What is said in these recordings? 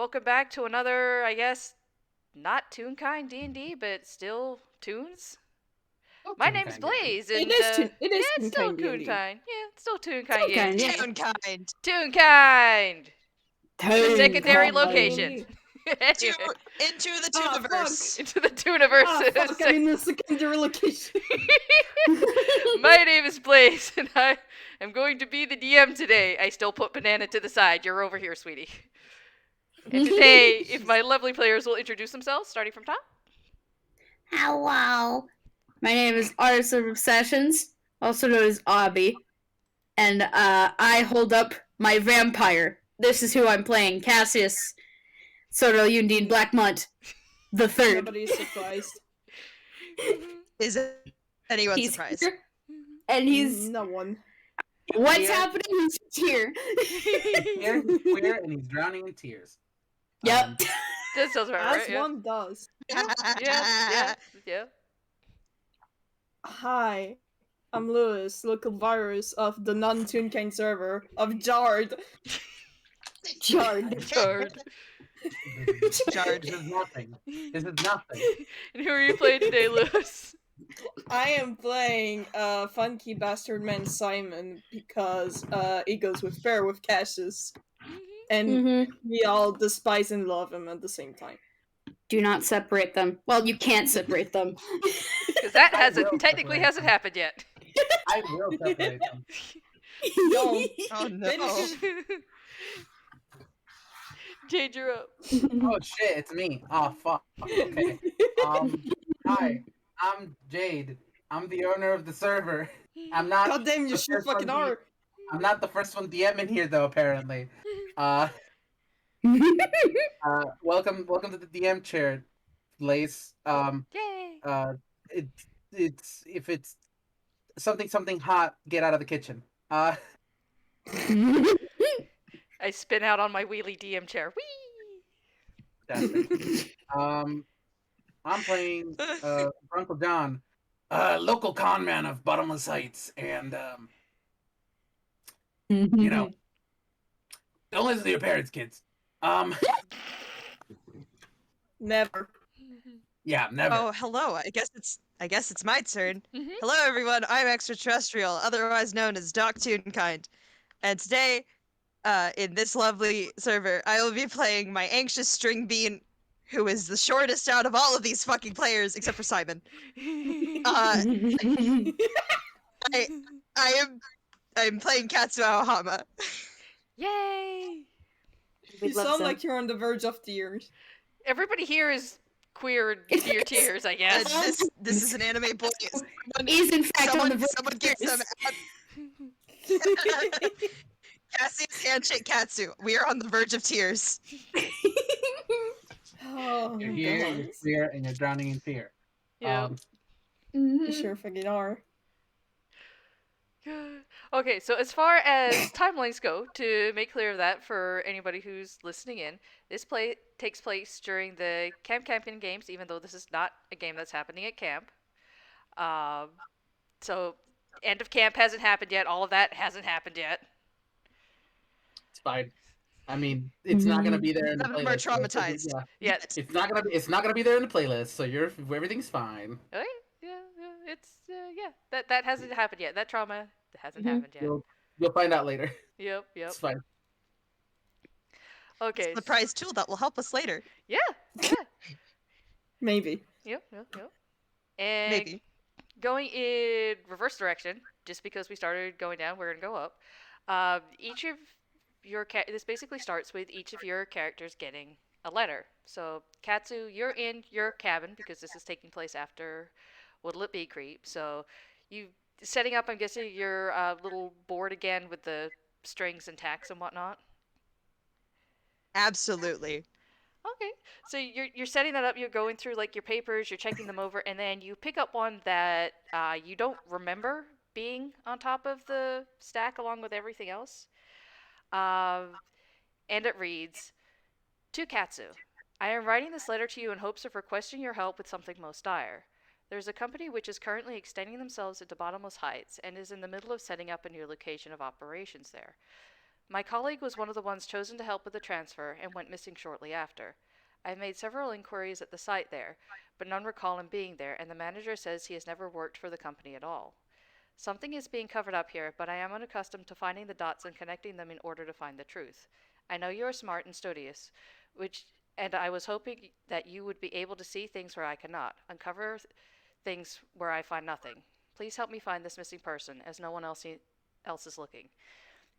welcome back to another, I guess, not Toonkind D&D, but still Toons. Oh, My name's Toonkind D&D. Blaze, and It is yeah, it's still Toonkind D&D. Toonkind. Yeah, it's still Toonkind Toonkind, D&D. yeah. Toonkind. Toonkind! The secondary Toonkind. location. Into the Ah, Tooniverse. Into the Tooniverse. Ah, fuck, I'm in the secondary location. My name is Blaze, and I am going to be the DM today. I still put Banana to the side. You're over here, sweetie. And today, if my lovely players will introduce themselves, starting from top. Hello. My name is Artist of Obsessions, also known as Obby. And I hold up my vampire. This is who I'm playing, Cassius Soto Undine Blackmont the Third. Nobody's surprised. Is it anyone He's surprised? here, and he's No one. what's Here. happening? He's just here. Here, he's queer, and he's drowning in tears. Yep. That sounds about As right, yeah. one does. Yeah. Hi, I'm Lewis, local virus of the non-Toonkind server of Jard. Jard. Card. Jargon. This is nothing. This is nothing. And who are you playing today, Lewis? I am playing funky bastard man Simon because he goes with pair with Cassius, and Mm-hmm. we all despise and love him at the same time. Do not separate them. Well, you can't separate them. Because that I will technically separate hasn't them. happened yet. I will separate them. No. Oh no. Finish. Jade, you're up. Oh shit, it's me. Oh fuck. Okay. Hi, I'm Jade. I'm the owner of the server. I'm not. God damn, you the sure first one fucking D- are. I'm not the first one DMing here though. Apparently. Welcome to the DM chair, Lace. Yay! It's if it's something hot, get out of the kitchen. I spin out on my wheelie DM chair. Whee! That's it. I'm playing Grunkle John, local con man of Bottomless Heights, and you know, don't listen to your parents, kids. Never. Yeah, never. Oh, hello. I guess it's my turn. Mhm. Hello, everyone. I'm extraterrestrial, otherwise known as Doc Toonkind, and today, in this lovely server, I will be playing my anxious string bean, who is the shortest out of all of these fucking players, except for Simon. I'm playing Katsu Aohama. Yay! You sound like you're on the verge of tears. Everybody here is queer to your tears, I guess. This is an anime boy. Is in fact on the verge. Someone get some. Cassius handshake Katsu. We are on the verge of tears. Oh, You're here, God. you're queer, and you're drowning in fear. Yeah. You sure fucking are. Okay, so as far as timelines go, to make clear of that for anybody who's listening in, this play takes place during the Camp Camping games, even though this is not a game that's happening at camp. So end of camp hasn't happened yet. All of that hasn't happened yet. It's fine. I mean, it's not gonna be there in the Some of playlist. them are so traumatized. Yeah. It's not gonna be there in the playlist. So everything's fine. Okay. Yeah. It's that hasn't happened yet. That trauma hasn't happened yet. You'll find out later. Yep. It's fine. Okay. Surprise tool that will help us later. Yeah. Maybe. Yep. And Maybe. going in reverse direction, just because we started going down, we're gonna go up. Each of your this basically starts with each of your characters getting a letter. So Katsu, you're in your cabin because this is taking place after What'll It Be Creep. So you setting up, I'm guessing, your little board again with the strings and tacks and whatnot. Absolutely. Okay, so you're setting that up. You're going through like your papers. You're checking them over, and then you pick up one that you don't remember being on top of the stack along with everything else. And it reads, "To Katsu, I am writing this letter to you in hopes of requesting your help with something most dire. There is a company which is currently extending themselves into Bottomless Heights and is in the middle of setting up a new location of operations there. My colleague was one of the ones chosen to help with the transfer and went missing shortly after. I have made several inquiries at the site there, but none recall him being there, and the manager says he has never worked for the company at all. Something is being covered up here, but I am unaccustomed to finding the dots and connecting them in order to find the truth. I know you are smart and studious, and I was hoping that you would be able to see things where I cannot, uncover things where I find nothing. Please help me find this missing person, as no one else is looking.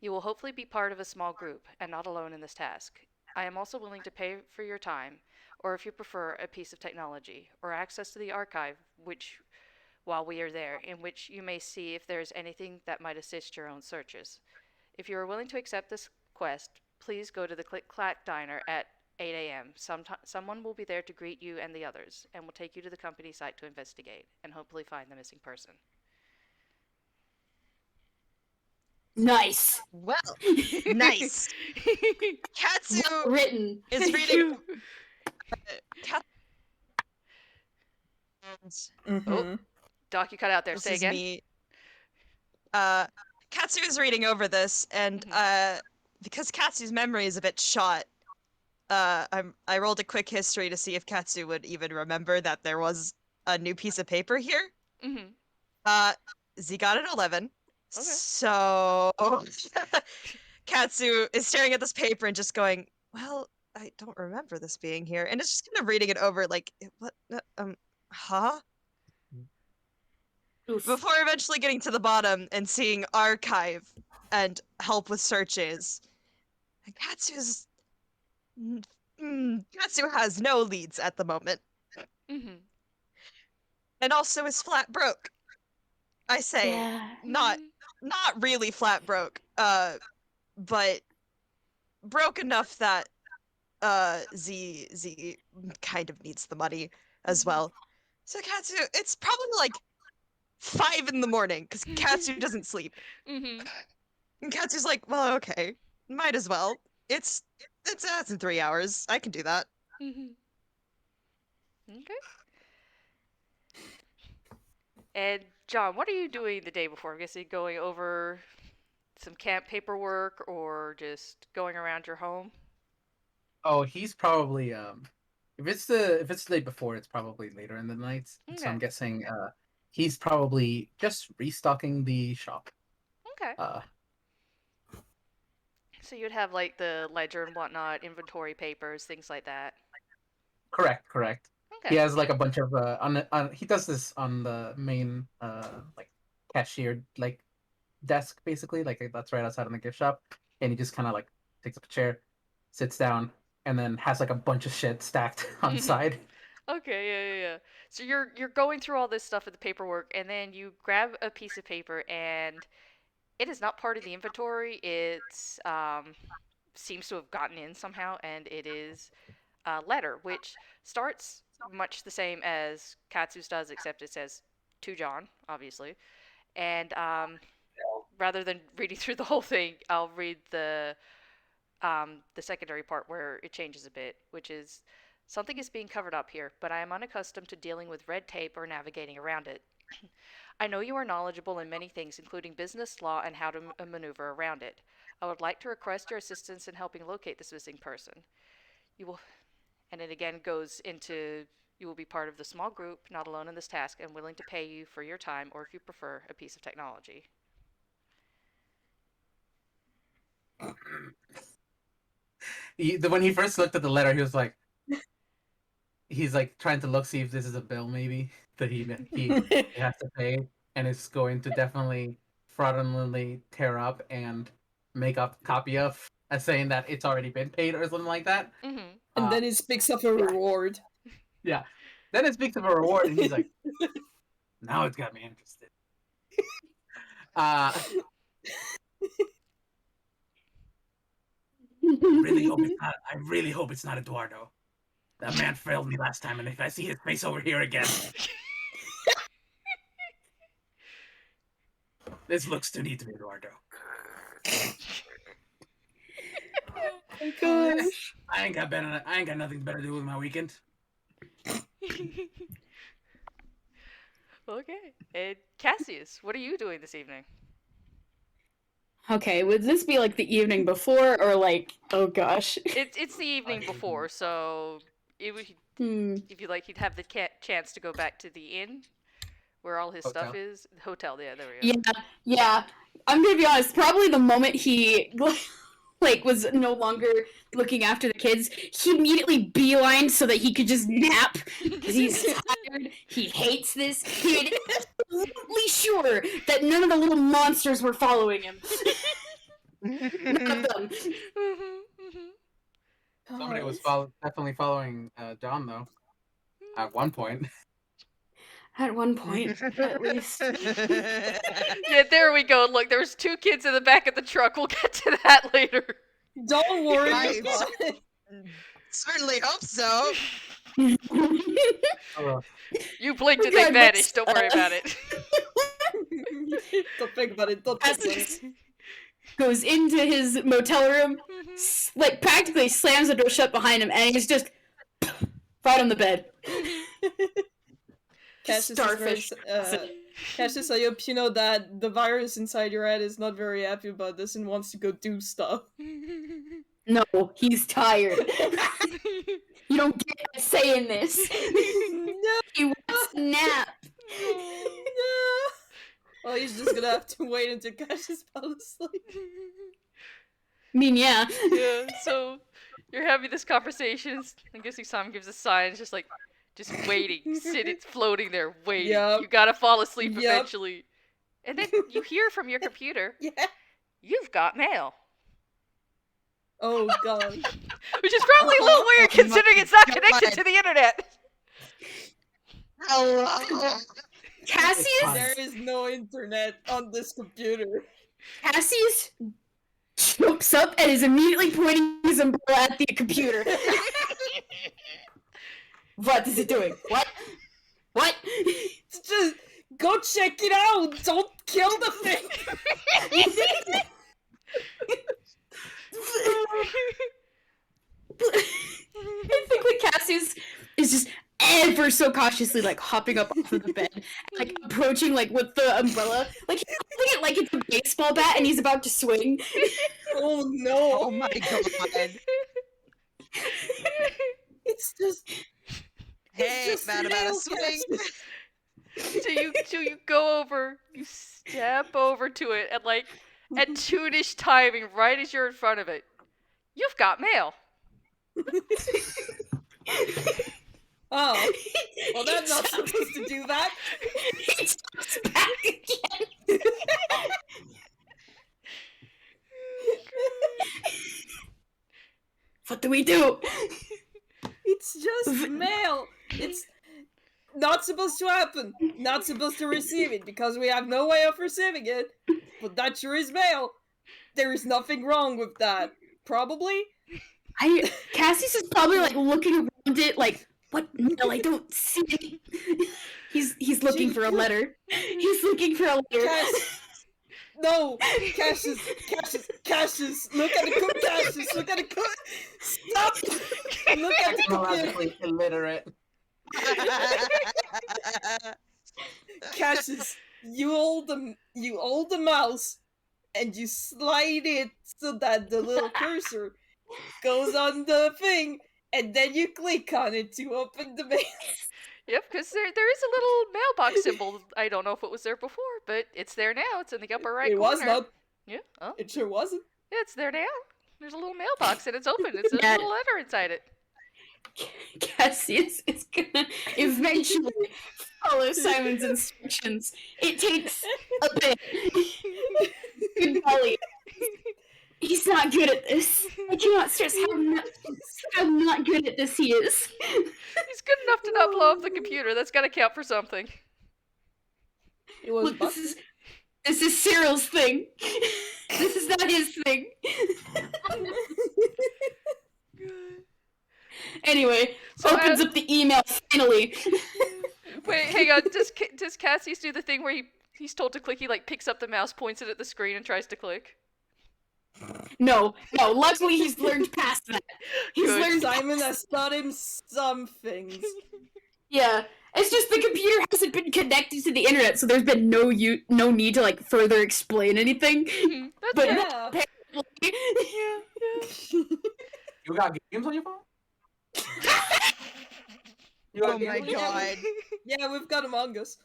You will hopefully be part of a small group, and not alone in this task. I am also willing to pay for your time, or if you prefer, a piece of technology, or access to the archive, while we are there, in which you may see if there is anything that might assist your own searches. If you are willing to accept this quest, please go to the Click Clack Diner at 8 a.m. Someone will be there to greet you and the others, and will take you to the company site to investigate, and hopefully find the missing person. Nice. Well, nice. Katsu Well written. is Thank reading. you. Katsu, Mm-hmm. Doc, you cut out there. this Say is again. me. Katsu is reading over this, and because Katsu's memory is a bit shot, I rolled a quick history to see if Katsu would even remember that there was a new piece of paper here. Mm-hmm. Z got an 11. Okay. So Katsu is staring at this paper and just going, "Well, I don't remember this being here," and it's just kind of reading it over, like, "What? Huh?" Oof. Before eventually getting to the bottom and seeing archive and help with searches. And Katsu has no leads at the moment, Mm-hmm. and also is flat broke. I say, Yeah. not really flat broke, but broke enough that Z kind of needs the money as well. So Katsu, it's probably like 5 in the morning because Katsu doesn't sleep. Mm-hmm. And Katsu's like, well, okay, might as well. That's in 3 hours. I can do that. Mm-hmm. Okay. And John, what are you doing the day before? I'm guessing going over some camp paperwork or just going around your home. Oh, he's probably if it's the day before, it's probably later in the night. So Okay. I'm guessing he's probably just restocking the shop. Okay. Uh So you'd have like the ledger and whatnot, inventory papers, things like that. correct. He Okay. has like a bunch of he does this on the main like cashier like desk basically, like that's right outside of the gift shop, and he just kind of like takes up a chair, sits down, and then has like a bunch of shit stacked on the Mhm. side. Okay, yeah. So you're going through all this stuff with the paperwork, and then you grab a piece of paper, and it is not part of the inventory. It's seems to have gotten in somehow, and it is a letter, which starts much the same as Katsu's does, except it says to John, obviously. And rather than reading through the whole thing, I'll read the secondary part where it changes a bit, which is something is being covered up here, but I am unaccustomed to dealing with red tape or navigating around it. I know you are knowledgeable in many things, including business, law, and how to maneuver around it. I would like to request your assistance in helping locate this missing person. You will, and it again goes into you will be part of the small group, not alone in this task, and willing to pay you for your time, or if you prefer, a piece of technology. When he first looked at the letter, he was like, he's like trying to look see if this is a bill maybe that he has to pay, and it's going to definitely fraudulently tear up and make a copy of as saying that it's already been paid or something like that. Mm-hmm. And then he speaks of a reward. Yeah. Then it speaks of a reward, and he's like, now it's got me interested. I really hope it's not Eduardo. That man failed me last time, and if I see his face over here again, this looks too neat to be Eduardo. Oh gosh. I ain't got nothing better to do with my weekend. Okay. And Cassius, what are you doing this evening? Okay, would this be like the evening before or like, oh gosh. It's the evening before, so it would Hmm. if you like, he'd have the chance to go back to the inn where all his stuff Hotel. is. Hotel, yeah, there we go. Yeah. I'm gonna be honest, probably the moment he like was no longer looking after the kids, he immediately beelined so that he could just nap because he's tired. He hates this. He made absolutely sure that none of the little monsters were following him. None of them. Somebody was God. definitely following John though. At one point. At one point, at least. Yeah, there we go. Look, there's 2 kids in the back of the truck. We'll get to that later. Don't worry. Right. Certainly hope so. Oh, You blinked and Okay, they vanished. Don't worry about it. Don't think about it. Don't think about it. Goes into his motel room, like practically slams the door shut behind him, and he's just right on the bed. Cassius Starfish. Cassius, I hope you know that the virus inside your head is not very happy about this and wants to go do stuff. No, he's tired. You don't get a say in this. No. He wants a nap. No. Well, he's just gonna have to wait until Cassius fell asleep. I mean, yeah. Yeah, so you're having this conversation. I'm guessing Sam gives a sign. It's just like, just waiting, sitting, floating there, waiting. Yep. You gotta fall asleep Yep. eventually. And then you hear from your computer, Yeah. you've got mail. Oh god. Which is probably a little weird considering it's not connected to the internet. Hello. Cassius? There is no internet on this computer. Cassius jumps up and is immediately pointing his umbrella at the computer. What is it doing? What? What? Just go check it out. Don't kill the thing. I think that Cassius is just ever so cautiously like hopping up off of the bed, like approaching like with the umbrella, like he's holding it like it's a baseball bat and he's about to swing. Oh no. Oh my god. It's just Hey, just man, about a nail swing. So you go over, you step over to it, and like at tune-ish timing, right as you're in front of it, you've got mail. Oh. Well, that's not supposed to do that. He steps back again. What do we do? It's just mail. It's not supposed to happen. Not supposed to receive it because we have no way of receiving it. But that sure is mail. There is nothing wrong with that. Probably. Cassius is probably like looking around it, like, what? No, I don't see it. He's looking for a letter. He's looking for a letter. No, Cassius, look at the cook, Cassius, look at the cook. Stop. Look at the cook. technologically illiterate. Cassius, you hold the mouse and you slide it so that the little cursor goes on the thing, and then you click on it to open the mail. Yep, because there is a little mailbox symbol. I don't know if it was there before, but it's there now. It's in the upper right It corner. was not. Yeah, oh, It sure wasn't. yeah, it's there now. There's a little mailbox and it's open. It's a Yeah. little letter inside it. Cassius is gonna eventually follow Simon's instructions. It takes a bit. Good golly. He's not good at this. I cannot stress how not good at this he is. He's good enough to not blow up the computer. That's got to count for something. It was. Look, this is Cyril's thing. This is not his thing. Anyway, So, opens up the email finally. Wait, hang on. Does Cassius do the thing where he's told to click? He like picks up the mouse, points it at the screen, and tries to click. No. Luckily, he's learned past that. He's Good. learned. Simon has taught him some things. Yeah, It's just the computer hasn't been connected to the internet, so there's been no need to like further explain anything. That's But fair. Yeah. apparently, Yeah. You got games on your phone? You got Oh my games on your phone? god. Yeah, we've got Among Us.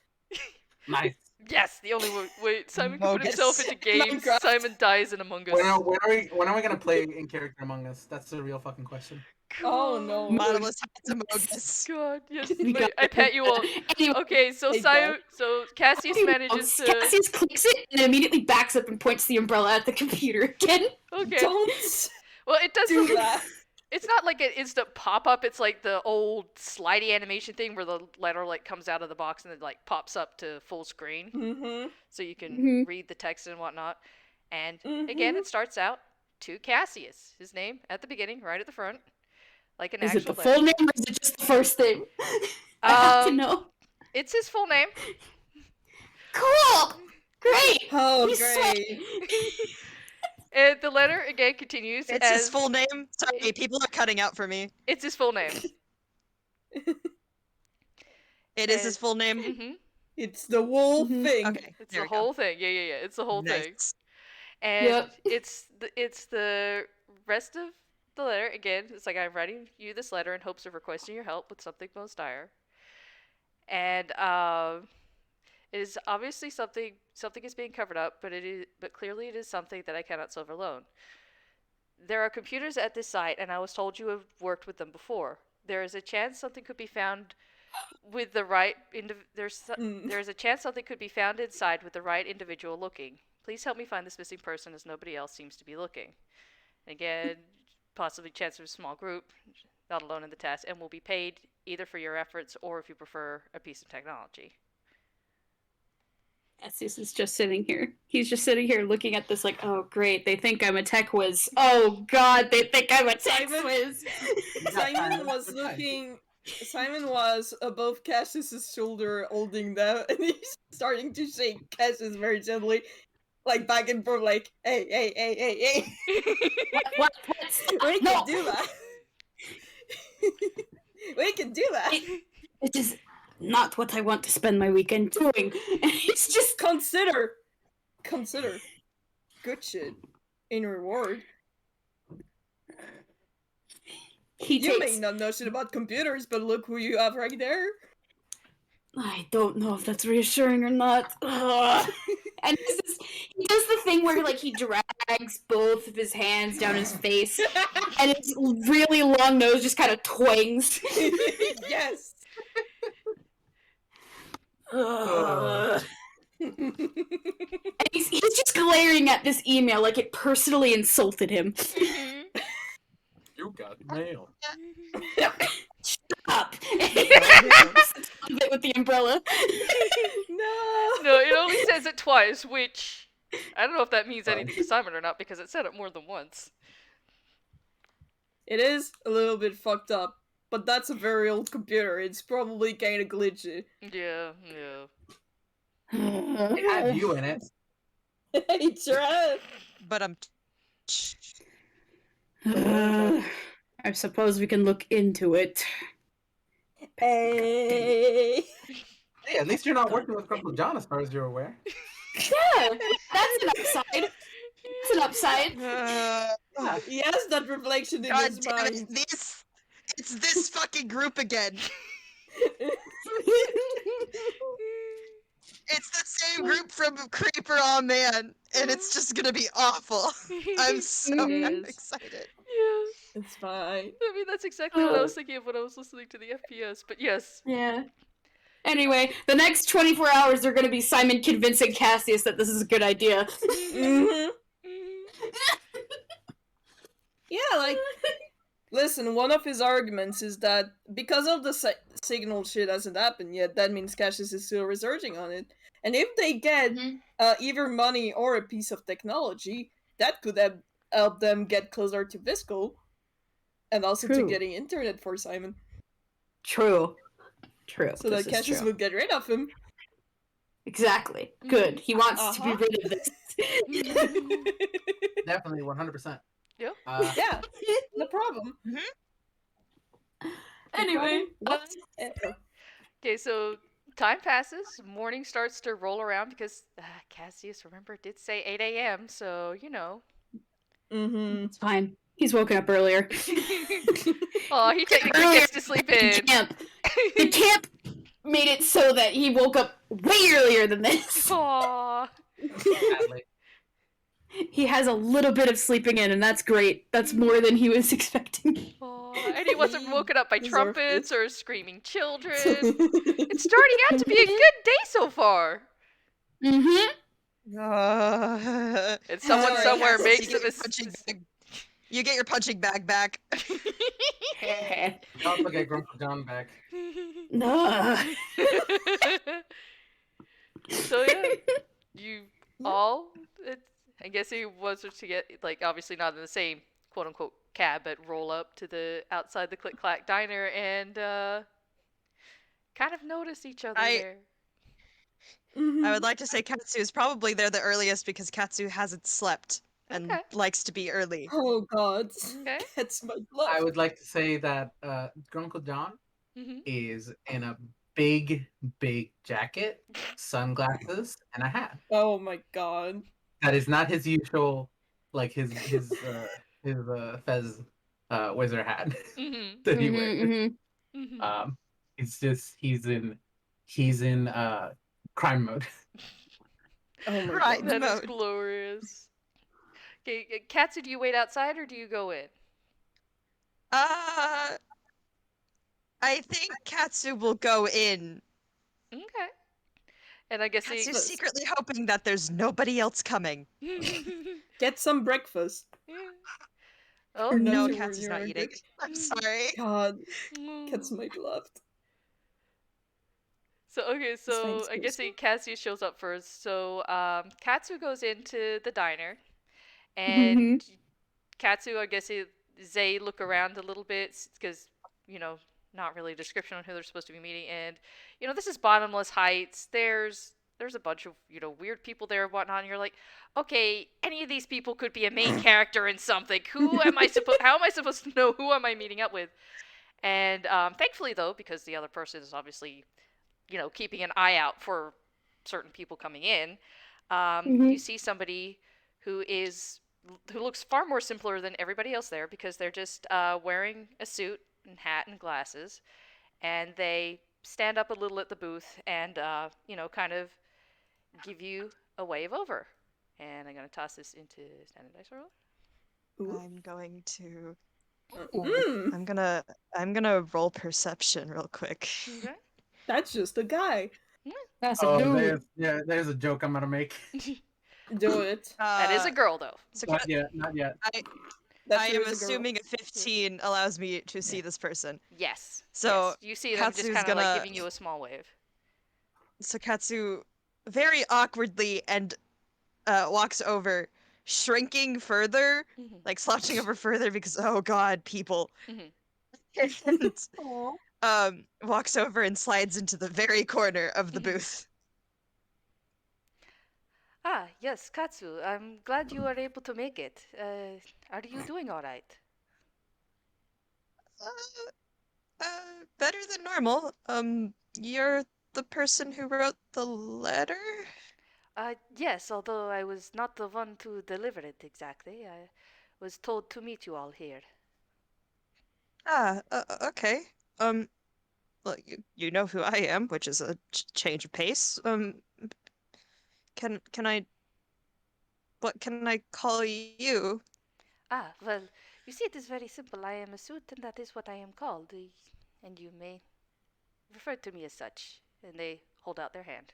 Nice. Yes, the only way Simon can put himself Bogus. into games. Minecraft. Simon dies in Among Us. When are we gonna play in character Among Us? That's the real fucking question. Oh, God. no. Bottomless Heights Among Us. God, yes. We got I pat you all. anyway, Okay, so Hey, Simon, so Cassius manages to. Cassius clicks it and immediately backs up and points the umbrella at the computer again. Okay. Don't Well, it does. do that. It's not like an instant pop up. It's like the old slidey animation thing where the letter like comes out of the box and then like pops up to full screen, Mm-hmm. so you can Mhm. read the text and whatnot. And Mhm. again, it starts out to Cassius, his name at the beginning, right at the front, like an Is actual it the letter. full name or is it just the first name? I have to know. It's his full name. Cool! Great! Oh, He's great. And the letter again continues It's as his full name. Sorry, people are cutting out for me. it's his full name. It is his full name. hmm It's the whole Mhm. thing. Okay, It's there the we go. whole thing. Yeah. It's the whole thing. Nice. And Yep. it's the rest of the letter again. It's like I'm writing you this letter in hopes of requesting your help with something most dire. And it is obviously something is being covered up, but clearly it is something that I cannot solve alone. There are computers at this site, and I was told you have worked with them before. There is a chance something could be found with the right there is a chance something could be found inside with the right individual looking. Please help me find this missing person, as nobody else seems to be looking. Again, possibly chance of a small group, not alone in the task, and will be paid either for your efforts or, if you prefer, a piece of technology. Cassius is just sitting here. He's just sitting here looking at this like, oh great, they think I'm a tech whiz. Oh god, they think I'm a tech Simon- whiz. Simon was looking. Simon was above Cassius's shoulder, holding them, and he's starting to shake Cassius very gently, like back and forth, like, "Hey, hey, hey, hey, hey! What? We No. can do that. We can do that. It is not what I want to spend my weekend doing. And it's just Consider, good shit in reward. he You takes. may not know shit about computers, but look who you have right there." I don't know if that's reassuring or not. Ugh. And he does the thing where like he drags both of his hands down his face, and his really long nose just kind of twangs. Yes. Ugh. And he's just glaring at this email like it personally insulted him. You got mail. Up. With the umbrella. No. No, it only says it twice, which I don't know if that means anything to Simon or not, because it said it more than once. It is a little bit fucked up, but that's a very old computer. It's probably kind of glitchy. Yeah. It had you in it. It's right. But I suppose we can look into it. Hey. Hey, at least you're not working with Grunkle John as far as you're aware. Yeah, that's an upside. That's an upside. He has that reflection in God his damn it! mind. It's this fucking group again. It's the same group from Creeper on Man, and it's just gonna be awful. I'm so It is. excited. Yeah. It's fine. I mean, that's exactly what I was thinking of when I was listening to the FPS, but yes. Yeah. Anyway, the next 24 hours are going to be Simon convincing Cassius that this is a good idea. Mm-hmm. Yeah, like, listen, one of his arguments is that because of the signal shit hasn't happened yet, that means Cassius is still researching on it. And if they get either money or a piece of technology, that could help them get closer to Visco. And also to True. getting internet for Simon. True. So that Cassius will get rid of him. Exactly. Good. He wants to be rid of this. Definitely, 100%. Yeah. Yeah, no problem. Anyway. Whatever. Okay, so time passes. Morning starts to roll around because Cassius, remember, did say 8 a.m. So Mm-hmm. It's fine. He's woken up earlier. Oh, he technically Earlier gets to sleep than in. camp. The camp made it so that he woke up way earlier than this. Aw. Sadly. He has a little bit of sleeping in, and that's great. That's more than he was expecting. Aw. And he wasn't woken up by Deserve trumpets this. or screaming children. It's starting out to be a good day so far. Mm-hmm. And someone Alright, somewhere Cassius, makes you a get your mis- punching bag. You get your punching bag back. You also get Grunkle John back. So yeah, you all. I guess he was to get like obviously not in the same quote unquote cab, but roll up to the outside the Click Clack diner and kind of notice each other I there. Mhm. I would like to say Katsu is probably there the earliest because Katsu hasn't slept and Okay. likes to be early. Oh god. Okay. Gets my I blood. would like to say that Grunkle John Mm-hmm. is in a big, big jacket, sunglasses, and a hat. Oh my god. That is not his usual, like his fez wizard hat Mm-hmm. that he wears. Mm-hmm. Mm-hmm. It's just he's in crime mode. Oh my Right. god. That is Mode. glorious. Okay, Katsu, do you wait outside or do you go in? Uh, I think Katsu will go in. Okay. And I guess he. Katsu's secretly hoping that there's nobody else coming. Get some breakfast. Oh. Or No, nothing when Katsu's you're not hungry. eating. I'm sorry. God. Mm. Gets my blood. So okay, so Thanks, I guess Chris. Cassius shows up first. So Katsu goes into the diner, and Mm-hmm. Katsu, I guess they look around a little bit because you know not really a description on who they're supposed to be meeting, and this is Bottomless Heights. There's a bunch of weird people there and whatnot, and you're like, okay, any of these people could be a main character in something. Who am I supposed? How am I supposed to know who am I meeting up with? And thankfully, though, because the other person is obviously keeping an eye out for certain people coming in, you see somebody who looks far more simpler than everybody else there because they're just wearing a suit and hat and glasses, and they stand up a little at the booth and kind of give you a wave over. And I'm gonna toss this into standard dice roll. Ooh. I'm going to. Mm, I'm gonna roll perception real quick. Okay. that's just a guy. That's a Oh, dude. there's a joke I'm gonna make. Do it. That is a girl, though. So Not yet, not yet. That I sure am is a girl. assuming a 15 allows me to see this person. Yes. So, yes. You see them just Katsu's kind of like gonna- giving you a small wave. So Katsu very awkwardly and walks over, shrinking further, Mm-hmm. like slouching over further because oh god, people. Mhm. And Aw. walks over and slides into the very corner of the Mhm. booth. Ah, yes, Katsu. I'm glad you were able to make it. Are you doing all right? Better than normal. You're the person who wrote the letter? Yes, although I was not the one to deliver it exactly. I was told to meet you all here. Ah, okay. Um, well, you know who I am, which is a change of pace. Can I, what can I call you? Ah, well, you see, it is very simple. I am a suit, and that is what I am called. And you may refer to me as such. And they hold out their hand.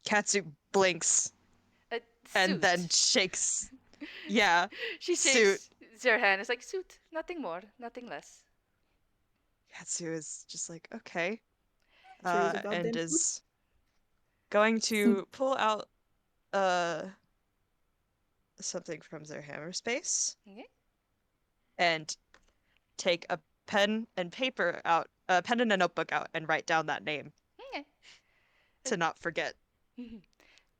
Katsu blinks and Suit. then shakes. Yeah, She suit. shakes her hand. It's like, suit, nothing more, nothing less. Katsu is just like, okay. Sure is a goddamn And suit. is going to pull out something from their hammer space Okay. and take a pen and paper out, a pen and a notebook out, and write down that name Okay. to not forget.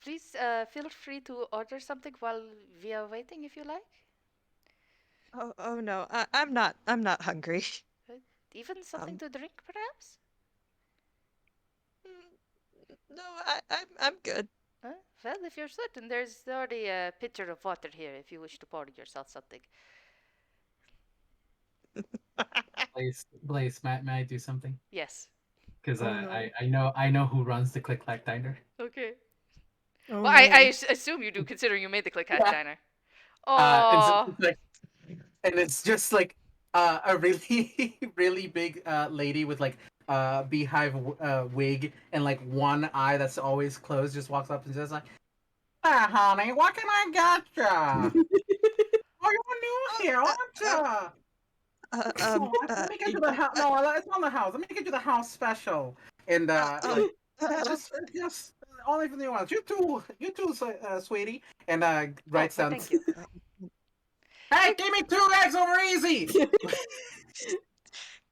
Please feel free to order something while we are waiting if you like. Oh no, I'm not hungry. Even something to drink, perhaps? No, I'm good. Well, if you're certain, there's already a pitcher of water here if you wish to pour yourself something. Blaze, may I do something? Yes. Because Oh, no. I know who runs the Click Clack Diner. Okay. Oh, Well, no. I assume you do, considering you made the Click Hack Yeah. Diner. And so Oh. it's like, and it's just like a really really big lady with like beehive wig and like one eye that's always closed just walks up and says like, honey, what can I get ya? Oh, you're new here, aren't ya? Let me get you the house. No, it's on the house. Let me get you the house special. And like, just only for the new ones. You too, sweetie. And writes well, down. thank you. Hey, give me 2 eggs over easy.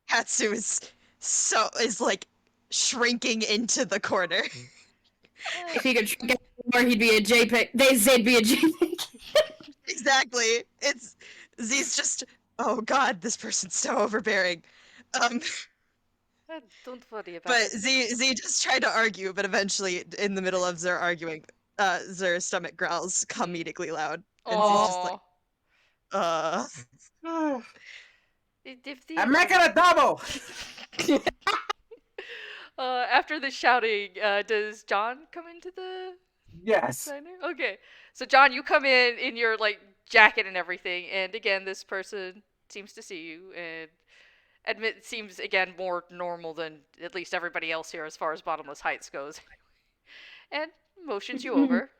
Katsu is like shrinking into the corner. If he could shrink it more, he'd be a JPEG. They'd be a JPEG. Exactly. Z's just, oh god, this person's so overbearing. Don't worry about But it. Z just tried to argue, but eventually, in the middle of their arguing, Zer's stomach growls comedically loud, and Z's just like, If I'm making a double. after the shouting, does John come into the Yes. diner? Okay. So John, you come in your like jacket and everything, and again, this person seems to see you and seems again more normal than at least everybody else here as far as Bottomless Heights goes, and motions you over.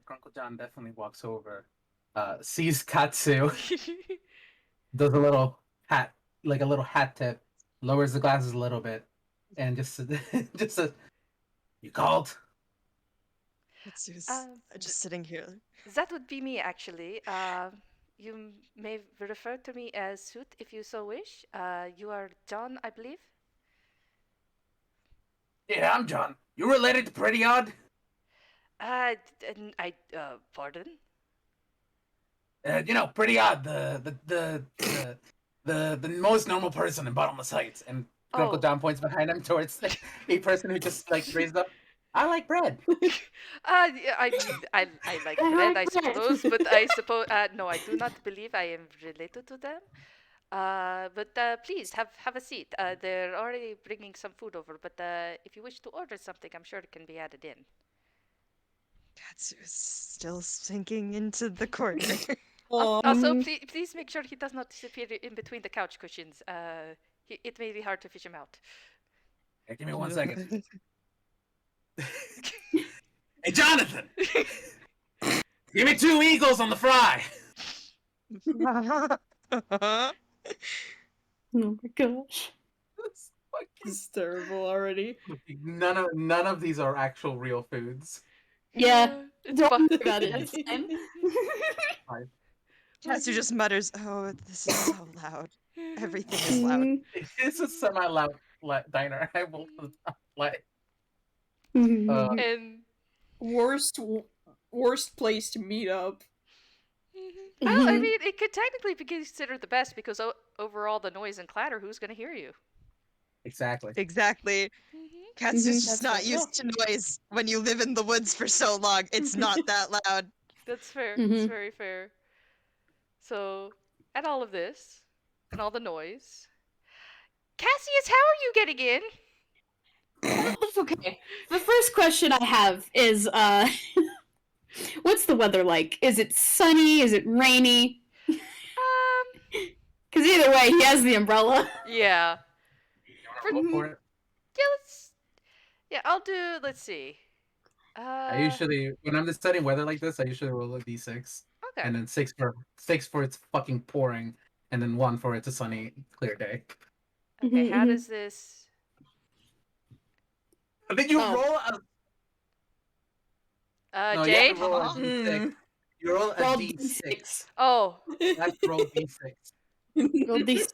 Grunkle John definitely walks over, sees Katsu, does a little hat, like a little hat tip, lowers the glasses a little bit, and just just says, "You called?" Katsu's Uh, just sitting here. That would be me, actually. You may refer to me as Suit if you so wish. You are John, I believe. Yeah, I'm John. You related to Pretty Odd? Pardon? You know, Pretty Odd, the most normal person in Bottomless Heights. And Grunkle Oh. John points behind him towards a person who just like raised up. I like bread. I like bread, I suppose, but I suppose no, I do not believe I am related to them. But please have a seat. They're already bringing some food over, but if you wish to order something, I'm sure it can be added in. Katsu is still sinking into the corner. Also, please make sure he does not disappear in between the couch cushions. It may be hard to fish him out. Hey, give me 1 second. Hey, Jonathan! Give me 2 eagles on the fry! Oh my gosh. This is terrible already. None of these are actual real foods. Yeah. It's Don't fun. worry about it. It's fine. Katsu just mutters, "Oh, this is so loud. Everything is loud." It's a semi-loud diner. I will like. And Worst place to meet up. well, I mean, it could technically be considered the best because overall the noise and clatter, who's going to hear you? Exactly. Exactly. Katsu's just not used to noise when you live in the woods for so long. It's not that loud. That's fair. That's very fair. So, and all of this, and all the noise. Cassius, how are you getting in? Okay. The first question I have is, what's the weather like? Is it sunny? Is it rainy? Because either way, he has the umbrella. Yeah. Roll for it. Yeah, I'll do. Let's see. I usually, when I'm deciding weather like this, I usually roll a d6, Okay. and then six for it's fucking pouring, and then 1 for it's a sunny, clear day. Okay. How does this? And then you roll a. No, you have Jade. to roll a d6. You roll a d6. Oh, You have to roll d6. Roll d6.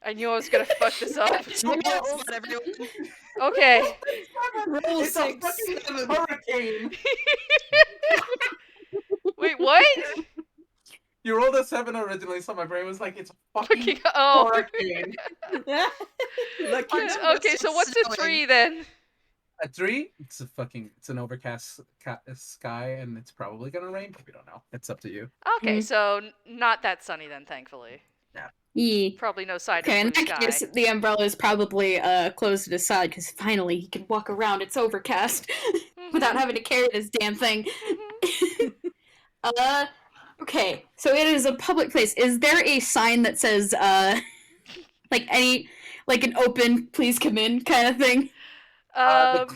I knew I was gonna fuck this up. Not everyone. Okay. Roll It's a 6. fucking hurricane. Wait, what? You rolled a 7 originally, so my brain was like, it's a fucking Okay, oh. hurricane. Lucky Yeah, number. okay, so it's what's a snowing. 3 then? A 3? It's an overcast sky, and it's probably gonna rain, but we don't know. It's up to you. Okay, so not that sunny then, thankfully. Yeah. Probably no sign Okay, of in blue that sky. case, the umbrella is probably closed to the side because finally he can walk around. It's overcast without having to carry this damn thing. Okay, so it is a public place. Is there a sign that says like an open, please come in kind of thing? Go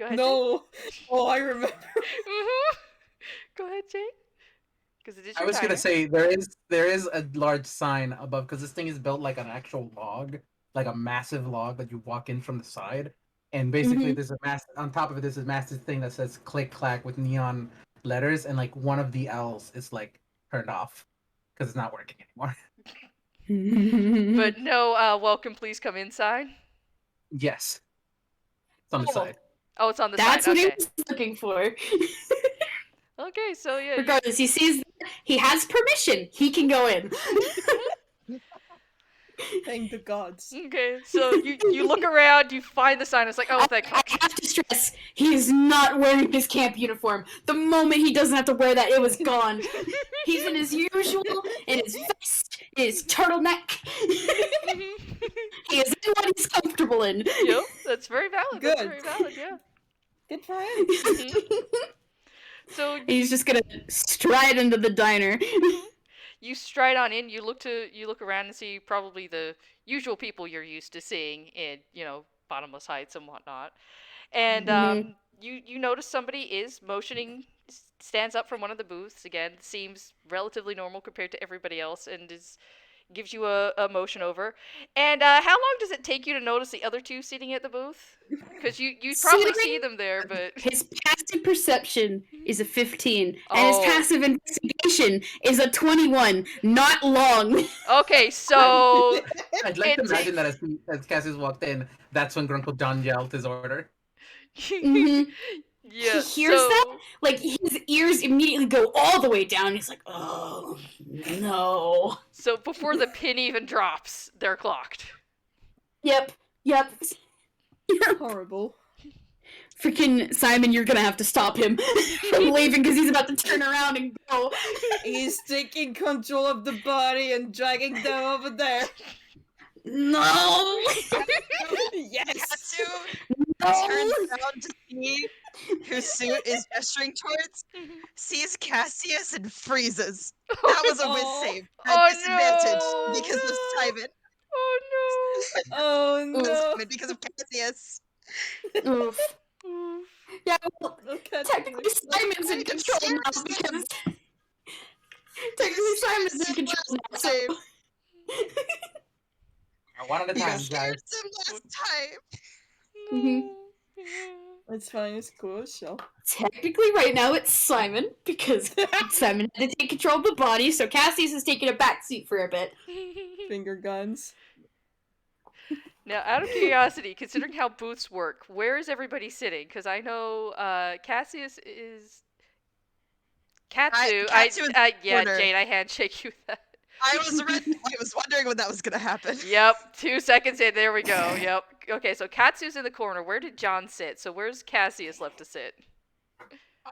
ahead. No. Oh, I remember. Go ahead, Jade. Because it is I your was diner. gonna say there is a large sign above because this thing is built like an actual log, like a massive log that you walk in from the side, and basically there's a on top of it there's a massive thing that says click clack with neon letters, and like one of the L's is like turned off because it's not working anymore. But no, welcome, please come inside. Yes, it's on the Oh. side. Oh, it's on the That's side. what Okay. he was looking for. Okay, so yeah. Regardless, he sees he has permission. He can go in. Thank the gods. Okay, so you look around, you find the sign. It's like, oh, thank I God. have to stress, he is not wearing his camp uniform. The moment he doesn't have to wear that, it was gone. He's in his usual, in his vest, his turtleneck. He is in what he's comfortable in. Yep, that's very valid. That's Good. very valid. Yeah. Good for him. So He's just gonna stride into the diner. you stride on in. You look around and see probably the usual people you're used to seeing in Bottomless Heights and whatnot. And you notice somebody is motioning, stands up from one of the booths. Again, seems relatively normal compared to everybody else, and gives you a motion over. And how long does it take you to notice the other two sitting at the booth? Because you probably see them there, but His passive perception is a 15, and his Oh. passive investigation is a 21. Not long. okay, so I'd like to It imagine that as Cassius walked in, that's when Grunkle John yelled his order. Mhm. yeah, He hears so that, like his ears immediately go all the way down. He's like, "Oh no!" so before the pin even drops, they're clocked. Yep. Horrible. Freaking Simon, you're gonna have to stop him from leaving because he's about to turn around and go. He's taking control of the body and dragging them over there. No. Yes. Katsu No. turns around to see whose suit is gesturing towards, sees Cassius and freezes. That was a whiz Oh. save. Oh, At disadvantage no. because of Simon. Oh Oh no. Because of Cassius. Oof. no. Yeah. Well, Okay. technically, Simon's in control now because. Technically, Simon's in control now. So. One at a You time, scared guys. him last time. Mhm. It's fine. It's cool. Show. Technically, right now it's Simon because Simon had to take control of the body, so Cassius is taking a backseat for a bit. Finger guns. Now, out of curiosity, considering how booths work, where is everybody sitting? Because I know Cassius is Katsu. Katsu is Yeah, corner. Jade, I handshake you. That. I was wondering when that was gonna happen. Yep, 2 seconds in. There we go. Yep. Okay, so Katsu's in the corner. Where did John sit? So where's Cassius left to sit?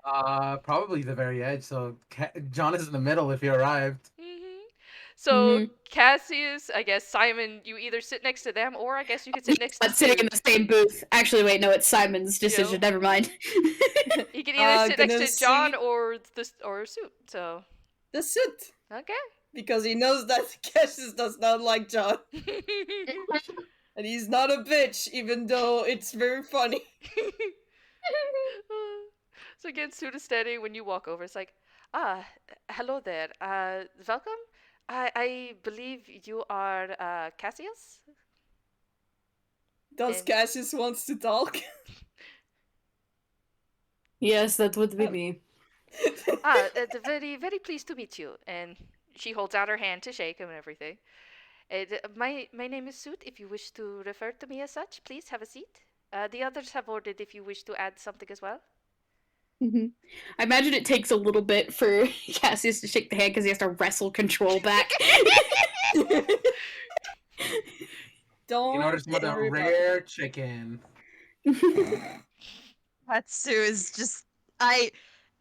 Probably the very edge. So John is in the middle if he arrived. So Cassius, I guess Simon, you either sit next to them, or I guess you could sit next to. But sitting in the same booth. Actually, wait, no, it's Simon's decision. Yep. Never mind. He can either sit next gonna to John see- or Suit. So The suit. okay. Because he knows that Cassius does not like John. And he's not a bitch, even though it's very funny. So again, Suit is steady. When you walk over, it's like, hello there. Welcome. I believe you are Cassius. Does And- Cassius wants to talk? Yes, that would be me. Very, very pleased to meet you. And she holds out her hand to shake him and everything. My name is Suit. If you wish to refer to me as such, please have a seat. The others have ordered if you wish to add something as well. I imagine it takes a little bit for Cassius to shake the hand because he has to wrestle control back. Don't In order to the worry about rare chicken. Katsu is just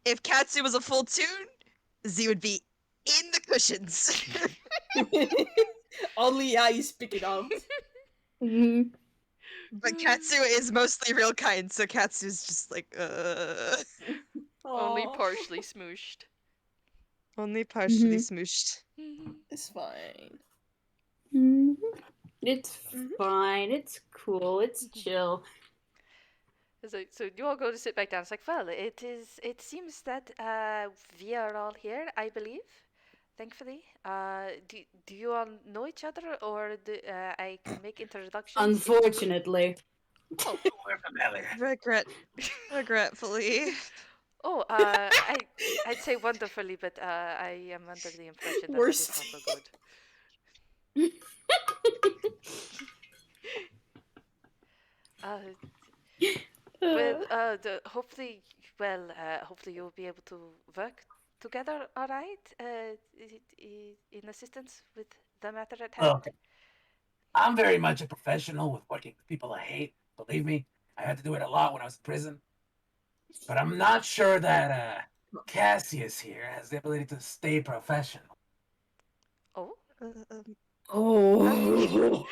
if Katsu was a full tune, Z would be in the cushions. it. Only eyes pick it up. Mhm. But Katsu is mostly real kind, so Katsu's just like Only Aw, partially smooshed. only partially Mhm. smooshed. it's fine. Mhm. It's Mhm. fine. It's cool. It's chill. So you all go to sit back down. It's like, well, it is. It seems that we are all here, I believe. Thankfully, do you all know each other, or I can make introductions? Unfortunately. Oh, We're familiar. Regretfully. oh, I'd say wonderfully, but I am under the impression that that is Worst. not so good. Uh, well, hopefully, hopefully you'll be able to work together, all right? In assistance with the matter at hand. Look, I'm very much a professional with working with people I hate. Believe me, I had to do it a lot when I was in prison. But I'm not sure that Cassius here has the ability to stay professional. Oh. Oh.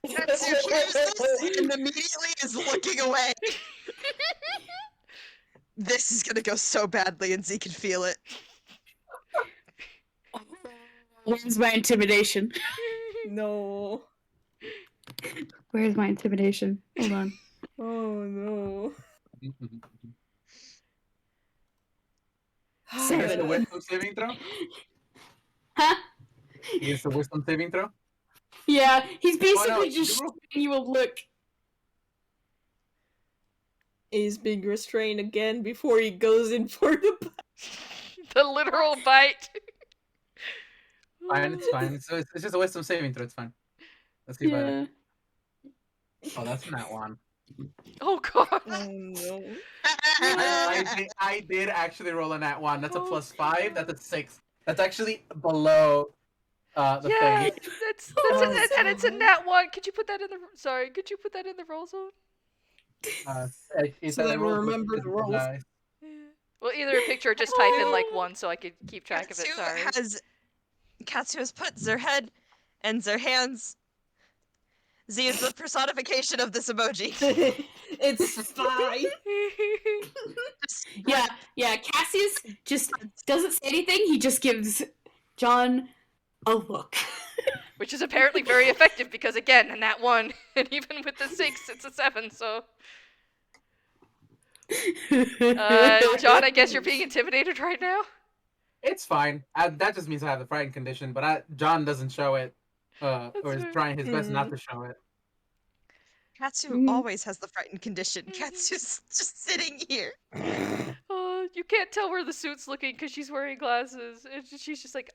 Katsu hears this and immediately is looking away. This is gonna go so badly, and Z can feel it. Where's my intimidation? No. Where's my intimidation? Hold on. Oh no. He gets the Seven. wisdom saving throw? Huh? He gets the wisdom saving throw? Yeah, he's Oh, basically no, just you roll- giving you a look. Is being restrained again before he goes in for the. The literal bite. Fine, it's fine. It's just a wisdom saving throw, it's fine. Let's see if Yeah. Oh, that's not one. Oh god. Oh no. I did actually roll a nat one. That's a Oh, +5. That's a 6. That's actually below the Yeah, thing. that's Oh, and it's a nat one. Could you put that in the sorry? Could you put that in the roll zone? It's So that that it we rolls with remember the physical rolls. dice. Yeah. Well, either a picture or just type in like one so I could keep track of it. Sorry. Katsu has put their head and their hands. Z is the personification of this emoji. It's fine. Yeah, Cassius just doesn't say anything, he just gives John a look. Which is apparently very effective because again, a nat one, and even with the 6, it's a 7. So, John, I guess you're being intimidated right now. It's fine. That just means I have the frightened condition, but John doesn't show it, or is fair. trying his best not to show it. Katsu always has the frightened condition. Katsu's just sitting here. You can't tell where the suit's looking because she's wearing glasses. And she's just like,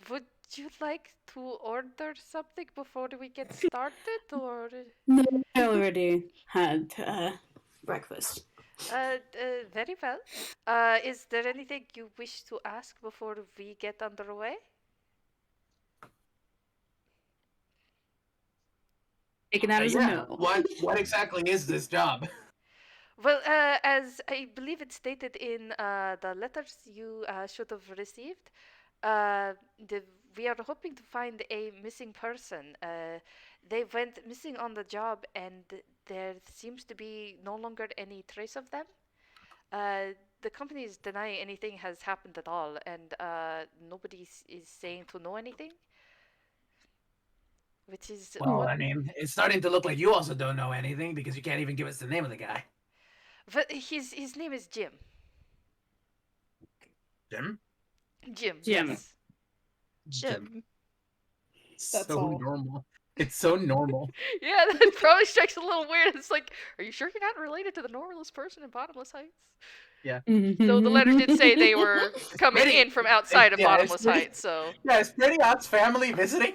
would you like to order something before we get started, or? No, I already had breakfast. Very well. Is there anything you wish to ask before we get underway? Taking that as a no. What exactly is this job? Well, as I believe it's stated in the letters you should have received, we are hoping to find a missing person. They went missing on the job, and there seems to be no longer any trace of them. The company is denying anything has happened at all, and nobody is saying to know anything. Which is Well, I mean, it's starting to look like you also don't know anything because you can't even give us the name of the guy. but his name is Jim. Jim? Jim. Jim. Yes. Jim. That's so all. normal. It's so normal. Yeah, that probably strikes a little weird. It's like, are you sure you're not related to the normalest person in Bottomless Heights? Though the letter did say they were coming pretty- in from outside of yeah, it's Bottomless pretty- Heights, so. Yeah, is Pretty Odd's family visiting?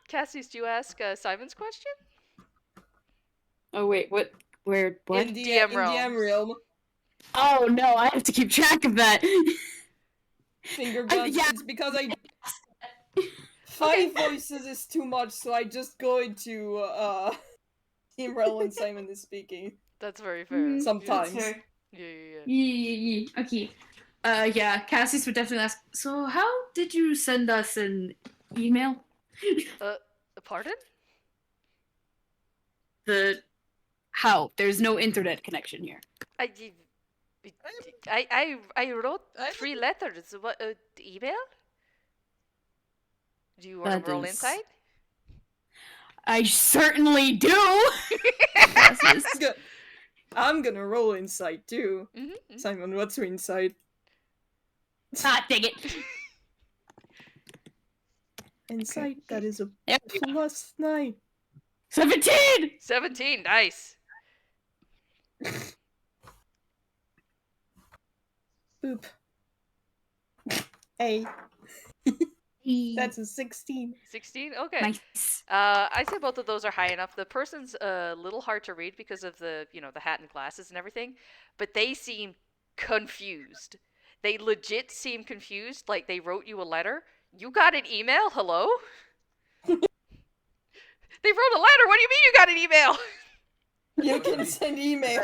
Cassius, do you ask Simon's question? Oh wait, what? Where? What? In DM in DM realm, Oh no, I have to keep track of that. finger guns. Yeah. It's because I 5 voices is too much, so I just go into Team Realm when Simon is speaking. That's very fair. Mhm, Sometimes. That's fair. Yeah. Yeah. Okay. Yeah, Cassius would definitely ask. So, how did you send us an email? Pardon? How? There's no internet connection here. I wrote I 3 letters. What? Email? Do you want That to roll is- inside? I certainly do. Cassius. I'm gonna roll insight too. Mm-hmm. Simon, what's your insight? Ah, dang it. Insight, that is a There we go. +9. 17. 17. Nice. Boop. A. That's a 16. 16. Okay. Nice. I say both of those are high enough. The person's a little hard to read because of the hat and glasses and everything, but they seem confused. They legit seem confused, like they wrote you a letter. You got an email? Hello? They wrote a letter. What do you mean you got an email? You can send email.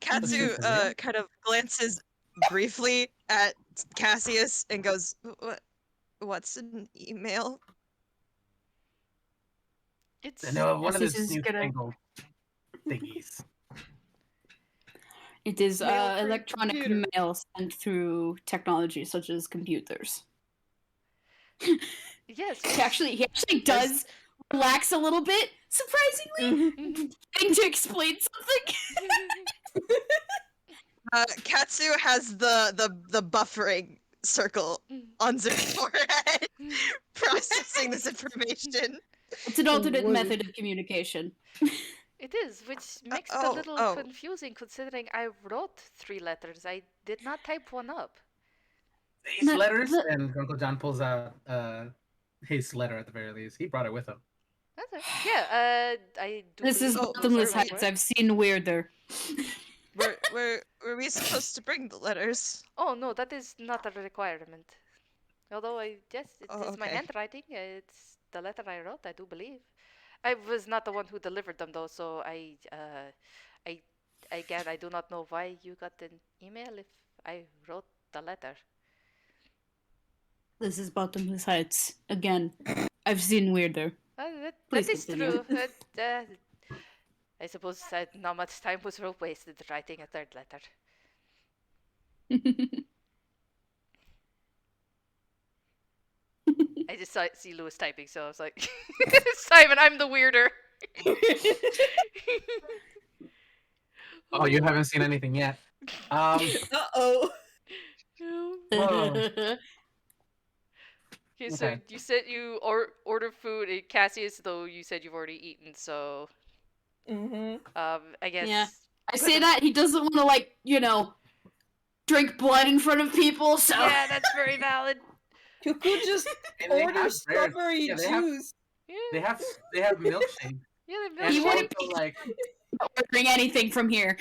Katsu kind of glances briefly at Cassius and goes, What's an email? It's I know one of This those is new gonna- fangled thingies. It is Mail through electronic computer. mail sent through technology such as computers. yes. He actually does relax a little bit, surprisingly, trying to explain something. Katsu has the buffering circle on Zoom's forehead, processing this information. It's an alternate word. method of communication. It is, which makes it a oh, little oh. confusing considering I wrote 3 letters. I did not type one up. These No, letters, look- and Grunkle John pulls out his letter at the very least. He brought it with him. That's it. Yeah, I do This is believe those Bottomless are Heights. correct. I've seen weirder. Were we supposed to bring the letters? Oh no, that is not a requirement. Although yes, it is Oh, my okay. handwriting. It's the letter I wrote. I do believe. I was not the one who delivered them though, so again, I do not know why you got an email if I wrote the letter. This is Bottomless Heights. Again, I've seen weirder. That Please is continue. true. I suppose not much time was wasted writing a 3rd letter. I just see Lewis typing, so I was like, Simon, I'm the weirder. Oh, you haven't seen anything yet. Uh-oh. Whoa. Okay, so Okay. you said you ordered food at Cassius, though you said you've already eaten, so I guess. Yeah. I say that he doesn't want to drink blood in front of people. So Yeah, that's very valid. You could just And they order have bears. strawberry Yeah, they have- juice. Yeah, They have milkshake. yeah, they've And He milkshake. wouldn't also, like, ordering anything from here.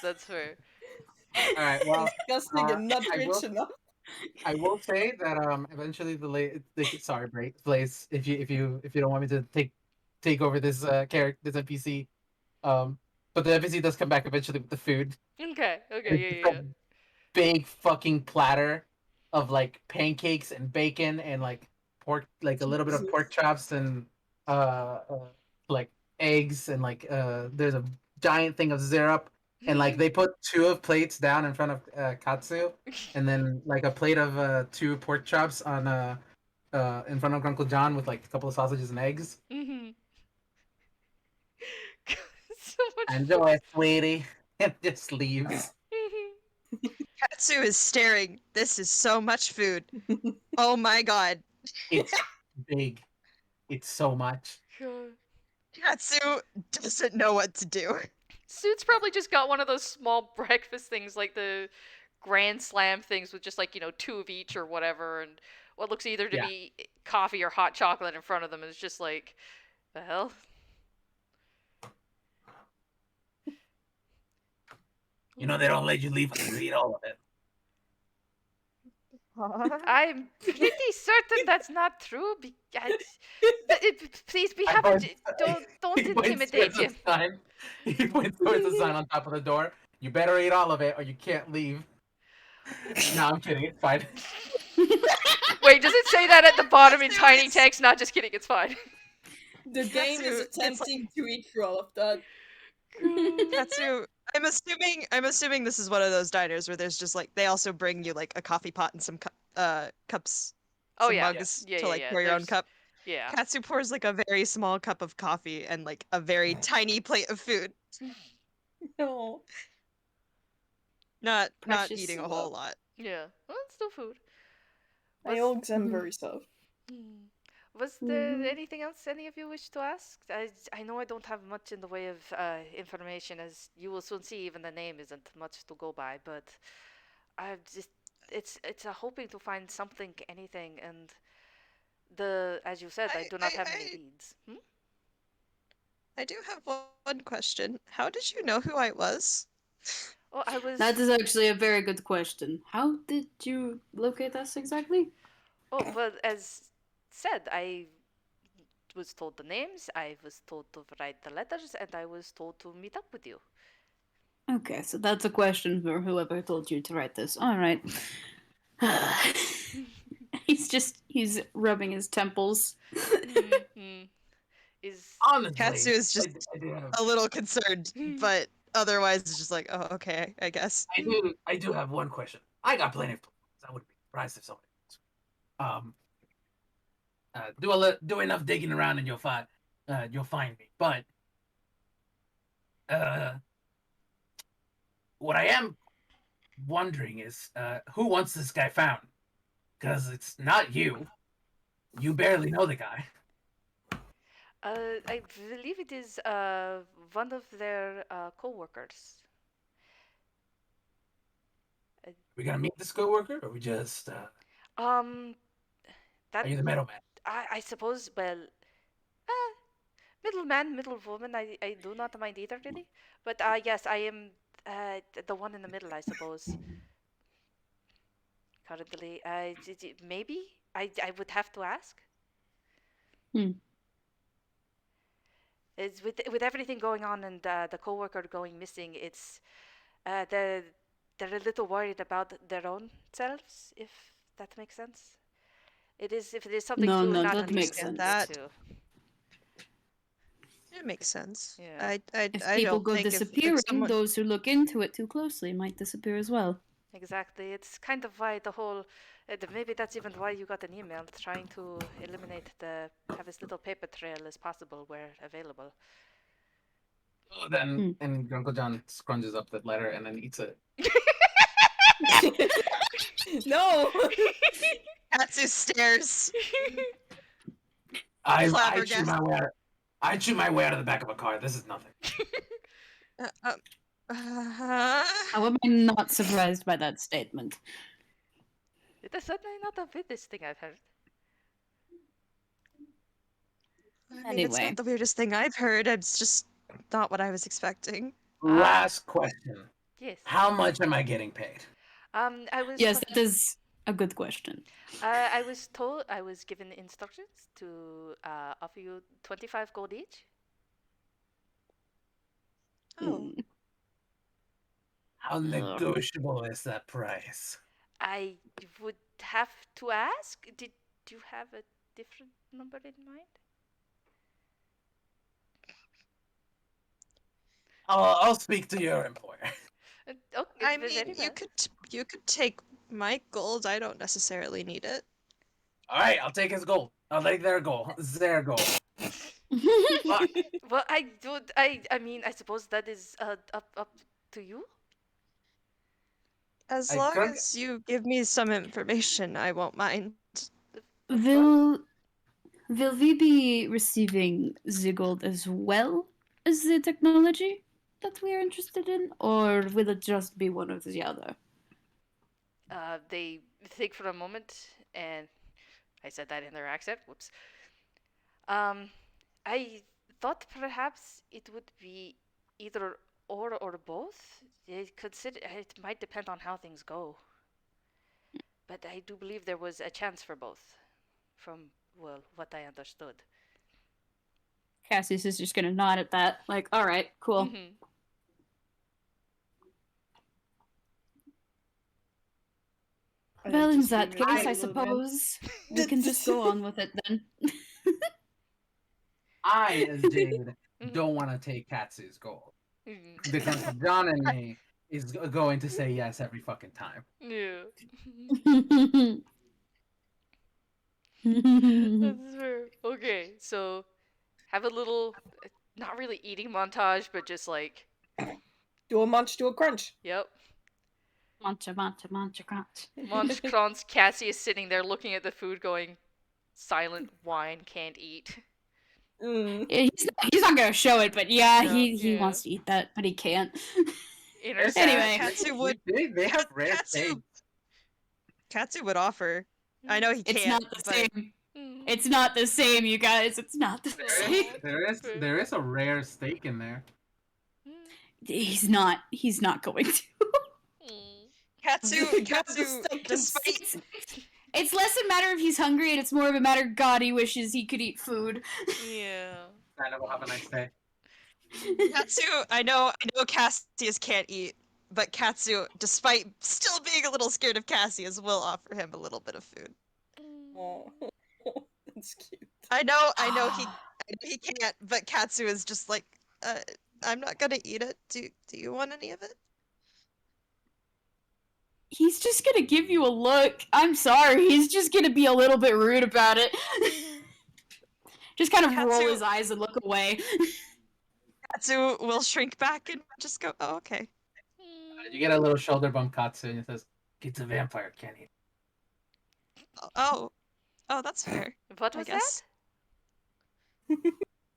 That's fair. all right. Well, Disgusting and not I rich will- enough. I will say that eventually sorry, Blaze, if you don't want me to take over this character, this NPC, but the NPC does come back eventually with the food. Okay, It's yeah. a big fucking platter of like pancakes and bacon and like pork, like a little bit of Jesus. pork chops and like eggs and like there's a giant thing of syrup and like they put 2 of plates down in front of Katsu and then like a plate of 2 pork chops on in front of Grunkle John with like a couple of sausages and eggs. Mm-hmm. So much Enjoy, sweetie. And just leaves. Katsu is staring. This is so much food. Oh my god. It's big. It's so much. God. Katsu doesn't know what to do. Suit's probably just got one of those small breakfast things, like the Grand Slam things with just like 2 of each or whatever, and what looks either to Yeah. be coffee or hot chocolate in front of them, and it's just like, the hell? You know they don't let you leave until you eat all of it. I'm pretty certain that's not true. Please, we I have a. points- Don't he points intimidate towards him. the sign. He points towards the sign on top of the door. You better eat all of it, or you can't leave. No, I'm kidding. It's fine. Wait, does it say that at the bottom in Katsu tiny is- text? Not just kidding. It's fine. The game is Katsu, it's attempting to eat through all of that. Katsu, I'm assuming this is one of those diners where there's just like they also bring you like a coffee pot and some cups, Oh some yeah, mugs yeah, to yeah, like yeah. pour your own There's- cup. Yeah. Katsu pours like a very small cup of coffee and like a very tiny plate of food. No. Not Precious eating a love. whole lot. Yeah. Well, it's still food. My Was- ogs am very soft. Was there anything else any of you wish to ask? I know I don't have much in the way of information, as you will soon see. Even the name isn't much to go by, but I just it's a hoping to find something, anything, and as you said, I do not have many leads. I do have one question. How did you know who I was? Oh, I was. That is actually a very good question. How did you locate us exactly? Oh, well, as said, I was told the names, I was told to write the letters, and I was told to meet up with you. Okay, so that's a question for whoever told you to write this. All right. he's rubbing his temples. Is Honestly, Katsu is just I do have, a little concerned, but otherwise it's just like, oh, okay, I guess. I do have one question. I got plenty of plans. I wouldn't be surprised if somebody else. Do enough digging around and you'll find me. But what I am wondering is who wants this guy found? Because it's not you. You barely know the guy. I believe it is one of their co-workers. We gonna meet this coworker, or we just Um, that are you the middleman? I suppose. Well, middleman, middle woman. I do not mind either, really. But yes, I am the one in the middle, I suppose. Currently, maybe I would have to ask. It's with everything going on and the coworker going missing. It's they're a little worried about their own selves, if that makes sense. It is if it is something No, to no, not that makes understand sense. too. It makes sense. Yeah. If I people don't go think disappearing, if someone... those who look into it too closely might disappear as well. Exactly. It's kind of why the whole. Maybe that's even why you got an email trying to eliminate have as little paper trail as possible where available. Oh, then and Grunkle John scrunches up the letter and then eats it. No! Katsu stares. I chew Flabbergasted. my way. I chew my way out of the back of a car. This is nothing. How am I not surprised by that statement? It is certainly not the weirdest thing I've heard. I mean, it's Anyway. not the weirdest thing I've heard. It's just not what I was expecting. Last question. Yes. How much am I getting paid? I was. Yes, that is a good question. I was told. I was given instructions to offer you 25 gold each. Oh. How negotiable is that price? I would have to ask. Did you have a different number in mind? I'll speak to your employer. Okay, I very mean, well. you could take my gold. I don't necessarily need it. All right, I'll take his gold. I'll take their gold. Their gold. Fuck. Well, I do. I mean, I suppose that is up to you. As I long drunk- as you give me some information, I won't mind. Will we be receiving the gold as well as the technology that we are interested in, or will it just be one or the other? They think for a moment, and I said that in their accent. Whoops. I thought perhaps it would be either or both. It might depend on how things go. But I do believe there was a chance for both, from, well, what I understood. Cassius is just gonna nod at that, like, alright, cool. Mm-hmm. Well, in just that being a case, I tiny little man. suppose we can just go on with it then. I, as Jade, Mhm. don't want to take Katsu's gold. Mhm. The Grunkle John in me is going to say yes every fucking time. Yeah. That's fair. Okay, so have a little, not really eating montage, but just like, Do a munch, do a crunch. yep. Mancha, mancha, mancha, crunch. Munch Kron's Cassie is sitting there looking at the food going, silent wine, can't eat. Mm. Yeah, he's not gonna show it, but yeah, No, he yeah. wants to eat that, but he can't. Inner Anyway. Katsu would They have rare Katsu steaks. Katsu would offer. I know he It's can't. not the but same. Mm. It's not the same, you guys. It's not the same. There is a rare steak in there. He's not going to. Katsu, Got the Katsu, steak and despite It's less a matter of he's hungry, and it's more of a matter of God, he wishes he could eat food. Yeah. And we'll have a nice day. Katsu, I know Cassius can't eat, but Katsu, despite still being a little scared of Cassius, will offer him a little bit of food. Oh, that's cute. I know he can't, but Katsu is just like, I'm not gonna eat it. Do you want any of it? He's just gonna give you a look. I'm sorry, he's just gonna be a little bit rude about it. Just kind of roll Katsu- his eyes and look away. Katsu will shrink back and just go, oh, okay. You get a little shoulder bump, Katsu, and it says, "It's a vampire, can't eat." Oh, that's fair. What I was guess.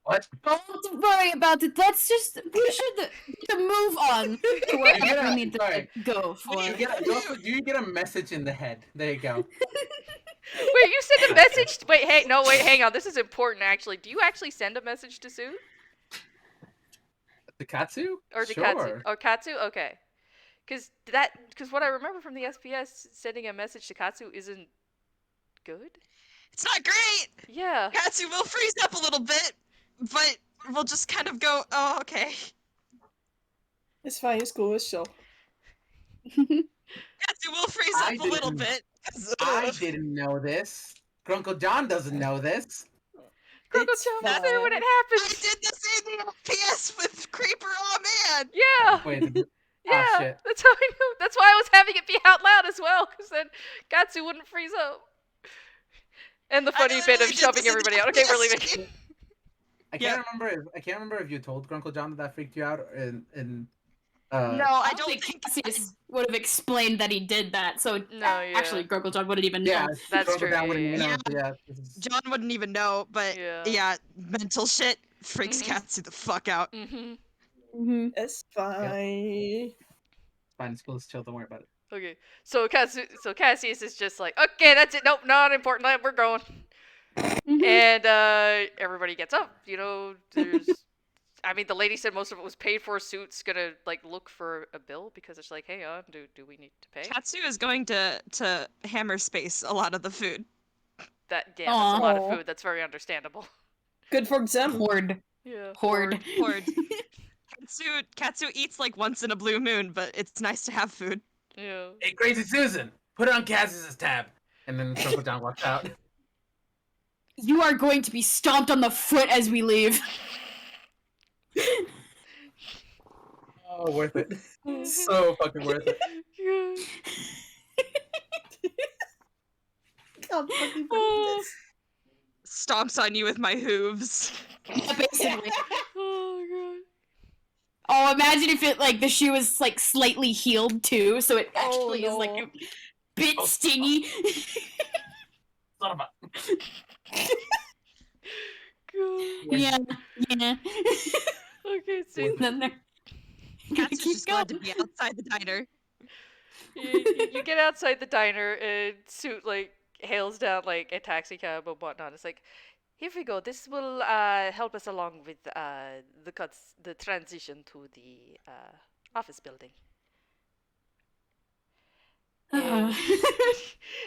What? Don't worry about it. Let's just we should move on to wherever we need to sorry. go for. You get a message in the head. There you go. Wait, you send a message? Wait, hang on. This is important, actually. Do you actually send a message to Sue? To Katsu? Or to Sure. Katsu? Oh, Katsu? Okay. Because what I remember from the SPS, sending a message to Katsu isn't good? It's not great! Yeah. Katsu will freeze up a little bit, but we'll just kind of go, oh, okay. It's fine, it's cool, it's chill. Katsu will freeze I up a little didn't- bit. 'cause, I didn't know this. Grunkle John doesn't know this. Grunkle It's John was fine. there when it I happened! did the same FPS with Creeper, oh man! Yeah! Wait, Yeah! shit. That's how I knew. That's why I was having it be out loud as well, because then Katsu wouldn't freeze up. And the funny bit literally of did shoving this in everybody out. Okay, we're FPS. leaving. I can't remember if you told Grunkle John that freaked you out in No, I don't think think Cassius would have explained that he did that. So No, yeah. actually, Grunkle John wouldn't even know. Yeah, That's Grunkle true, John wouldn't yeah, even yeah. know. Yeah, this is John wouldn't even know, but Yeah. yeah, mental shit freaks Mhm. Katsu the fuck out. Mm-hmm. Mm-hmm. It's fine. fine. It's cool. It's chill. Don't worry about it. Okay, so Cassius is just like, okay, that's it. Nope, not important. We're going. And everybody gets up. You know, there's. I mean, the lady said most of it was paid for. Suit's gonna like look for a bill because it's like, hey, do we need to pay? Katsu is going to hammer space a lot of the food. That's a lot of Aw. food. That's very understandable. Good for them. Horde. Yeah. Horde. Horde. Katsu eats like once in a blue moon, but it's nice to have food. Yeah. Hey, Crazy Susan, put it on Cassius's tab. And then Grunkle John walks out. You are going to be stomped on the foot as we leave. Oh, worth it. So fucking worth it. God fucking believe this. Stomps on you with my hooves. Yeah, basically. Oh god. Oh, imagine if it like the shoe was like slightly healed too, so it Oh, actually is like no. a bit stingy. Son of a... God. Yeah. Okay, so And then they're gonna Katsu's keep just glad to going. be outside the diner. you get outside the diner and Suit like hails down like a taxi cab or whatnot. It's like, here we go. This will help us along with the transition to the office building. And,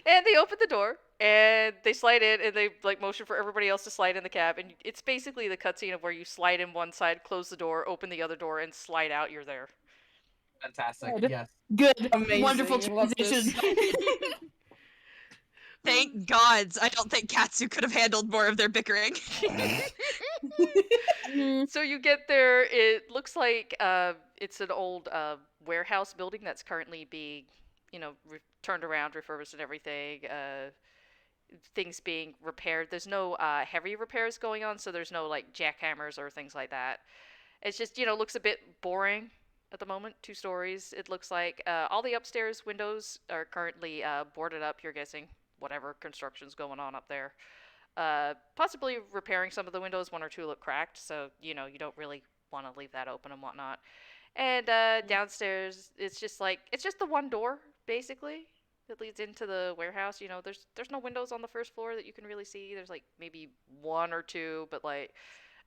and they open the door and they slide in and they like motion for everybody else to slide in the cab, and it's basically the cutscene of where you slide in one side, close the door, open the other door, and slide out. You're there. Fantastic. Good. Yes. Good. Amazing. Wonderful I love this. transition. Thank gods. I don't think Katsu could have handled more of their bickering. So you get there. It looks like it's an old warehouse building that's currently being, turned around, refurbished, and everything. Things being repaired. There's no heavy repairs going on, so there's no like jackhammers or things like that. It's just looks a bit boring at the moment. 2 stories. It looks like all the upstairs windows are currently boarded up. You're guessing whatever construction's going on up there. Possibly repairing some of the windows. 1 or 2 look cracked, so you don't really want to leave that open and whatnot. And downstairs, it's just the one door basically that leads into the warehouse. There's no windows on the first floor that you can really see. There's like maybe 1 or 2, but like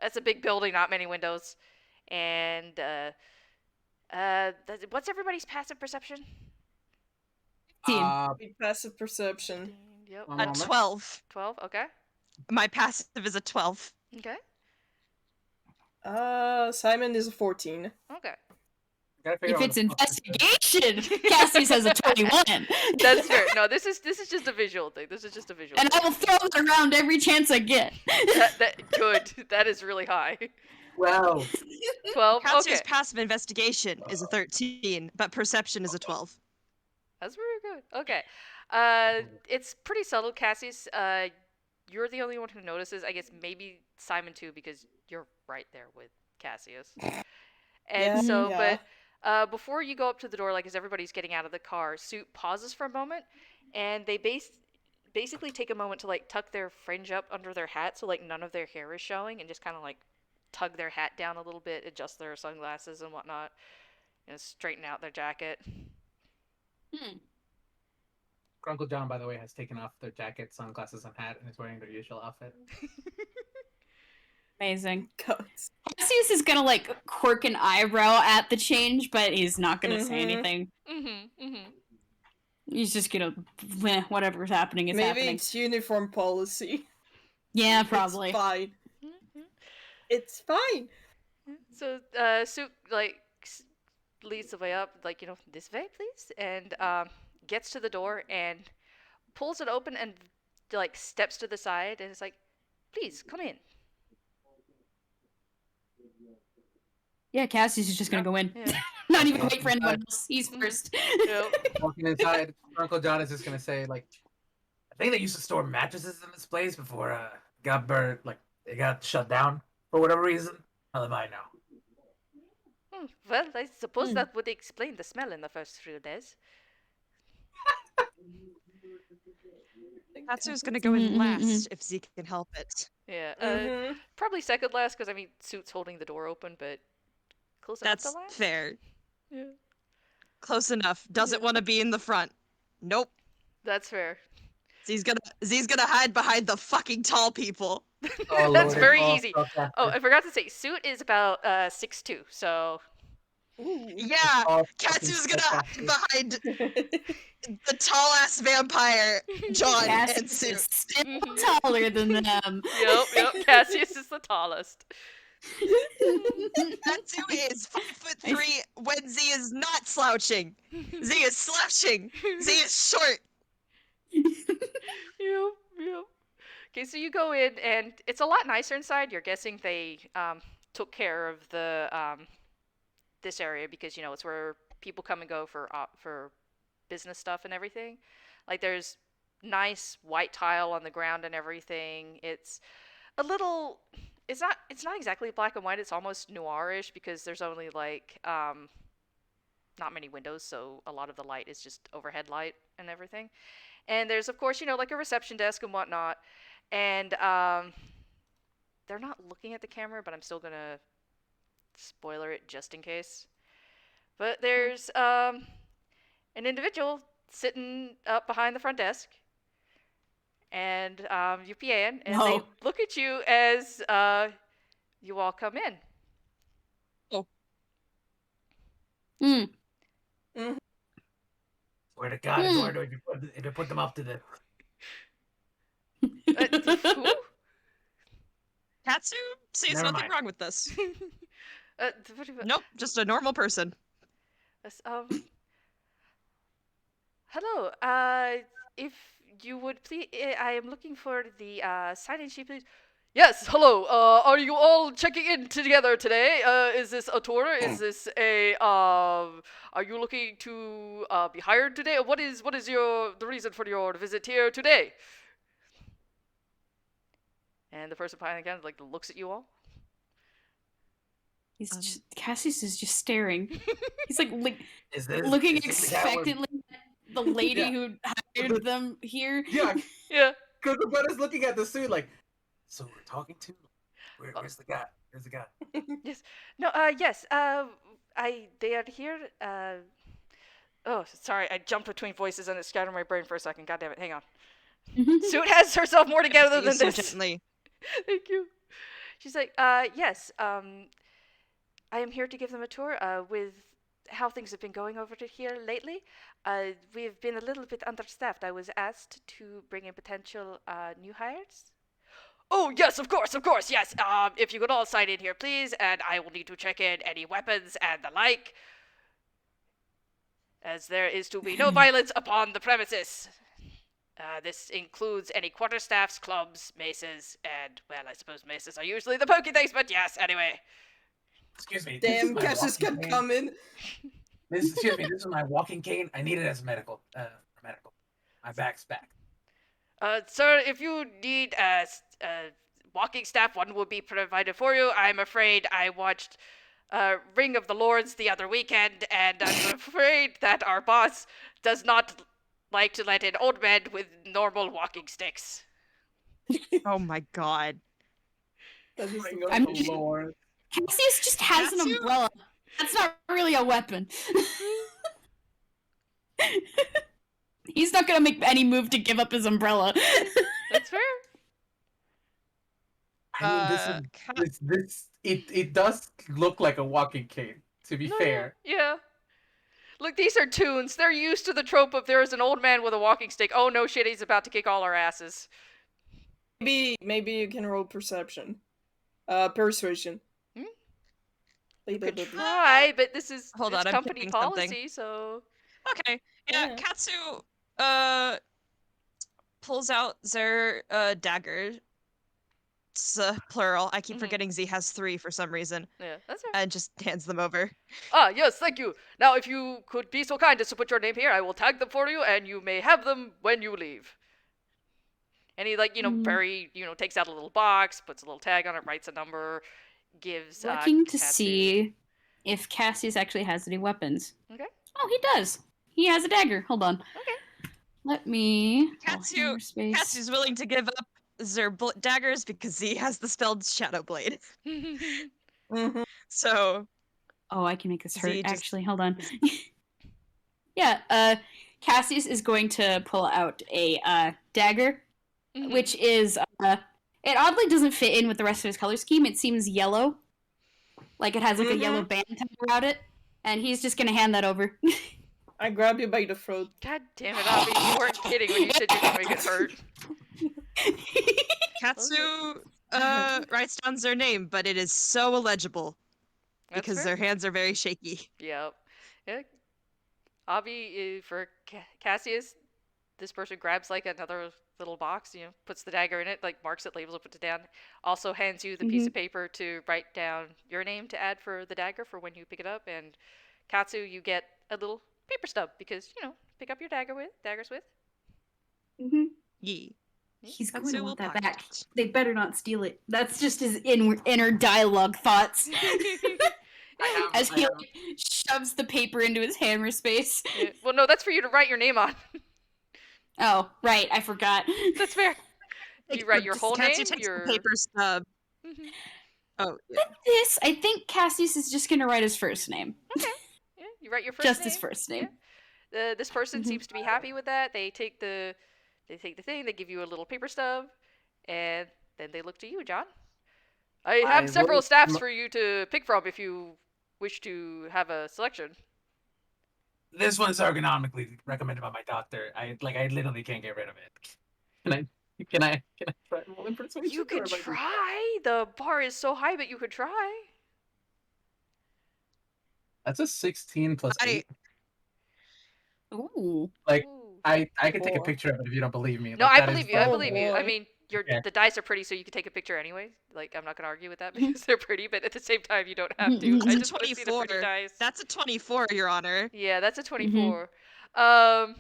that's a big building, not many windows. And what's everybody's passive perception? Passive perception. Yep. One A moment. 12. 12. Okay. My passive is a 12. Okay. Simon is a 14. Okay. Gotta figure If out it's what the fuck investigation, Cassius has a 21. That's fair. No, this is just a visual thing. This is just a visual. And I will throw it around every chance I get. Good. That is really high. Well, 12. Katsu's Okay. passive investigation is a 13, but perception is a 12. That's very good. Okay. It's pretty subtle, Cassius. You're the only one who notices. I guess maybe Simon too, because you're right there with Cassius. And so, Yeah. but before you go up to the door, like as everybody's getting out of the car, Suit pauses for a moment, and they basically take a moment to like tuck their fringe up under their hat, so like none of their hair is showing, and just kind of like tug their hat down a little bit, adjust their sunglasses and whatnot, straighten out their jacket. Grunkle John, by the way, has taken off their jacket, sunglasses, and hat, and is wearing their usual outfit. Amazing. Goats. Cassius is gonna like quirk an eyebrow at the change, but he's not gonna say anything. He's just gonna, whatever's happening is Maybe happening. it's uniform policy. Yeah, probably. It's fine. It's fine. So Suit like leads the way up, like this way, please, and gets to the door and pulls it open and like steps to the side and is like, please come in. Yeah, Cassius is just gonna go in. Yeah. Not even wait for anyone else. He's first. Yep. Walking inside, Grunkle John is just gonna say, like, I think they used to store mattresses in this place before got burned, like it got shut down for whatever reason. How am I now? Well, I suppose that would explain the smell in the first few days. Katsu's gonna go in last if Zeke can help it. Yeah. Probably second last because I mean Suit's holding the door open, but close enough That's to last. fair. Yeah. Close enough. Doesn't want to be in the front. Nope. That's fair. Z's gonna hide behind the fucking tall people. Oh, That's Lord, very oh, easy. okay. Oh, I forgot to say, Suit is about 6'2", so Yeah, Oh, Katsu's fucking gonna hide behind the tall ass vampire John and Cassius Sue. is still taller than them. yep. Cassius is the tallest. Katsu is 5'3" when Z is not slouching. Z is slouching. Z is short. Yep. Okay, so you go in, and it's a lot nicer inside. You're guessing they took care of the this area because it's where people come and go for business stuff and everything. Like there's nice white tile on the ground and everything. It's a little. It's not exactly black and white. It's almost noirish because there's only like not many windows, so a lot of the light is just overhead light and everything. And there's of course like a reception desk and whatnot. And they're not looking at the camera, but I'm still gonna spoiler it just in case. But there's an individual sitting up behind the front desk, and you PN, and No. they look at you as you all come in. Mm. Swear to God, Eduardo, if you put them up to this. Who? Katsu sees Never nothing mind. wrong with this. What do you- Nope, just a normal person. Yes, hello. If you would please, I am looking for the sign-in sheet, please. Yes. Hello. Are you all checking in together today? Is this a tour? Is this a Are you looking to be hired today? What is the reason for your visit here today? And the person behind the counter like looks at you all. Cassius is just staring. He's like Is this looking is this the guy we're- expectantly at the lady Yeah. who hired them here. Yeah, Yeah. because Roberta's looking at the suit like, so we're talking to? Where's the guy? Where's the guy? Yes. No. Yes. They are here. Oh, sorry. I jumped between voices and it scattered my brain for a second. God damn it. Hang on. Suit has herself more together than So this. gently. Thank you. She's like, yes. I am here to give them a tour. With how things have been going over to here lately. We have been a little bit understaffed. I was asked to bring in potential new hires. Oh, yes, of course, yes. If you could all sign in here, please, and I will need to check in any weapons and the like, as there is to be no violence upon the premises. This includes any quarterstaffs, clubs, maces, and, well, I suppose maces are usually the pokey things, but yes, anyway. Excuse me. this is Damn, my Cassius walking could cane. come in. Excuse me, this is my walking cane. I need it as medical. Medical. My back's back. Sir, if you need walking staff, one will be provided for you. I'm afraid I watched Ring of the Lords the other weekend, and I'm afraid that our boss does not like to let in old men with normal walking sticks. Oh my god. That is Ring the of I'm the just- Lord. Cassius just has an Katsu? umbrella. That's not really a weapon. He's not gonna make any move to give up his umbrella. That's fair. I mean, it does look like a walking cane, to be No, fair. Yeah. Look, these are toons. They're used to the trope of there is an old man with a walking stick. Oh no shit, he's about to kick all our asses. Maybe you can roll perception. Persuasion. Hmm? Like Could that. try, but this is Hold it's on, I'm company thinking something. policy, so Okay. Yeah, Yeah. Katsu pulls out their dagger. It's plural. I keep Mhm. forgetting Z has 3 for some reason. yeah, that's fair. And just hands them over. Ah, yes, thank you. Now, if you could be so kind as to put your name here, I will tag them for you, and you may have them when you leave. And he, very, takes out a little box, puts a little tag on it, writes a number, gives. Looking to Katsu- see if Cassius actually has any weapons. Okay. Oh, he does. He has a dagger. Hold on. Okay. Let me. Katsu- space. Katsu's willing to give up their daggers because Z has the spelled Shadow Blade. Mhm. So, Oh, I can make this hurt. Z just- Actually, hold on. Yeah. Cassius is going to pull out a dagger, Mhm. which is it oddly doesn't fit in with the rest of his color scheme. It seems yellow, like it has like a yellow band tied around it, and he's just gonna hand that over. I grab you by the throat. God damn it, Obby, you weren't kidding when you said you could make it hurt. Katsu writes down their name, but it is so illegible That's because fair. their hands are very shaky. Yep. Yeah. Obby, for Cassius, this person grabs like another little box, puts the dagger in it, like marks it, labels it, puts it down. Also hands you the piece of paper to write down your name to add for the dagger for when you pick it up. And Katsu, you get a little paper stub because, pick up your daggers with. Mm-hmm. Yee. He's going Katsu to will want that pocket back. it. They better not steal it. That's just his inner dialogue thoughts as he like, shoves the paper into his hammer space. Yeah. Well, no, that's for you to write your name on. Oh, right, I forgot. That's fair. You write your whole Katsu name, takes your the paper stub. Mhm. Oh, yeah. This, I think Cassius is just gonna write his first name. Yeah, you write your first Just name. his first name. This person seems to be happy with that. They take the They take the thing, they give you a little paper stub, and then they look to you, John. I have I several will- staffs for you to pick from if you wish to have a selection. This one's ergonomically recommended by my doctor. I literally can't get rid of it. Can I? Can I try rolling persuasion? You or could am I just- try. The bar is so high, but you could try. That's a 16 plus I- 8. Ooh. Like, Ooh. I can take a Boy. picture of it if you don't believe me. No, Like, I that is believe you. I Oh, believe you. I boy. mean, Okay. the dice are pretty, so you can take a picture anyway. Like, I'm not gonna argue with that because they're pretty, but at the same time, you don't have to. I That's a just want to see the pretty 24. dice. That's a 24, Your Honor. Yeah, that's a Mm-hmm. 24. A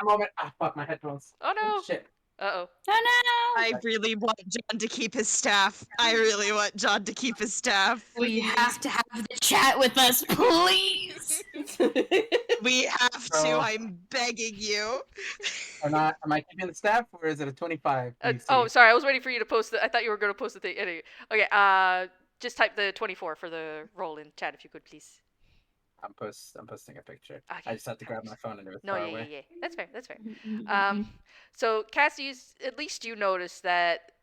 moment. Ah, fuck, my headphones. Oh no. Shit. Uh-oh. Oh no! I really want John to keep his staff. I really want John to keep his staff. We have to have the chat with us, please. We have to. Oh. I'm begging you. Am I keeping the staff or is it a 25? Oh, sorry. I was waiting for you to post the. I thought you were gonna post the thing. Anyway. Okay. Just type the 24 for the roll in chat if you could, please. I'm posting a picture. Okay. I just had to grab my phone and it was No, far yeah, away. yeah. That's fair. That's fair. So Cassius, at least you notice that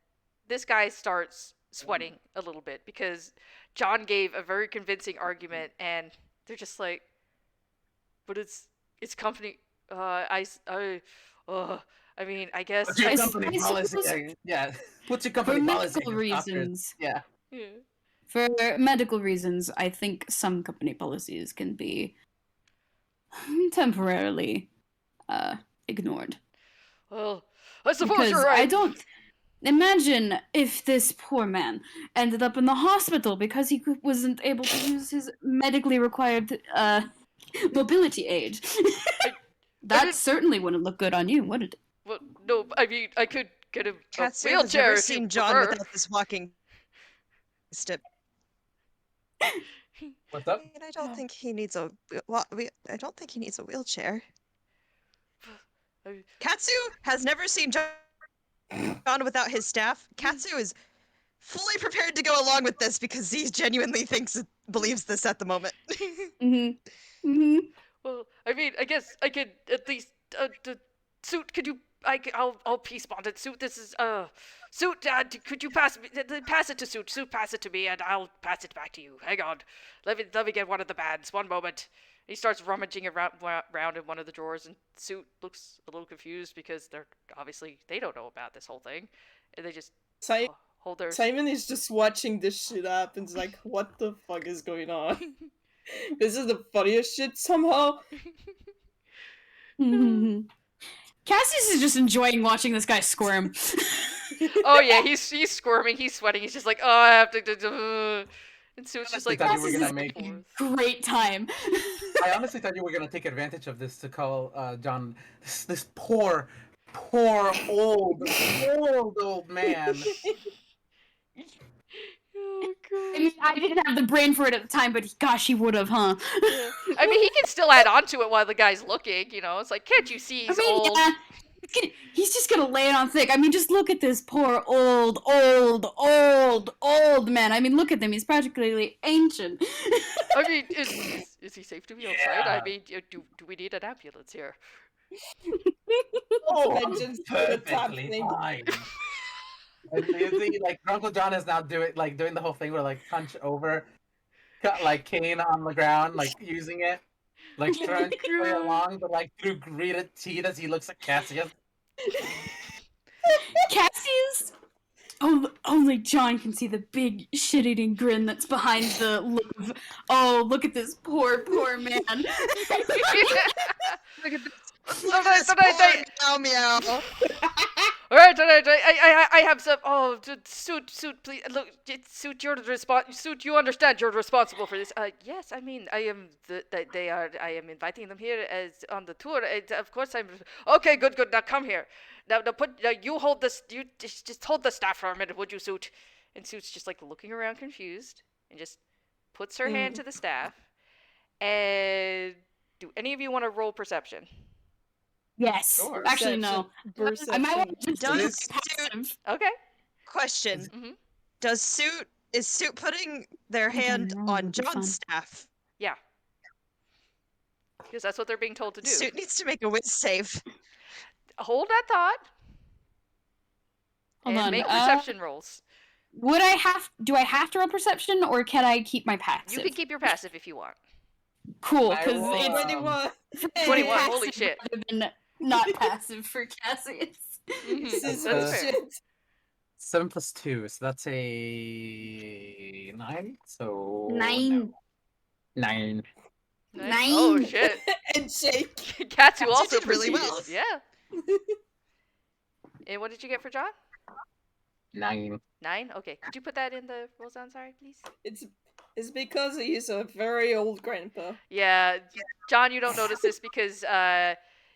this guy starts sweating a little bit because John gave a very convincing argument, and they're just like, "But it's company. I mean, I guess." What's your I company suppose- policy? Yeah. What's your For company policy? medical against doctors? reasons, Yeah. Yeah. for medical reasons, I think some company policies can be temporarily ignored. Well, I suppose Because you're right. I don't imagine if this poor man ended up in the hospital because he wasn't able to use his medically required mobility aid. That didn't- certainly wouldn't look good on you, would it? Well, no, I mean, I could get him a Katsu has wheelchair never if seen you John prefer. without this walking stick. What's up? I mean, I don't think he needs a. Well, I don't think he needs a wheelchair. I- Katsu has never seen John without his staff. Katsu is fully prepared to go along with this because he genuinely believes this at the moment. Mm-hmm. Mm-hmm. Well, I mean, I guess I could at least suit. Could you? I'll peace bond it. Suit. This is suit. Could you pass it to suit? Suit, pass it to me, and I'll pass it back to you. Hang on. Let me get one of the bands. One moment. He starts rummaging around in one of the drawers, and Suit looks a little confused because they don't know about this whole thing, and they just Si- hold their. Simon is just watching this shit happen. He's like, what the fuck is going on? This is the funniest shit somehow. Mm-hmm. Cassius is just enjoying watching this guy squirm. Oh yeah, he's squirming, he's sweating, he's just like, oh, I have to. And Suit's just honestly like, thought you back were and gonna make- forth. Great time. I honestly thought you were gonna take advantage of this to call John this poor old man. Oh, I mean, I didn't have the brain for it at the time, but gosh, he would have, huh? Yeah. I mean, he can still add on to it while the guy's looking, you know? It's like, can't you see he's old? yeah. He's just gonna lay it on thick. I mean, just look at this poor old man. I mean, look at him. He's practically ancient. I mean, is he safe to be outside? I Yeah. mean, do we need an ambulance here? Oh, I I'm just did a tap perfectly thing. fine. And you see, like Grunkle John is now doing the whole thing where like punch over, cut like cane on the ground, like using it, like trying to play along, but like through gritted teeth as he looks at Cassius. Cassius? Oh, only John can see the big shit-eating grin that's behind the look of, oh, look at this poor man. Look at this. So Look at this poor meow meow. All right, I have some. Oh, suit, please look. Suit, Suit, you understand you're responsible for this. Yes, I mean, I am. I am inviting them here as on the tour. Of course, I'm. Okay, good. Now come here. Now you hold this. You just hold the staff for a minute, would you, Suit? And Suit's just like looking around, confused, and just puts her hand to the staff. And do any of you want to roll perception? Yes. Sure. Actually, no. I might want to just do Does passive. Okay. Question: Mhm. Is Suit putting their hand wrong on would be fun. John's staff? Yeah. Because that's what they're being told to do. Suit needs to make a whiz save. Hold that thought. Hold and on. make perception rolls. Do I have to roll perception, or can I keep my passive? You can keep your passive if you want. Cool, I because roll, it's 21. 21, Hey, holy shit. rather than not passive for Cassius. This is That's some fair. shit. 7 plus 2, so that's a 9. So 9. no. 9. Nice. Oh 9. shit. And shake. Katsu Katsu also did really well. proceeded. Yeah. And what did you get for John? 9. 9? Okay. Could you put that in the rolls down, sorry, please? It's because he's a very old grandpa. Yeah, John, you don't notice this because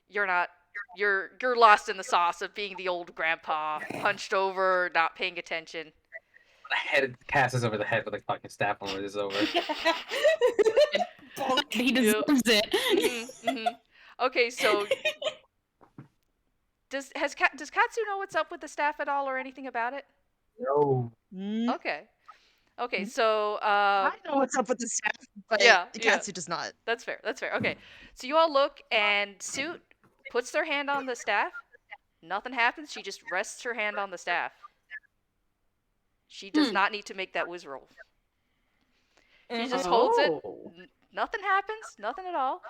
you're not you're lost in the sauce of being the old grandpa, hunched over, not paying attention. I headed Cassius over the head with a fucking staff when this is over. He deserves it. Okay, so does Katsu know what's up with the staff at all or anything about it? No. Okay. Okay, so I know what's up with the staff, but yeah. Katsu does not. That's fair. That's fair. Okay. So you all look, and Suit puts their hand on the staff. Nothing happens. She just rests her hand on the staff. She does not need to make that whiz roll. She just holds it. Nothing happens. Nothing at all.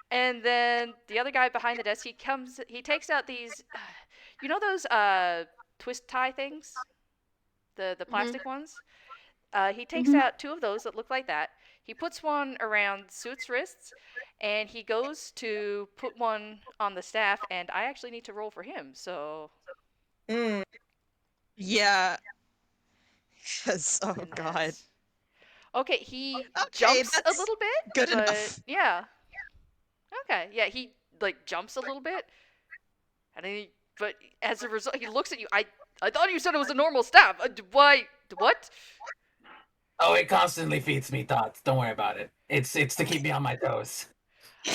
And then the other guy behind the desk, he takes out these, you know those twist tie things? The plastic ones? He takes out 2 of those that look like that. He puts one around Suit's wrists, and he goes to put one on the staff, and I actually need to roll for him, so... Yeah. Because, oh and god. that's- Okay, he Okay, jumps a that's little bit, good but enough. yeah. Okay, yeah, he, like, jumps a little bit, and but as a result, he looks at you, I thought you said it was a normal staff, why, what? Oh, it constantly feeds me thoughts. Don't worry about it. It's to keep me on my toes.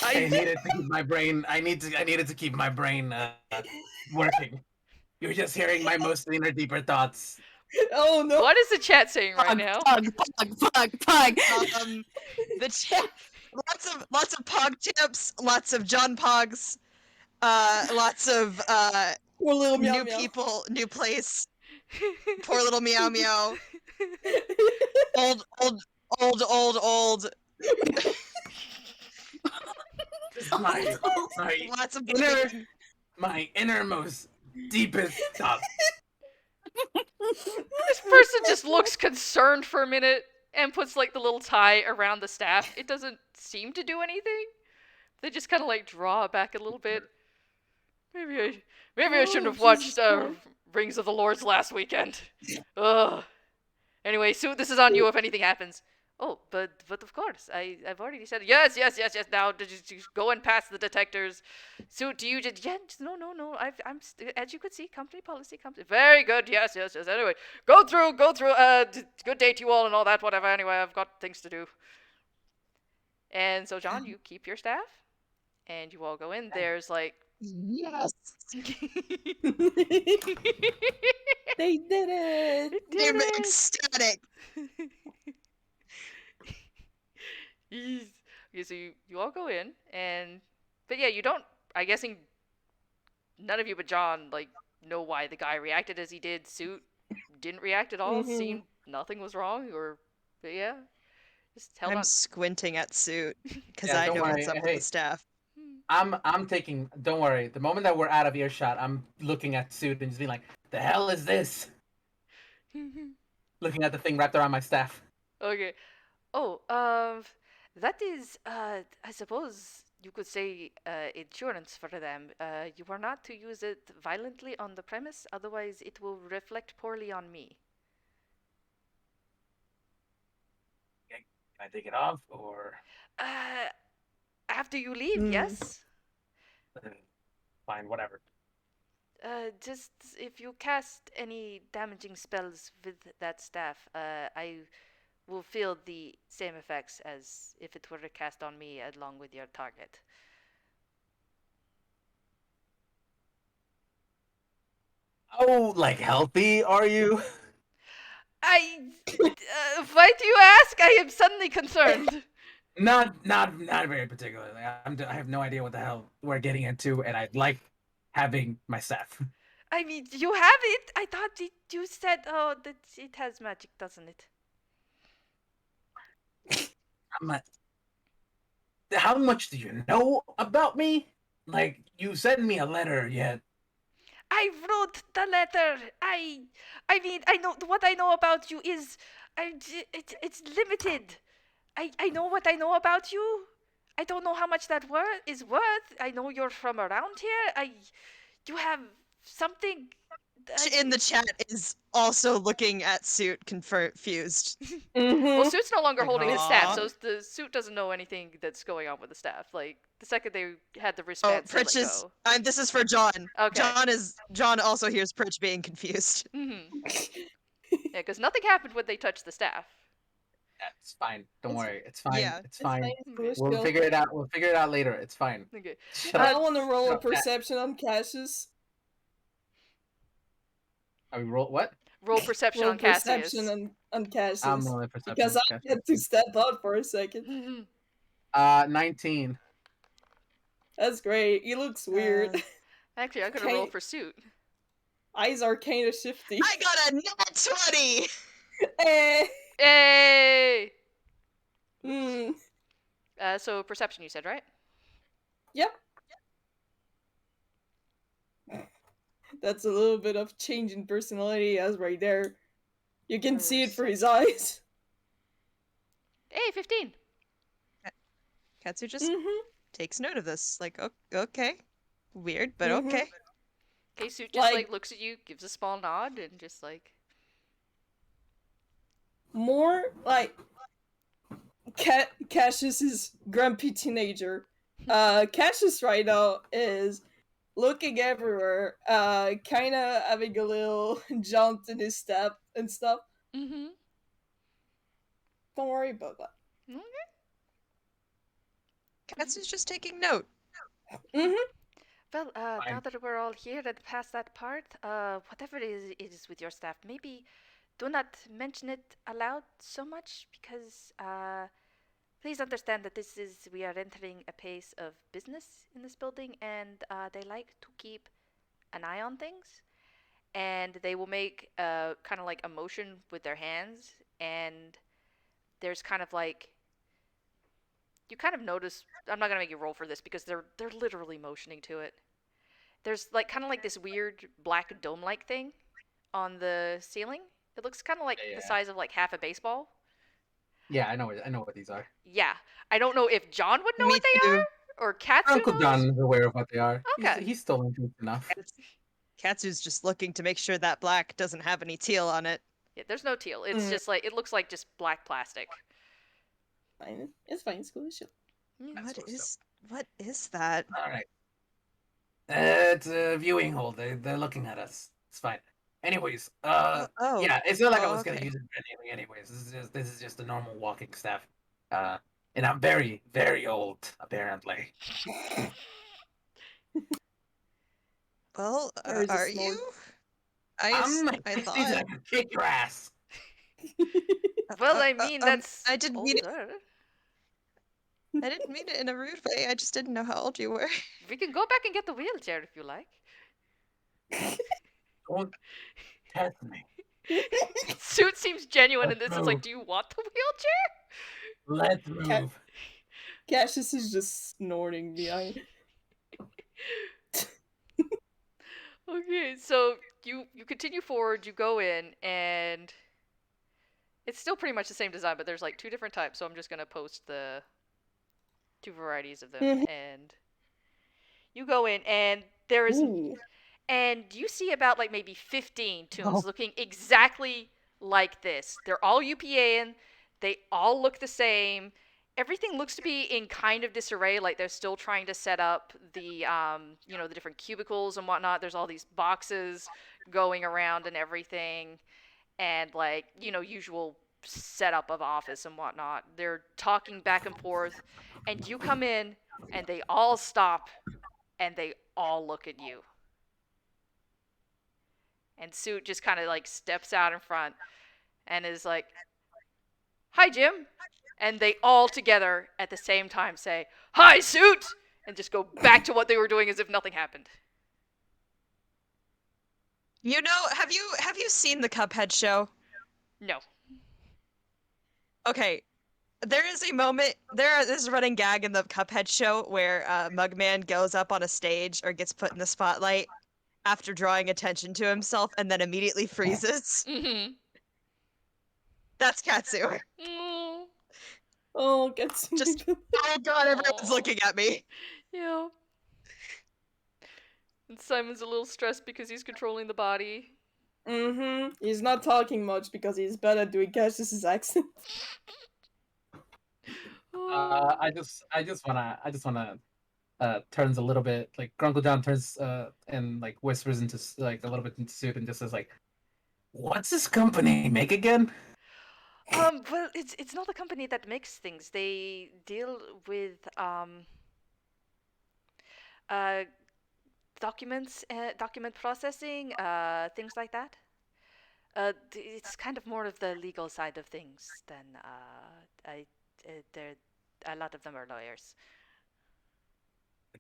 I needed to keep my brain. I needed to keep my brain working. You're just hearing my most inner, deeper thoughts. Oh no! What is the chat saying right now? Pug. The chat, lots of pog tips, lots of John Pogs, lots of Poor little meow new meow. people, new place, poor little meow meow, old, lots of my innermost, deepest thoughts. This person just looks concerned for a minute and puts like the little tie around the staff. It doesn't seem to do anything. They just kind of like draw it back a little bit. Maybe I shouldn't have watched Rings of the Lords last weekend. Ugh. Anyway, Sue, this is on you if anything happens. Oh, but of course, I've already said yes. Now just go and pass the detectors. Sue, do you just no. I'm as you could see, company policy. Very good. Yes. Anyway, go through. Good day to you all and all that. Whatever. Anyway, I've got things to do. And so, John, you keep your staff, and you all go in. There's like yes. They did it! I'm ecstatic. Okay, so you all go in, but yeah, you don't. I'm guessing none of you but John like know why the guy reacted as he did. Suit didn't react at all. Seemed nothing was wrong, but yeah, just held I'm on. squinting at Suit because Yeah, I don't know worry. what's up with Hey. the staff. I'm taking. Don't worry. The moment that we're out of earshot, I'm looking at Suit and just being like, "The hell is this?" Looking at the thing wrapped around my staff. Okay. Oh, that is, I suppose you could say, insurance for them. You are not to use it violently on the premise, otherwise it will reflect poorly on me. Can I take it off or? After you leave, yes? Fine, whatever. Just if you cast any damaging spells with that staff, I will feel the same effects as if it were cast on me along with your target. Oh, like healthy? Are you? Why do you ask? I am suddenly concerned. Not very particularly. I have no idea what the hell we're getting into, and I'd like having my staff. I mean, you have it. I thought you said, oh, that it has magic, doesn't it? I'm not- How much do you know about me? Like, you sent me a letter yet. I wrote the letter. I mean, I know what I know about you is, it's limited. I know what I know about you. I don't know how much that is worth. I know you're from around here. You have something. In the chat is also looking at Suit confused. Well, Mm-hmm. Suit's no longer Like, holding the staff, aw. so the Suit doesn't know anything that's going on with the staff. Like, the second they had the Oh, wristbands, they let Pritch is. go. This is for John. Okay. John also hears Pritch being confused. Mm-hmm. Yeah, because nothing happened when they touched the staff. Yeah, it's fine. Don't It's- worry. It's fine. Yeah. It's fine. Okay. We'll figure it out. We'll figure it out later. It's fine. Okay. Shut I up. want to roll a Shut up, Cat. perception on Cassius. Are we roll what? Roll perception Roll on Cassius. perception on Cassius. I'm rolling perception. Because I had to step out for a second. Mhm. 19. That's great. He looks weird. Actually, I'm gonna Okay. roll for Suit. Eyes are kind of shifty. I got a nat 20! Eh. Hey! Hmm. So perception, you said, right? Yep. That's a little bit of change in personality as right there. You can see it for his eyes. Hey, 15. Katsu just Mm-hmm. takes note of this. Like, okay. Weird, but Mhm. okay. Okay, Suit just Like- looks at you, gives a small nod, and just like. More like Cassius is grumpy teenager. Cassius right now is looking everywhere, kind of having a little jaunt in his step and stuff. Mm-hmm. Don't worry about that. Okay. Katsu's just taking note. Mm-hmm. Well, now Fine. that we're all here and past that part, whatever it is with your staff, maybe do not mention it aloud so much because, please understand that we are entering a pace of business in this building and they like to keep an eye on things. And they will make kind of like a motion with their hands, and there's kind of like you kind of notice. I'm not gonna make you roll for this because they're literally motioning to it. There's like kind of like this weird black dome-like thing on the ceiling. It looks kind of like Yeah, the yeah. size of like half a baseball. Yeah, I know what these are. Yeah, I don't know if John would know Me what they too. are or Katsu Uncle knows. John is aware of what they are. Okay. He's stolen truth enough. Katsu's just looking to make sure that black doesn't have any teal on it. Yeah, there's no teal. It's just like it looks like just black plastic. Fine. It's fine. It's cool. Shit. Yeah. What is that? All right. It's a viewing hole. They're looking at us. It's fine. Anyways, Oh. yeah, it's not like I Oh, was gonna okay. use it for anything. Anyways, this is just a normal walking staff. And I'm very, very old, apparently. Well, Or is it are small? you? I I thought. can kick your ass. Well, I mean that's I didn't mean it. older. I didn't mean it in a rude way. I just didn't know how old you were. We can go back and get the wheelchair if you like. Don't test me. Suit seems genuine in Let's this. It's like, move. do you want the wheelchair? Let's Cat- move. Cassius is just snorting behind. Okay, so you continue forward. You go in, and it's still pretty much the same design, but there's like two different types. So I'm just gonna post the two varieties of them, Mhm. and you go in, and there is Ooh. and you see about like maybe 15 tunes Oh. looking exactly like this. They're all UPAN. They all look the same. Everything looks to be in kind of disarray. Like they're still trying to set up the the different cubicles and whatnot. There's all these boxes going around and everything, and like usual setup of office and whatnot. They're talking back and forth, and you come in, and they all stop, and they all look at you. And Suit just kind of like steps out in front and is like, "Hi, Jim." And they all together at the same time say, "Hi, Suit!" and just go back to what they were doing as if nothing happened. You know, have you seen the Cuphead show? No. Okay, there is a moment. There's a running gag in the Cuphead show where Mugman goes up on a stage or gets put in the spotlight after drawing attention to himself and then immediately freezes. Mm-hmm. That's Katsu. Mm. Oh, gets Just oh god, everyone's Aw. looking at me. Yeah. And Simon's a little stressed because he's controlling the body. He's not talking much because he's bad at doing Cassius's accent. Oh. I just wanna turns a little bit like Grunkle John turns and like whispers into like a little bit into suit and just says like, "What's this company make again?" Well, it's not a company that makes things. They deal with uh documents, document processing, things like that. It's kind of more of the legal side of things than they're a lot of them are lawyers.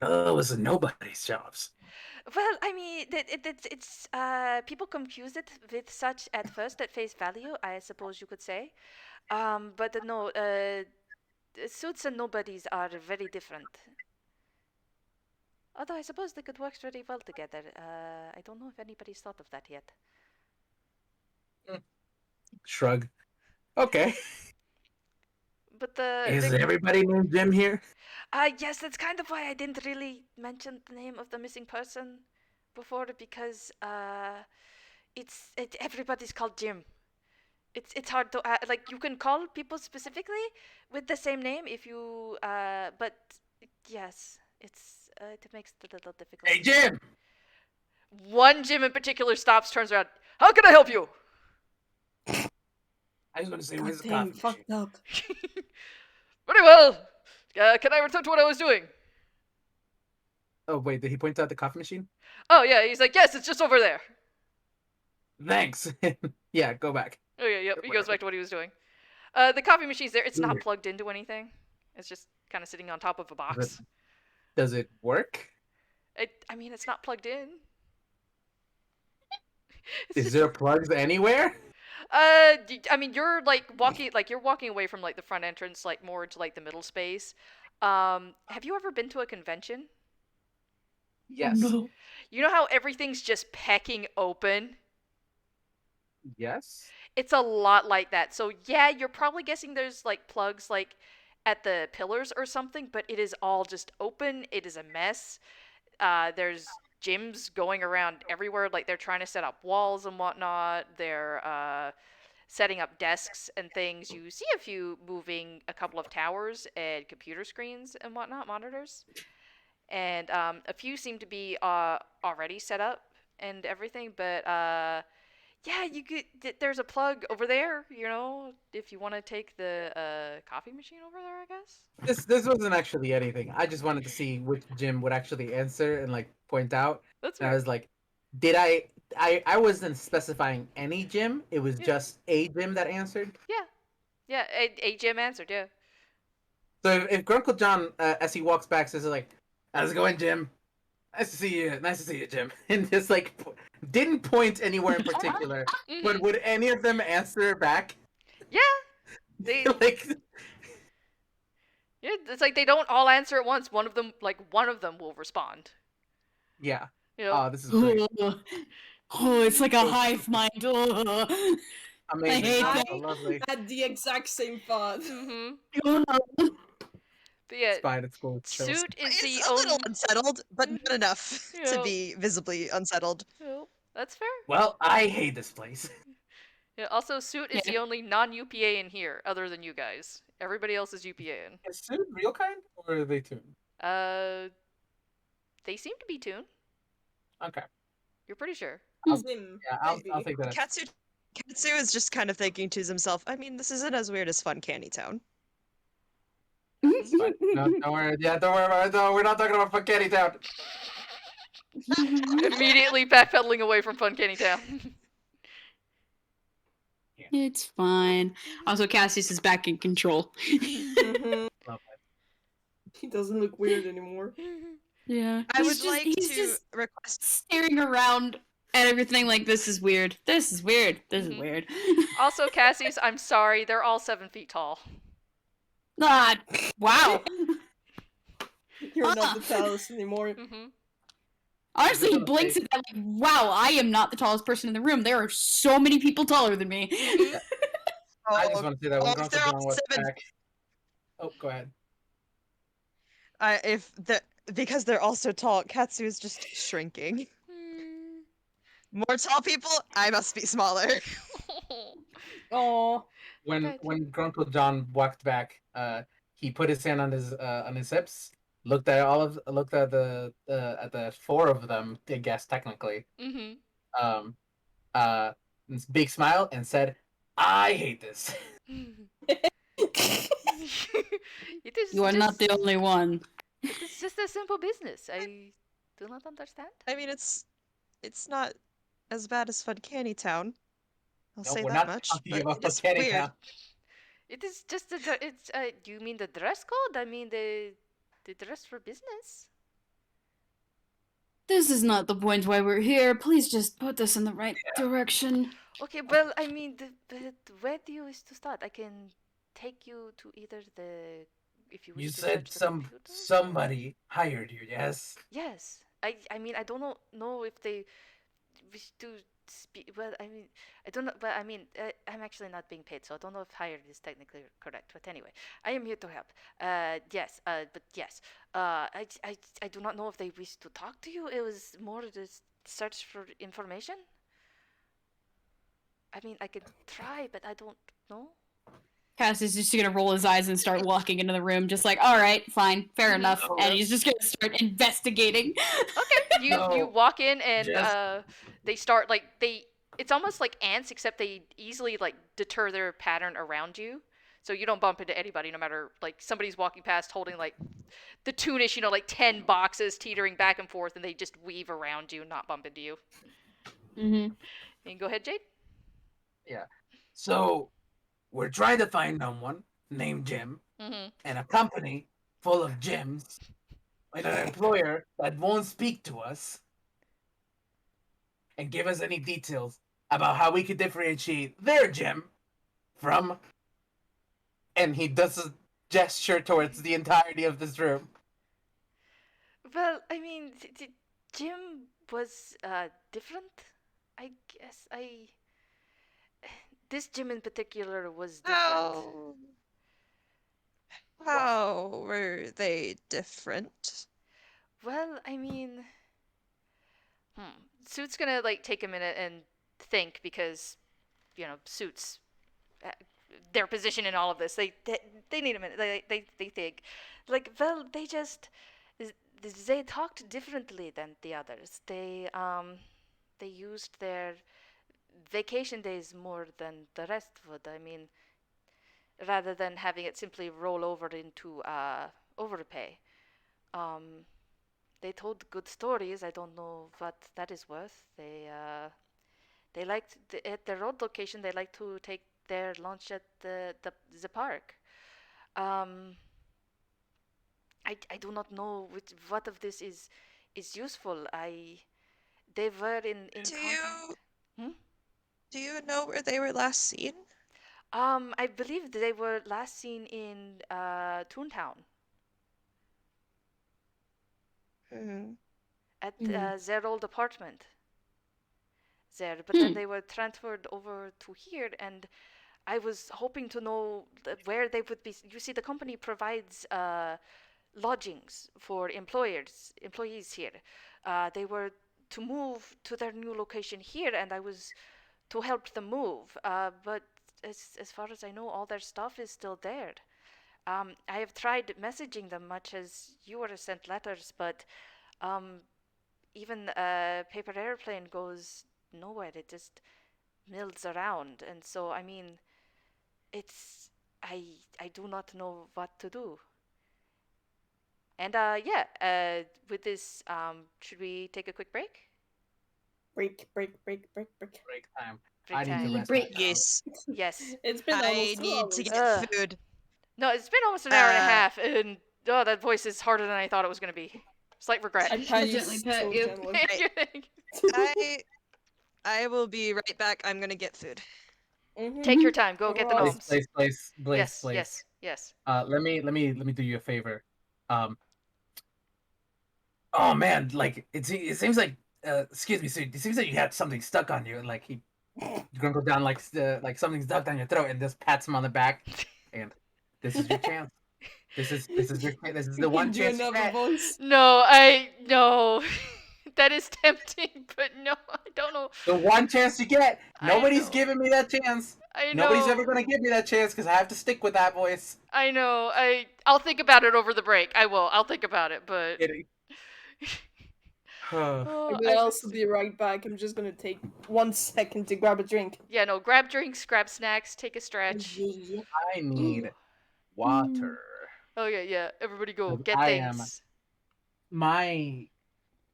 Oh, it was nobody's jobs. Well, I mean, it's people confuse it with such at first at face value, I suppose you could say. But no, suits and nobodies are very different. Although I suppose they could work very well together. I don't know if anybody's thought of that yet. Shrug. Okay. But the Is everybody named Jim here? yes, that's kind of why I didn't really mention the name of the missing person before because everybody's called Jim. It's hard to like you can call people specifically with the same name if you but yes, it makes it a little difficult. Hey, Jim. One Jim in particular stops, turns around. How can I help you? I was going to say, God where's the dang, coffee fucked machine? up. Very well. Can I return to what I was doing? Oh wait, did he point out the coffee machine? Oh yeah, he's like, yes, it's just over there. Thanks. Yeah, go back. Okay, yep, he goes back to what he was doing. The coffee machine's there. It's not plugged into anything. It's just kind of sitting on top of a box. Does it work? I mean, it's not plugged in. Is there plugs anywhere? I mean, you're walking away from like the front entrance, like more into like the middle space. Have you ever been to a convention? Yes. No. You know how everything's just pecking open? Yes. It's a lot like that. So yeah, you're probably guessing there's like plugs like at the pillars or something, but it is all just open. It is a mess. There's gyms going around everywhere. Like they're trying to set up walls and whatnot. They're setting up desks and things. You see a few moving a couple of towers and computer screens and whatnot, monitors. And a few seem to be already set up and everything, but yeah, you could. There's a plug over there. You know, if you want to take the coffee machine over there, I guess. This wasn't actually anything. I just wanted to see which Jim would actually answer and like point out. That's And I fair. was like, did I wasn't specifying any Jim. It was Yeah. just a Jim that answered. Yeah. A Jim answered. Yeah. So if Grunkle John, as he walks back, says like, "How's it going, Jim? Nice to see you. Nice to see you, Jim." And just like didn't point anywhere in particular, but Mhm. would any of them answer back? Yeah. They. Like, Yeah. It's like they don't all answer at once. One of them will respond. yeah. You know. Oh, this is great. Oh, it's like a hive mind. Oh. Amazing. hate Oh, that. so lovely. Had the exact same thought. But yeah, It's fine. It's cool. It's chill. suit is It's the a little only. unsettled, but not enough Yeah. to be visibly unsettled. Oh, that's fair. Well, I hate this place. Yeah. Also, suit is Yeah. the only non-UPA in here, other than you guys. Everybody else is UPA in. Is Suit real kind or are they tuned? They seem to be tuned. Okay. You're pretty sure. Sim, Yeah, I'll maybe. take that. Katsu is just kind of thinking to himself, I mean, this isn't as weird as Fun Candy Town. It's fine. No, don't worry. Yeah, don't worry about it. No, we're not talking about Fun Candy Town. Immediately backpedaling away from Fun Candy Town. It's fine. Also, Cassius is back in control. Mhm. Love He doesn't look weird anymore. Yeah. I He's would just- like he's to just request. staring around at everything like, this is weird. This is weird. This is Mhm. weird. Also, Cassius, I'm sorry, they're all 7 feet tall. Ah, wow. You're not the tallest anymore. Mm-hmm. Honestly, he gonna blinks say- at that like, wow, I am not the tallest person in the room. There are so many people taller than me. Mhm. I just want to say that when if Grunkle they're John all was 7 back. Oh, go ahead. if the because they're all so tall, Katsu is just shrinking. Hmm. More tall people, I must be smaller. Oh, When But- Grunkle John walked back, he put his hand on his hips, looked at the 4 of them, I guess technically. Mhm. Um, uh, big smile and said, "I hate this." It is You are not the just- only one. It is just a simple business. I do not understand. I mean, it's not as bad as Fun Candy Town. I'll No, say we're that not much, talking but about it is Kenny weird. now. It is just it's do you mean the dress code? I mean the dress for business. This is not the point why we're here. Please just put us in the right direction. Okay, well, I mean, but where do you wish to start? I can take you to either the if you wish You to said search the computer. somebody hired you, yes? Yes, I mean I don't know if they wish to speak. Well, I mean I don't know, but I mean I'm actually not being paid, so I don't know if hired is technically correct. But anyway, I am here to help. Yes, but yes, I do not know if they wish to talk to you. It was more to search for information. I mean I could try, but I don't know. Cassius is just gonna roll his eyes and start walking into the room, just like, all right, fine, fair Mhm. enough. Oh, And he's just gonna start investigating. Okay, you No, walk in and just- they start like it's almost like ants except they easily like deter their pattern around you. So you don't bump into anybody no matter like somebody's walking past holding like the tunish, like 10 boxes teetering back and forth and they just weave around you and not bump into you. Mm-hmm. And go ahead, Jade. Yeah. So we're trying to find someone named Jim Mhm. and a company full of Jims and an employer that won't speak to us and give us any details about how we could differentiate their Jim from. And he does a gesture towards the entirety of this room. Well, I mean, Jim was different. I guess this Jim in particular was different. How were they different? Well, I mean, Suit's gonna like take a minute and think because, Suits, uh, their position in all of this, they need a minute. They think, like, well, they talked differently than the others. They used their vacation days more than the rest would. I mean, rather than having it simply roll over into overpay. Um, they told good stories. I don't know what that is worth. They liked at their old location. They like to take their lunch at the park. Um, I do not know what of this is useful. They were in Do contact. you do you know where they were last seen? I believe they were last seen in Toontown Hmm. at Mhm. their old apartment there, but Hmm. then they were transferred over to here, and I was hoping to know where they would be. You see, the company provides lodgings for employees here. They were to move to their new location here, and I was to help them move. But as far as I know, all their stuff is still there. I have tried messaging them much as you were sent letters, but um, even a paper airplane goes nowhere. It just mills around, and so I mean, it's I do not know what to do. And yeah, with this, should we take a quick break? break, break, break, break, break. Break time. Break I need time. to rest. Break. my tongue. Yes, Yes. It's been I almost 2 need to hours. get Ugh. food. No, it's been almost an hour and a Uh, half, and oh, that voice is harder than I thought it was gonna be. Slight regret. I pat you Gently so pat you. gently. Thank you. I I will be right back. I'm gonna get food. Take your time. Go get the Alright. gnomes. Blaze, Yes, yes, yes. Let me do you a favor. Oh man, like it seems like excuse me, so it seems like you had something stuck on you, and like he Grunkle John like something's stuck down your throat, and just pats him on the back, and this is your chance. This is the one Do chance you another get. voice. No. That is tempting, but no, I don't know. The one chance you get. I Nobody's know. giving me that chance. I Nobody's know. ever gonna give me that chance because I have to stick with that voice. I know. I'll think about it over the break. I will. I'll think about it, but Kidding. I oh, will also be right back. I'm just gonna take 1 second to grab a drink. yeah, no. Grab drinks, grab snacks, take a stretch. I need water. Oh yeah. Everybody go Like, get I am things. my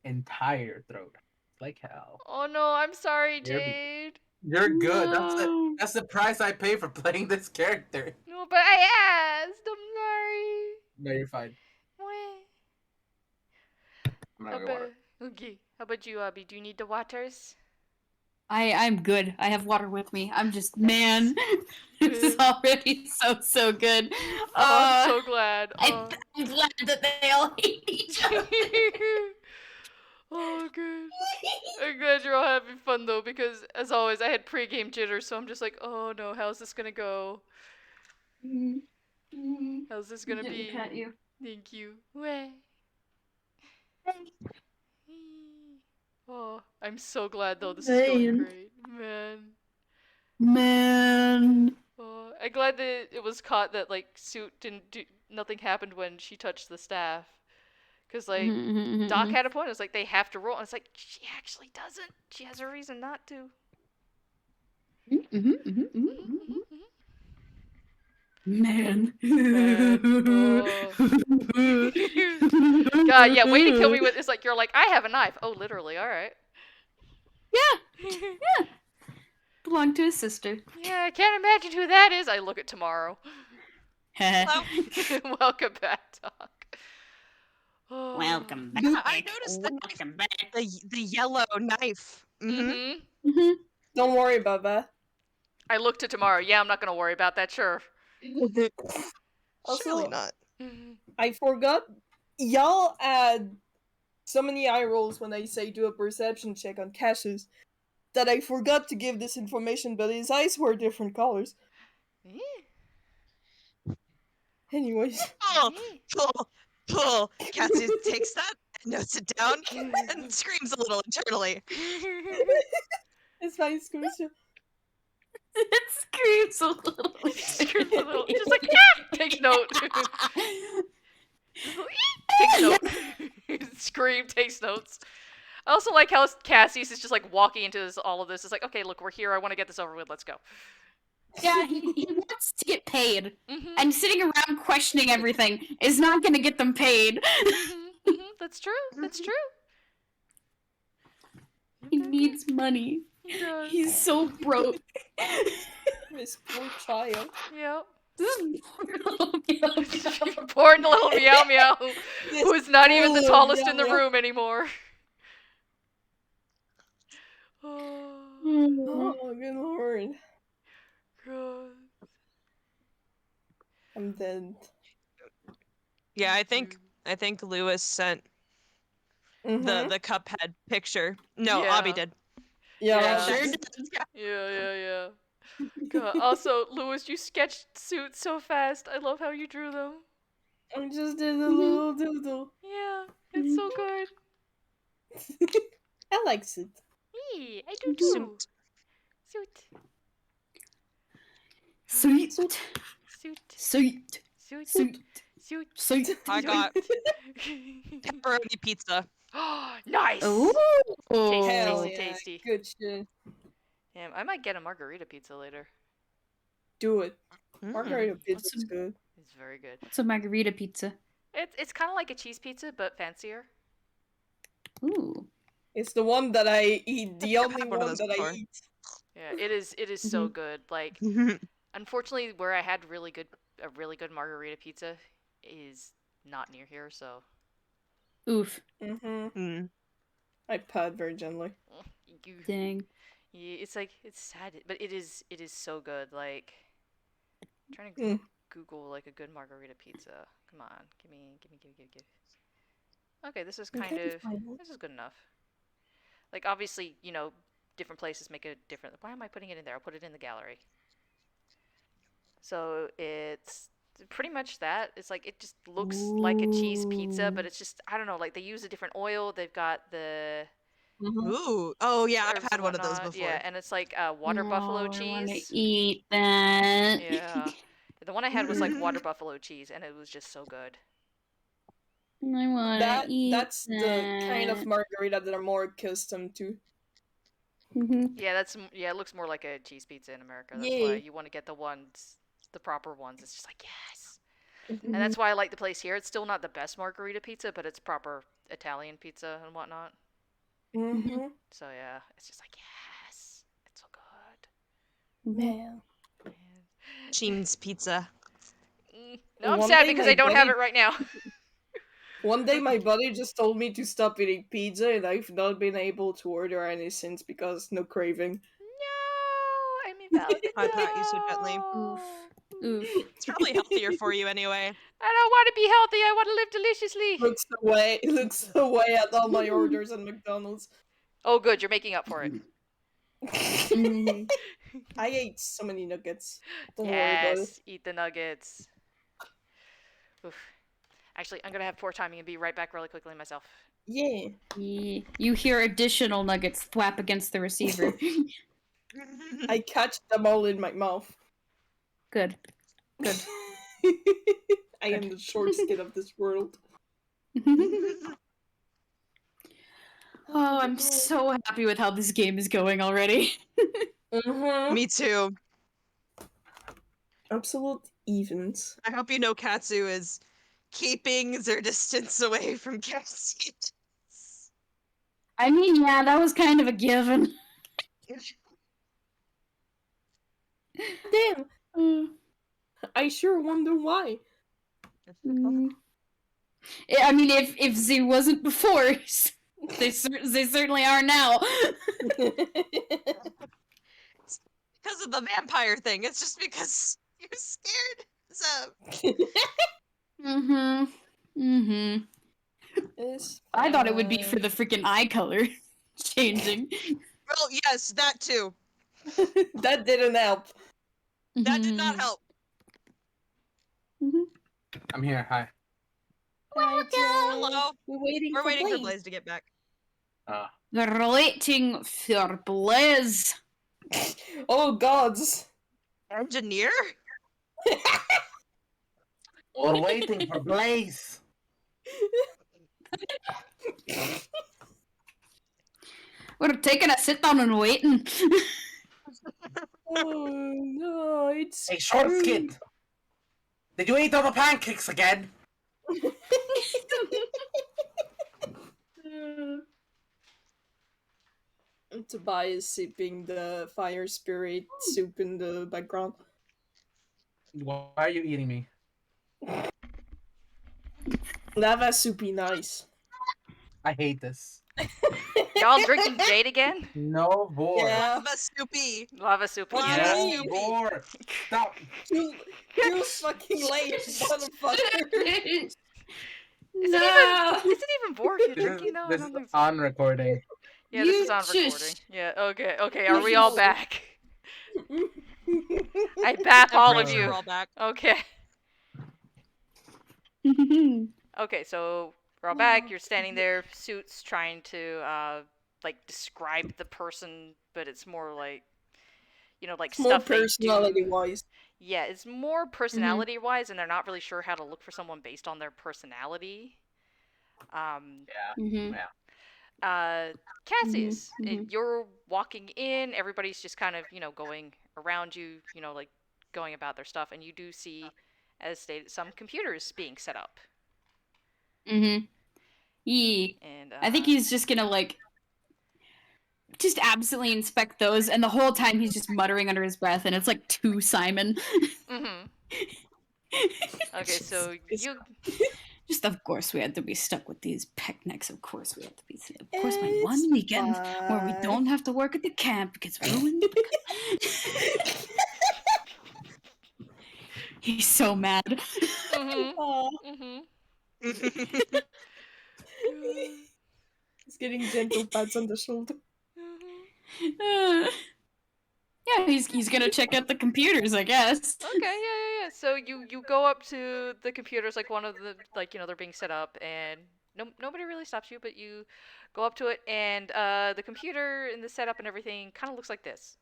entire throat like hell. Oh no, I'm sorry, You're- Jade. You're good. No. That's the price I pay for playing this character. No, but I asked. I'm sorry. No, you're fine. Wait. I'm gonna get water. Okay. How about you, Obby? Do you need the waters? I'm good. I have water with me. I'm just man. This is already so good. Oh, I'm so glad. Oh. I'm glad that they all hate each other. Oh, good. I'm glad you're all having fun though, because as always, I had pre-game jitters, so I'm just like, oh no, how's this gonna go? How's this gonna Didn't be? pet you. Thank you. Way. Oh, I'm so glad though. This is going Man. great, man. Man. Oh, I'm glad that it was caught that like Suit didn't do nothing happened when she touched the staff, cause like Doc had a point. It's like they have to roll, and it's like she actually doesn't. She has a reason not to. Man. God, yeah, way to kill me with. It's like you're like I have a knife. Oh, literally. All right. Yeah. Belonged to his sister. Yeah, I can't imagine who that is. I look at tomorrow. Hello? Welcome back, Doc. Oh. Welcome back. Yeah, I noticed the knife, Welcome back. the yellow knife. Don't worry about that. I look to tomorrow. Yeah, I'm not gonna worry about that. Sure. Also, Surely not. I forgot. Y'all add so many eye rolls when I say do a perception check on Cassius that I forgot to give this information, but his eyes were different colors. Anyways. Pull. Katsu takes that, notes it down, and screams a little internally. It's fine, Scooter. It screams a little. Screams a little. Just like ah! Takes note. Takes note. Scream. Takes notes. I also like how Cassius is just like walking into all of this. It's like, okay, look, we're here. I want to get this over with. Let's go. Yeah, he wants to get paid. And sitting around questioning everything is not going to get them paid. That's true. That's true. He needs money. He does. He's so broke. This poor child. Yep. This is Poor little meow meow, who is not even the poor tallest in meow the meow. room anymore. Oh, Oh, good lord. God. I'm dead. Yeah, I think Lewis sent the Cuphead picture. No, Yeah. Obby did. Yeah. Sure. Yeah. God. Also, Lewis, you sketched suits so fast. I love how you drew them. I just did a little doodle. Yeah, it's so good. I like it. Hey, I do too. Suit. Sweet. Suit. Sweet. Suit. Sweet. Suit. Sweet. I got pepperoni pizza. Nice. Ooh. Hell Tasty, yeah. tasty. Good shit. Damn, I might get a margarita pizza later. Do it. Mm. Margarita pizza's Awesome. good. It's very good. What's a margarita pizza? It's kind of like a cheese pizza, but fancier. Ooh. It's the one that I eat. The I've only had one of one those that before. I eat. Yeah, it is. It is so good. Like, unfortunately, where I had a really good margarita pizza is not near here. So, Oof. Mm-hmm. Mm. I pad very gently. you Dang. it's like it's sad, but it is so good. Like, I'm trying to Mm. Google like a good margarita pizza. Come on, give me. Okay, this is I'm kind trying to of find it. this is good enough. Like, obviously, different places make a different. Why am I putting it in there? I'll put it in the gallery. So it's pretty much that. It's like it just looks like a cheese pizza, but Ooh. it's just I don't know. Like they use a different oil. They've got the Mhm. Ooh. Oh yeah, I've herbs had and one of those whatnot. Yeah, before. and it's like water buffalo Oh, I want to cheese. eat that. Yeah, the one I had was like water buffalo cheese, and it was just so good. I want to eat That's the kind of that. margarita that I'm more accustomed to. Yeah, yeah. It looks more like a cheese pizza in America. That's why Yeah. you want to get the proper ones. It's just like yes, Mhm. and that's why I like the place here. It's still not the best margarita pizza, but it's proper Italian pizza and whatnot. Mhm. So yeah, it's just like yes, it's so Man. good. Cheese pizza. No, I'm One sad day because my I don't have buddy it right now. One day my buddy just told me to stop eating pizza, and I've not been able to order any since because no craving. No, I mean Valentine. I pat you so gently. No. Oof. It's probably healthier for you anyway. I don't want to be healthy. I want to live deliciously. Looks away at all my orders at McDonald's. Oh, good. You're making up for it. Mhm. I ate so many nuggets. Don't worry about it. Yes, eat the nuggets. Oof. Actually, I'm gonna have poor timing and be right back really quickly myself. Yeah. You hear additional nuggets thwap against the receiver. I catch them all in my mouth. Good. Good. I am the short skin of this world. Oh, I'm so happy with how this game is going already. Mm-hmm. Me too. Absolute evens. I hope you know Katsu is keeping their distance away from Cassius. I mean, yeah, that was kind of a given. Damn, Mm. I sure wonder why. I mean, if Z wasn't before, they certainly are now. Because of the vampire thing. It's just because you're scared. So I thought it would be for the freaking eye color changing. well, yes, that too. That didn't help. That did not help. I'm here. Hi. Hi, Jay. Hello. We're waiting We're for waiting for Blaze. Blaze to get back. We're waiting for Blaze. Oh gods. Engineer? We're waiting for Blaze. We're taking a sit down and waiting. Oh no, it's Hey, short skid. Did you eat all the pancakes again? Tobias sipping the fire spirit soup in the background. Why are you eating me? Lava soupy nice. I hate this. Y'all drinking Jade again? No more. Yeah. Lava soupy. Lava soup. What? Yeah. Yeah. No more. Stop. You fucking late, motherfucker. Is it even Borg you're This is, drinking though? I this don't is think so. on recording. Yeah, this You is on recording. shush. Yeah. Okay. Are we all shush. back? I bap all of Pretty sure you. we're all back. Okay. Okay, so we're all back. You're standing there, suits, trying to like describe the person, but it's more like like More stuff they personality do. wise. Yeah, it's more personality wise, and they're not really sure how to look for someone based on their personality. Cassius, you're walking in. Everybody's just kind of going around you, like going about their stuff, and you do see, as stated, some computers being set up. Yeah. And I think he's just gonna just absolutely inspect those, and the whole time he's just muttering under his breath, and it's like to Simon. Okay, so Just of course we had to be stuck with these picnics. Of course we had to be. Of course, my It's one weekend where we fine. don't have to work at the camp gets ruined. He's so mad. Mhm. Aw, Mhm. he's getting gentle pats on the shoulder. Mhm. Yeah, he's gonna check out the computers, I guess. Okay, yeah. So you go up to the computers, like one of the they're being set up, and nobody really stops you, but you go up to it, and the computer and the setup and everything kind of looks like this.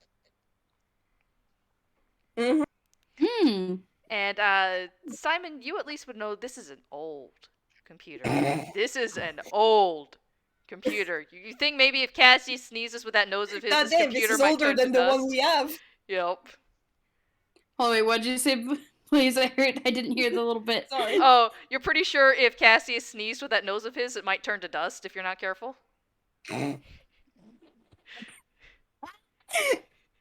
Mhm. Hmm. And Simon, you at least would know this is an old computer. This is an old computer. You think maybe if Cassius sneezes with that nose of his, God this damn, this computer is might older turn to than the one dust? we have. Yep. Oh wait, what'd you say? Please, I didn't hear the little bit. Sorry. Oh, you're pretty sure if Cassius sneezed with that nose of his, it might turn to dust if you're not careful?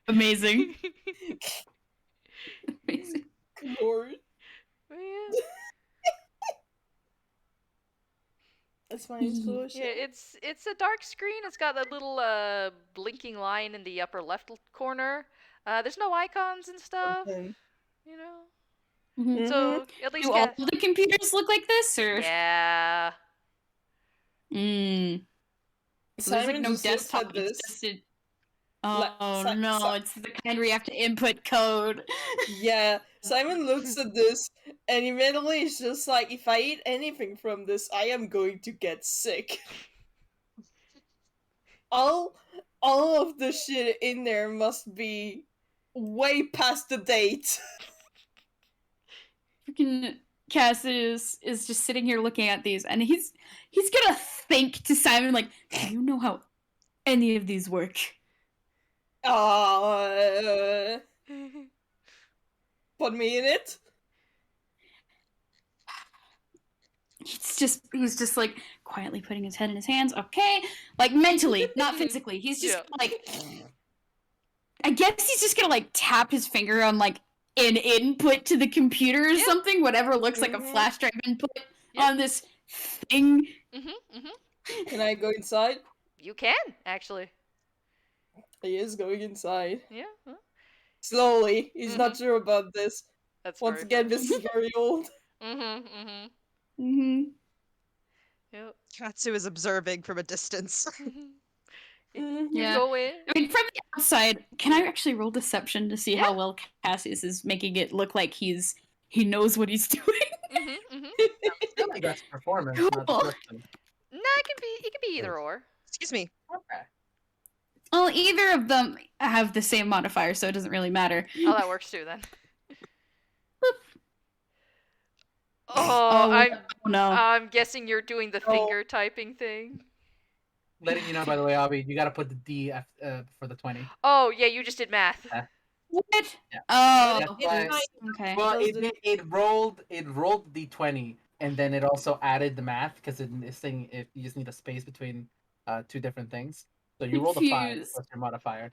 Amazing. Amazing. Lord. Yeah. That's my explosion. Yeah, it's a dark screen. It's got that little blinking line in the upper left corner. There's no icons and stuff, Okay. you know. Mhm. So at least Do all the computers look like this, or? yeah. Mm. So there's like Simon no just looks desktop. at It's this. just a... Like, Oh no! It's the kind where you have to input code. Yeah, Simon looks at this and immediately is just like, if I eat anything from this, I am going to get sick. all of the shit in there must be way past the date. Freaking Cassius is just sitting here looking at these, and he's gonna think to Simon like, "Do you know how any of these work?" Put me in it. He's just like quietly putting his head in his hands. Okay, like mentally, not physically. He's just Yeah. like, I guess he's just gonna like tap his finger on like an input to the computer or Yeah. something, whatever looks like a Mhm. flash drive input Yeah. on this thing. Can I go inside? You can actually. He is going inside. Yeah. Huh? Slowly. He's not sure about this. That's Once very again, fair. this is very old. Mm-hmm. Yep. Katsu is observing from a distance. You Yeah. go in. I mean, from the outside, can I actually roll deception to see Yeah. how well Cassius is making it look like he knows what he's doing? I think that's performance, not Cool. person. Nah, it can be either or. Excuse me. Okay. Well, either of them have the same modifier, so it doesn't really matter. Oh, that works too then. Oh, Oh, no. I'm guessing you're doing the Oh. finger typing thing. Letting you know, by the way, Obby, you gotta put the D for the 20. Oh, yeah, you just did math. What? Yeah. Oh, That's why. okay. Well, it rolled the D20, and then it also added the math because in this thing, you just need a space between two different things. So you rolled a 5 Confused. plus your modifier.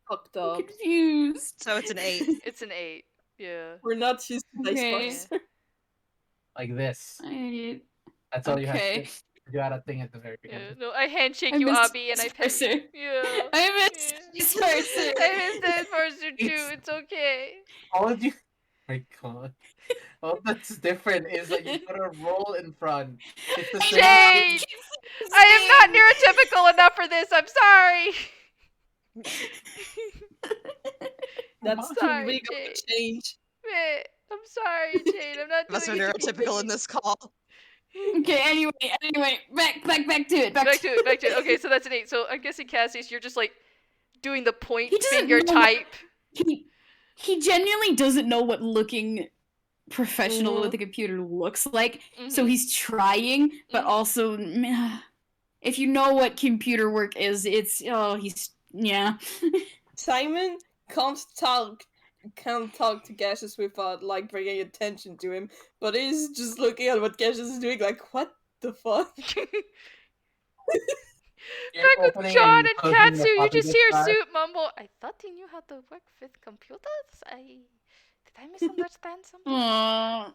Fucked I'm up. confused. So it's an 8. It's an 8. Yeah. We're not used to dice Okay. box. Like this. I... That's all you have to Okay. do. You add a thing at the very Yeah. beginning. No, I handshake I you, missed Obby, and I this pet you. parser. Yeah. I missed this parser. I missed that parser too. It's- It's okay. All you. My God. All that's different is that you put a roll in front. It's the same. Jade! I am not neurotypical enough for this. I'm sorry. That's too Sorry, big of a Jade. change. Meh. I'm sorry, Jade. I'm not Of us are doing it to be neurotypical in mean. this call. Okay, anyway, back to it. Back to it. Okay, so that's an 8. So I'm guessing, Cassius, you're just like doing the point He doesn't finger know type. He genuinely doesn't know what looking professional Mhm. with a computer looks like, so Mhm. he's trying, but Mhm. also, if you know what computer work is, yeah. Simon can't talk to Cassius without like bringing attention to him, but he's just looking at what Cassius is doing like, what the fuck? You're Back with opening John and closing Katsu, the you floppy just disk hear drive. Suit mumble, I thought he knew how to work with computers? Did I misunderstand something? Aww.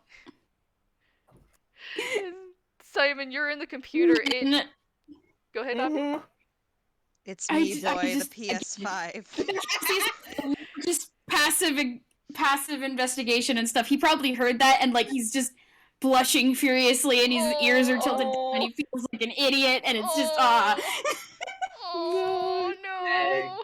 Simon, you're in the computer. N- Go ahead, Obby. Mhm. It's I me, just- I boy, just- the PS5. Cassius, just passive investigation and stuff. He probably heard that and like he's just blushing furiously and his ears are tilted down and he feels like an idiot and it's just Oh Dang. no!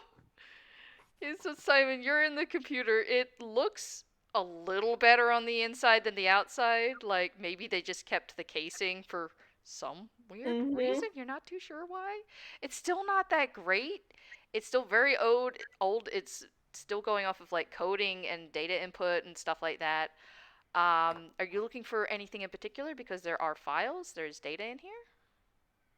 Okay, so Simon, you're in the computer. It looks a little better on the inside than the outside. Like maybe they just kept the casing for some weird Mhm. reason. You're not too sure why. It's still not that great. It's still very old. It's still going off of like coding and data input and stuff like that. Are you looking for anything in particular? Because there are files, there's data in here.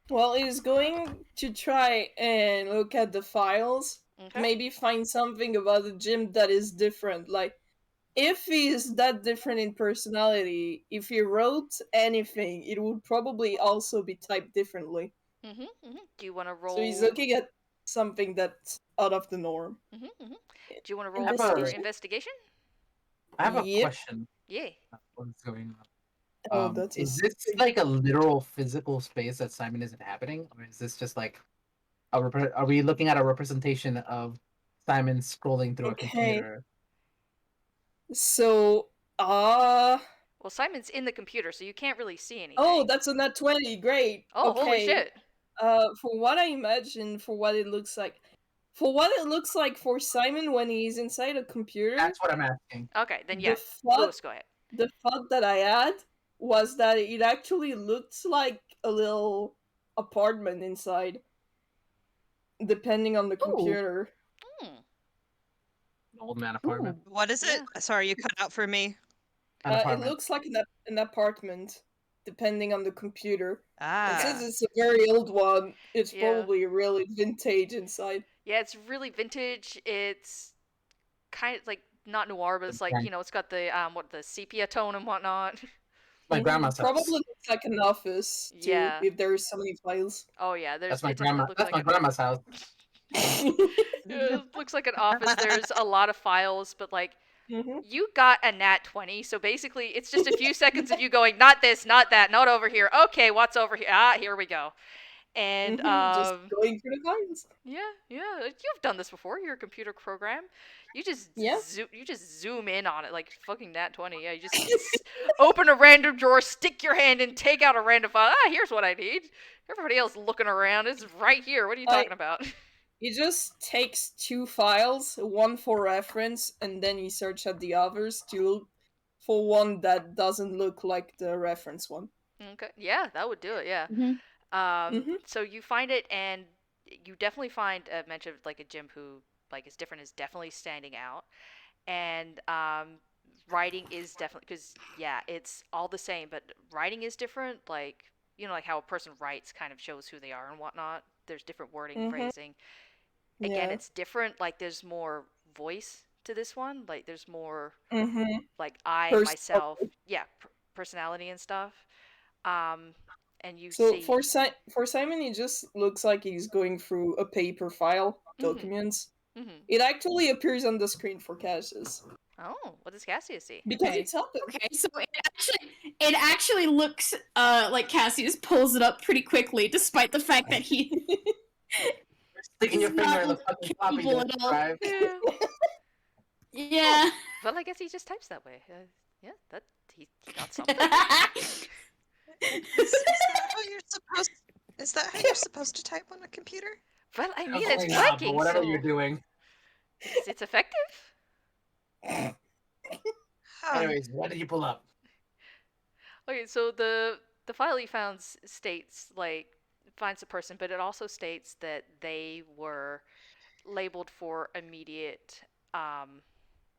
Well, he's going to try and look at the files, Okay. maybe find something about the gym that is different. Like, if he's that different in personality, if he wrote anything, it would probably also be typed differently. Do you want to roll? So he's looking at something that's out of the norm. Do you want to roll Investigation. investigation? I have a Yep. question. Yeah. What's going on? Oh, that's Is a this like a literal physical space that Simon is inhabiting, or is this just like are we looking at a representation of Simon scrolling through a Okay. computer? So, Well, Simon's in the computer, so you can't really see anything. oh, that's a nat 20. Great. Oh, okay. holy shit! For what I imagine, for what it looks like, for Simon when he's inside a computer, That's what I'm asking. Okay, then the yeah. thought, Lewis, go ahead. the thought that I had was that it actually looks like a little apartment inside, depending on the computer. Hmm. Old man apartment. What is it? Sorry, you cut out for me. An It apartment. looks like an apartment, depending on the computer. And Ah. since it's a very old one, it's Yeah. probably really vintage inside. Yeah, it's really vintage. It's kind of like not noir, but it's like Okay. it's got the the sepia tone and whatnot. My grandma's house. Probably looks like an office too, Yeah. if there's so many files. Oh yeah, That's my it doesn't grandma. look That's like my grandma's house. Yeah, it looks like an office. There's a lot of files, but like Mhm. you got a nat 20, so basically it's just a few seconds of you going, not this, not that, not over here. Okay, what's over here? Ah, here we go. And Just going through the files. yeah, you've done this before. You're a computer program. You just Yeah. zoom in on it like fucking nat 20. Yeah, you just open a random drawer, stick your hand in, take out a random file. Ah, here's what I need. Everybody else looking around is right here. What are you talking about? He just takes 2 files, one for reference, and then he searches at the others to look for one that doesn't look like the reference one. Okay, yeah, that would do it. Yeah. Mhm. So you find it, and you definitely find a mention of like a gym who like is different, is definitely standing out, and writing is definitely because yeah, it's all the same, but writing is different. Like like how a person writes kind of shows who they are and whatnot. There's different wording, phrasing. Again, Yeah. it's different. Like there's more voice to this one. Like there's more like I Personality. myself, yeah, personality and stuff. And you So see. for Simon, it just looks like he's going through a paper file, documents. It actually appears on the screen for Cassius. Oh, what does Cassius see? Because Okay. it's open. Okay, so it actually looks like Cassius pulls it up pretty quickly, despite the fact that he Sticking your He's finger in the not fucking floppy capable disk at all. drive. Yeah. yeah. Well, I guess he just types that way. Yeah, that he got something. Is that how you're supposed to type on a computer? Well, I mean, Okay, it's nah, but working, whatever so you're doing. it's effective. Huh. Anyways, what did you pull up? Okay, so the file he found states like finds a person, but it also states that they were labeled for immediate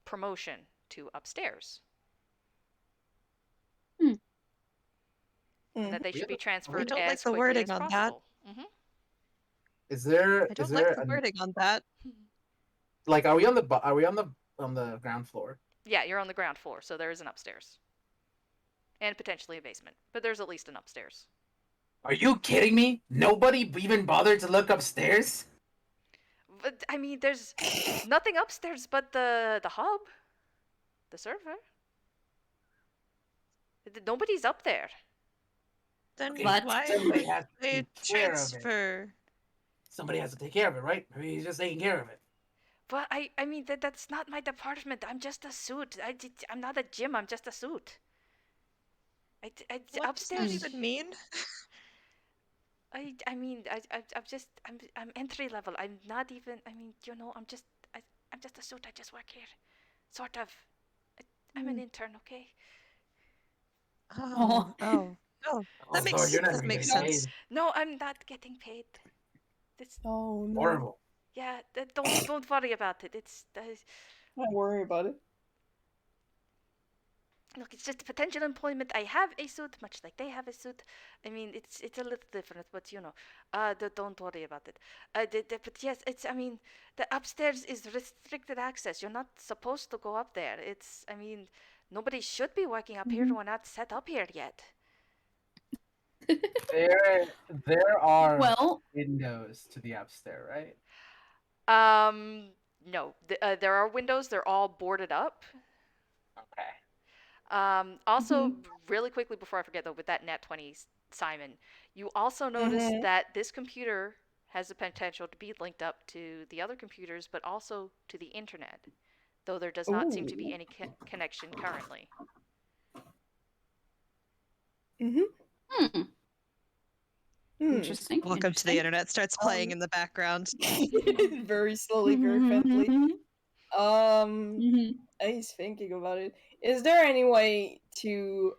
promotion to upstairs, and that they should be transferred don't like as the quickly wording as on that. possible. Is there? I Is don't there like the wording on that. like? Are we on the? Are we on the ground floor? Yeah, you're on the ground floor, so there is an upstairs. And potentially a basement, but there's at least an upstairs. Are you kidding me? Nobody even bothered to look upstairs? But, I mean, there's nothing upstairs but the hub, the server. Nobody's up there. Then Okay, What? why somebody would has to they take care of it. transfer? Somebody has to take care of it, right? Maybe he's just taking care of it. But I mean that's not my department. I'm just a suit. I'm not a gym. I'm just a suit. What does that Upstairs. even mean? I mean I'm just I'm entry level. I'm not even. I mean I'm just a suit. I just work here, sort of. I'm an intern, okay? Oh, oh, oh. Oh Lord, you're not That even makes getting sense. paid. No, I'm not getting paid. This Oh no. Horrible. yeah. Don't worry about it. Don't worry about it. Look, it's just potential employment. I have a suit, much like they have a suit. I mean, it's a little different, but don't worry about it. But yes, it's. I mean, the upstairs is restricted access. You're not supposed to go up there. I mean, nobody should be working up here. We're not set up here yet. There are Well, windows to the upstairs, right? No. There are windows. They're all boarded up. Okay. Also, really quickly before I forget though, with that Nat 20, Simon, you also notice that this computer has the potential to be linked up to the other computers, but also to the internet, though there does not seem to be any connection currently. Mm-hmm. hmm. Hmm. Interesting. Welcome to the internet starts playing in the background. Very slowly, very faintly. Mhm. He's thinking about it. Is there any way to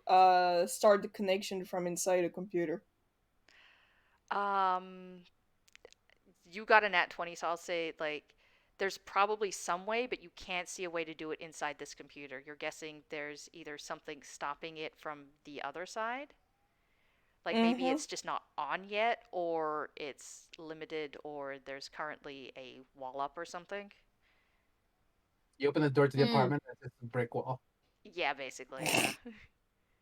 start the connection from inside a computer? Um, you got a Nat 20, so I'll say there's probably some way, but you can't see a way to do it inside this computer. You're guessing there's either something stopping it from the other side. Like maybe it's just not on yet, or it's limited, or there's currently a wall up or something. You open the door to the apartment, and it's a brick wall. Yeah, basically. Yeah.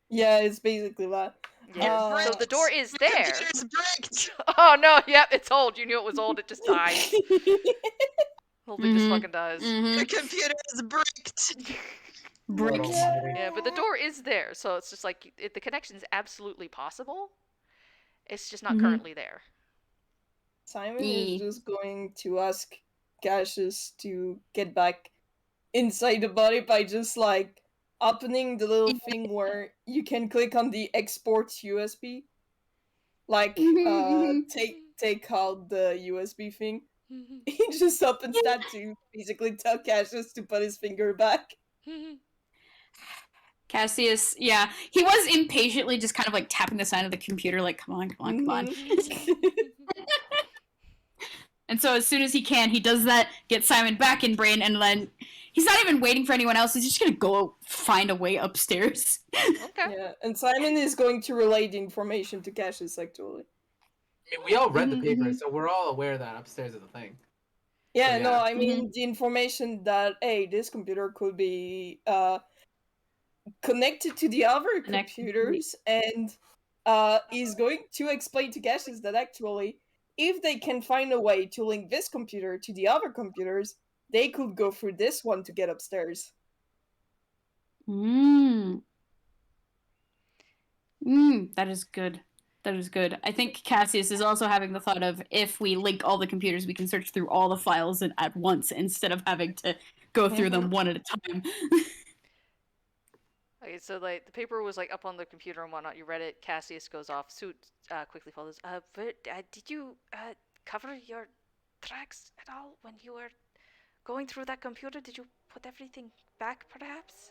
Yeah, it's basically that. Yeah. So the door is there. Computer's bricked. Oh no! Yep, it's old. You knew it was old. It just died. Hopefully this fucking does. The computer is bricked. Lord Bricked. almighty. Yeah, but the door is there, so it's just like the connection's absolutely possible. It's just not currently there. Simon is just going to ask Cassius to get back inside the body by just like opening the little thing where you can click on the export USB. Like take out the USB thing. He just opens that to basically tell Cassius to put his finger back. Cassius, yeah, he was impatiently just kind of like tapping the side of the computer, like, come on, come on, come on. And so as soon as he can, he does that, gets Simon back in brain, and then he's not even waiting for anyone else. He's just gonna go find a way upstairs. Okay. Yeah, and Simon is going to relay the information to Cassius actually. I mean, we all read the paper, so we're all aware that upstairs is a thing. Yeah, So, no, yeah. I mean the information that this computer could be connected to the other computers, and is going to explain to Cassius that actually, if they can find a way to link this computer to the other computers, they could go through this one to get upstairs. That is good. That is good. I think Cassius is also having the thought of, if we link all the computers, we can search through all the files at once instead of having to go through them one at a time. Okay, so like the paper was like up on the computer and whatnot. You read it. Cassius goes off. Suit quickly follows. Did you cover your tracks at all when you were going through that computer? Did you put everything back, perhaps?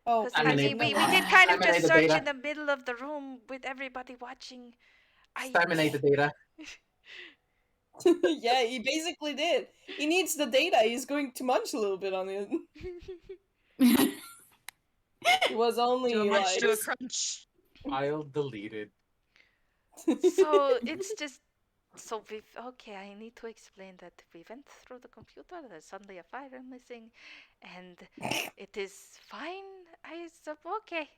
Oh, Because I mean, we did kind of just search in the middle of the room with everybody watching. Disseminate the data. Yeah, he basically did. He needs the data. He's going to munch a little bit on it. It was only Do a munch, like do a crunch. File deleted. So it's just so we okay. I need to explain that we went through the computer. There's suddenly a file missing, and it is fine. I said okay.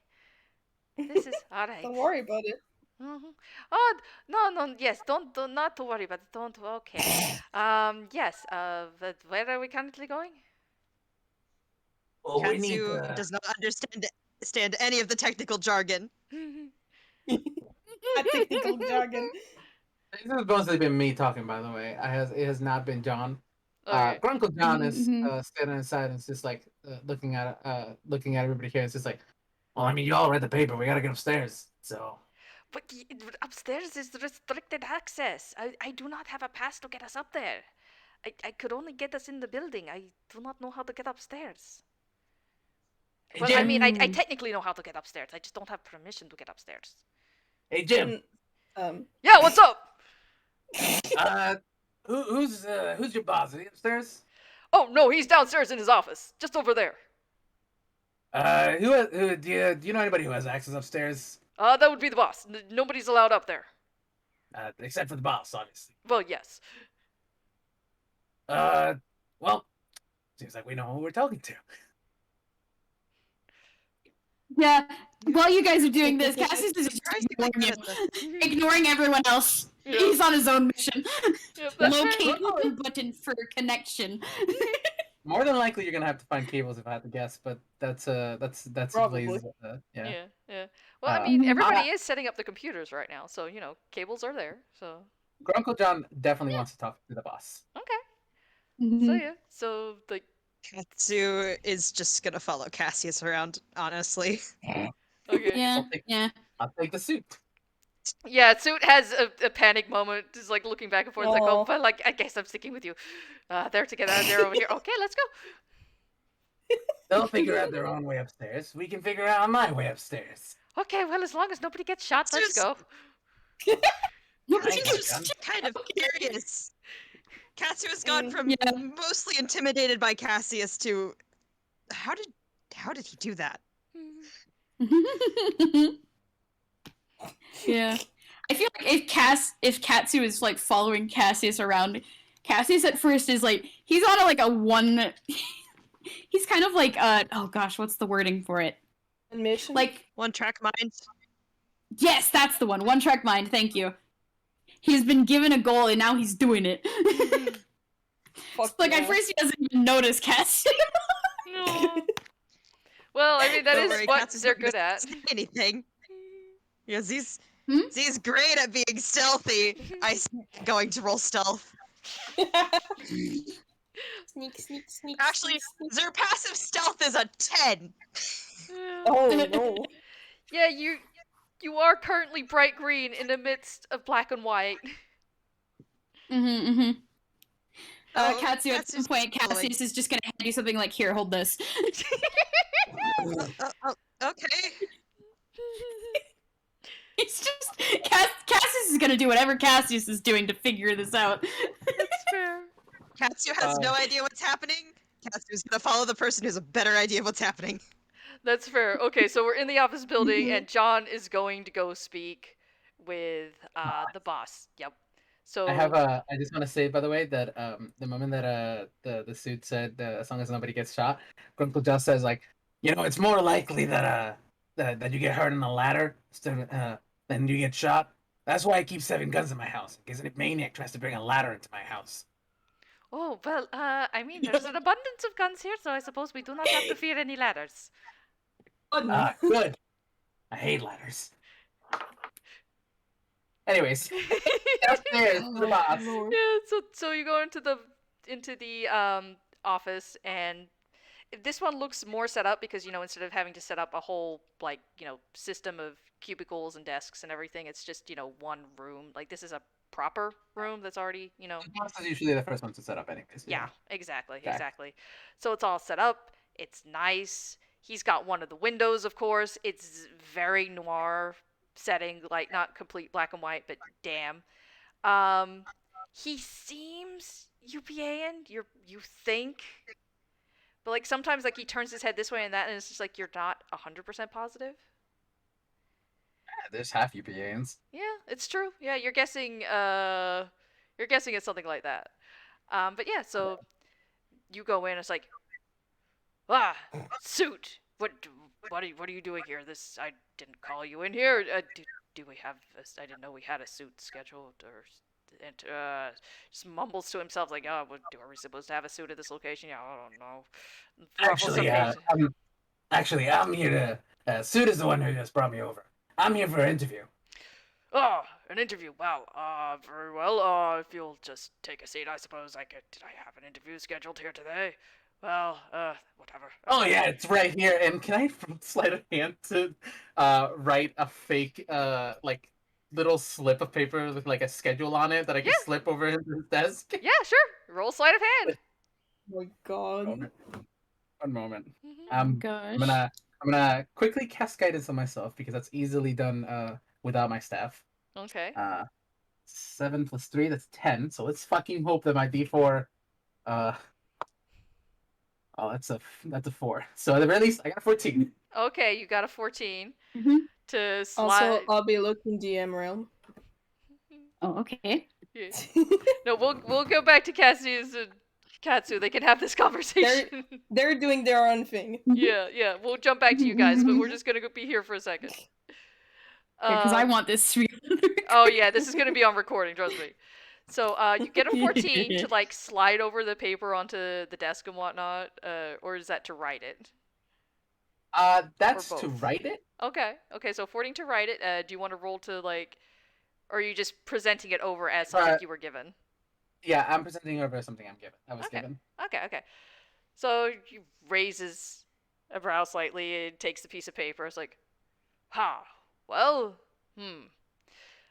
This is all right. Don't worry about it. Oh no, yes, don't not to worry about it. Don't okay. Yes. But where are we currently going? Oh, we need Katsu to... does not understand any of the technical jargon. technical jargon. This has mostly been me talking, by the way. It has not been John. Okay. Grunkle John is Mhm. standing inside and it's just like looking at everybody here. It's just like, well, I mean, you all read the paper. We gotta get upstairs. So But upstairs is restricted access. I do not have a pass to get us up there. I could only get us in the building. I do not know how to get upstairs. hey Well, I Jim, mean, I Mm. technically know how to get upstairs. I just don't have permission to get upstairs. hey Jim, Yeah, what's up? uh, who's your boss? Is he upstairs? Oh, no, he's downstairs in his office. Just over there. Who do you know anybody who has access upstairs? That would be the boss. Nobody's allowed up there. Except for the boss, obviously. Well, yes. Well, seems like we know who we're talking to. Yeah. While you guys are doing this, Cassius is just Surprisingly ignoring good at this. you, ignoring everyone else. Yeah. He's on his own mission. Yep, that's Locate fair. the button for connection. More than likely, you're gonna have to find cables if I had to guess, but that's Probably. Blaze's, yeah. Yeah. Well, I Uh, mean, Mhm. everybody is setting up the computers right now, so cables are there. So Grunkle John definitely wants to talk to the boss. okay. Mhm. So yeah. So like Katsu is just gonna follow Cassius around, honestly. okay. Yeah. I'll take- Yeah. I'll take the suit. Yeah, Suit has a panic moment, just like looking back and forth, like, oh, Aw. but like, I guess I'm sticking with you. They're together, they're over here. Okay, let's go. They'll figure out their own way upstairs. We can figure out my way upstairs. Okay, well, as long as nobody gets shot, let's Just- go. Nobody Thank Katsu's you, John. kind of curious. Katsu has gone from Yeah. mostly intimidated by Cassius to how did he do that? Yeah. I feel like if Katsu is like following Cassius around, Cassius at first is like he's on a one he's kind of like oh gosh, what's the wording for it? Mission. Like One track mind. yes, that's the one. One track mind, thank you. He's been given a goal and now he's doing it. Fuck Like yeah. at first he doesn't even notice Cassius. No. Well, I mean, that Don't is worry, what Katsu's they're not gonna good at. say anything. Because he's Hmm? he's great at being stealthy. Going to roll stealth. Sneak. Actually, their passive stealth is a 10. Oh no. Yeah, you are currently bright green in the midst of black and white. Mm-hmm. Oh, Katsu, at some Katsu's point, following. Cassius is just gonna hand you something like, here, hold this. Okay. It's just Cassius is gonna do whatever Cassius is doing to figure this out. That's fair. Katsu has no idea what's happening. Katsu's gonna follow the person who's a better idea of what's happening. That's fair. Okay, so we're in the office building, and John is going to go speak with the boss. Yep. So I just want to say, by the way, that the moment that the suit said as long as nobody gets shot, Grunkle just says like, it's more likely that that you get hurt on a ladder than you get shot. That's why I keep 7 guns in my house, in case any maniac tries to bring a ladder into my house. Oh, well, I mean, there's an abundance of guns here, so I suppose we do not have to fear any ladders. Good. I hate ladders. Anyways, downstairs to the boss. Yeah, so you go into the office, and this one looks more set up because instead of having to set up a whole system of cubicles and desks and everything, it's just one room. Like this is a proper room that's already The boss is usually the first one to set up anyways. Yeah, exactly, Okay. exactly. So it's all set up. It's nice. He's got one of the windows, of course. It's very noir setting, like not complete black and white, but damn. He seems UPAN. You think, but like sometimes like he turns his head this way and that, and it's just like you're not 100% positive. Yeah, there's half UPANs. Yeah, it's true. Yeah, you're guessing. You're guessing it's something like that. But yeah, so you go in. It's like, suit. What are you doing here? I didn't call you in here. Do we have? I didn't know we had a suit scheduled. And just mumbles to himself like, are we supposed to have a suit at this location? Yeah, I don't know. Ruffles some feathers. I'm here to. Suit is the one who just brought me over. I'm here for an interview. Oh, an interview. Well, very well. If you'll just take a seat, I suppose I could. Did I have an interview scheduled here today? Well, whatever. Oh yeah, it's right here. And can I slide a hand to write a fake like little slip of paper with like a schedule on it that I can Yeah. slip over his desk? Yeah, sure. Roll sleight of hand. Oh my god. Moment. One moment. Mhm. Oh my I'm gosh. gonna quickly cast guidance on myself because that's easily done without my staff. Okay. 7 plus 3, that's 10. So let's fucking hope that my D4 uh oh that's a 4. So at the very least I got a 14. Okay, you got a 14 Mhm. to Also, slide. I'll be looking DM realm. Oh, okay. Yeah. No, we'll go back to Cassius and Katsu. They can have this conversation. They're doing their own thing. Yeah. We'll jump back to you guys, but we're just gonna be here for a second. Because I Um, want this to be. Oh yeah, this is gonna be on recording. Trust me. So you get a 14 to like slide over the paper onto the desk and whatnot, or is that to write it? That's Or to both? write it. Okay. So 14 to write it. Do you want to roll to like, or are you just presenting it over as something you were given? Yeah, I'm presenting over something I was Okay. given. Okay. So he raises a brow slightly and takes the piece of paper. It's like, ha. Well,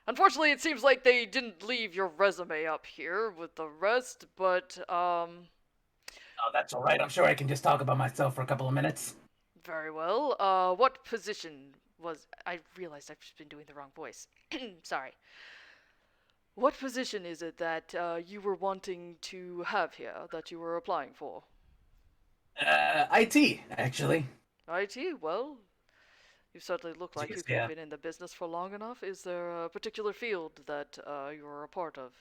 Unfortunately, it seems like they didn't leave your resume up here with the rest, but, Oh, that's all right. I'm sure I can just talk about myself for a couple of minutes. very well. What position was. I realized I've just been doing the wrong voice. Sorry. What position is it that you were wanting to have here, that you were applying for? IT, actually. IT, well, you certainly look like Jeez, you've yeah. been in the business for long enough. Is there a particular field that you're a part of?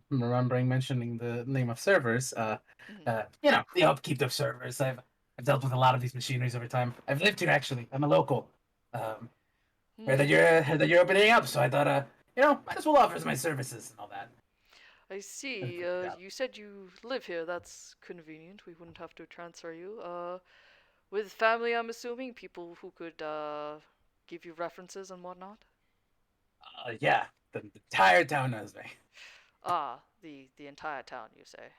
Remembering mentioning the name of servers, Mhm. the upkeep of servers. I've dealt with a lot of these machineries over time. I've lived here actually. I'm a local. Um, heard that you're opening up, so I thought, might as well offer my services and all that. I see. You said you live here. That's convenient. We wouldn't have to transfer you. With family, I'm assuming people who could give you references and whatnot. Yeah, the entire town knows me. Ah, the entire town, you say.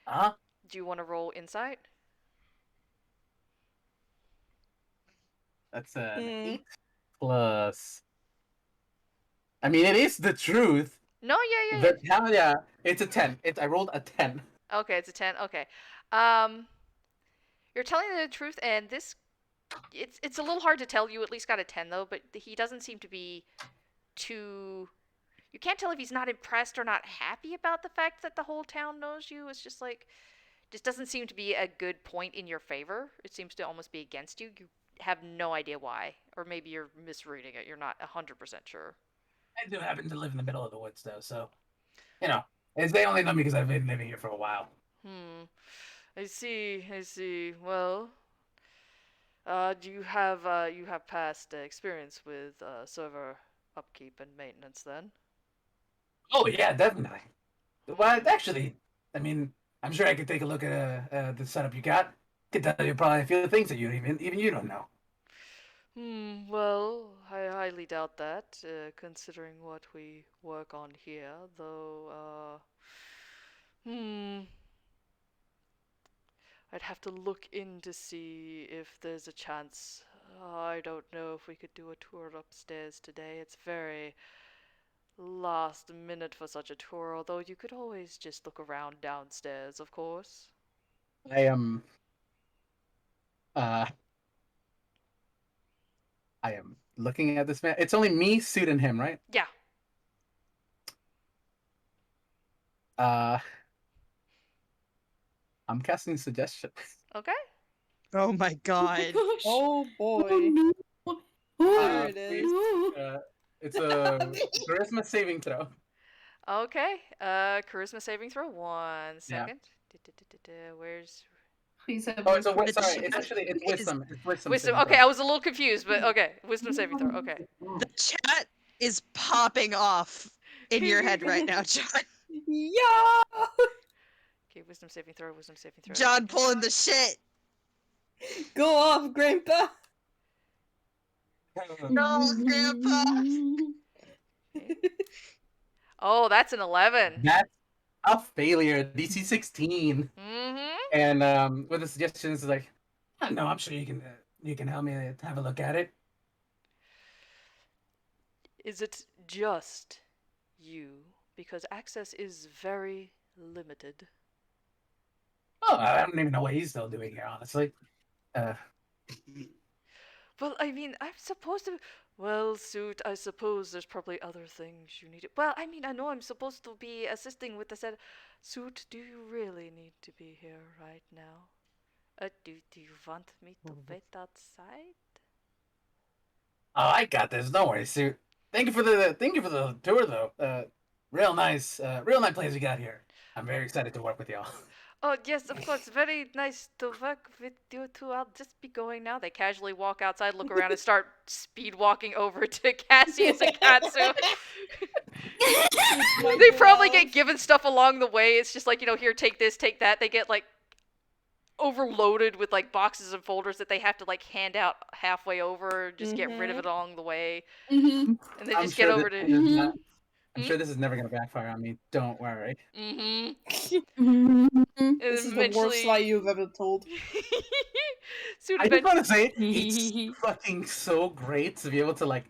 Huh? Do you want to roll insight? That's an Hmm. 8 plus. I mean, it is the truth. No, yeah. The town, yeah, it's a 10. I rolled a 10. Okay, it's a 10. Okay. Um, you're telling the truth, and this it's a little hard to tell. You at least got a 10 though, but he doesn't seem to be too. You can't tell if he's not impressed or not happy about the fact that the whole town knows you. It's just like, just doesn't seem to be a good point in your favor. It seems to almost be against you. You have no idea why, or maybe you're misreading it. You're not 100% sure. I do happen to live in the middle of the woods, though, so you know, they only know me because I've been living here for a while. I see. Well, do you have past experience with server upkeep and maintenance then? Oh yeah, definitely. Well, actually, I mean, I'm sure I could take a look at the setup you got. Could tell you probably a few things that you even you don't know. Well, I highly doubt that, considering what we work on here, though, I'd have to look in to see if there's a chance. I don't know if we could do a tour upstairs today. It's very last minute for such a tour, although you could always just look around downstairs, of course. I am uh I am looking at this man. It's only me, Suit, and him, right? Yeah. Uh, I'm casting suggestion. Okay. Oh my god. Gosh. Oh boy. Oh, no. There it is. It's a charisma saving throw. Okay. Charisma saving throw. One Yeah. second. Where's Please have Oh, sorry. chat It's actually is- wisdom. It's wisdom. wisdom? saving Okay, throw. I was a little confused, but okay. Wisdom saving throw. Okay. The chat is popping off in your head right now, John. Yeah. Okay, wisdom saving throw. Wisdom saving throw. John pulling the shit. Go off, Grandpa. No, Grandpa. Oh, that's an 11. That's a failure. DC 16. Mm-hmm. And with the suggestions like, no, I'm sure you can help me have a look at it. Is it just you? Because access is very limited. Oh, I don't even know what he's still doing here, honestly. Well, I mean, I'm supposed to. Well, Suit, I suppose there's probably other things you need. Well, I mean, I know I'm supposed to be assisting with the set. Suit, do you really need to be here right now? Do you want me to wait outside? Oh, I got this. Don't worry, Suit. Thank you for the tour, though. Real nice place you got here. I'm very excited to work with y'all. Oh, yes, of course. Very nice to work with you two. I'll just be going now. They casually walk outside, look around, and start speed walking over to Cassius and Katsu. They probably get given stuff along the way. It's just like, here, take this, take that. They get, like, overloaded with, like, boxes and folders that they have to, like, hand out halfway over, just get rid of it along the way. Mm-hmm. And they just get over to... I'm sure this is never going to backfire on me. Don't worry. This is the worst lie you've ever told. I just want to say, it's fucking so great to be able to, like,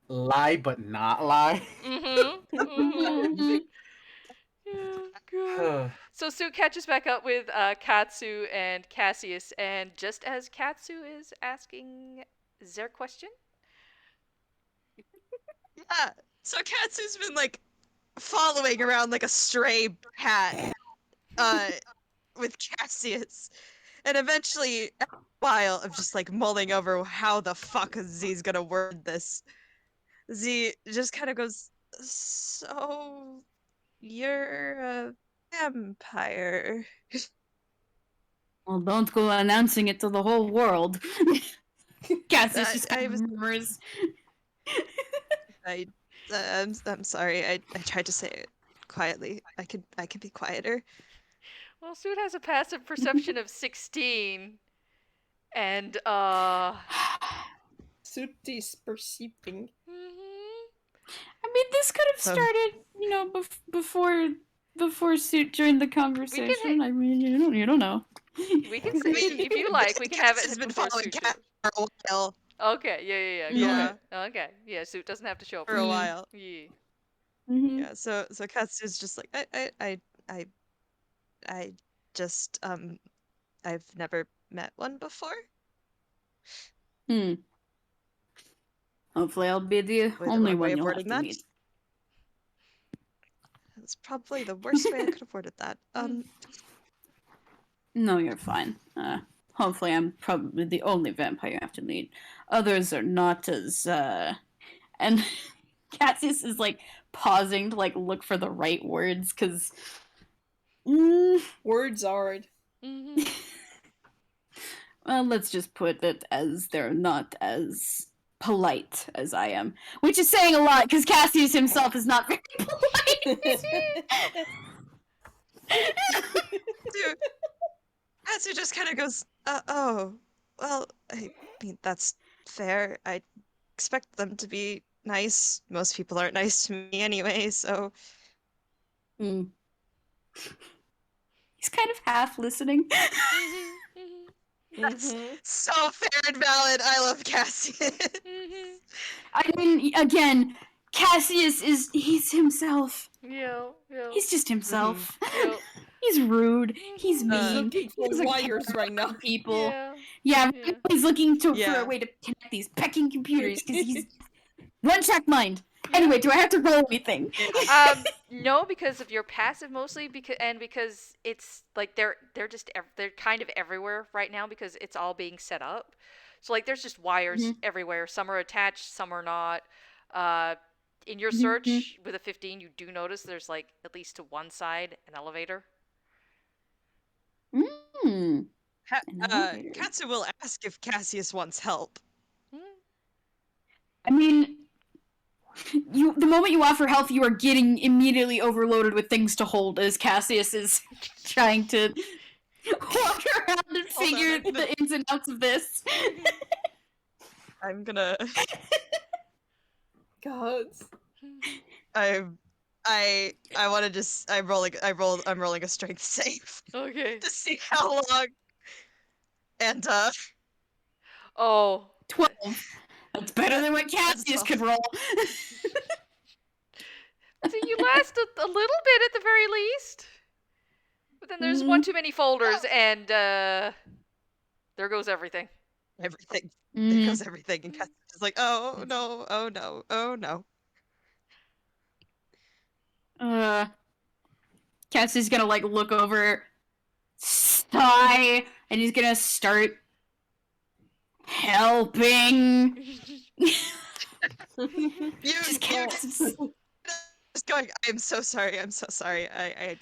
lie but not lie. Yeah, God. So Sue catches back up with Katsu and Cassius, and just as Katsu is asking their question... Yeah. So Katsu's been like following around like a stray cat with Cassius. And eventually, after a while of just like mulling over how the fuck Z's gonna word this, Z just kind of goes, "So you're a vampire." Well, don't go announcing it to the whole world. Cassius just I kind was- of murmurs. I'm sorry. I tried to say it quietly. I could be quieter. Well, Sue has a passive perception of 16, and Sutis perceiving. I mean, this could have started, before Suit joined the conversation. I mean, you don't know. We can say, if you like, we can have it Cass has been before following Sue Cat shows. for a while. Okay, yeah. Go Yeah. ahead. Okay, yeah, Sue doesn't have to show up For a while. Yeah. Mm-hmm. Yeah. So Kat's is just like I just I've never met one before. Hopefully, I'll be the the only wrong way one of you'll have wording to that? meet. That's probably the worst way I could have worded that. No, you're fine. Hopefully, I'm probably the only vampire you have to meet. Others are not as, And Cassius is, like, pausing to, like, look for the right words, because... Words hard. Well, let's just put it as they're not as polite as I am. Which is saying a lot, because Cassius himself is not very polite. Dude, Katsu just kind of goes, oh, well, I mean, that's fair. I expect them to be nice. Most people aren't nice to me anyway, so... He's kind of half listening. That's so fair and valid. I love Cassius. I mean, again, Cassius he's himself. Yeah. He's just himself. Yeah. He's rude. He's He's mean. looking for doesn't care wires right now. about people. Yeah. Yeah, he's looking for Yeah. a way to connect these pecking computers because he's one-track mind. Anyway, do I have to roll anything? No, because of your passive mostly, because it's like they're kind of everywhere right now because it's all being set up. So like there's just wires everywhere. Some are attached, some are not. In your search with a 15, you do notice there's like at least to one side an elevator. An elevator. Katsu will ask if Cassius wants help. I mean, the moment you offer help, you are getting immediately overloaded with things to hold as Cassius is trying to walk around and figure the ins and outs of this. I'm gonna. God. I want to just. I'm rolling a strength save Okay. to see how long. And Oh. 12. That's better than what That's Cassius 12. could roll. So you last a little bit at the very least. But then there's one too many folders, and there goes everything. Everything. There Mhm. goes everything. And Cassius is like, oh no, oh no, oh no. Cassie's gonna like look over, sigh, and he's gonna start helping. You Just Cassius. just going. I'm so sorry. I'm so sorry. I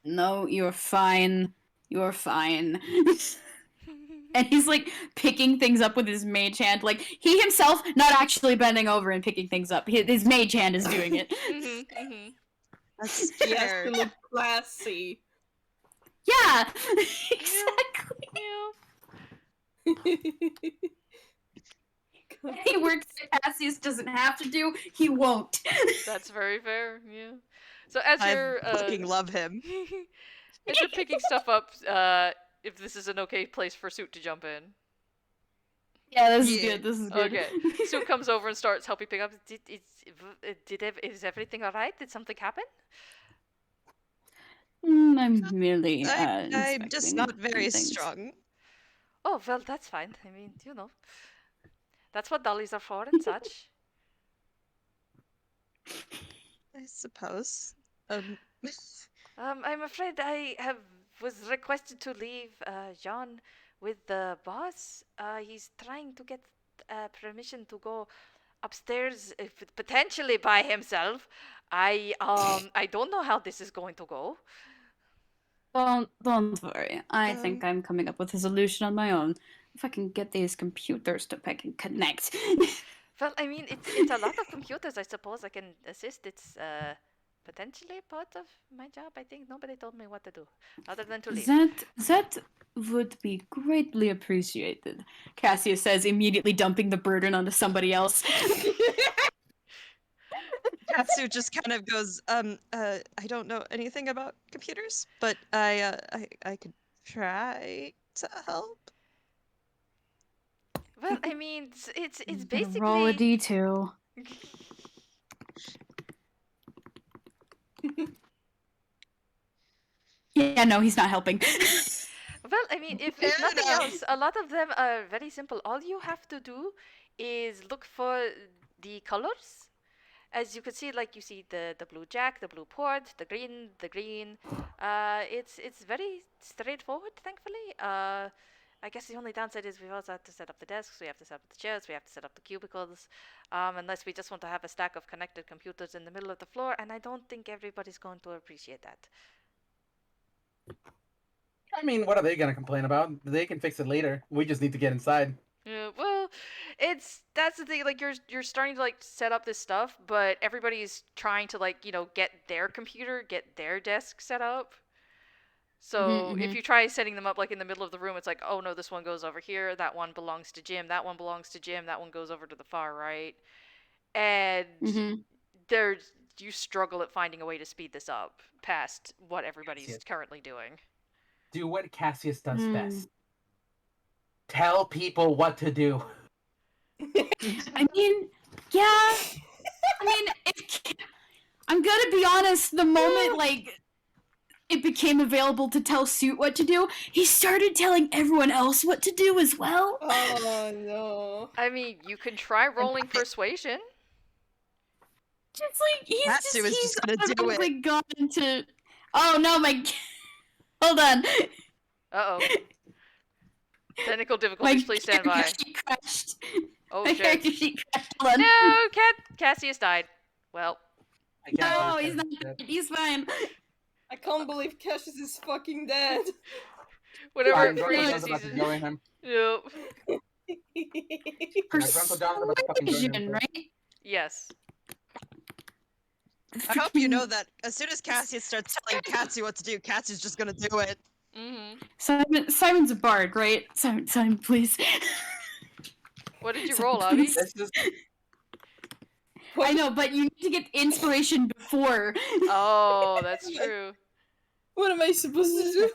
No, you're fine. You're fine. And he's like picking things up with his mage hand. Like he himself not actually bending over and picking things up. His mage hand is doing it. That's He has fair. to look classy. Yeah, exactly. Yeah. He works that Cassius doesn't have to do. He won't. That's very fair. Yeah. So as I you're fucking love him. as you're picking stuff up, if this is an okay place for Suit to jump in. Yeah, this is Yeah. good. This is good. Okay. Suit comes over and starts helping pick up. Is everything all right? Did something happen? I'm merely I'm just inspecting not very things. strong. Oh well, that's fine. I mean, that's what dollies are for and such. I suppose. I'm afraid was requested to leave John with the boss. He's trying to get permission to go upstairs, potentially by himself. I don't know how this is going to go. Don't worry. I think I'm coming up with a solution on my own. If I can get these computers to pick and connect. Well, I mean, it's a lot of computers. I suppose I can assist. It's potentially part of my job. I think nobody told me what to do, other than to leave. That would be greatly appreciated. Cassius says, immediately dumping the burden onto somebody else. Katsu just kind of goes, I don't know anything about computers, but I could try to help. Well, I mean, it's I'm gonna roll a basically. D2. Yeah, no, he's not helping. Well, I mean, if Fair nothing enough. else, a lot of them are very simple. All you have to do is look for the colors. As you can see, like you see the blue jack, the blue port, the green, the green. It's very straightforward, thankfully. I guess the only downside is we also have to set up the desks, we have to set up the chairs, we have to set up the cubicles. Unless we just want to have a stack of connected computers in the middle of the floor, and I don't think everybody's going to appreciate that. I mean, what are they gonna complain about? They can fix it later. We just need to get inside. Yeah, well, that's the thing. Like you're starting to like set up this stuff, but everybody's trying to like get their computer, get their desk set up. So if you try setting them up like in the middle of the room, it's like, oh no, this one goes over here, that one belongs to Jim, that one belongs to Jim, that one goes over to the far right, and there's you struggle at finding a way to speed this up past what everybody's Yes. currently doing. Do what Cassius does best. Tell people what to do. I mean, yeah. I mean, I'm gonna be honest, the moment, like, it became available to tell Suit what to do, he started telling everyone else what to do as well. Oh no. I mean, you can try rolling persuasion. Just like, Katsu is just gonna do automatically it. gone into... Oh no, my... Hold on. Uh-oh. Technical My difficulties, please stand by. character sheet crashed. Oh My shit. character sheet crashed. Hold on. No, Cassius died. Well, I can't No, understand he's not. that. He's fine. I can't believe Cassius is fucking dead. whatever Fine, Grunkle Grunkle freezes John's about to season. join him. Yep. Grunkle John's about to fucking join him. Persuasion, right? Yes. I hope you know that as soon as Cassius starts telling Katsu what to do, Katsu's just gonna do it. Mm-hmm. Simon's a bard, right? Simon, please. What did you roll, Obby? This is I know, but you need to get inspiration before. Oh, that's true. What am I supposed to do?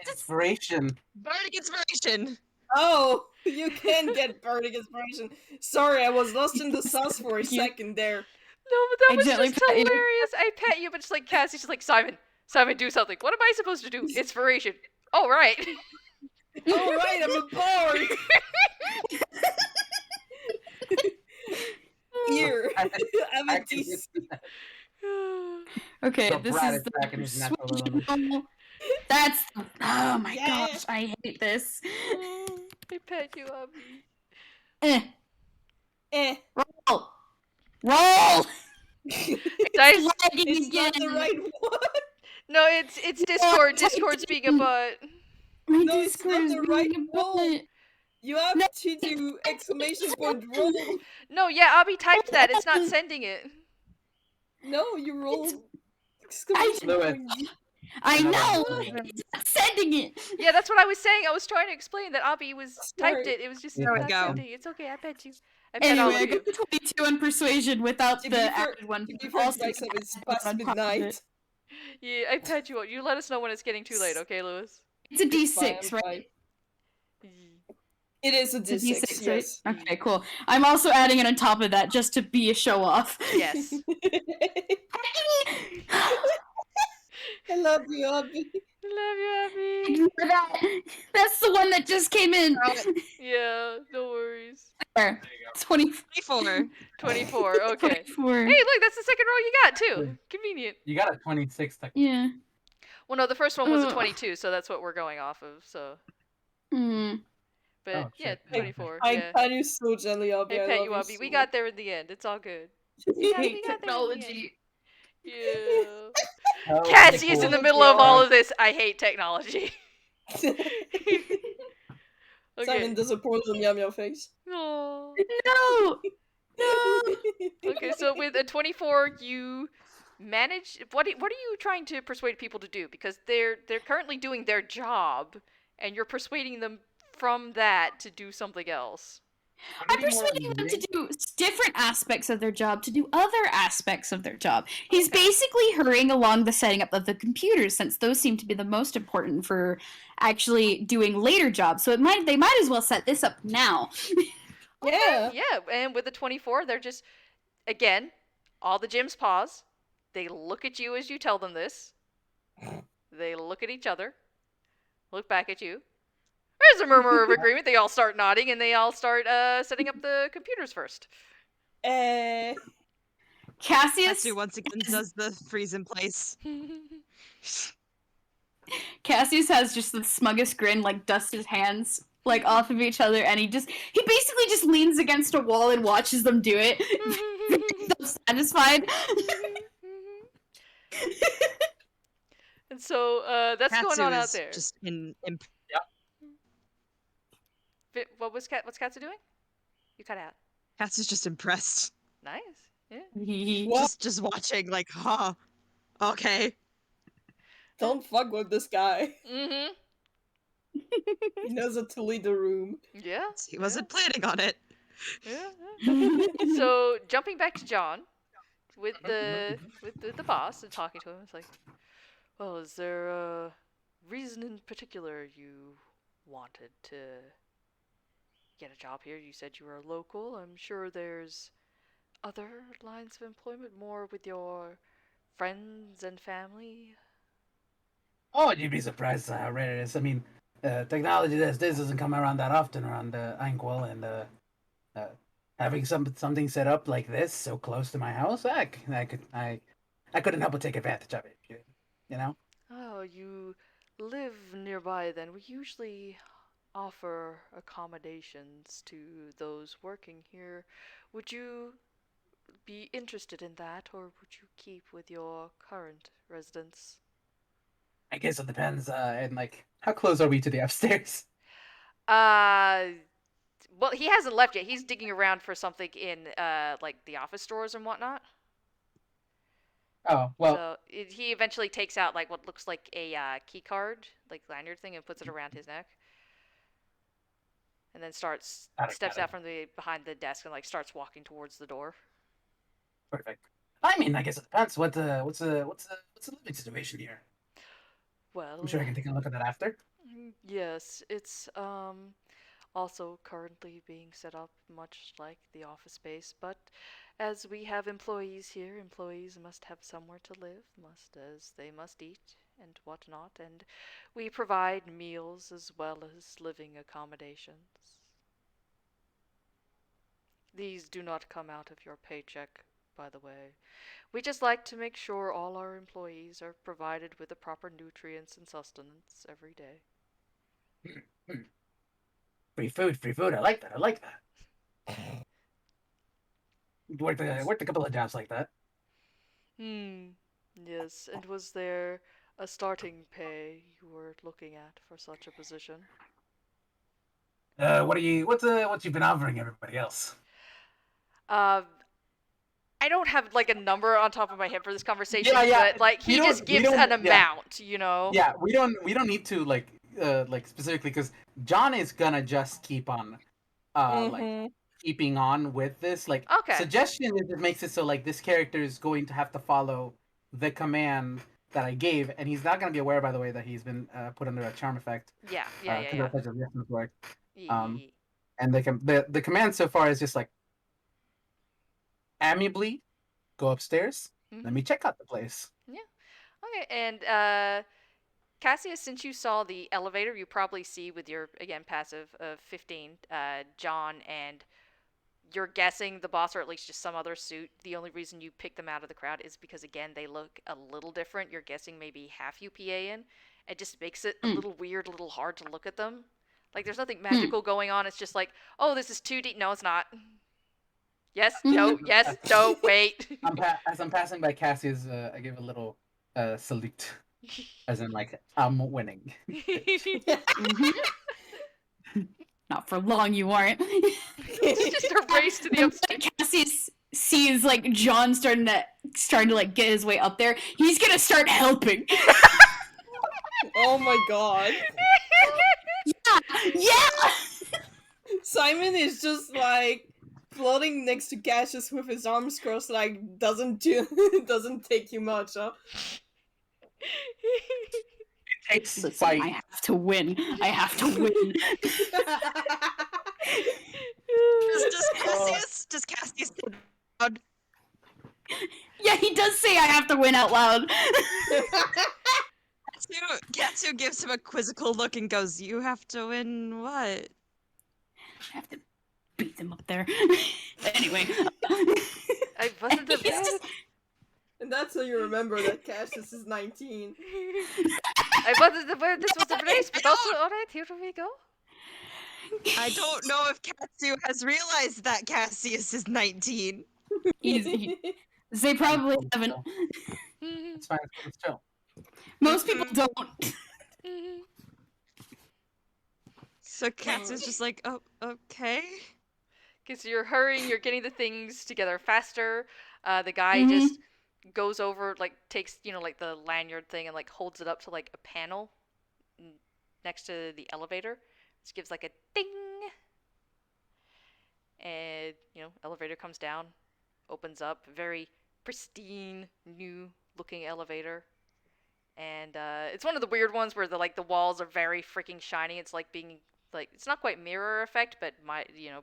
inspiration. Bardic inspiration. Oh, you can get burning inspiration. Sorry, I was lost in the sauce for a Thank you. second there. No, but that I was gently just pat you. hilarious. I pet you, but just like Cassie's just like, Simon, do something. What am I supposed to do? Inspiration. Oh, right. All right, I'm a bard. Here, I- I'm I a can D6. do that. Okay, So this Brad is is back in his the natural switch element. roll. That's oh my Yeah. gosh, I hate this. I pet you, Obby. Eh, Eh. roll, roll. Dice. Lagging It's again. not the right one. No, it's Discord. Discord's being a butt. My No, it's Discord not is the being right a roll. butt. You have No. to do exclamation point roll. No, yeah, Obby typed that. It's not sending it. No, you roll exclamation Lewis. point. I Another know. one. It's not sending it. Yeah, that's what I was saying. I was trying to explain that Obby was typed Sorry. it. It was just There we not go. sending. It's okay. I pet you. I pet all Anyway, I of you. got 22 on persuasion without To the be fair, added one. to be but fair, also guys, the it's added one past on top of midnight. it. Yeah, I pet you. You let us know when it's getting too late, okay, Lewis? It's a It's fine, D6, I'm right? fine. It is a It's a D6, D6, yes. right? Okay, cool. I'm also adding it on top of that just to be a show off. Yes. I love you, Obby. Love you, Abby. Ignore that. That's the one that just came in. Yeah, no worries. There. 20, 24. 24, okay. 24. Hey, look, that's the second roll you got, too. Convenient. You got a 26. Yeah. Well, no, the first one was a Ugh. 22, so that's what we're going off of, so. Hmm. But, Oh, yeah, shit. 24, I yeah. pet you so gently, Obby. I I pet love you, you Abby. so We got there in the end. It's all good. We got there in the end. Technology. Yeah. Oh, Cassie is in the cool. middle of all of this. I hate technology. Simon Okay. does a portal yum your face. Aw. No. No. Okay, so with a 24, you manage. What are you trying to persuade people to do? Because they're currently doing their job, and you're persuading them from that to do something else. I'm persuading them to do different aspects of their job, to do other aspects of their job. He's basically hurrying along the setting up of the computers, since those seem to be the most important for actually doing later jobs. So they might as well set this up now. Yeah. Yeah, and with the 24, they're just, again, all the gyms pause. They look at you as you tell them this. They look at each other, look back at you. There's a murmur of agreement. They all start nodding, and they all start setting up the computers first. Cassius Katsu once again does the freeze in place. Cassius has just the smuggest grin, like dusts his hands like off of each other, and he basically just leans against a wall and watches them do it. So satisfied. And so that's Katsu going on out is there. just in What's Katsu doing? You cut out. Katsu's just impressed. Nice. Yeah. Just watching, like, huh. Okay. Don't fuck with this guy. Mm-hmm. He knows how to lead the room. Yeah. He wasn't planning on it. Yeah. So jumping back to John, with the boss and talking to him, it's like, well, is there a reason in particular you wanted to get a job here? You said you were local. I'm sure there's other lines of employment, more with your friends and family. Oh, you'd be surprised how rare it is. I mean, technology this doesn't come around that often around Anquil, and having something set up like this so close to my house, I couldn't help but take advantage of it. You know. Oh, you live nearby then. We usually offer accommodations to those working here. Would you be interested in that, or would you keep with your current residence? I guess it depends. And like, how close are we to the upstairs? Well, he hasn't left yet. He's digging around for something in, like, the office stores and whatnot. Oh well. So he eventually takes out, like, what looks like a key card, like, lanyard thing, and puts it around his neck. and then Got it, steps got it. out from behind the desk and like starts walking towards the door. Perfect. I mean, I guess it depends. What's the living situation here? Well, I'm sure I can take a look at that after. yes, it's also currently being set up much like the office space, but as we have employees here, employees must have somewhere to live, they must eat and whatnot, and we provide meals as well as living accommodations. These do not come out of your paycheck, by the way. We just like to make sure all our employees are provided with the proper nutrients and sustenance every day. Hmm. Free food, free food. I like that. I like that. Worked a couple of jobs like that. Yes, and was there a starting pay you were looking at for such a position? What you've been offering everybody else? Um, I don't have like a number on top of my head for this conversation, Yeah, yeah. but like he just We gives don't. an Yeah, amount, you know? yeah. We don't need to like specifically because John is gonna just keep on like Mm-hmm. keeping on with this. Like Okay. suggestion is it makes it so like this character is going to have to follow the command that I gave, and he's not gonna be aware, by the way, that he's been put under a charm effect. Yeah, yeah, yeah, Because yeah. of such a distance work. Um, Ye- and the command so far is just like amiably go upstairs. Let Mhm. me check out the place. Yeah. Okay, and Cassius, since you saw the elevator, you probably see with your again passive of 15, John, and you're guessing the boss or at least just some other suit. The only reason you pick them out of the crowd is because again they look a little different. You're guessing maybe half UPA in. It just makes it a Mm. little weird, a little hard to look at them. Like there's nothing Hmm. magical going on. It's just like, oh, this is 2D. No, it's not. Yes, no, Mhm. yes, no, wait. As I'm passing by Cassius, I give a little salute, as in like I'm winning. Mhm. Not for long, you aren't. It's just a race to the Once upstairs. Cassius sees like John starting to like get his way up there, he's gonna start helping. Oh my god. Yeah. Simon is just like floating next to Cassius with his arms crossed, like doesn't doesn't take you much, huh? It takes Listen, I have to win. I have to win. Does Cassius say out Yeah, he does say I have to win out loud. Katsu gives him a quizzical look and goes, "You have to win what?" I have to beat them up there. Anyway. I wasn't He's aware. just- And that's how you remember that Cassius is 19. I wasn't aware this was a race, but also, alright, here we go. I don't know if Katsu has realized that Cassius is 19. They probably haven't. It's fine. It's chill. Most people don't. So Katsu's just like, "Oh, okay." Okay, so you're hurrying, you're getting the things together faster. The guy Mhm. just goes over, like, takes, like, the lanyard thing and, like, holds it up to, like, a panel next to the elevator. Just gives, like, a ding. And, elevator comes down, opens up, very pristine, new-looking elevator. And it's one of the weird ones where the walls are very freaking shiny. It's like being it's not quite mirror effect, but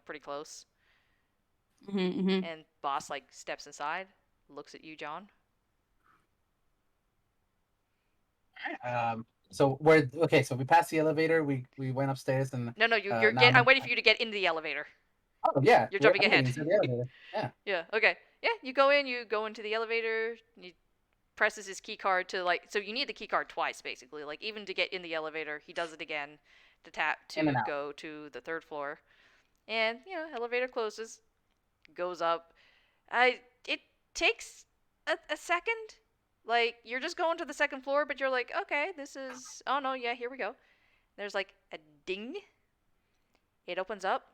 pretty close. Mm-hmm. And boss steps inside, looks at you, John. So we passed the elevator. We went upstairs and No, you're now I'm waiting for you to get into the elevator. Oh yeah, You're jumping I'm getting ahead. into the elevator. Yeah. Yeah. Okay. Yeah. You go into the elevator. You presses his key card to so you need the key card twice basically. Like even to get in the elevator, he does it again to tap In and to out. go to the third floor. And elevator closes, goes up. It takes a second. Like you're just going to the second floor, but you're like, okay, this is. Oh no, yeah, here we go. There's like a ding. It opens up,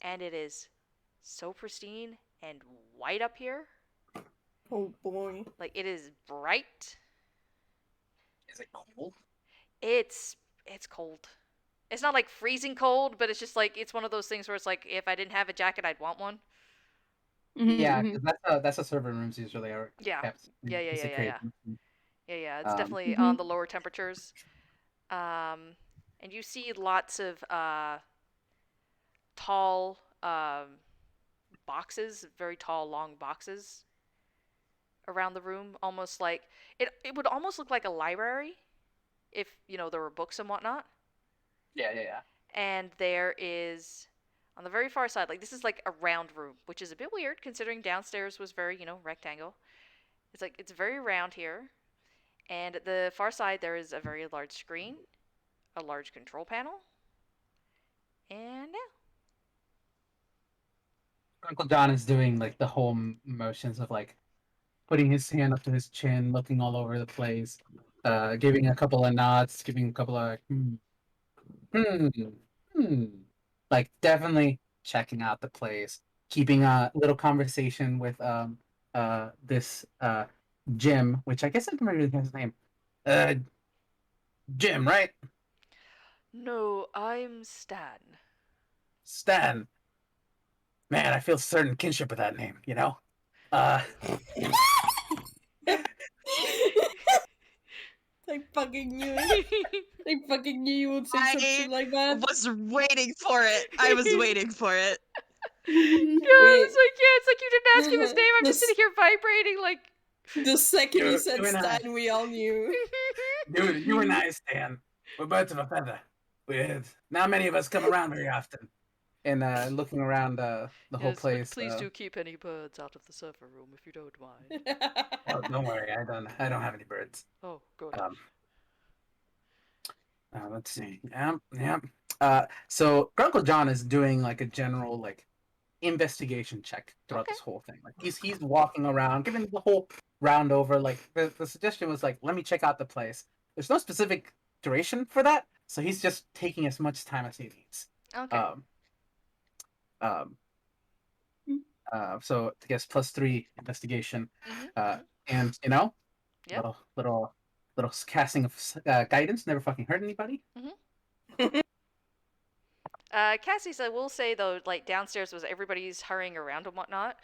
and it is so pristine and white up here. Oh boy. Like it is bright. Is it cold? It's cold. It's not like freezing cold, but it's just like it's one of those things where it's like if I didn't have a jacket, I'd want one. Yeah, Mhm, because that's a server rooms usually are Yeah. kept Yeah, yeah, in yeah, yeah, secret. yeah. Yeah, yeah. It's Um, definitely on mhm. the lower temperatures. And you see lots of tall boxes, very tall, long boxes around the room, almost like it would almost look like a library if there were books and whatnot. yeah, yeah, yeah. And there is on the very far side, like this is like a round room, which is a bit weird considering downstairs was very rectangle. It's like it's very round here, and at the far side there is a very large screen, a large control panel, and yeah. Uncle John is doing like the whole motions of like putting his hand up to his chin, looking all over the place, giving a couple of nods, giving a couple of hmm, hmm, like definitely checking out the place, keeping a little conversation with this Jim, which I guess I don't really have his name. Uh, Jim, right? No, I'm Stan. Stan. Man, I feel certain kinship with that name. Uh, I fucking knew it. I fucking knew you would say some I shit like that. was waiting for it. I was waiting for it. It's like, yeah, it's like you didn't ask him his name. I'm just sitting This, here vibrating like. the second you you, said you and I, Stan, we all knew. you and I, Stan, we're birds of a feather. With not many of us come around very often. And looking around the whole Yes, but place. please do keep any birds out of the server room if you don't mind. Oh, don't worry, I don't have any birds. Oh, good. Um, let's see. Yep, yep. So Grunkle John is doing like a general like investigation check throughout Okay. this whole thing. Like he's walking around, giving the whole round over. Like the suggestion was like, let me check out the place. There's no specific duration for that, so he's just taking as much time as he needs. Okay. Um, um, so I guess +3 investigation, Mhm. and Yep. little casting of guidance never fucking hurt anybody. Cassius, I will say though, like downstairs was everybody's hurrying around and whatnot.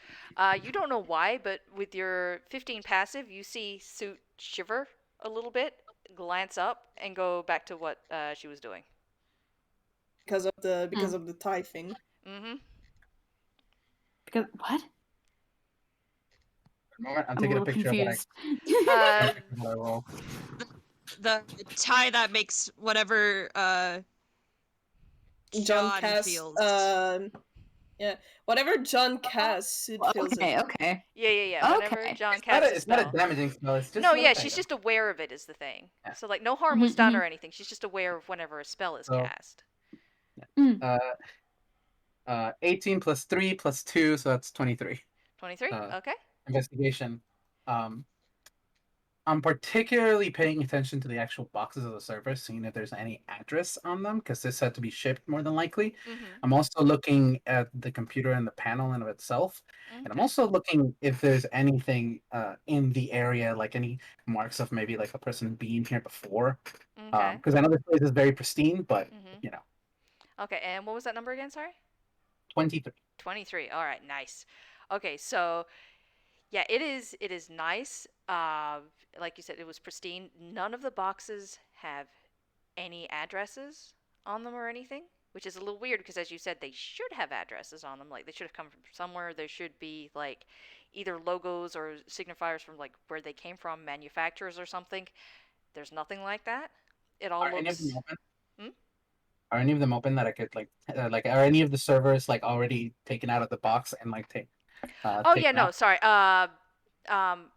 You don't know why, but with your 15 passive, you see Suit shiver a little bit, glance up, and go back to what she was doing. because of the tie thing. Mm-hmm. Because what? Moment, I'm I'm a taking a little picture of confused. Uh, what I roll. The tie that makes whatever John John Cass, feels. yeah, whatever John Cass, it feels Okay, it. okay. yeah. Whenever Okay. John It's not casts a it's not a spell. damaging spell. It's just No, a little yeah, thing. she's just aware of it is the thing. Yeah. So like no harm was done Mhm, or anything. She's just aware of whenever a spell is So cast. mhm. uh 18 +3 +2, so that's 23. 23? Uh, Okay. investigation. Um, I'm particularly paying attention to the actual boxes of the server, seeing if there's any address on them, because this had to be shipped more than likely. Mm-hmm. I'm also looking at the computer and the panel in of itself, and I'm Okay. also looking if there's anything in the area, like any marks of maybe like a person being here before. Okay. Because I know this place is very pristine, but Mm-hmm. you know, Okay, and what was that number again, sorry? 23. 23. All right, nice. Okay, so yeah, it is nice. Like you said, it was pristine. None of the boxes have any addresses on them or anything, which is a little weird because as you said, they should have addresses on them. Like they should have come from somewhere. There should be like either logos or signifiers from like where they came from, manufacturers or something. There's nothing like that. It all Are any of them looks. open? Hmm? Are any of them open that I could like are any of the servers like already taken out of the box and like Oh yeah, taken no, out? sorry.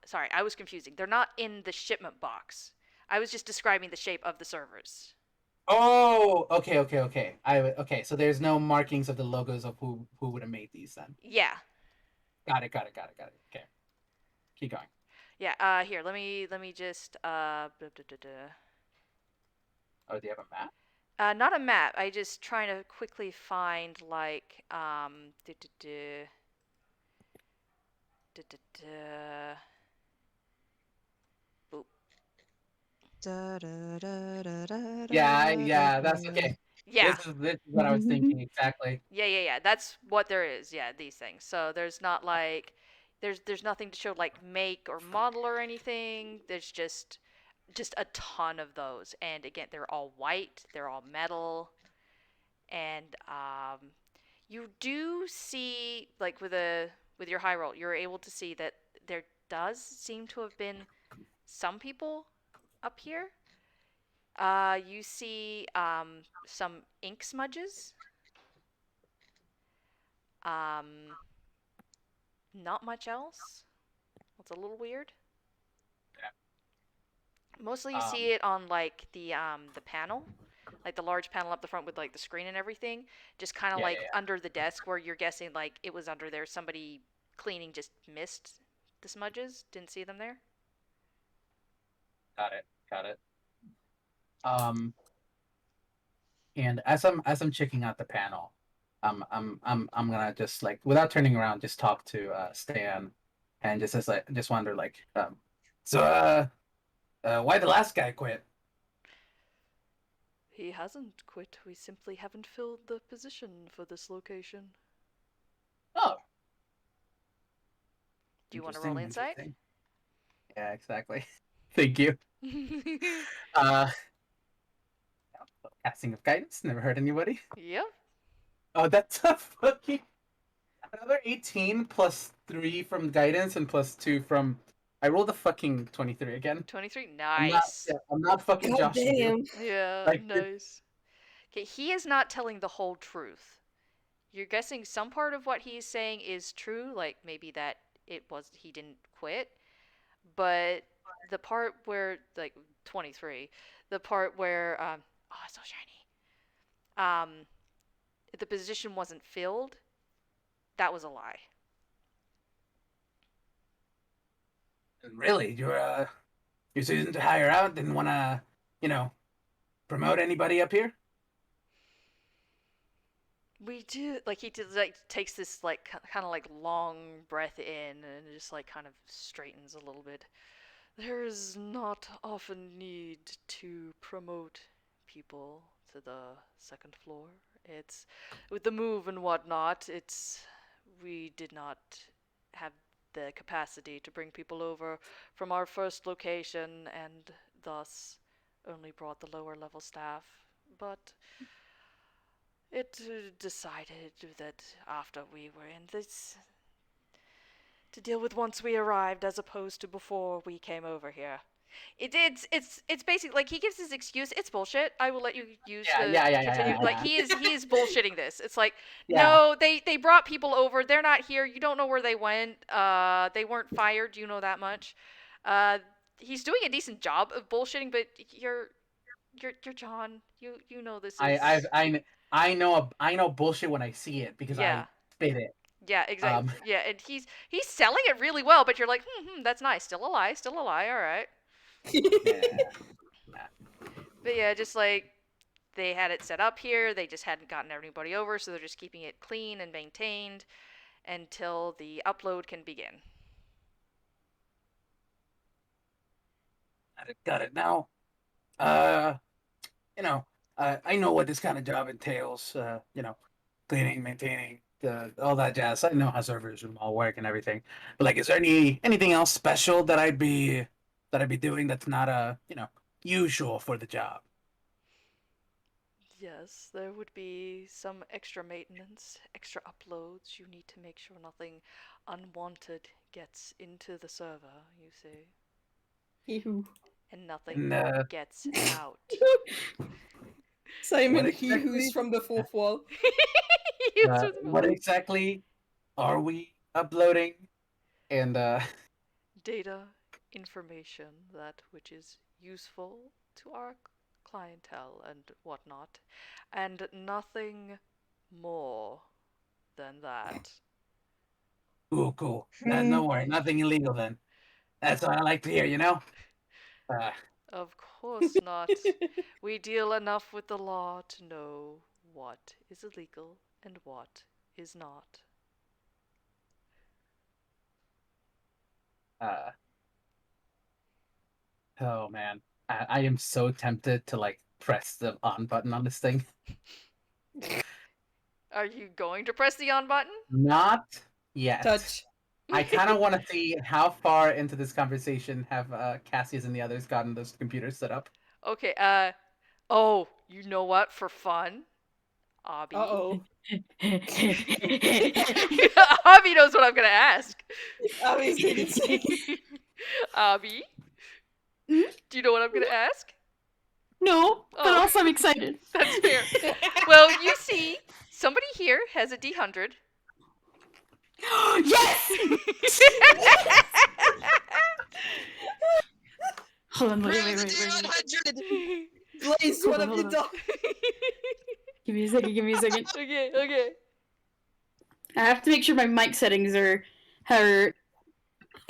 Sorry, I was confusing. They're not in the shipment box. I was just describing the shape of the servers. Oh, okay. Okay. So there's no markings of the logos of who would have made these then. Yeah, Got it. Okay, keep going. yeah. Here, let me just Oh, do you have a map? not a map. I just trying to quickly find like boop. Da, da, da, da, da, Yeah, da, yeah. That's da. okay. Yeah. This is what I was thinking exactly. Yeah. That's what there is. Yeah, these things. So there's not like there's nothing to show like make or model or anything. There's just a ton of those. And again, they're all white, they're all metal, and you do see like with your high roll, you're able to see that there does seem to have been some people up here. You see some ink smudges. Um, Not much else. It's a little weird. Mostly you Um, see it on like the panel, like the large panel up the front with like the screen and everything, just kind of like yeah. under the desk where you're guessing like it was under there. Somebody cleaning just missed the smudges, didn't see them there. Got it. Got it. Um, and as I'm checking out the panel, I'm gonna just like without turning around, just talk to Stan, and just as like just wonder like so why the last guy quit? He hasn't quit. We simply haven't filled the position for this location. Oh, Do you want to roll insight? interesting. Yeah, exactly. Thank you. Uh, casting of guidance. Never hurt anybody. Yep. Oh, that's a fucking another 18 plus 3 from guidance and plus 2 from. I rolled a fucking 23 again. 23. I'm not. Nice. Yeah, I'm not fucking God joshing you. damn. Yeah, Like nice. Okay, he is not telling the whole truth. You're guessing some part of what he's saying is true, like maybe that he didn't quit, but the part where like 23, the part where oh, it's so shiny. The position wasn't filled, that was a lie. really, you're choosing to hire out. Didn't want to, you know, promote anybody up here. We do like he did, like takes this like kind of like long breath in and just like kind of straightens a little bit. There is not often need to promote people to the second floor. It's with the move and whatnot. We did not have the capacity to bring people over from our first location, and thus only brought the lower level staff. But it decided that after we were in this to deal with once we arrived as opposed to before we came over here. It's basically like he gives his excuse. It's bullshit. I will let you use Yeah, the yeah, yeah, yeah, continue. yeah, Like yeah. he is bullshitting this. It's like Yeah. no, they brought people over. They're not here. You don't know where they went. They weren't fired. You know that much. Uh, he's doing a decent job of bullshitting, but you're John. You know this I is I I know bullshit when I see it because I yeah. spit it. Yeah, exactly. Um, Yeah, and he's selling it really well, but you're like, that's nice. Still a lie. Still a lie. All right. yeah. But yeah, just like they had it set up here, they just hadn't gotten everybody over, so they're just keeping it clean and maintained until the upload can begin. Got it. Now, you know, I know what this kind of job entails. Cleaning, maintaining, all that jazz. I know how servers and all work and everything. But like, is there anything else special that I'd be doing that's not usual for the job? Yes, there would be some extra maintenance, extra uploads. You need to make sure nothing unwanted gets into the server, you see, Ew. and nothing And gets out. Simon, What he who's exactly? from the fourth wall. What exactly are we uploading? And Data, information, that which is useful to our clientele and whatnot, and nothing more than that. cool. No worry, nothing illegal then. That's what I like to hear. Uh, Of course not. We deal enough with the law to know what is illegal and what is not. uh, oh man, I am so tempted to like press the on button on this thing. Are you going to press the on button? Not yet. Touch. I kind of want to see how far into this conversation have Cassius and the others gotten those computers set up. Okay, oh, you know what? For fun, Obby. Uh-oh. Obby knows what I'm gonna ask. Obby's gonna say, Obby, Hmm? do you know what I'm gonna ask? No, but Oh. also I'm excited. That's fair. Well, you see, somebody here has a D100. Yes! Hold on, wait. 100. Blaze, what have you Hold on. done? Give me a second. Okay. I have to make sure my mic settings are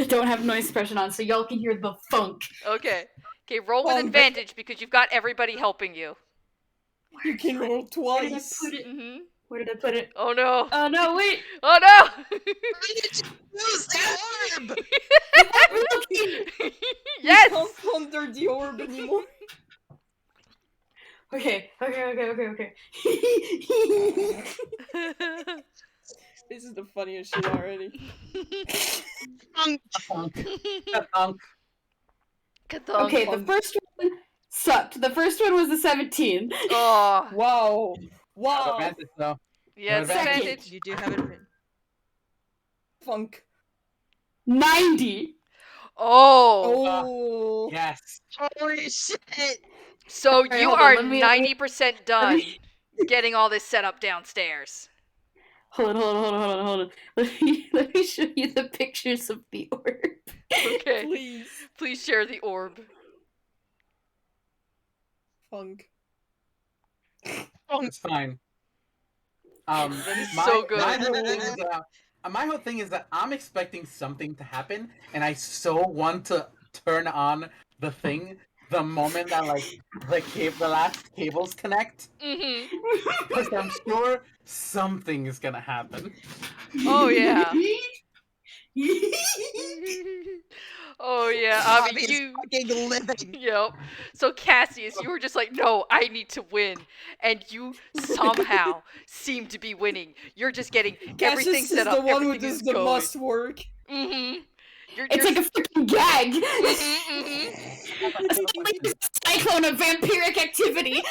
don't have noise suppression on, so y'all can hear the funk. Okay, roll with Oh, advantage because you've got everybody helping you. You can roll Where did I twice. put it? Mm-hmm. Where did I put it? Oh no. Oh no, wait! Oh no! Use the orb! Yes! You can't ponder the orb anymore. Okay. This is the funniest shit already. Kathunk. Okay, the first one sucked. The first one was a 17. Oh, Wow. Wow. Advantage, though. yeah, it's Second. advantage. You do have it. Funk. 90. Oh, Oh. Yes. Holy shit! so Alright, you hold on, are let me- 90% done me- getting all this set up downstairs. Hold on. Let me show you the pictures of the orb. Okay, Please. please share the orb. Funk. It's fine. That is so good. My whole thing is that I'm expecting something to happen, and I so want to turn on the thing the moment that the last cables connect, Mm-hmm. because I'm sure something is gonna happen. Oh yeah. Oh yeah, Obby Abby, is you. fucking living. Yep. So Cassius, you were just like, no, I need to win, and you somehow seem to be winning. You're just getting everything Cassius set is up. the one who everything does is the going. must work. Mm-hmm. It's like a freaking gag. Mm-hmm. A cyclone of vampiric activity.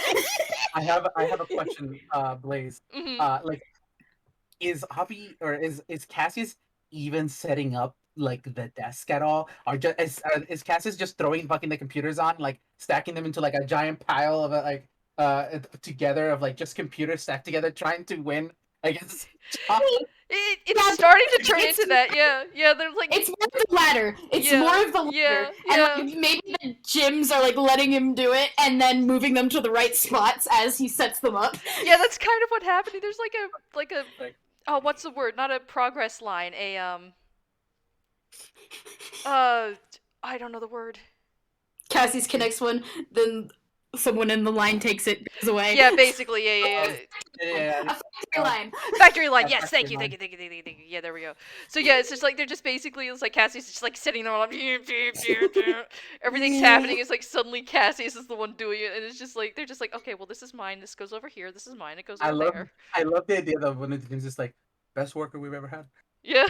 I have a question, Blaze. Mm-hmm. Is Obby or is Cassius even setting up the desk at all, or is Cassius just throwing fucking the computers on, stacking them into a giant pile of together of just computers stacked together, trying to win against? It's starting to turn into that. Yeah. There's It's more of the latter. It's Yeah, more of the latter. yeah. And maybe the gyms are letting him do it and then moving them to the right spots as he sets them up. Yeah, that's kind of what happened. There's like a oh, what's the word? Not a progress line. I don't know the word. Cassius connects one, then someone in the line takes it, goes away. Yeah, basically, yeah. Yeah. A factory line. Factory line. Yeah, Yes, thank factory you. Yeah, there we go. So yeah, it's just they're just basically Cassius is just sitting there all up. Everything's happening. It's suddenly Cassius is the one doing it, and it's just they're just okay, well this is mine. This goes over here. This is mine. It goes over there. I love the idea that one of the things is best worker we've ever had. Yeah.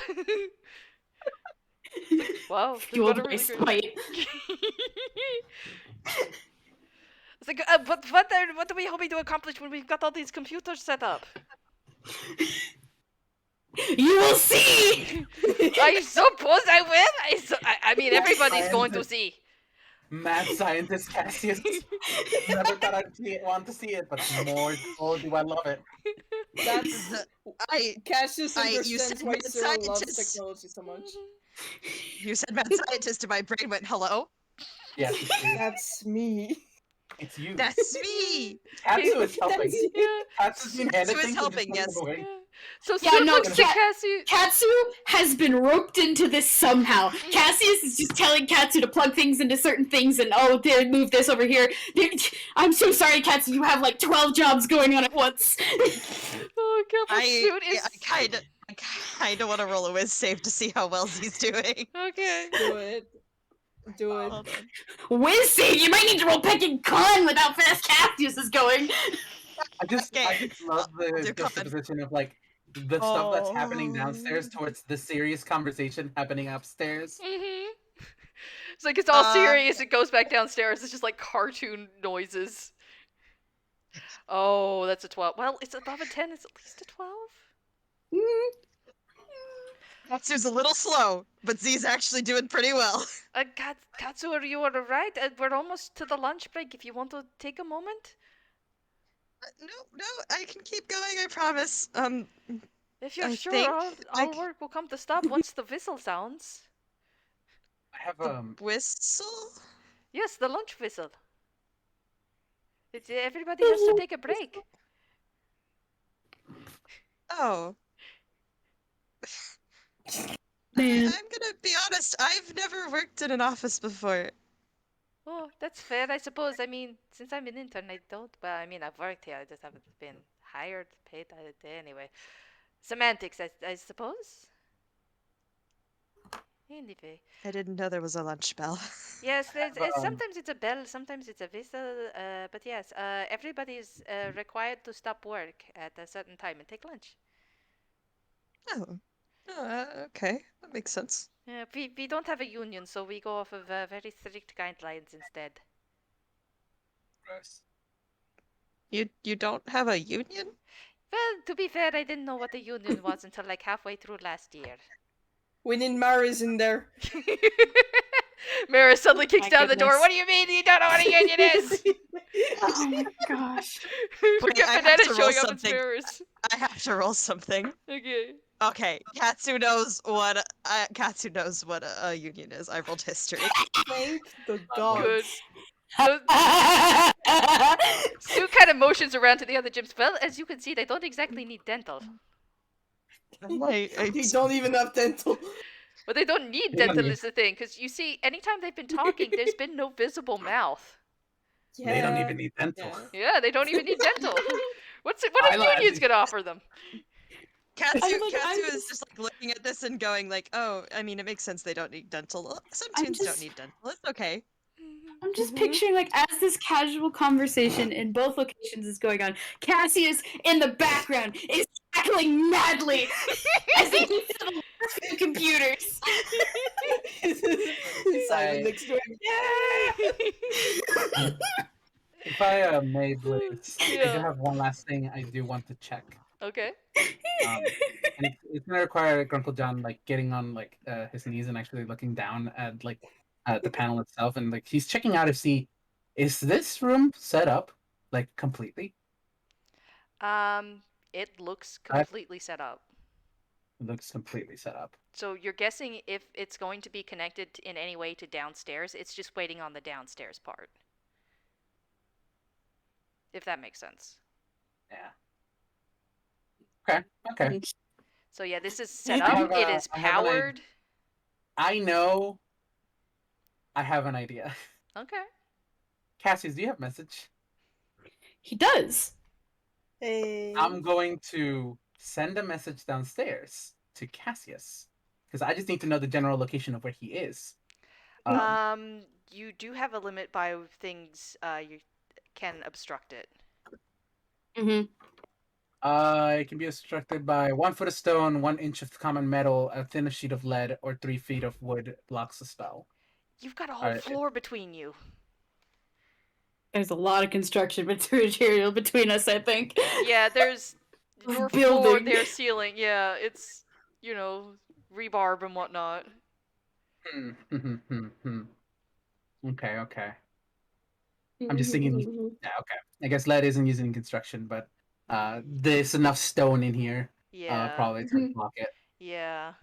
Wow. they've Fueled got a by really great- spite. It's but what are we hoping to accomplish when we've got all these computers set up? You will see! I suppose I will. I mean, everybody's going to see. Mad scientist Cassius. Never thought I'd want to see it, but more do I love it. That's Cassius you understands said why mad Cyril loves scientist. technology so much. You said mad scientist, and my brain went, hello? Yes, That's me. it's you. That's me! Katsu is helping. That's you. Yeah. Katsu's been Katsu is editing, so helping, just yes. move away. Yeah. So Yeah, Sue no, looks to Cat- Cassius. Katsu has been roped into this somehow. Cassius is just telling Katsu to plug things into certain things and, oh, they move this over here. I'm so sorry, Katsu, you have 12 jobs going on at once. Oh god, but Suit is I kinda want to roll a whiz save to see how well he's doing. okay. Do it. Do it. Hold on. Whiz save! You might need to roll picking con with how fast Cassius is going. I just Okay, love I'll the do con. juxtaposition of like the stuff that's happening downstairs towards the serious conversation happening upstairs. Mm-hmm. It's like it's all serious. It goes back downstairs. It's just like cartoon noises. Oh, that's a 12. Well, it's above a 10. It's at least a 12. Katsu's a little slow, but Z's actually doing pretty well. Katsu, are you alright? We're almost to the lunch break. If you want to take a moment. No, I can keep going. I promise. If you're I sure, think all work will come to stop once the whistle sounds. I have the whistle. Yes, the lunch whistle. Everybody has to take a break. Oh, Man. I'm gonna be honest. I've never worked in an office before. Oh, that's fair, I suppose. I mean, since I'm an intern, I don't. Well, I mean, I've worked here. I just haven't been hired, paid. Anyway, semantics, I suppose. Anyway, I didn't know there was a lunch bell. yes, have, sometimes it's a bell, sometimes it's a whistle. But yes, everybody is required to stop work at a certain time and take lunch. Oh, okay, that makes sense. We don't have a union, so we go off of very strict guidelines instead. gross. You don't have a union? Well, to be fair, I didn't know what a union was until like halfway through last year. We need Maris in there. Mara suddenly kicks My down the door. goodness. What do you mean you don't know what a union is? Oh my gosh. We Wait, got I have Banana to roll showing up in something. mirrors. I have to roll something. Okay. Okay, Katsu knows what a union is. I rolled history. Thank the Good. gods. So, Stu kind of motions around to the other gyms. Well, as you can see, they don't exactly need dental. I'm like, You don't even have dental. But they don't need They don't dental need- is the thing, because you see, anytime they've been talking, there's been no visible mouth. They don't even need dental. yeah. Yeah, they don't even need dental. What are Eyelash. unions gonna offer them? Katsu I'm like, I'm is just like looking at this and going like, oh, I mean, it makes sense they don't need dental. Some I'm tunes don't just- need dental. It's okay. I'm just Mhm. picturing like as this casual conversation in both locations is going on, Cassius in the background is cackling madly as he keeps to the last few computers. Simon next to him. Yeah. If I may, please, I do Yeah. have one last thing I do want to check. Okay. And it's gonna require Grunkle John like getting on like his knees and actually looking down at like the panel itself, and like he's checking out to see is this room set up like completely? It looks completely set up. It looks completely set up. So you're guessing if it's going to be connected in any way to downstairs, it's just waiting on the downstairs part. If that makes sense. Yeah. Okay. So yeah, this is set I up. have It a- is I have an idea. powered. I know. I have an idea. Okay. Cassius, do you have message? He does. Hey. I'm going to send a message downstairs to Cassius because I just need to know the general location of where he is. You do have a limit by things you can obstruct it. Mm-hmm. It can be obstructed by 1 foot of stone, 1 inch of common metal, a thin sheet of lead, or 3 feet of wood blocks the spell. You've got a whole Alright. floor between you. There's a lot of construction material between us, I think. Yeah, there's your floor, Building. their ceiling. Yeah, it's rebarb and whatnot. Okay. I'm just thinking. Yeah, okay. I guess lead isn't used in construction, but there's enough stone in here. Yeah. Probably to block it. Yeah.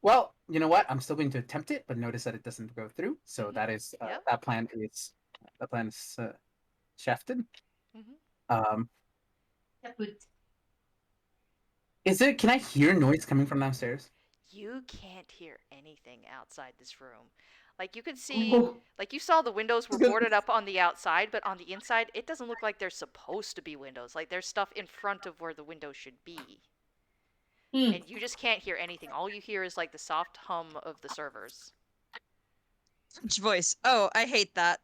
Well, you know what? I'm still going to attempt it, but notice that it doesn't go through. So that is Yep. that plan is shafted. Mhm. Is it? Can I hear noise coming from downstairs? You can't hear anything outside this room. Like you could see, like you saw the windows were boarded up on the outside, but on the inside, it doesn't look like there's supposed to be windows. Like there's stuff in front of where the windows should be. And you just can't hear anything. All you hear is like the soft hum of the servers. French voice. Oh, I hate that.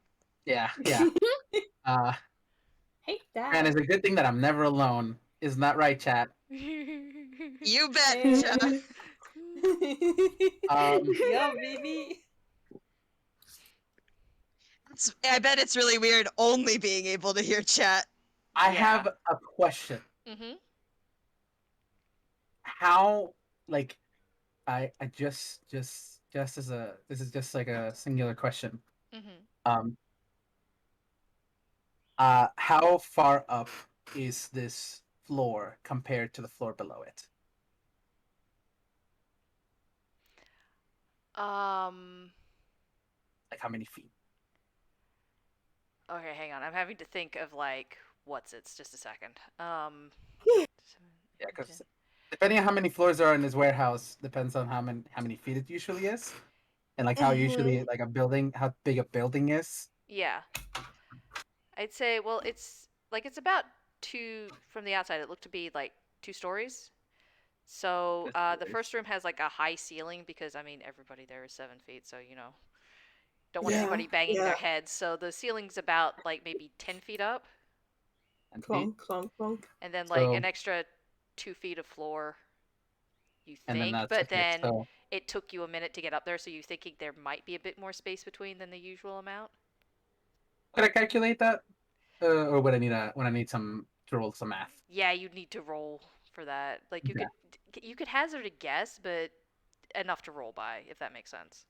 Yeah. Hate Man, that. it's a good thing that I'm never alone. Isn't that right, chat? You betcha. Hey. Um, Yeah, baby. I bet it's really weird only being able to hear chat. I Yeah. have a question. Mhm. How, like, I just as a this is just like a singular question. Mhm. Um, how far up is this floor compared to the floor below it? Um. Like, how many feet? Okay, hang on. I'm having to think of like what's it's just a second. 7, Yeah, 8, 10. because depending on how many floors there are in this warehouse, depends on how many feet it usually is, and like how usually Mhm. like a building, how big a building is. Yeah. I'd say well it's about 2 from the outside. It looked to be like 2 stories. So, This the stories. first room has like a high ceiling because I mean everybody there is 7 feet, so don't want Yeah. anybody banging Yeah. their heads. So the ceiling's about like maybe 10 feet up, And feet. Clunk, clunk, clunk. and then like So an extra 2 feet of floor, you and then think, that's but okay. then So it took you a minute to get up there, so you're thinking there might be a bit more space between than the usual amount. could I calculate that, or would I need some to roll some math? Yeah, you'd need to roll for that. Like Yeah. you could hazard a guess, but enough to roll by, if that makes sense.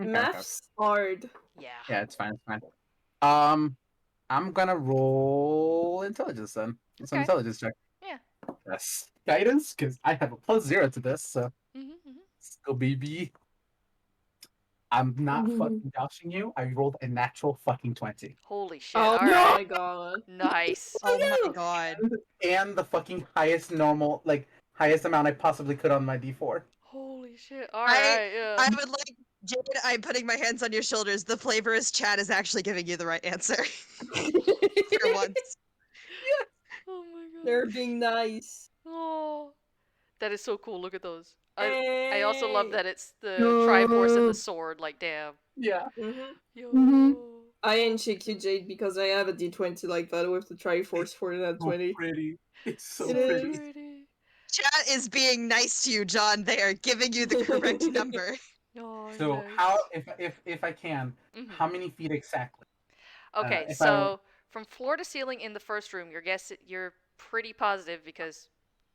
Okay. Math's hard. Yeah. Yeah, it's fine. It's fine. Um, I'm gonna roll intelligence then. It's an Okay. intelligence check. Yeah. Yes. Guidance, because I have a +0 to this, so Mhm. Mhm. let's go, baby. I'm not fucking joshing you. I rolled a natural fucking 20. Holy shit! Oh All No! right. my god. Nice. Oh my No! god. And the fucking highest normal, like, highest amount I possibly could on my D4. Holy shit! All I right. Yeah. I would like Jade, I'm putting my hands on your shoulders. The flavorist chat is actually giving you the right answer. For once. Oh my They're gosh. being nice. Oh, that is so cool. Look at those. I also love Hey. that it's the Triforce and the No. sword. Like, damn. Yeah. Mhm. Mhm. Yo. I ain't check you, Jade, because I have a D20 like that with the Triforce for that So 20. pretty. It's so It So pretty. is. pretty. Chat is being nice to you, John. They are giving you the correct number. Oh, So how, nice. if I can, Mhm. how many feet exactly? Okay, If I were so from floor to ceiling in the first room, you're pretty positive because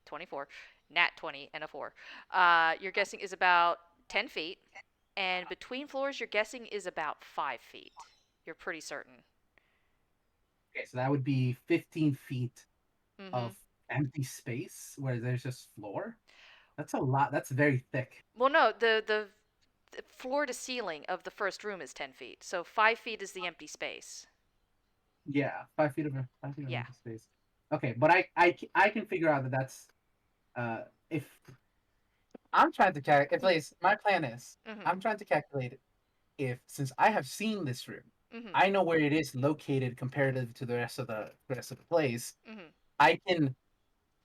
24, nat 20 and a 4. You're guessing is about 10 feet, and between floors, you're guessing is about 5 feet. You're pretty certain. okay, so that would be 15 feet Mm-hmm. of empty space where there's just floor. That's a lot. That's very thick. Well, no, the floor to ceiling of the first room is 10 feet, so 5 feet is the empty space. Yeah, 5 feet of 5 feet of Yeah. empty space. Okay, but I can figure out that that's if I'm trying to calculate. At least my plan is Mm-hmm. I'm trying to calculate it. If since I have seen this room, Mm-hmm. I know where it is located comparative to the rest of the place. Mm-hmm. I can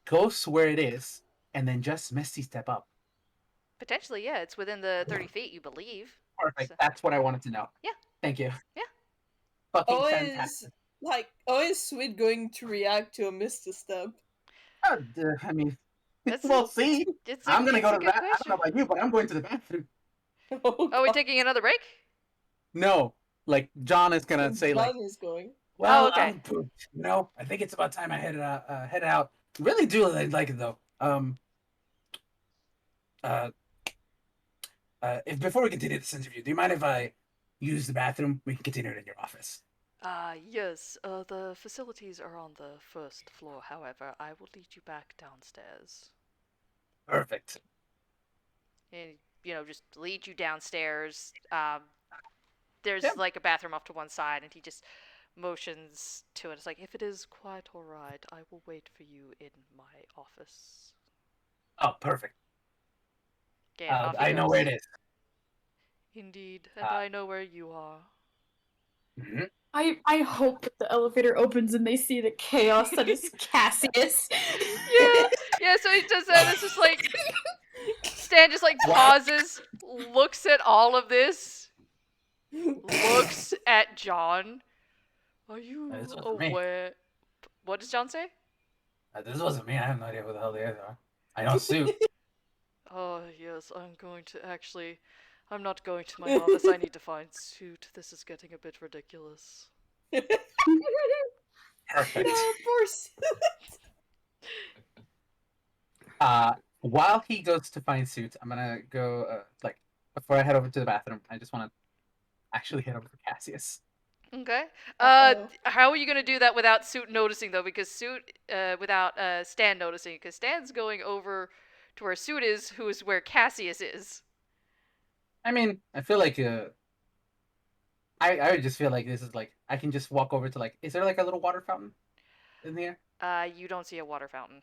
go where it is and then just Misty step up. Potentially, yeah, it's within the 30 feet, you believe. Perfect. So, That's what I wanted to know. yeah, Thank you. yeah. Fucking Always, fantastic. like, always sweet going to react to a misstep. I mean, That's we'll see. it's I'm gonna it's go a to the good bath. I don't know question. about you, but I'm going to the bathroom. Oh Oh, we're god. taking another break? No, like John is gonna So say like, John is going. Oh, well, okay. I think it's about time I head out. Really do like it though. Uh, if before we continue this interview, do you mind if I use the bathroom? We can continue it in your office. Yes, the facilities are on the first floor. However, I will lead you back downstairs. Perfect. And, just lead you downstairs. There's Yep. like a bathroom off to one side, and he just motions to it. It's like, if it is quite alright, I will wait for you in my office. Oh, perfect. And off he I know where goes. it is. Indeed, and Uh, I know where you are. mhm. I hope that the elevator opens and they see the chaos that is Cassius. Yeah, so he does that. It's just like Stan just like Wow. pauses, looks at all of this, looks at John. Are you This wasn't me. aware? What does John say? This wasn't me. I have no idea who the hell they are. I know Suit. Oh, yes, I'm not going to my office. I need to find Suit. This is getting a bit ridiculous. Perfect. No, poor While he goes to find Suit, I'm gonna go, before I head over to the bathroom, I just want to actually head over to Cassius. Okay. Uh-oh. How are you gonna do that without Suit noticing though? Because without Stan noticing, because Stan's going over to where Suit is, who is where Cassius is. I mean, I feel like, I would just feel like this is like, I can just walk over to is there like a little water fountain in here? You don't see a water fountain.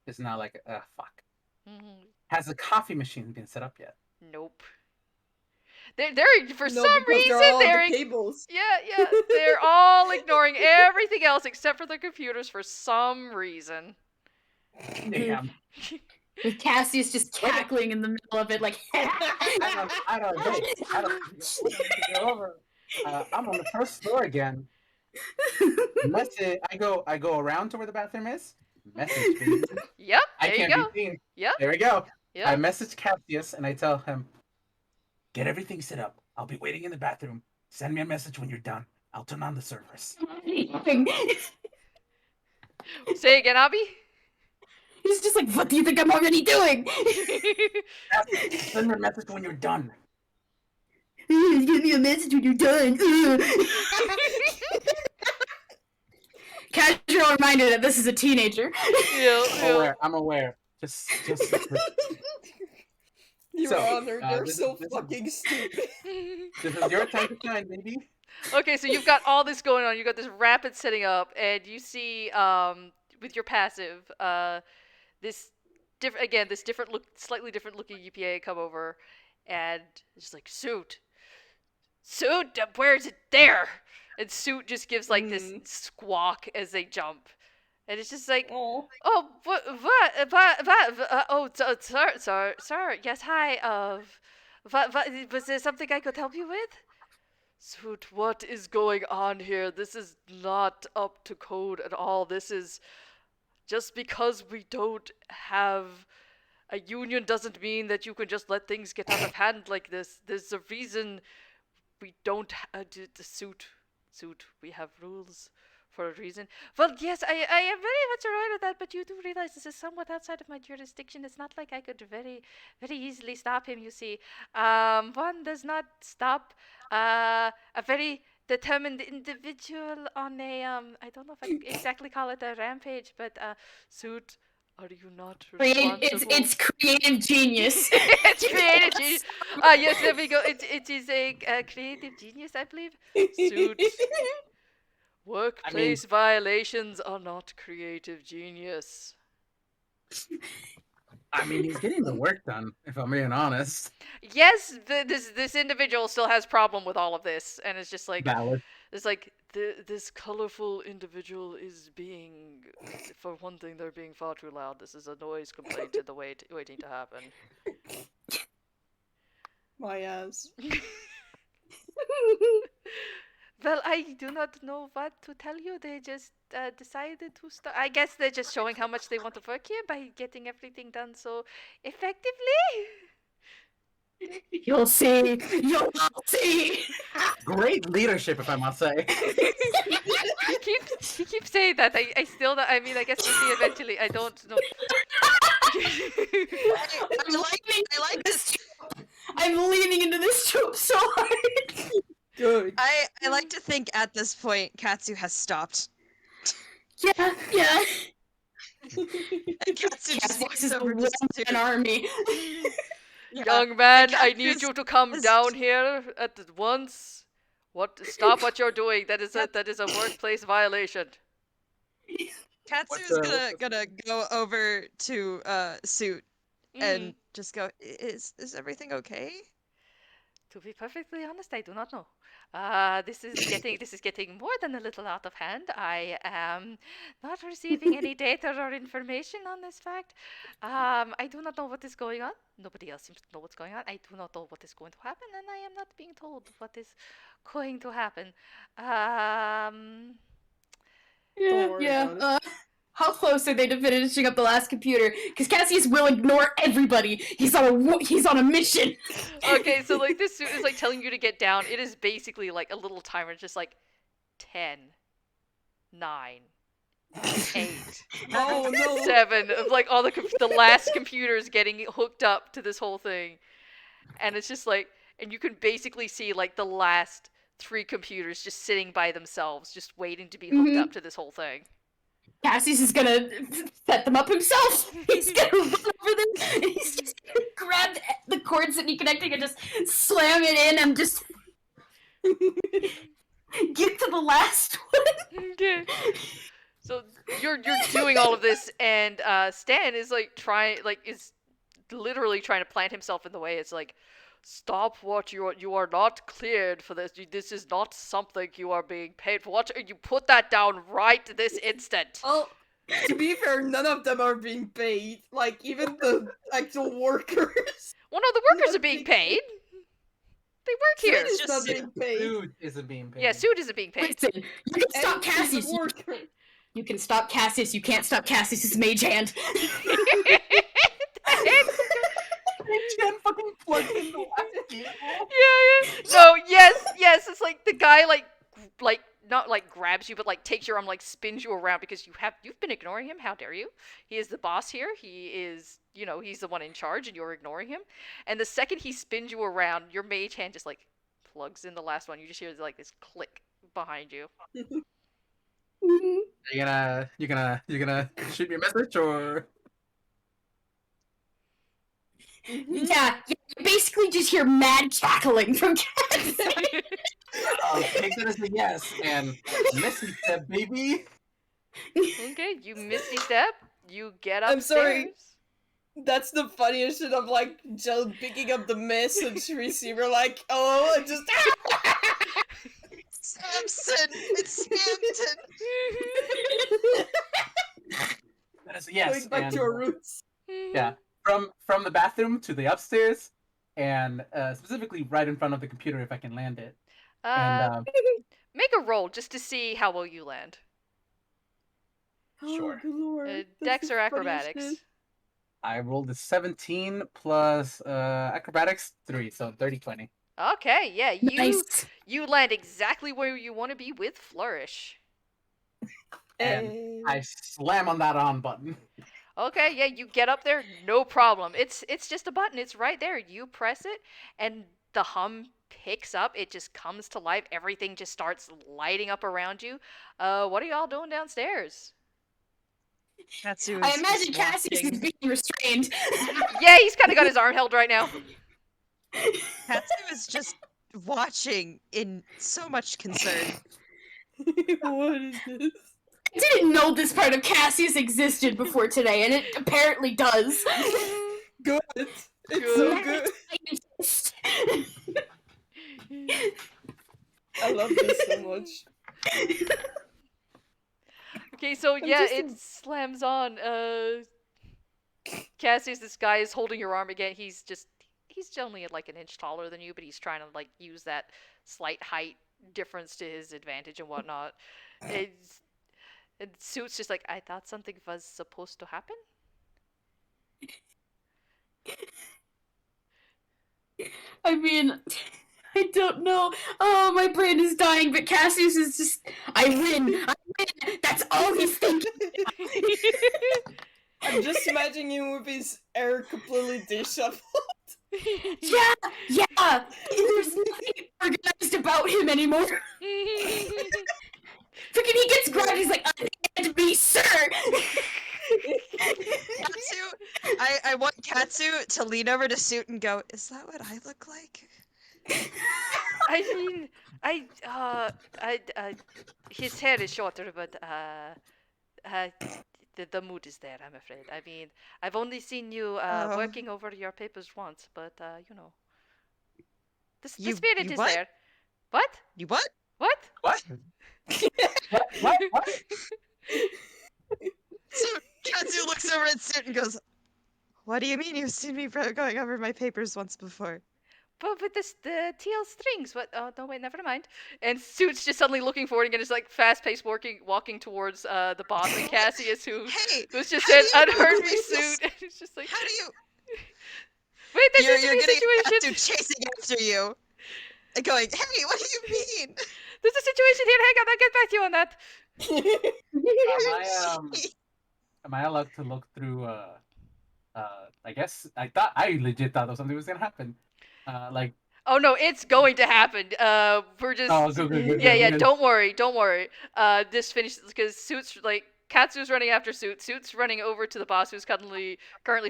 It's not like, fuck. Mm-hmm. Has the coffee machine been set up yet? Nope. They're for No, some because reason they're all on they're the cables. yeah, they're all ignoring everything else except for the computers for some reason. Damn. With Cassius just cackling in the middle of it, like. I don't go over. I'm on the first floor again. Message. I go around to where the bathroom is. Message. Baby. Yep, I there you can't go. be seen. Yep, There we go. I yep. message Cassius and I tell him, get everything set up. I'll be waiting in the bathroom. Send me a message when you're done. I'll turn on the servers. Say again, Obby? He's just like, what do you think I'm already doing? Send me a message when you're done. Give me a message when you're done. Casual reminder that this is a teenager. Yeah. I'm aware. Just Your So, Honor, you're this so is- fucking stupid. this is your time to shine, baby. Okay, so you've got all this going on. You've got this rapid setting up, and you see, with your passive, this slightly different looking UPA come over, and it's just like, Suit, where's it there? And Suit just gives like this squawk as they jump, and it's just like, Oh. oh, sir, yes, hi, what, was there something I could help you with? Suit, what is going on here? This is not up to code at all. This is just because we don't have a union doesn't mean that you can just let things get out of hand like this. There's a reason we don't do the suit. We have rules for a reason. Well, yes, I am very much aware of that, but you do realize this is somewhat outside of my jurisdiction. It's not like I could very, very easily stop him, you see. One does not stop a very determined individual on a, I don't know if I exactly call it a rampage, but, Suit, are you not responsible? It's creative genius. It's creative genius. Yes, there we go. It is a creative genius, I believe. Suit. Workplace violations are not creative genius. I mean, he's getting the work done, if I'm being honest. Yes, this individual still has problem with all of this, and it's just like, Valid. it's like this colorful individual is being, for one thing, they're being far too loud. This is a noise complaint in the waiting to happen. My ass. Well, I do not know what to tell you. They just decided to start. I guess they're just showing how much they want to work here by getting everything done so effectively. You'll see. You'll see. Great leadership, if I must say. He keeps saying that. I still don't. I mean, I guess we'll see eventually. I don't know. I like this. I'm leaning into this trope so hard. Good. I like to think at this point Katsu has stopped. Yeah. And Katsu just walks Cassius is over to Suit. an army. Yeah. Young man, And I Katsu need is- you to come is- down here at once. Stop what you're doing. That is a workplace violation. Katsu is What's gonna go over to Suit and just go, is everything okay? To be perfectly honest, I do not know. This is getting more than a little out of hand. I am not receiving any data or information on this fact. I do not know what is going on. Nobody else seems to know what's going on. I do not know what is going to happen, and I am not being told what is going to happen. Um, Yeah, worry yeah. about How close are they to finishing up the last computer? Because Cassius will ignore everybody. He's on a mission. okay, so like this suit is like telling you to get down. It is basically like a little timer, just like 10, 9, 8, Oh no! 7 of like all the last computers getting hooked up to this whole thing, and it's just like, and you can basically see like the last 3 computers just sitting by themselves, just waiting to be hooked up to this whole thing. Cassius is gonna set them up himself. He's gonna run over them, and he's just gonna grab the cords that need connecting and just slam it in and just get to the last one. Okay. So you're doing all of this, and Stan is like is literally trying to plant himself in the way. It's like, stop what you are not cleared for this. This is not something you are being paid for. What, you put that down right this instant. Well, to be fair, none of them are being paid. Like, even the actual workers. Well, no, the workers are being paid. They work here. Suit is Just not Suit. being paid. Dude isn't being paid. Yeah, Suit isn't being paid. Listen, you can stop And he's Cassius. a worker. You can stop Cassius. You can't stop Cassius's mage hand. Jen fucking plugged in the last cable. Yeah. No, yes. It's like the guy like not like grabs you, but like takes your arm, like spins you around because you've been ignoring him. How dare you? He is the boss here. He is, he's the one in charge, and you're ignoring him. And the second he spins you around, your mage hand just like plugs in the last one. You just hear like this click behind you. You gonna shoot me a message or? Yeah, you basically just hear mad cackling from Cassius. I'll take that as a yes and Missy said, baby. Okay, you misty step. You get upstairs. I'm sorry. That's the funniest shit of like just picking up the message receiver, like, oh, and just. Samson! It's Hampton! That is a yes. Going back and, to our roots. Yeah, from the bathroom to the upstairs, and specifically right in front of the computer if I can land it. And Make a roll just to see how well you land. Sure. Oh, good lord. That's Dex the or funniest acrobatics? shit. I rolled a 17 plus acrobatics 3, so 30-20. Okay, yeah, Nice. you land exactly where you want to be with flourish. And I slam on that on button. Okay, yeah, you get up there, no problem. It's just a button. It's right there. You press it, and the hum picks up. It just comes to life. Everything just starts lighting up around you. What are y'all doing downstairs? Katsu is I imagine just Cassius is watching. being restrained. Yeah, he's kind of got his arm held right now. Katsu is just watching in so much concern. What is this? I didn't know this part of Cassius existed before today, and it apparently does. Good. It's so good. I love this so much. Okay, so I'm yeah, just it slams on. Cassius, this guy is holding your arm again. He's only like an inch taller than you, but he's trying to like use that slight height difference to his advantage and whatnot. And Suit's just like, I thought something was supposed to happen. I mean, I don't know. Oh, my brain is dying, but Cassius is just. I win! That's all he's thinking. I'm just imagining him with his hair completely disheveled. Yeah! There's nothing organized about him anymore. Freaking he gets grabbed, he's like, unhand me, sir! Katsu, I want Katsu to lean over to Suit and go, is that what I look like? I mean, his hair is shorter, but the mood is there, I'm afraid. I mean, I've only seen you Oh. working over your papers once, but you know. The spirit you is what? there. What? You what? What? What? What? So Katsu looks over at Suit and goes, "What do you mean you've seen me going over my papers once before?" But with the teal strings, what? Oh no, wait, never mind. And Suit's just suddenly looking forward and is like fast-paced walking towards the boss and Cassius, Hey, who's just how said, do you know "Unheard me, people Suit." And he's just like, How do you? "Wait, this You're isn't a getting situation. Katsu chasing after you, and going, "Hey, what do you mean?" There's a situation here. Hang on, I'll get back to you on that." Am I allowed to look through? I guess I legit thought something was gonna happen. Like, Oh no, it's going to happen. We're just oh, good. yeah. Good. Don't worry. This finishes because Suit's like Katsu's running after Suit. Suit's running over to the boss who's currently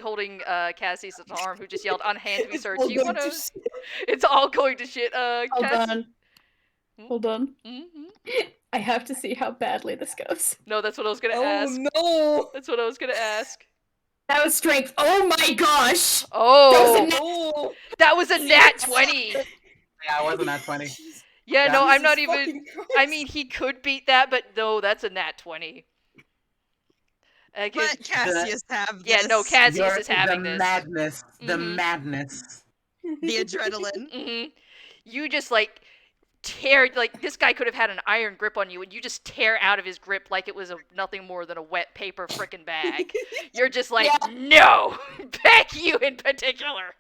holding Cassie's arm, who just yelled, "Unhand me, It's sir." all Do you going wanna? to shit. It's all going to shit. Hold Cass. on. Hold on. Mm-hmm. I have to see how badly this goes. No, that's what I was gonna Oh ask. no! That's what I was gonna ask. That was strength. Oh my gosh! Oh, Oh! that was a nat 20. Yeah, I wasn't at 20. Yeah, Yeah. no, I'm not Jesus even. fucking Christ. I mean, he could beat that, but no, that's a nat 20. 'Cause- Let Cassius have this. yeah, no, Cassius is having the this. madness. The Mhm. madness. The adrenaline. hmm You just like tear, like this guy could have had an iron grip on you, and you just tear out of his grip like it was nothing more than a wet paper frickin' bag. You're just like, no, back you in particular.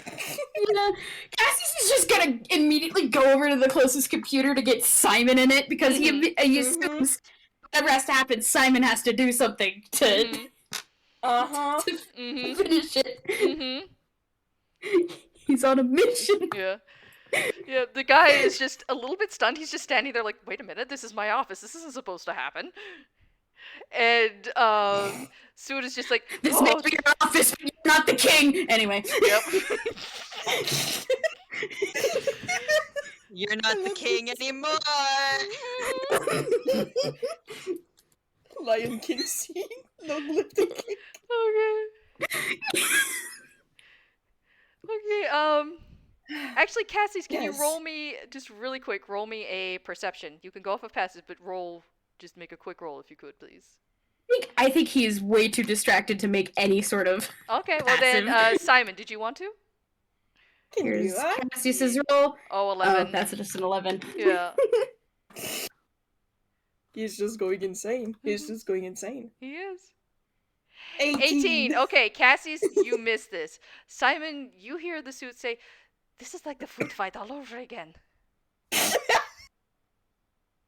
Yeah. Cassius is just gonna immediately go over to the closest computer to get Simon in it because he assumes whatever has to happen, Simon has to do something to, Mhm. Uh-huh. to Mhm. finish it. Mhm. He's on a mission. Yeah. Yeah, the guy is just a little bit stunned. He's just standing there like, wait a minute, this is my office. This isn't supposed to happen. And Suit is just like, This may be your office, but you're not the king. Anyway. Yep. You're not the king anymore. Lion King scene. Long live the king. Okay. Actually, Cassius, can you Yes. roll me, just really quick, roll me a perception. You can go off of passes, but just make a quick roll if you could, please. I think he is way too distracted to make any sort of. Okay, well then, Simon, did you want to? Can Here's do that. Cassius's roll. Oh, Oh, 11. that's just an 11. Yeah, He's just going insane. He's just going insane. he is. 18. Okay, Cassius, you missed this. Simon, you hear the Suit say, "This is like the food fight all over again."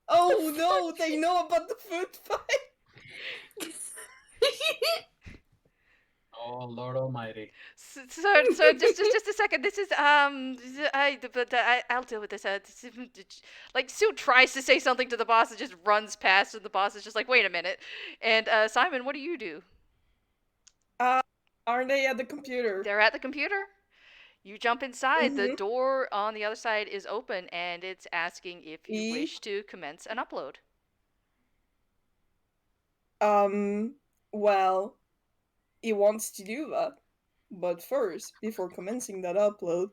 Oh no, they know about the food fight. Oh, Lord Almighty. So just a second. This is I'll deal with this. Like Sue tries to say something to the boss and just runs past, and the boss is just like, "Wait a minute." And Simon, what do you do? Aren't they at the computer? They're at the computer. You jump inside. The Mhm. door on the other side is open, and it's asking if you E? wish to commence an upload. Well, he wants to do that. But first, before commencing that upload,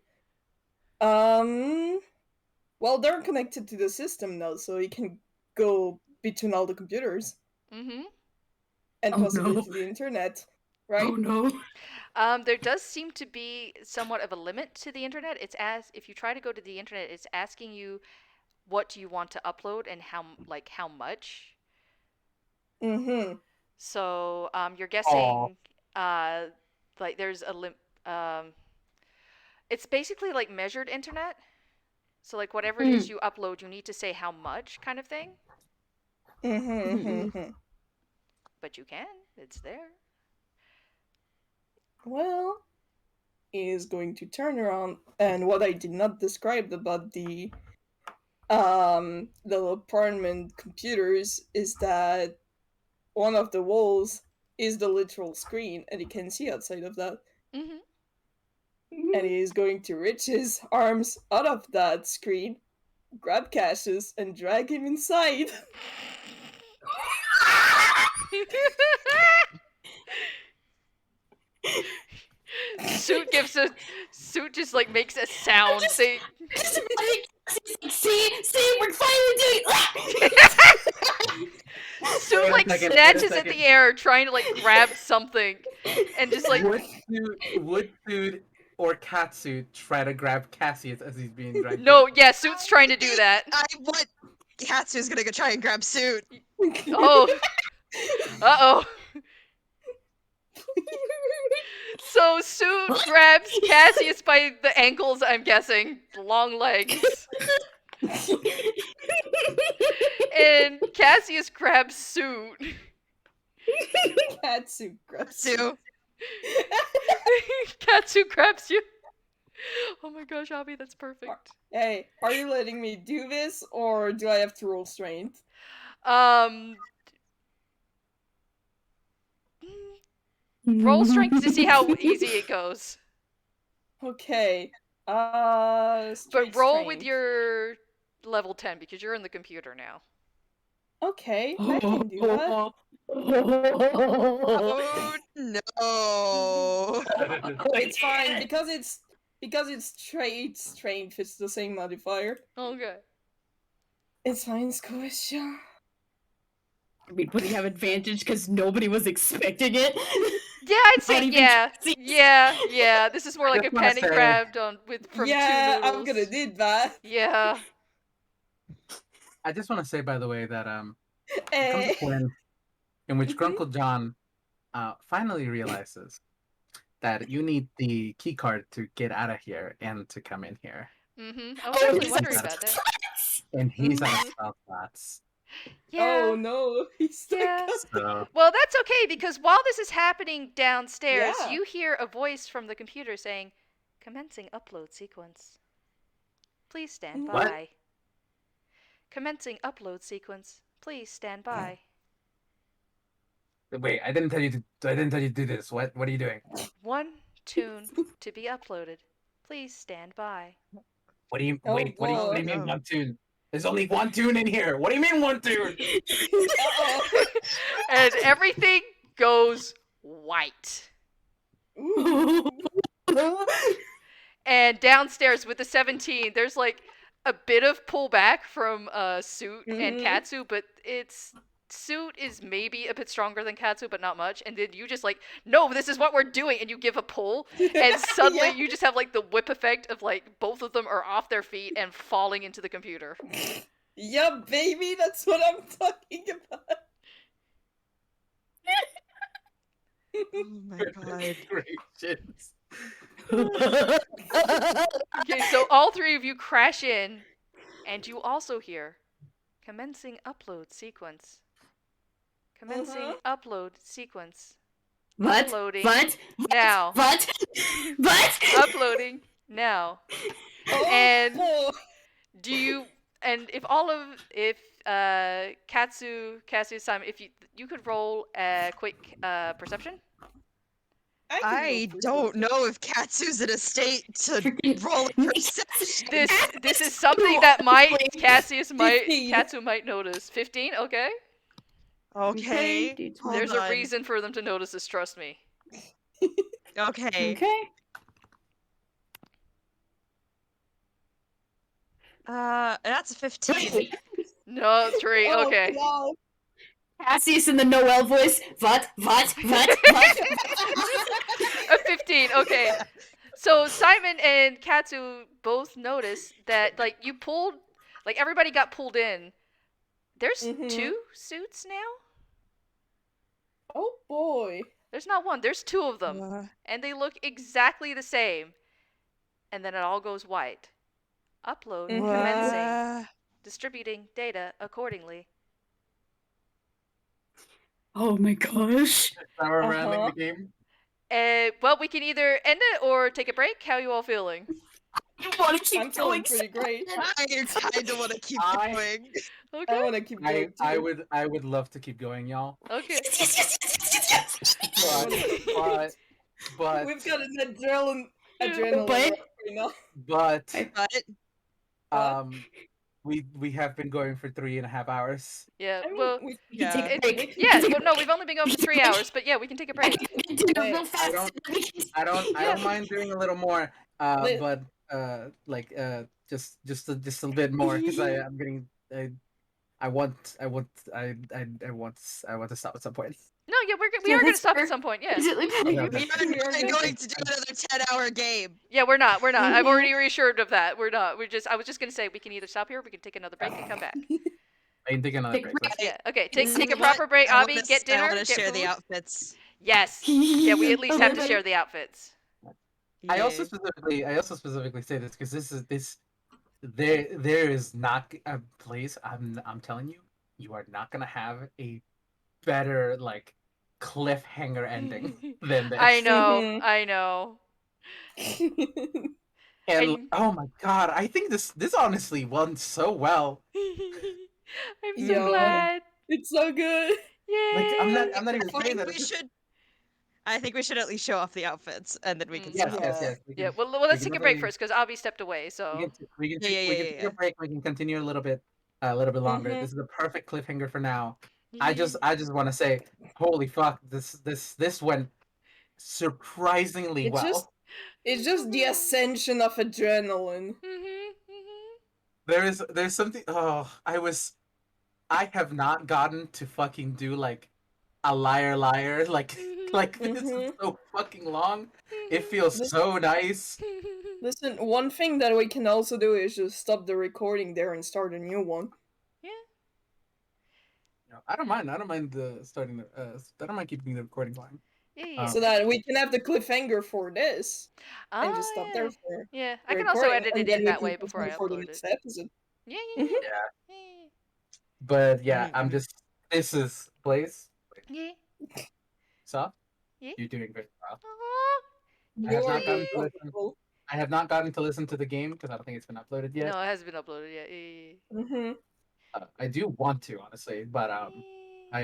well, they're connected to the system now, so he can go between all the computers Mm-hmm. and Oh, possibly no. to the internet, right? Oh no. There does seem to be somewhat of a limit to the internet. If you try to go to the internet, it's asking you what do you want to upload and how much. Mm-hmm. So you're guessing like there's it's basically like measured internet. So like whatever it is you upload, you need to say how much kind of thing. Mm-hmm. But you can. It's there. Well, he is going to turn around, and what I did not describe about the apartment computers is that one of the walls is the literal screen, and he can see outside of that. Mm-hmm. And he is going to reach his arms out of that screen, grab Cassius, and drag him inside. Suit gives a Suit just like makes a sound. Just- They Just imagine Cassie's like, see, we're finally doing Suit Wait a like second, wait a snatches at second. the air trying to like grab something and just like Would Suit or Katsu try to grab Cassius as he's being dragged? no, yeah, Suit's trying to do that. I want Katsu's gonna go try and grab Suit. Oh. Uh-oh. So Suit grabs Cassius by the ankles, I'm guessing. Long legs. And Cassius grabs Suit. Katsu grabs Sue. Katsu grabs you. Oh my gosh, Obby, that's perfect. Hey, are you letting me do this, or do I have to roll strength? Roll strength to see how easy it goes. Okay. But Straight roll with strength. your level 10 because you're in the computer now. Okay, I can do that. Oh no. It's fine because it's strength. It's the same modifier. Okay. It's fine, Squisha. I mean, would he have advantage because nobody was expecting it? Yeah, I'd Not say even yeah. Cassius. Yeah. This is more like a just wanna panic say- grabbed on from Yeah, two I'm noodles. gonna need that. Yeah. I just want to say, by the way, that comes Eh. a point in which Grunkle John finally realizes that you need the key card to get out of here and to come in here. Mm-hmm. I was Oh, actually he's wondering like- about that. And he's out Mhm. of spell slots. Yeah. Oh no, he's stuck Yeah. up. So Well, that's okay because while this is happening downstairs, Yeah. you hear a voice from the computer saying, "Commencing upload sequence. Please stand What? by. Commencing upload sequence. Please stand by." wait, I didn't tell you to do this. What are you doing? One tune to be uploaded. Please stand by. What do you Oh, wait? What do you boy. mean Oh. one tune? There's only one tune in here. What do you mean one tune? Uh-oh. And everything goes white. Ooh. And downstairs with the 17, there's like a bit of pullback from Suit and Mhm. Katsu, but Suit is maybe a bit stronger than Katsu, but not much. And then you just like, no, this is what we're doing, and you give a pull, and suddenly Yeah. you just have like the whip effect of like both of them are off their feet and falling into the computer. Yeah, baby, that's what I'm talking about. Oh my god. Gracious. Okay, so all three of you crash in, and you also hear commencing upload sequence. Commencing upload sequence. What? Uploading What? now. What? What? Uploading now. Oh, And- boy. Do you and if Katsu, Cassius, Simon, if you could roll a quick perception. can I go for don't something. know if Katsu's in a state to Freaking- roll a perception. This is something that might Cassius 15. Katsu might notice. 15, okay. Okay. dude, hold There's a on. reason for them to notice this, trust me. Okay. Okay. That's a 15. No, 3, Oh, okay. no. Cassius in the Noel voice. What? What? A 15, okay. So Simon and Katsu both notice that like you pulled like everybody got pulled in. There's Mhm. 2 suits now? Oh boy. There's not one, there's 2 of them. Uh, And they look exactly the same. And then it all goes white. Upload Mhm. commencing. Distributing data accordingly. Oh my gosh. Now we're rounding Uh-huh. the game. Well, we can either end it or take a break. How you all feeling? I want to keep I'm feeling going. pretty great. I kind of want to keep I- going. I Okay. want to keep going too. I would love to keep going, y'all. Okay. Yes. But We've got an adrenaline But- rush right now. but But um we have been going for 3.5 hours. Yeah. I mean, Well, we We can Yeah. take a break. it, We can yeah. take a Well, no, break. we've only been going for 3 hours, but yeah, we can take a I break. can do it real Wait, fast. don't- I Yeah. don't mind doing a little more, Let- but like just a bit more because I'm getting I want I want I want to stop at some point. No, yeah, we Yeah, are gonna that's stop fair. at some point. Yeah. Absolutely Okay, fine. okay. We are We are not good. going to do another 10-hour game. Yeah, we're not. We're not. I've Mhm. already reassured of that. We're not. We're just. I was just gonna say we can either stop here, or we can take another break and come back. I can take another Take a break. Let's- break. Yeah. Okay. You Take a know what? proper break. I wanna Abby, get dinner. I want to Get share food. the outfits. Yes. Yeah, we at least have to Okay. share the outfits. I also Yay. specifically say this because there is not a place I'm telling you, you are not gonna have a better like cliffhanger ending than this. I know. Mhm. I know. And And oh my god, I think this honestly went so well. I'm so Yo. glad. It's so good. Yay. Like I'm not even I saying think that. we It's just- should. I think we should at least show off the outfits, and then we can Yes, stop. yes, Yeah. yes. Yeah. Well, we let's can take a break definitely- first because Abby stepped away. We So. can, t- we can, Yeah, take, yeah, we yeah, can yeah, take yeah. a break. We can continue a little bit longer. Mhm. This is the perfect cliffhanger for now. I just want to say, holy fuck, this went surprisingly It's just well. it's just the ascension of adrenaline. There's something. Oh, I have not gotten to fucking do like a liar like like this is Mhm. so fucking long. It feels so nice. Listen, one thing that we can also do is just stop the recording there and start a new one. I don't mind. I don't mind starting the. I don't mind keeping the recording going. Yeah. So that we can have the cliffhanger for this and just stop yeah. there for Yeah, the I can also recording, edit and it then in we that can way before I continue for the upload it. next episode. Yeah. Mhm. Yeah. But yeah, I'm Mhm. just. This is Blaze. Yeah. Soft. Yeah. You're doing very well. Aw. I have You are not gotten doing to listen. wonderful. I have not gotten to listen to the game because I don't think it's been uploaded yet. No, it hasn't been uploaded yet. Yeah. Mhm. I do want to honestly, but Yeah. I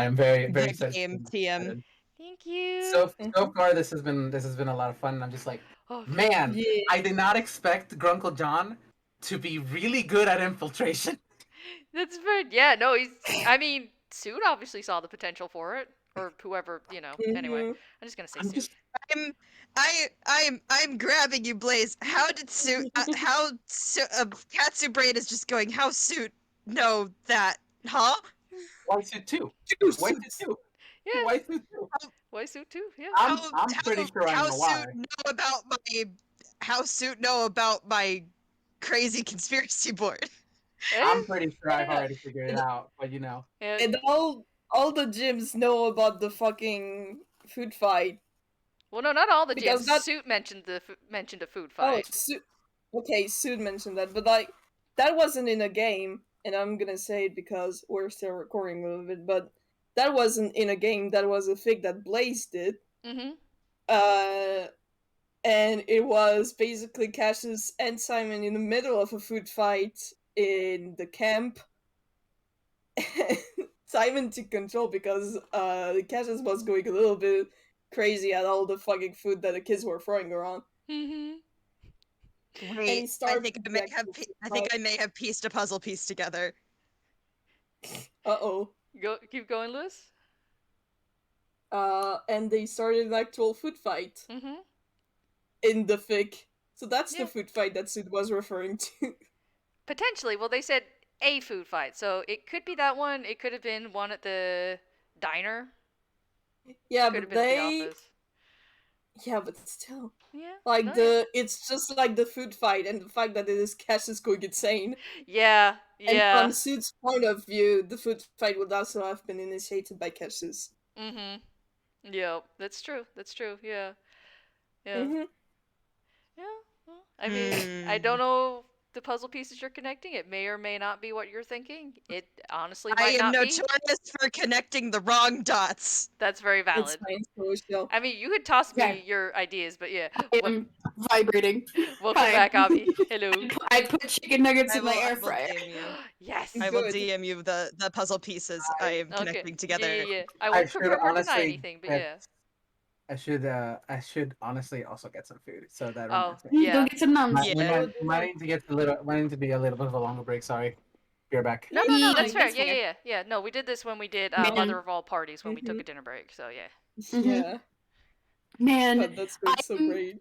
am very The very excited. game TM. Thank you. So Mhm. far this has been a lot of fun. And I'm just like, Oh, man, Yeah. I did not expect Grunkle John to be really good at infiltration. that's very. Yeah. No, he's. I mean, Suit obviously saw the potential for it, or whoever. Anyway, Mhm. I'm just gonna say I'm Suit. just I'm grabbing you, Blaze. How did Suit? Katsu brain is just going. How Suit know that? Huh? White Suit 2. White Suit 2. Yeah. White Suit 2. Why Suit too? Yeah. I'm pretty sure I how know why. Suit know about my? How Suit know about my crazy conspiracy board? I'm Eh? pretty sure I've already figured it out, but you know. Yeah. And all the gyms know about the fucking food fight. Well, no, not all the Because gyms. that- Suit mentioned mentioned a food Oh, fight. okay, Sood mentioned that, but like that wasn't in a game, and I'm gonna say it because we're still recording a little bit, but that wasn't in a game. That was a thing that Blaze did. Mm-hmm. And it was basically Cassius and Simon in the middle of a food fight in the camp. Simon took control because Cassius was going a little bit crazy at all the fucking food that the kids were throwing around. Mm-hmm. Wait, I started think the actual I may have pieced a puzzle piece together. Uh-oh. Keep going, Lewis. And they started an actual food fight Mm-hmm. in the fic. So that's Yeah. the food fight that Sid was referring to. Potentially. Well, they said a food fight, so it could be that one. It could have been one at the diner. Yeah, Could have but been at they... the office. Yeah, but still. Yeah. Like, no, it's just like the food fight, and the fact that it is Cassius going insane. Yeah. And Yeah. from Sid's point of view, the food fight would also have been initiated by Cassius. Mm-hmm. Yep. That's true. That's true. Yeah. Yeah. Mhm. Yeah. Well, I mean, I don't know the puzzle pieces you're connecting. It may or may not be what you're thinking. It honestly I might am not be. notorious for connecting the wrong dots. That's very It's valid. fine, social. I mean, you could toss me Okay. your ideas, but yeah. I am vibrating. Welcome Hi. back, Abby. Hello. I put chicken nuggets I in my will- I air will fryer. DM you. Yes. I will Good. DM you the puzzle pieces I am Okay. connecting together. Yeah. I I won't should confirm or deny honestly anything, but get- yeah. I should honestly also get some food. So that Oh, reminds me. Go yeah. get some numbs. Yeah. Might need to get a little. Might need to be a little bit of a longer break. Sorry. You're back. No, Yeah, that's fair. that's Yeah, fair. yeah, yeah, yeah. No, we did this when we did Man. Mother of All Parties when we took a dinner break. So yeah. Yeah. Man, God, that's been so I'm great.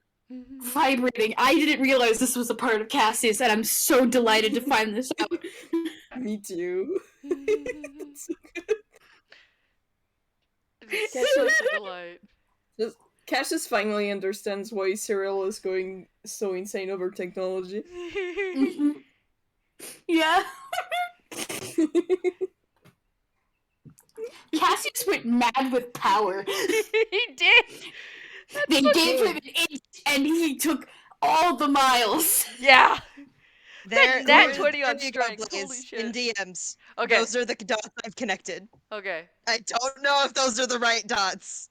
vibrating. I didn't realize this was a part of Cassius, and I'm so delighted to find this out. Me too. That's so good. It's Catch such up. a delight. Cassius finally understands why Cyril is going so insane over technology. Mhm. Yeah. Cassius went mad with power. He did. They so gave good. him an inch, and he took all the miles. Yeah. There, Nat there 20 on there you go, strength, holy Blaze. shit. In DMs. Okay. Those are the dots I've connected. Okay. I don't know if those are the right dots.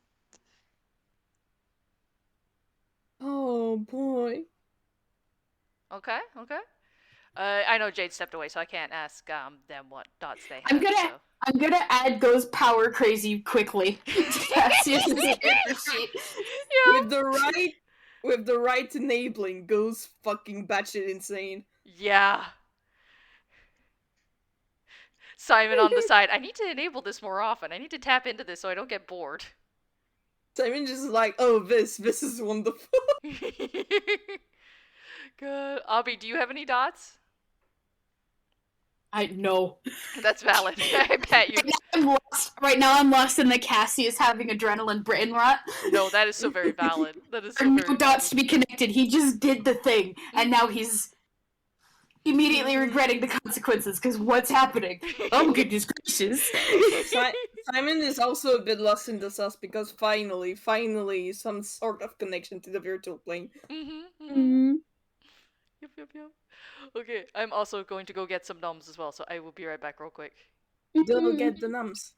Oh boy. Okay. Okay. I know Jade stepped away, so I can't ask them what dots they have. I'm gonna add those power crazy quickly to Cassius's character sheet. Yeah. With the right enabling goes fucking batshit insane. Yeah. Simon on the side. I need to enable this more often. I need to tap into this so I don't get bored. Simon just like, oh, this is wonderful. Good. Obby, do you have any dots? I know. That's valid. I bet you. Right now, I'm lost in the Cassius having adrenaline brain rot. No, that is so very valid. That is so There are very no dots to valid. be connected. He just did the thing, and now he's immediately regretting the consequences. Because what's happening? Oh goodness gracious! Simon is also a bit lost in the sauce because finally, some sort of connection to the virtual plane. Yep, yep, yep. Okay, I'm also going to go get some numbs as well, so I will be right back real quick. Go get the nums.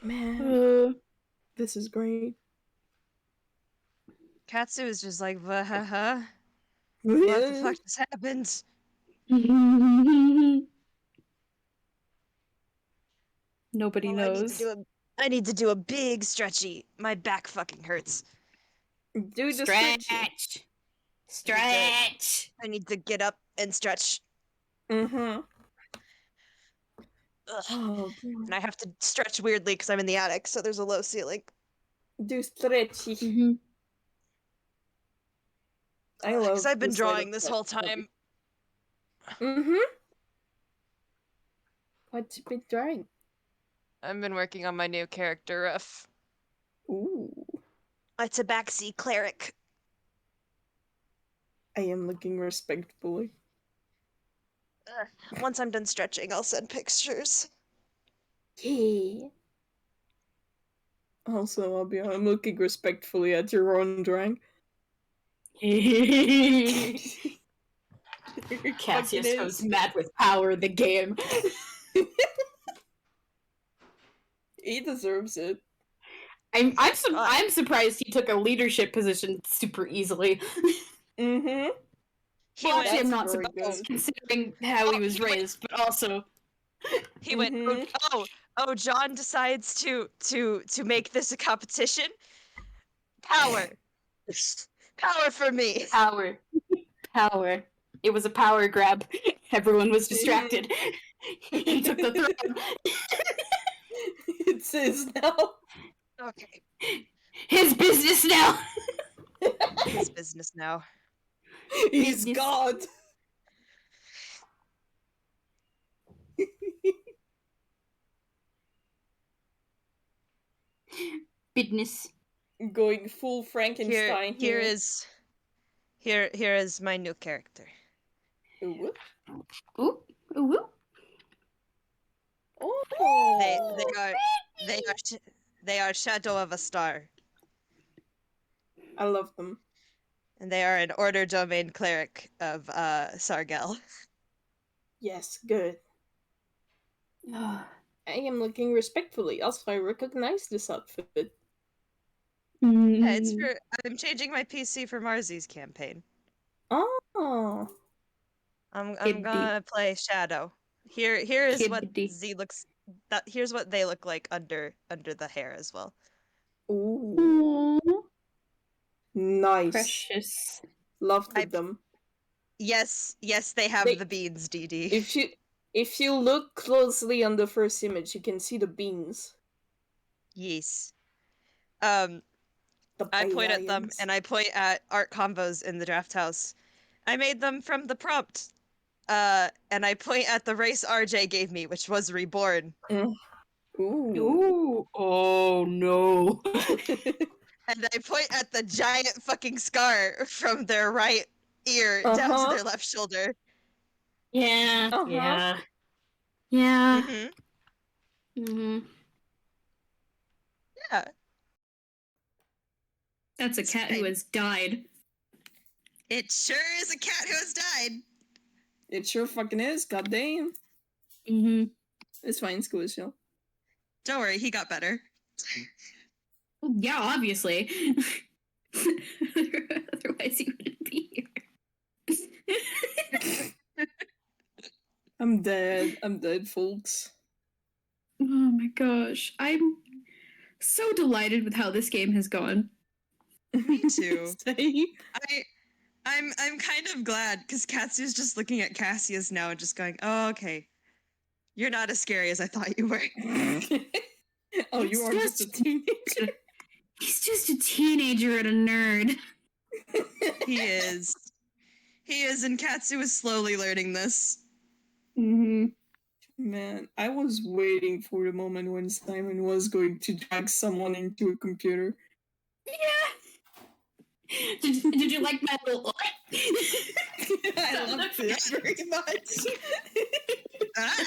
Man, this is great. Katsu is just like, what the fuck just happened? Nobody Oh, knows. I need to do a big stretchy. My back fucking hurts. Do the stretching. Stretch. I need to get up and stretch. Mm-hmm. Ugh. Oh, boy. And I have to stretch weirdly because I'm in the attic, so there's a low ceiling. Do stretchy. Mm-hmm. I love. Because I've been the sight of drawing this that whole puppy. time. Mm-hmm. What you been drawing? I've been working on my new character, Ruff. Ooh. A tabaxi cleric. I am looking respectfully. Once I'm done stretching, I'll send pictures. Yeah. Also, I'm looking respectfully at your own drawing. Cassius goes mad with power. The game. He deserves it. I'm surprised he took a leadership position super easily. Mm-hmm. Well, actually, I'm not That's very surprised good. considering how he was raised, but also. He went, oh, John decides to make this a competition. Power. Power for me. Power. It was a power grab. Everyone was distracted. He took the throne. It's his now. Okay. His business now. His business now. He's Business. God. Business. Going full Frankenstein Here is my new character. Ooh. Ooh. Ooh. Oh. They are Shadow of a Star, I love them. and they are an Order Domain cleric of Sargel. Yes, good. I am looking respectfully. Also, I recognize this outfit. Yeah, I'm changing my PC for Marzi's campaign. Oh. I'm Kiddy. gonna play Shadow. Here is what Kiddy. Z looks. Here's what they look like under the hair as well. Ooh, Aww, nice. precious. Loved I- them. Yes, they have They- the beans, DD. If you look closely on the first image, you can see the beans. Yes. The I point at them lions. and I point at art combos in the draft house. I made them from the prompt. And I point at the race RJ gave me, which was reborn. Ooh. Ooh, oh no. And I point at the giant fucking scar from their right ear down to Uh-huh. their left shoulder. Yeah, Uh-huh. yeah. Yeah. Mm-hmm. Mm-hmm. Yeah. That's a It's cat who fine. has died. It sure is a cat who has died. It sure fucking is. Goddamn. Mm-hmm. It's fine. It's cool, chill. Don't worry, he got better. Well, yeah, obviously. Otherwise, he wouldn't be here. I'm dead. I'm dead, folks. Oh my gosh. I'm so delighted with how this game has gone. Me too. Same. I'm kind of glad because Katsu's just looking at Cassius now and just going, "Oh, okay, you're not as scary as I thought you were." Oh, you It's are just a teenager. He's just a teenager and a nerd. He is. He is, and Katsu is slowly learning this. Mm-hmm. Man, I was waiting for the moment when Simon was going to drag someone into a computer. Yeah. Did you like my little? I loved it very much. Ah,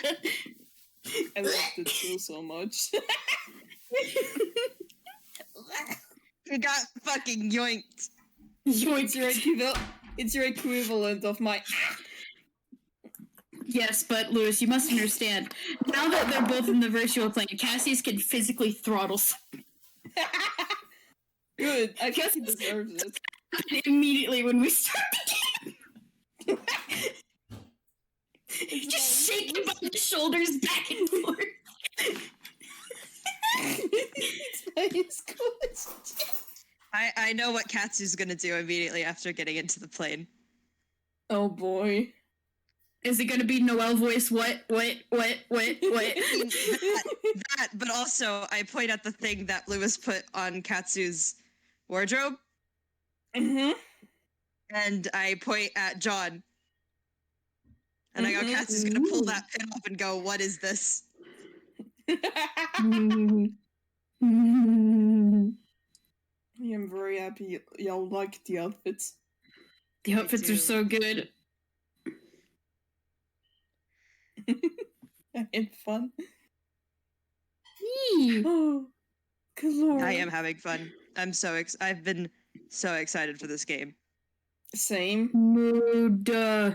I loved it so much. he got fucking yoinked. It's your equivalent of my. Yes, but Lewis, you must understand. Now that they're both in the virtual plane, Cassius can physically throttle Good. I guess he deserves it. immediately when we start the game. It's Just fine. shaking by the shoulders back and forth. It's fine. It's cool. I know what Katsu's gonna do immediately after getting into the plane. Oh boy. Is it gonna be Noelle voice? What? I mean, that, but also I point at the thing that Lewis put on Katsu's wardrobe, Mm-hmm. and I point at John. And I go, Mhm. Katsu's gonna pull that pin off and go, "What is this?" Mm-hmm. I am very happy y'all like the outfits. The outfits are do. so good. I had fun. Yee. Oh, good lord. I am having fun. I've been so excited for this game. Same. Mood. I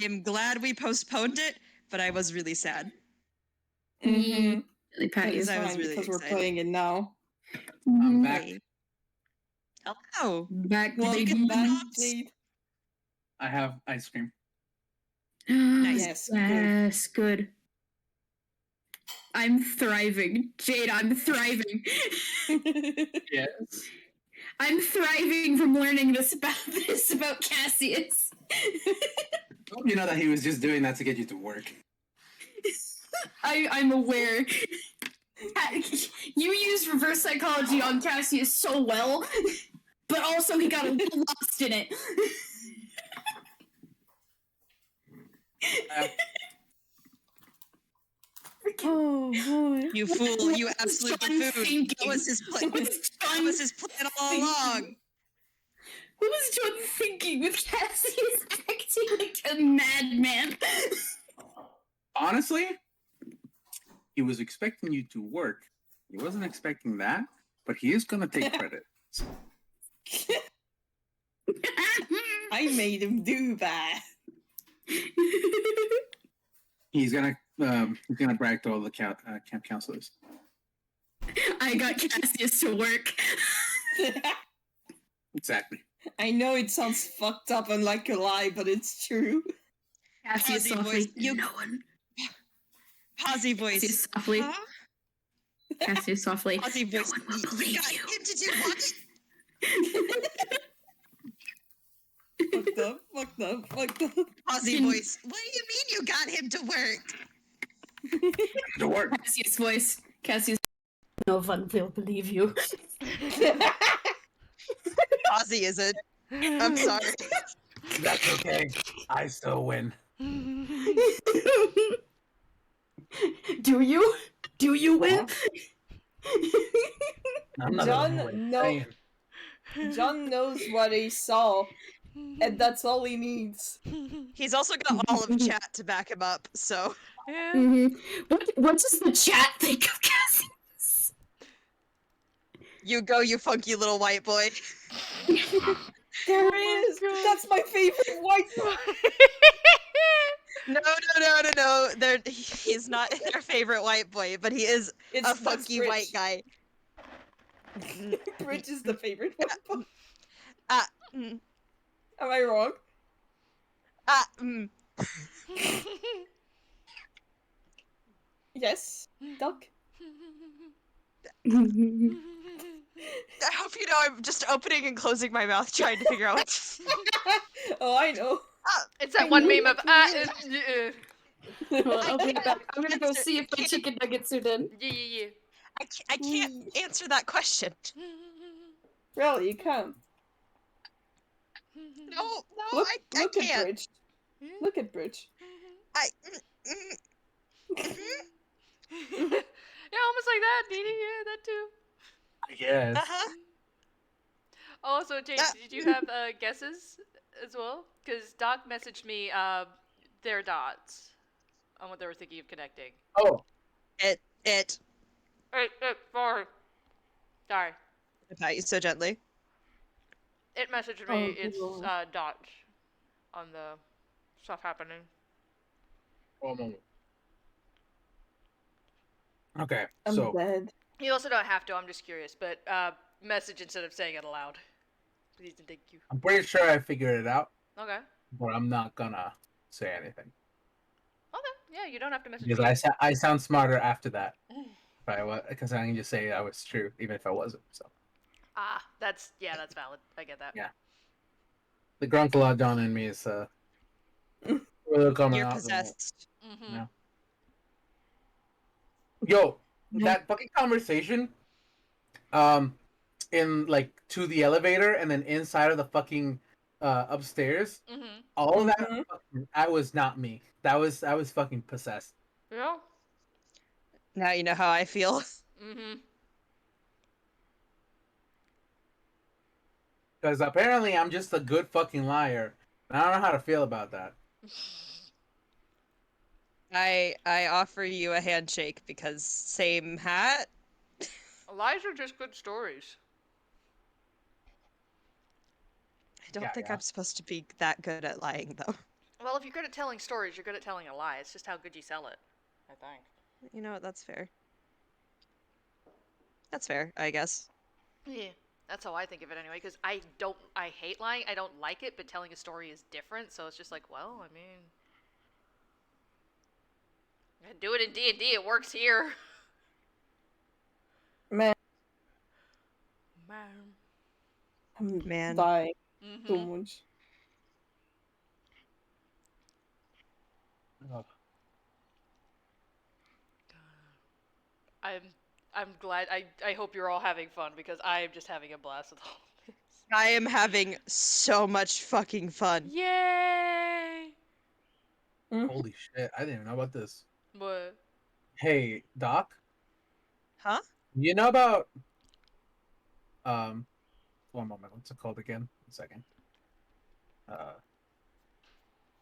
am glad we postponed it, but I was really sad. Mm-hmm. Really pat But you. it's I was fine really because we're excited. playing it now. I'm back. Hey. Hello. Back to Welcome the back, Bobs? Jade. I have ice cream. Nice. Yes, good. Yes, good. I'm thriving. Jade, I'm thriving. Yes. I'm thriving from learning this about Cassius. You know that he was just doing that to get you to work. I'm aware. You used reverse psychology on Cassius so well, but also he got a little lost in it. Oh boy. You fool, you absolute John buffoon. thinking? That was his plan. What was That John was his plan all thinking? along. What was John thinking with Cassius acting like a madman? Honestly, he was expecting you to work. He wasn't expecting that, but he is gonna take credit. I made him do that. He's gonna brag to all the camp counselors. I got Cassius to work. Exactly. I know it sounds fucked up and like a lie, but it's true. Cassius Ozzy softly. voice, you- No one. Posy voice. Cassius softly. Huh? Cassius softly. Ozzy No voice. one will You believe got you. him to do what? Fucked up, fucked up, fucked up. Ozzy voice. What do you mean you got him to work? To work. Cassius voice. Cassius. No one will believe you. Ozzy isn't. I'm sorry. That's okay. I still win. Do you? Do you win? I'm not John, the one no. saying. John knows what he saw, and that's all he needs. He's also got all of chat to back him up, so. Yeah. What does the chat think of Cassius? You go, you funky little white boy. There he is! God. That's my favorite white boy! No. He's not their favorite white boy, but he is a That's funky Bridge. white guy. Bridge is the favorite white boy. Mm, Am I wrong? mm. Yes, Duck. I hope you know I'm just opening and closing my mouth trying to figure out what. Oh, I know. It's that one meme of Well, I'll be back. I'm gonna go see if my chicken nuggets are done. yeah. I can't answer that question. Really, you can. No, Look, I look at can't. Bridge. Look at Bridge. Yeah, almost like that, Dee Dee. Yeah, that too. I guess. Uh-huh. Also, Jade, did you have guesses as well? Because Doc messaged me their dots on what they were thinking of connecting. Oh, It. Sorry. Sorry. I pat you so gently. It messaged Oh, me its cool. dots on the stuff happening. one moment. Okay, I'm so dead. You also don't have to, I'm just curious, but message instead of saying it aloud. Please and thank you. I'm pretty sure I figured it out, Okay. but I'm not gonna say anything Okay. Yeah, you don't have to message because me. I sound smarter after that. Because I can just say I was true even if I wasn't. So That's valid. I get that. Yeah. the Grunkle John in me is really coming You're out. possessed. Mm-hmm. Yeah. Yo, that fucking conversation, in like to the elevator and then inside of the fucking upstairs. Mm-hmm. All of that, Mhm. that was not me. I was fucking possessed. Yeah. Now you know how I feel. Mm-hmm. Because apparently I'm just a good fucking liar. And I don't know how to feel about that. I offer you a handshake because same hat. Lies are just good stories. I don't Yeah, think yeah. I'm supposed to be that good at lying though. Well, if you're good at telling stories, you're good at telling a lie. It's just how good you sell it, I think. You know what? That's fair. That's fair, I guess. Yeah. That's how I think of it anyway, because I hate lying, I don't like it, but telling a story is different, so it's just like, well, I mean... I do it in D&D, it works here. Man, Man. I'm Man. dying so Mm-hmm. much. Oh. I'm glad, I hope you're all having fun, because I am just having a blast with all of this. I am having so much fucking fun. Yay! Holy shit! I didn't even know about this. What? Hey, Doc, Huh? you know about one moment. What's it called again? 1 second.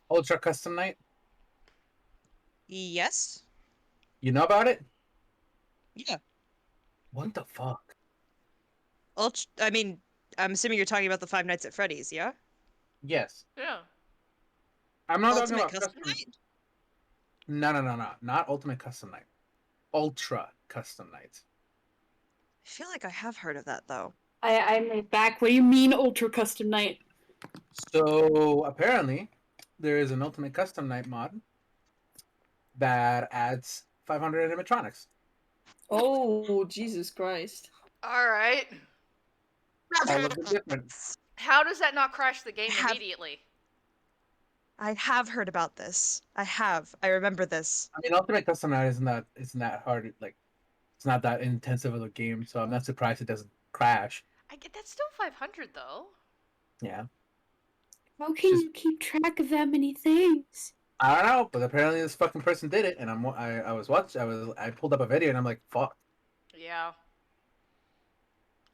Ultra Custom Night. Yes? You know about it? Yeah. What the fuck? I mean, I'm assuming you're talking about the Five Nights at Freddy's, yeah? Yes. Yeah. I'm not talking Ultimate about Custom custom. Night? No. Not Ultimate Custom Night. Ultra Custom Night. I feel like I have heard of that though. I'm back. What do you mean, ultra custom night? So apparently, there is an Ultimate Custom Night mod that adds 500 animatronics. Oh, Jesus Christ. All right. All of them different. How does that not crash the game Have- immediately? I have heard about this. I have. I remember this. I mean, Ultimate Custom Night isn't that hard. Like, it's not that intensive of a game, so I'm not surprised it doesn't crash. I get that's still 500 though. Yeah. How can Just- you keep track of that many things? I don't know, but apparently this fucking person did it, and I pulled up a video, and I'm like, fuck. Yeah.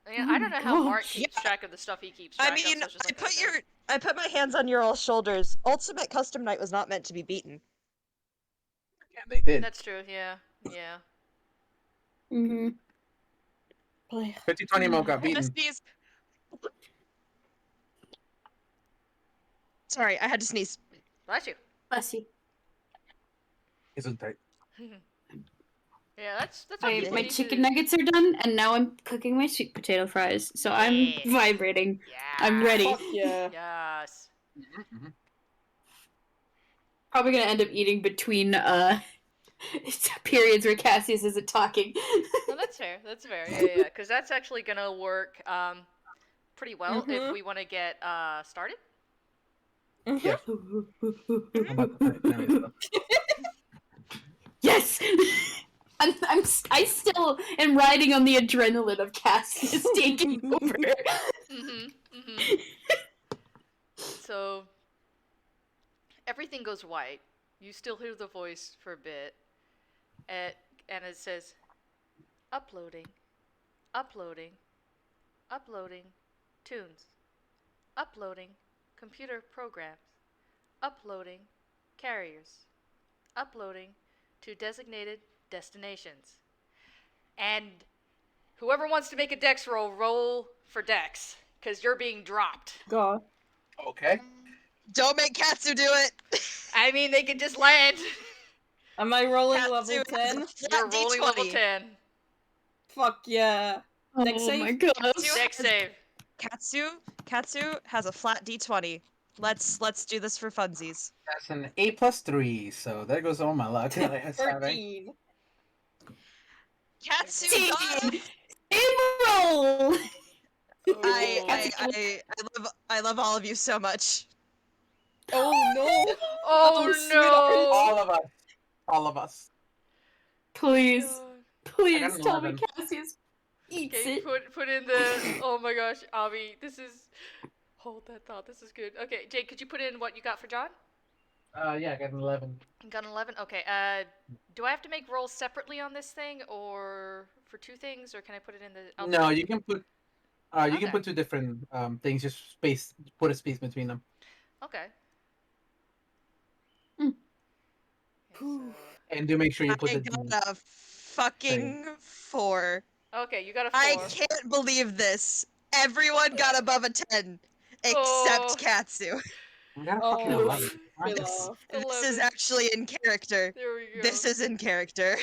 I mean, Oh I don't know my how Mark gosh. keeps track of the stuff he keeps track I mean, of. So it's just like, I put my hands on your all shoulders. Ultimate Custom Night was not meant to be beaten. Yeah, they did. That's true. Yeah. Yeah. Mm-hmm. 50-20 Mo got beaten. Sneeze. Sorry, I had to sneeze. Bless you. Bless you. Isn't tight. Yeah, that's what you My need chicken to... nuggets are done, and now I'm cooking my sweet potato fries. So I'm Yes. vibrating. Yeah. I'm ready. Fuck yeah. Yes. Mm-hmm. Probably gonna end up eating between periods where Cassius isn't talking. Well, that's fair. That's fair. Yeah. Because that's actually gonna work pretty well if Mhm. we want to get started. Yeah. I'm about to put it down. Yes. I still am riding on the adrenaline of Cassius taking over. Mm-hmm. Mm-hmm. So everything goes white. You still hear the voice for a bit, and it says, "Uploading, uploading, uploading, tunes, uploading, computer programs, uploading, carriers, uploading to designated destinations." And whoever wants to make a dex roll for dex, because you're being dropped. God. Okay. Don't make Katsu do it. I mean, they could just land. Am I rolling Katsu level has a 10? flat You're rolling level D20. 10. Fuck yeah. Dex Oh save? my gosh. Katsu Dex has- save. Katsu has a flat D20. Let's do this for funsies. That's an A+3, so there goes all my luck. That's all right. 13. Katsu, 16. got- Save roll. I love all of you so much. Oh no. Oh no! All of us. All of us. Please, God. please I got an tell me 11. Cassius eats Okay, it. put in the. Oh my gosh, Obby, this is. Hold that thought. This is good. Okay, Jade, could you put in what you got for John? Yeah, I got an 11. You got an 11. Okay. Do I have to make rolls separately on this thing, or for two things, or can I put it in the? No, you can put. You Okay. can put two different things. Just put a space between them. Okay. Mm. Okay, so- And do make sure you put I the. got a fucking 4. Okay, you got a 4. I can't believe this. Everyone got above a 10 except Oh. Katsu. I got a Oh, fucking 11. feel Nice. off. This is 11. actually in character. There we go. This is in character.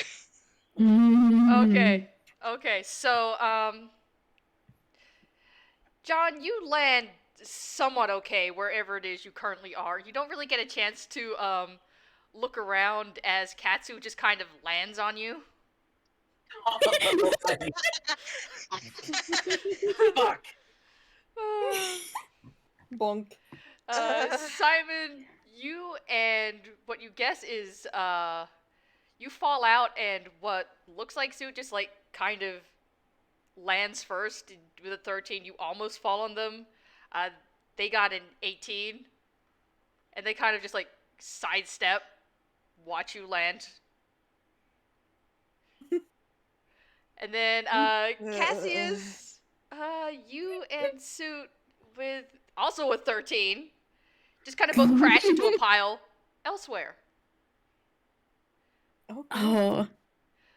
Okay. Okay. So, John, you land somewhat okay wherever it is you currently are. You don't really get a chance to look around as Katsu just kind of lands on you. Fuck. Bonk. Simon, you and what you guess is you fall out, and what looks like Sue just like kind of lands first with a 13. You almost fall on them. They got an 18, and they kind of just like sidestep, watch you land. And then Cassius, you and Suit with also a 13, just kind of both crash into a pile elsewhere. Okay. Oh,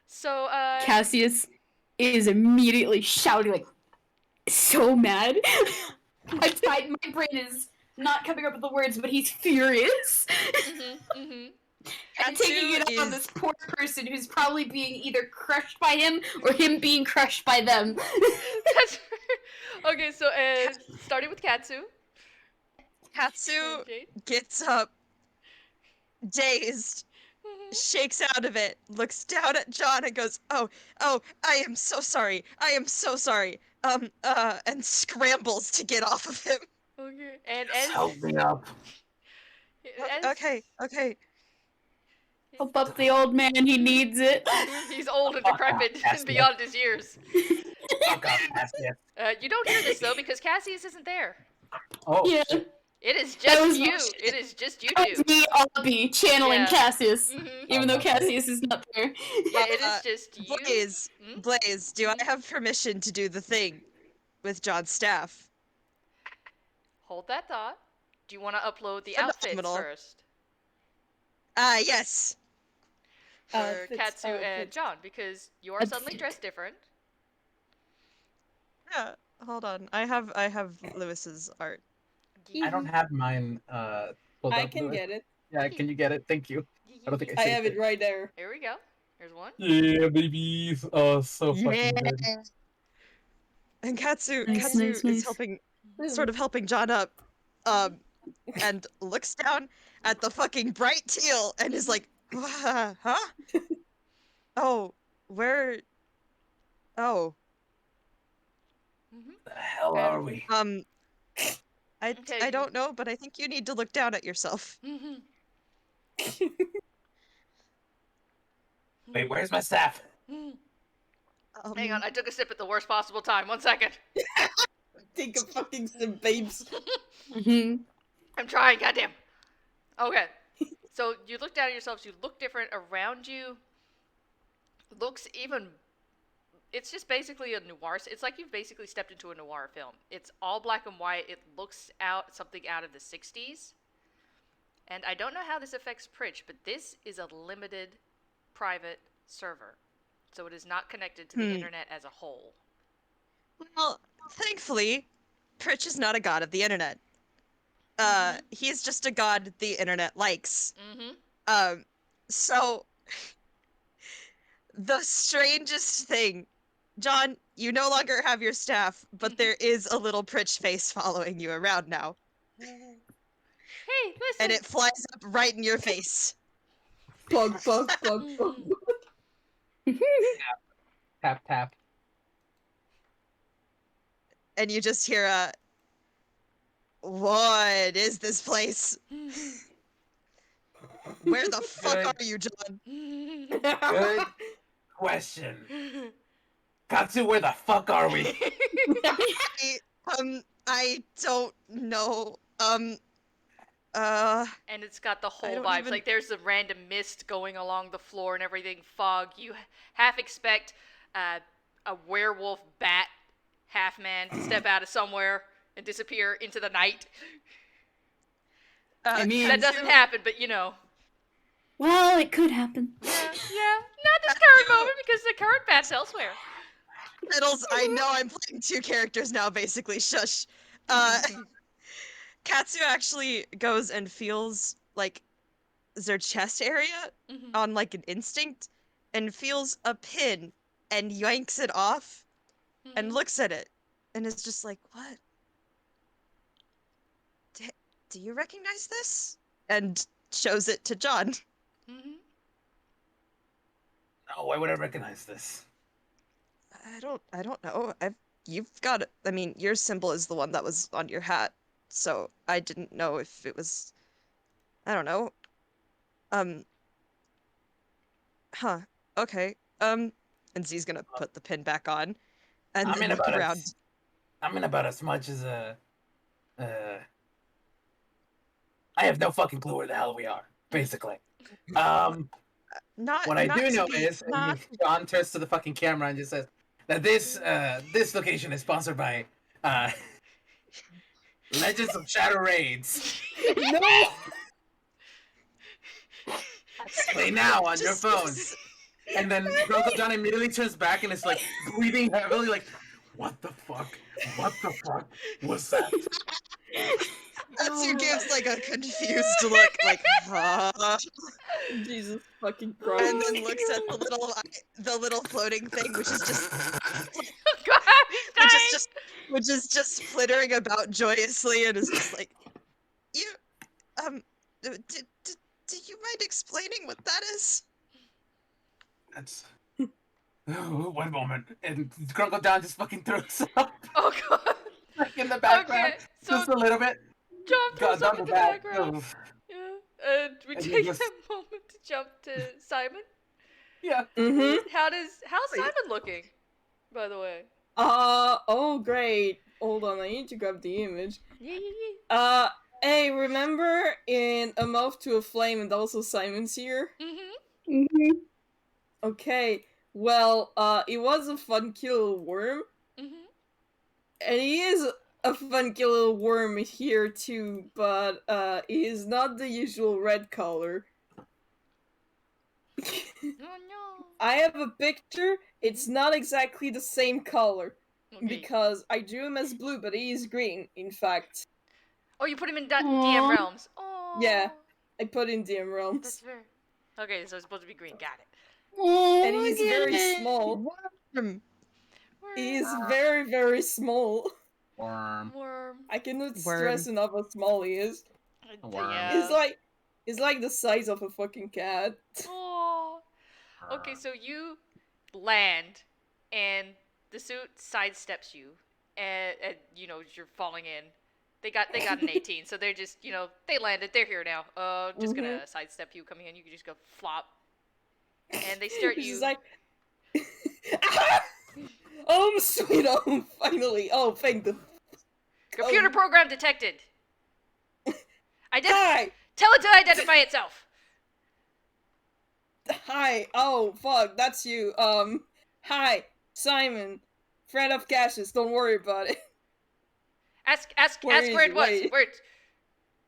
So Cassius is immediately shouting like so mad. My brain is not coming up with the words, but he's furious. And taking it out on this poor person who's probably being either crushed by him or him being crushed by them. That's okay. So starting with Katsu. Katsu Jade. gets up, dazed, shakes out of it, looks down at John and goes, "Oh, I am so sorry. I am so sorry." And scrambles to get off of him. Okay. And Just help me up. Okay. Help up the old man, he needs it. He's old and Fuck off, decrepit and Cassius. beyond his years. Fuck off, Cassius. You don't hear this though because Cassius isn't there. Oh, Yeah. shit. It is That just was you. bullshit. It is just you That two. was me, Obby, channeling Yeah. Cassius, Mhm. even though Cassius is not there. Yeah, it is just you. Blaze, do I have permission to do the thing with John's staff? Hold that thought. Do you want to upload the outfits Phenomenal. first Yes. for Outfits, Katsu and outfits. John because you are suddenly Outfit. dressed different. Yeah, hold on. I have Lewis's art. I don't have mine pulled I up, can Louis. get it. Yeah, can you get it? Thank you. I don't think I I saved have it right there. Here we go. Here's one. Yeah, baby. Oh, so fucking good. And Katsu Nice, is nice. helping sort of helping John up, and looks down at the fucking bright teal and is like, huh? Oh, where? Oh, The hell are we? Okay, I don't know, but I think you need to look down at yourself. Mhm. Wait, where's my staff? Mhm. Um, Hang on, I took a sip at the worst possible time. 1 second. Take a fucking sip, babes. Mm-hmm. I'm trying, goddamn. Okay. So you look down at yourselves, you look different around you. Looks even. It's just basically a noir. It's like you've basically stepped into a noir film. It's all black and white. It looks something out of the 60s. And I don't know how this affects Pritch, but this is a limited private server. So it is not connected to the internet as a whole. Well, thankfully, Pritch is not a god of the internet. He's just a god the internet likes. Mm-hmm. So the strangest thing, John, you no longer have your staff, but there is a little Pritch face following you around now. Hey, listen. And it flies up right in your face. Bug. Tap, tap. And you just hear a, what is this place? Where the fuck are you, John? Good question. Katsu, where the fuck are we? I don't know. And it's got the whole don't vibes. even- Like there's a random mist going along the floor and everything, fog. You half expect a werewolf bat half man to step out of somewhere and disappear into the night. I mean, That doesn't happen, but you know. well, it could happen. Yeah, not this current moment because the current bat's elsewhere. Riddles, I know I'm playing two characters now, basically. Shush. Katsu actually goes and feels like their chest area Mhm. on like an instinct and feels a pin and yanks it off and Mhm. looks at it and is just like, what? Do you recognize this? And shows it to John. Mhm. Oh, why would I recognize this? I don't know. You've got it. I mean, your symbol is the one that was on your hat, so I didn't know if it was. I don't know. Huh. Okay. And Z's gonna put the pin back on, and I'm then in look about around. I'm in about as much as I have no fucking clue where the hell we are, basically. Not. What I not do to know be- is not. John turns to the fucking camera and just says that this location is sponsored by Legends of Shadow Raids. No! Play now on your Just- phone. just- And then Grunkle John immediately turns back and is like breathing heavily, like, what the fuck? What the fuck was that? Katsu gives like a confused look, like, huh? Jesus fucking And Christ. then looks at the little floating thing, which is just God, he's dying. which is just flittering about joyously, and is just like, you, Do you mind explaining what that is? That's. Oh, one moment. And Grunkle John just fucking throws up Oh god. like in the background. Okay, so Just a little bit. John throws Down up in the the back. background. Ugh. Yeah, and we And he take just- that moment to jump to Simon. Yeah. Mm-hmm. How's Simon looking, by the way? Oh great. Hold on, I need to grab the image. Yeah. Hey, remember in A Moth to a Flame and also Simon's here? Mhm. Mhm. Okay. Well, he was a fun killer worm, Mhm. and he is a fun killer worm here too, but he is not the usual red color. Oh no. I have a picture. It's not exactly the same color Okay. because I drew him as blue, but he is green. In fact, Oh, you put him in Aw. DM realms. Oh. Yeah. I put in DM That's realms, fair. Okay, so it's supposed to be green. Got it. Oh, and he's very goodness. small. Hmm. He is very, very small. Worm. Worm. I cannot Worm. stress enough how small he is. Worm. Yeah. He's like the size of a fucking cat. Oh. Okay, so you land, and the suit sidesteps you, and you know you're falling in. They got an 18, so they're just they landed. They're here now. Just gonna sidestep you coming in. You can just go flop, and they stare at He's you. just like, sweet home, finally. Oh, thank the. Computer program detected. Hi, Tell it to identify itself. hi. Oh, fuck, that's you. Hi, Simon, friend of Cassius. Don't worry about it. Ask Where ask is where it? it was. Wait. Where?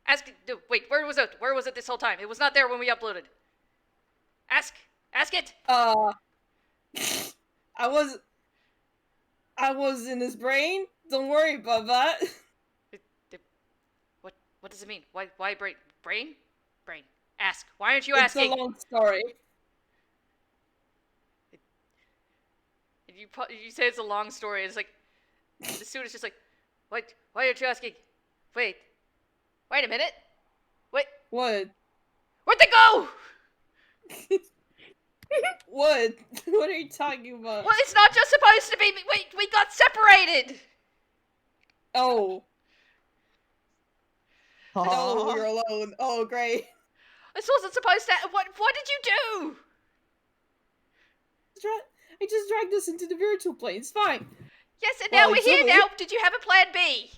Ask. Wait. Where was it? Where was it this whole time? It was not there when we uploaded. Ask it. I was in his brain. Don't worry about that. What does it mean? Why brain? Ask. Why aren't you It's asking? a long story. You say it's a long story. It's like the suit is just like, what? Why aren't you asking? Wait a minute. What? Where'd they go? What? What are you talking about? Well, it's not just supposed to be. Wait, we got separated. Oh. Oh, Aw. we're alone. Oh, great. This wasn't supposed to. What did you do? I just dragged us into the virtual plane. It's fine. Yes, and Well, now we're here. exactly. Now, did you have a plan B?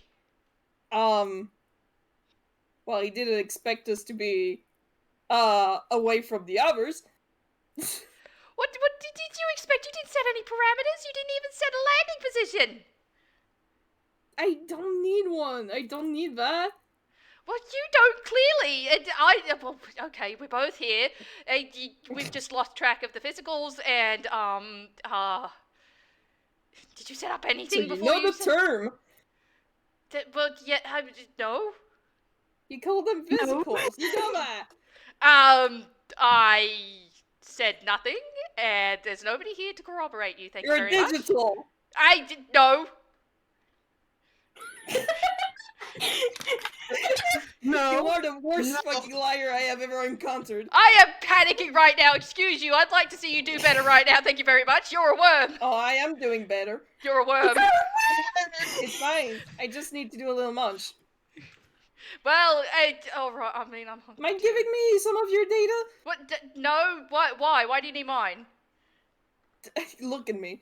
Well, he didn't expect us to be, away from the others. What did you expect? You didn't set any parameters. You didn't even set a landing position. I don't need one. I don't need that. Well, you don't clearly. And well, okay, we're both here. We've just lost track of the physicals, and did you set up So anything you before know you the term. Well, yeah, no. You call them physicals. You know that. I said nothing, and there's nobody here to corroborate you. Thank you You're very much. digital. I did no. No. You are the worst No. fucking liar I have ever encountered. I am panicking right now. Excuse you. I'd like to see you do better right now. Thank you very much. You're a worm. Oh, I am doing better. You're a worm. It's fine. I just need to do a little munch. Well, I mean, I'm hungry. Mind too. giving me some of your data? What? No. Why? Why do you need mine? Look at me.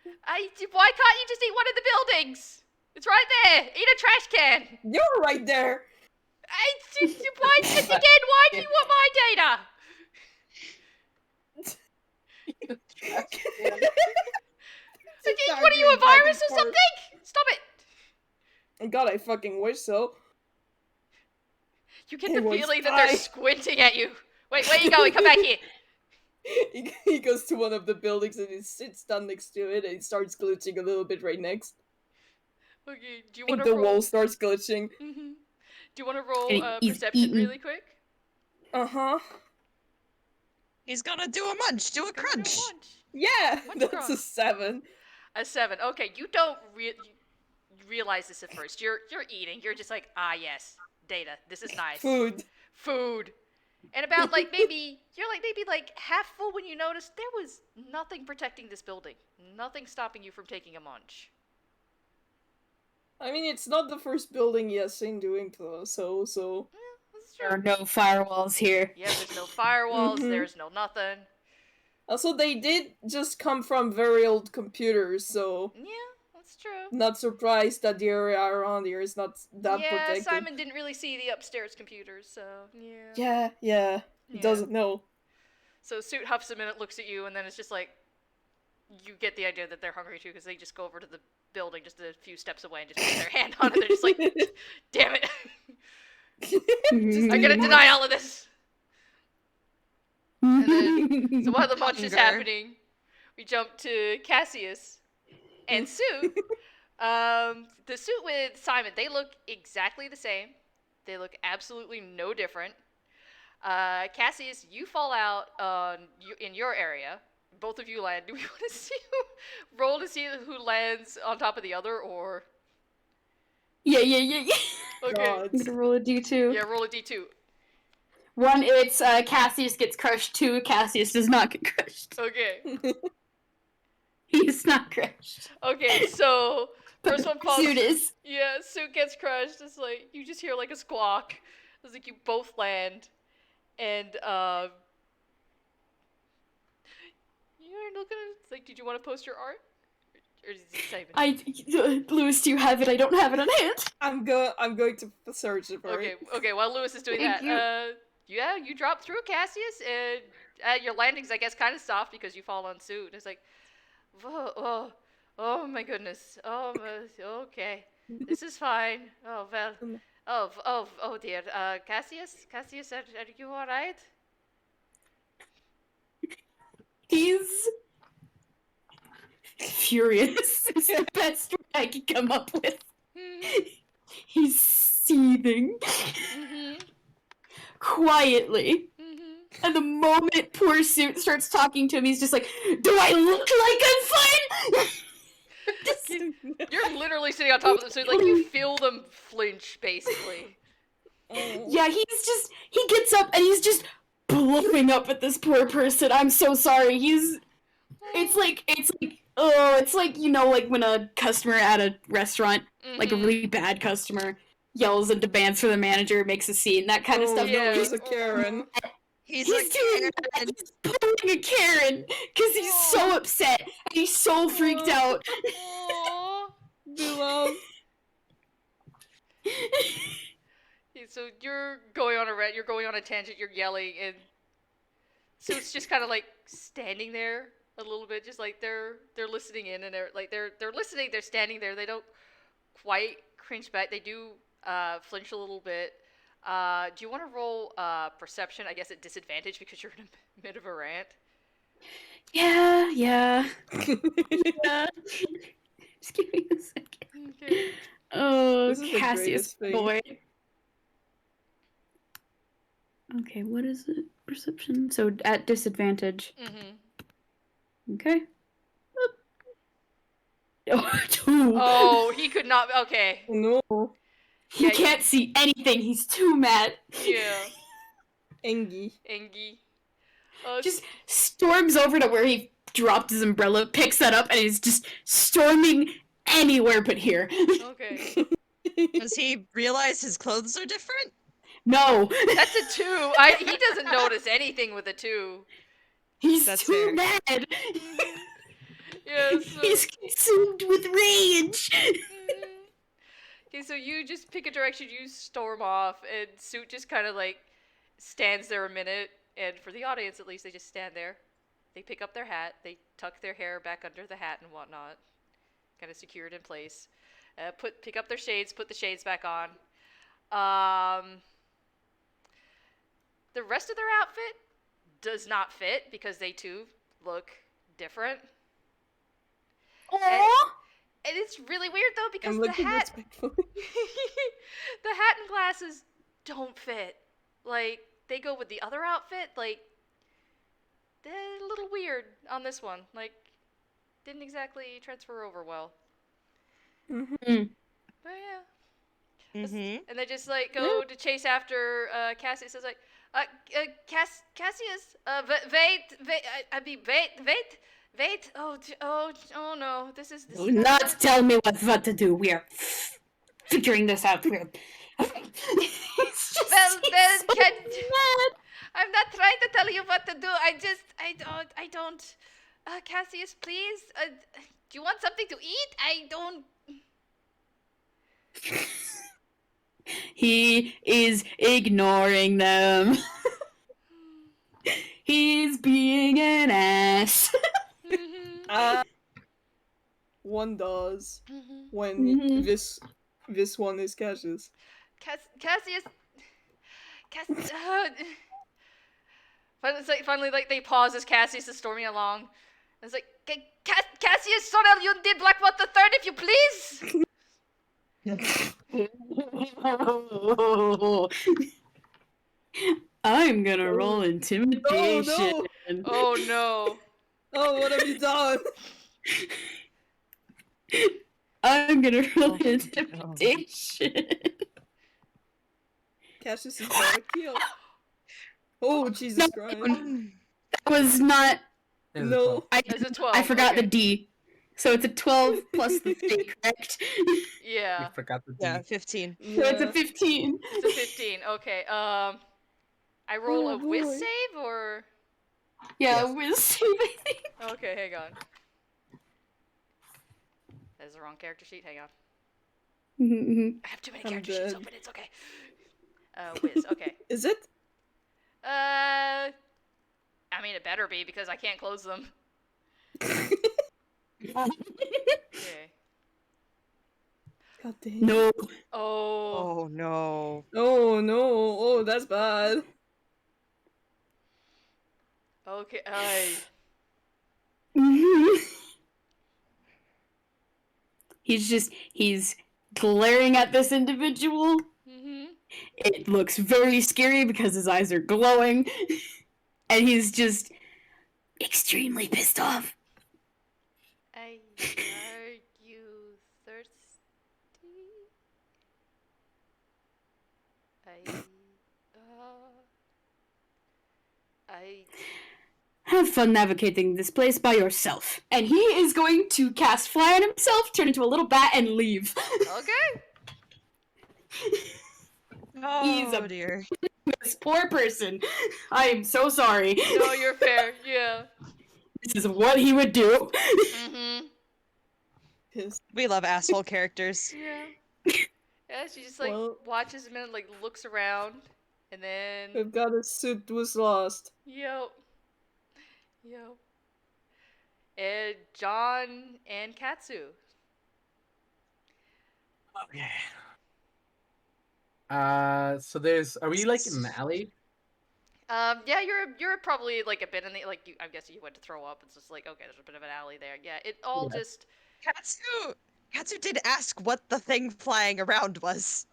Why can't you just eat one of the buildings? It's right there. Eat a trash can. You're right there. Why again? Why do you want my data? What are you, a virus or something? Stop it. God, I fucking wish so. You get It the was feeling that they're fine. squinting at you. Wait, where are you going? Come back here. He goes to one of the buildings and he sits down next to it and he starts glitching a little bit right next. Okay, do you And want to the roll? wall starts glitching. Mm-hmm. Do you want to roll And he's perception eating. really quick? Uh-huh. He's gonna do a munch, do a Go for crunch. lunch. Yeah, What's that's wrong? a 7. A 7. Okay, you don't you realize this at first. You're eating. You're just like, ah, yes, data. This is nice. Food. Food. And about like maybe you're like maybe like half full when you notice there was nothing protecting this building. Nothing stopping you from taking a munch. I mean, it's not the first building he has seen doing so. Yeah, that's There are true. no firewalls here. Yeah, there's no firewalls, Mhm. there's no nothing. Also, they did just come from very old computers, so Yeah, that's true. not surprised that the area around here is not that Yeah, protected. Simon didn't really see the upstairs computers, so yeah. Yeah, he Yeah. doesn't know. So Suit huffs a minute, looks at you, and then it's just like you get the idea that they're hungry too, because they just go over to the building just a few steps away and just put their hand on it. They're just like, damn it. I'm gonna deny all of this. And then, so while the munch is Hunger. happening, we jump to Cassius and Suit. The Suit with Simon, they look exactly the same. They look absolutely no different. Cassius, you fall out in your area. Both of you land. Do we want to see roll to see who lands on top of the other, or Yeah. okay? God. I'm gonna roll a d2. Yeah, roll a d2. 1, it's Cassius gets crushed. 2, Cassius does not get crushed. Okay. He's not crushed. Okay, so first one falls. Suit is. Yeah, Suit gets crushed. It's like you just hear like a squawk. It's like you both land, and you're looking at. It's like, did you want to post your art, or is it saving? Lewis, do you have it? I don't have it on hand. I'm going to search for Okay, it. okay. While Lewis is doing Thank that, yeah, you drop through Cassius, and your landing's, I guess, kind of soft because you fall on Suit. It's like, oh my goodness. Okay, this is fine. Oh well. Oh dear. Cassius, are you all right? He's furious. It's the best word I could come up with. He's seething Mhm. quietly. Mhm. And the moment poor Suit starts talking to him, he's just like, "Do I look like I'm fine?" Just- You're literally sitting on top of them, so like you feel them flinch, basically. yeah, he gets up and he's just blowing up at this poor person. I'm so sorry. It's like, you know, like when a customer at a restaurant, like a Mhm. really bad customer, yells and demands for the manager, makes a scene, that kind of stuff. yeah. No, he's a Karen. He's He's doing Karen. he's pulling a Karen because he's so upset and he's so freaked out. Aw. Beloved. So you're going on a rant, you're going on a tangent, you're yelling, and so it's just kind of like standing there a little bit, just like they're listening in, and they're listening, they're standing there, they don't quite cringe back, they do flinch a little bit. Do you want to roll perception? I guess at disadvantage because you're in a mid of a rant. Yeah. Yeah. Just give me a second. Okay. Oh, This is the Cassius greatest thing. boy. Okay, what is it? Perception. So at disadvantage. Mm-hmm. Okay. Oh, 2. Oh, he could not. Okay. No. He yeah, can't see anything. He's too mad. Yeah. Engie. Engie. Just storms over to where he dropped his umbrella, picks that up, and is just storming anywhere but here. Okay. Does he realize his clothes are different? No. That's a 2. He doesn't notice anything with a 2. He's That's too fair. mad. Yeah, so... He's consumed with rage. Okay, so you just pick a direction, you storm off, and Suit just kind of like stands there a minute, and for the audience at least, they just stand there. They pick up their hat, they tuck their hair back under the hat and whatnot, kind of secure it in place. Pick up their shades, put the shades back on. The rest of their outfit does not fit because they too look different. Aww. And it's really weird though because I'm the looking hat, respectfully. the hat and glasses don't fit. Like they go with the other outfit. Like they're a little weird on this one. Like didn't exactly transfer over well. Mhm. But yeah. Mm-hmm. And they just like go to chase after Cassius. Says like, Cassius. Wait. I mean, wait. Oh no. This Do is not not good. tell me what to do. We are figuring this out. We're. It's just Well, he's so can mad. I'm not trying to tell you what to do. I don't. Cassius, please. Do you want something to eat? I don't. He is ignoring them. He's being an ass. Uh, one does when Mhm. this one is Cassius. Cassius. Finally, like they pause as Cassius is storming along. And it's like, Cassius, Sorel, you did Blackwater the Third, if you please. I'm gonna roll intimidation. Oh no. Oh, what have you done? I'm gonna roll Oh, no. intimidation. Cassius is gonna kill. Oh, Jesus Christ. That was not. There's a No. 12. It's a 12. I forgot okay. the D. So it's a 12 plus the C, correct? Yeah. You forgot the D. Yeah, 15. So it's a Yeah. 15. It's a 15. Okay. I roll Oh, a whiz boy. save or. Yeah, Yes. with save, I think. Okay, hang on. That is the wrong character sheet. Hang on. Mhm. I have too many I'm character sheets dead. open. It's okay. Whiz. Okay. Is it? I mean, it better be because I can't close them. Okay. God damn. No. Oh. Oh no. Oh no. Oh, that's bad. Okay. He's glaring at this individual. Mhm. It looks very scary because his eyes are glowing. And he's just extremely pissed off. Are you thirsty? I. Have fun navigating this place by yourself. And he is going to cast Fly on himself, turn into a little bat, and leave. Okay. Oh a- dear. This poor person. I am so sorry. No, you're fair. Yeah. This is what he would do. Mhm. Pissed. We love asshole characters. Yeah. Yeah, she just like Well- watches a minute, like looks around, and then We've got a suit was lost. yep. And John and Katsu. Okay. So are we like in an alley? Yeah, you're probably like a bit in the like. I'm guessing you went to throw up. It's just like okay, there's a bit of an alley there. Yeah, it all Yeah. just. Katsu did ask what the thing flying around was.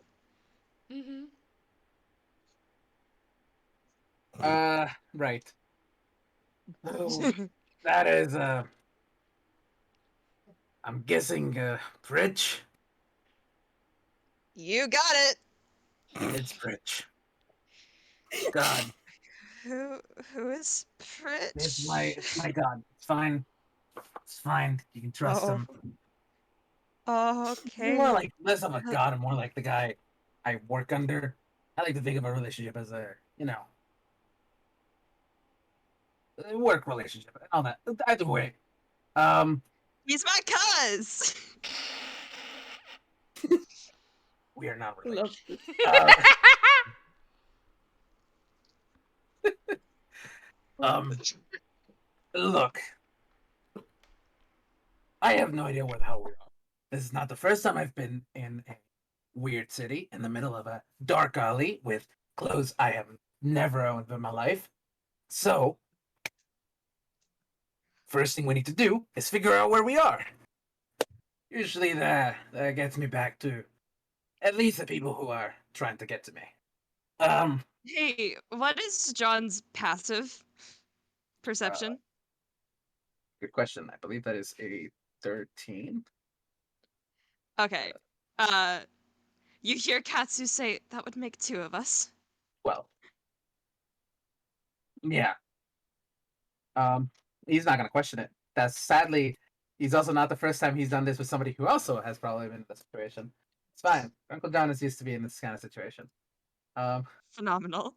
Mhm. Right. Oh, that is I'm guessing Pritch. You got it. It's Pritch. God, Who is Pritch? it's my God. It's fine. It's fine. You can trust him. Okay. More like less of a god and more like the guy I work under. I like to think of a relationship as a, work relationship. All that. Either way. He's my cuz. We are not related. Love this. Look. I have no idea where the hell we are. This is not the first time I've been in a weird city in the middle of a dark alley with clothes I have never owned in my life. So, first thing we need to do is figure out where we are. Usually that gets me back to at least the people who are trying to get to me. Hey, what is John's passive perception? Good question. I believe that is a 13. Okay. You hear Katsu say that would make two of us. Well, Yeah. Um, he's not gonna question it. That's sadly, he's also not the first time he's done this with somebody who also has probably been in this situation. It's fine. Uncle John is used to be in this kind of situation. Um, Phenomenal.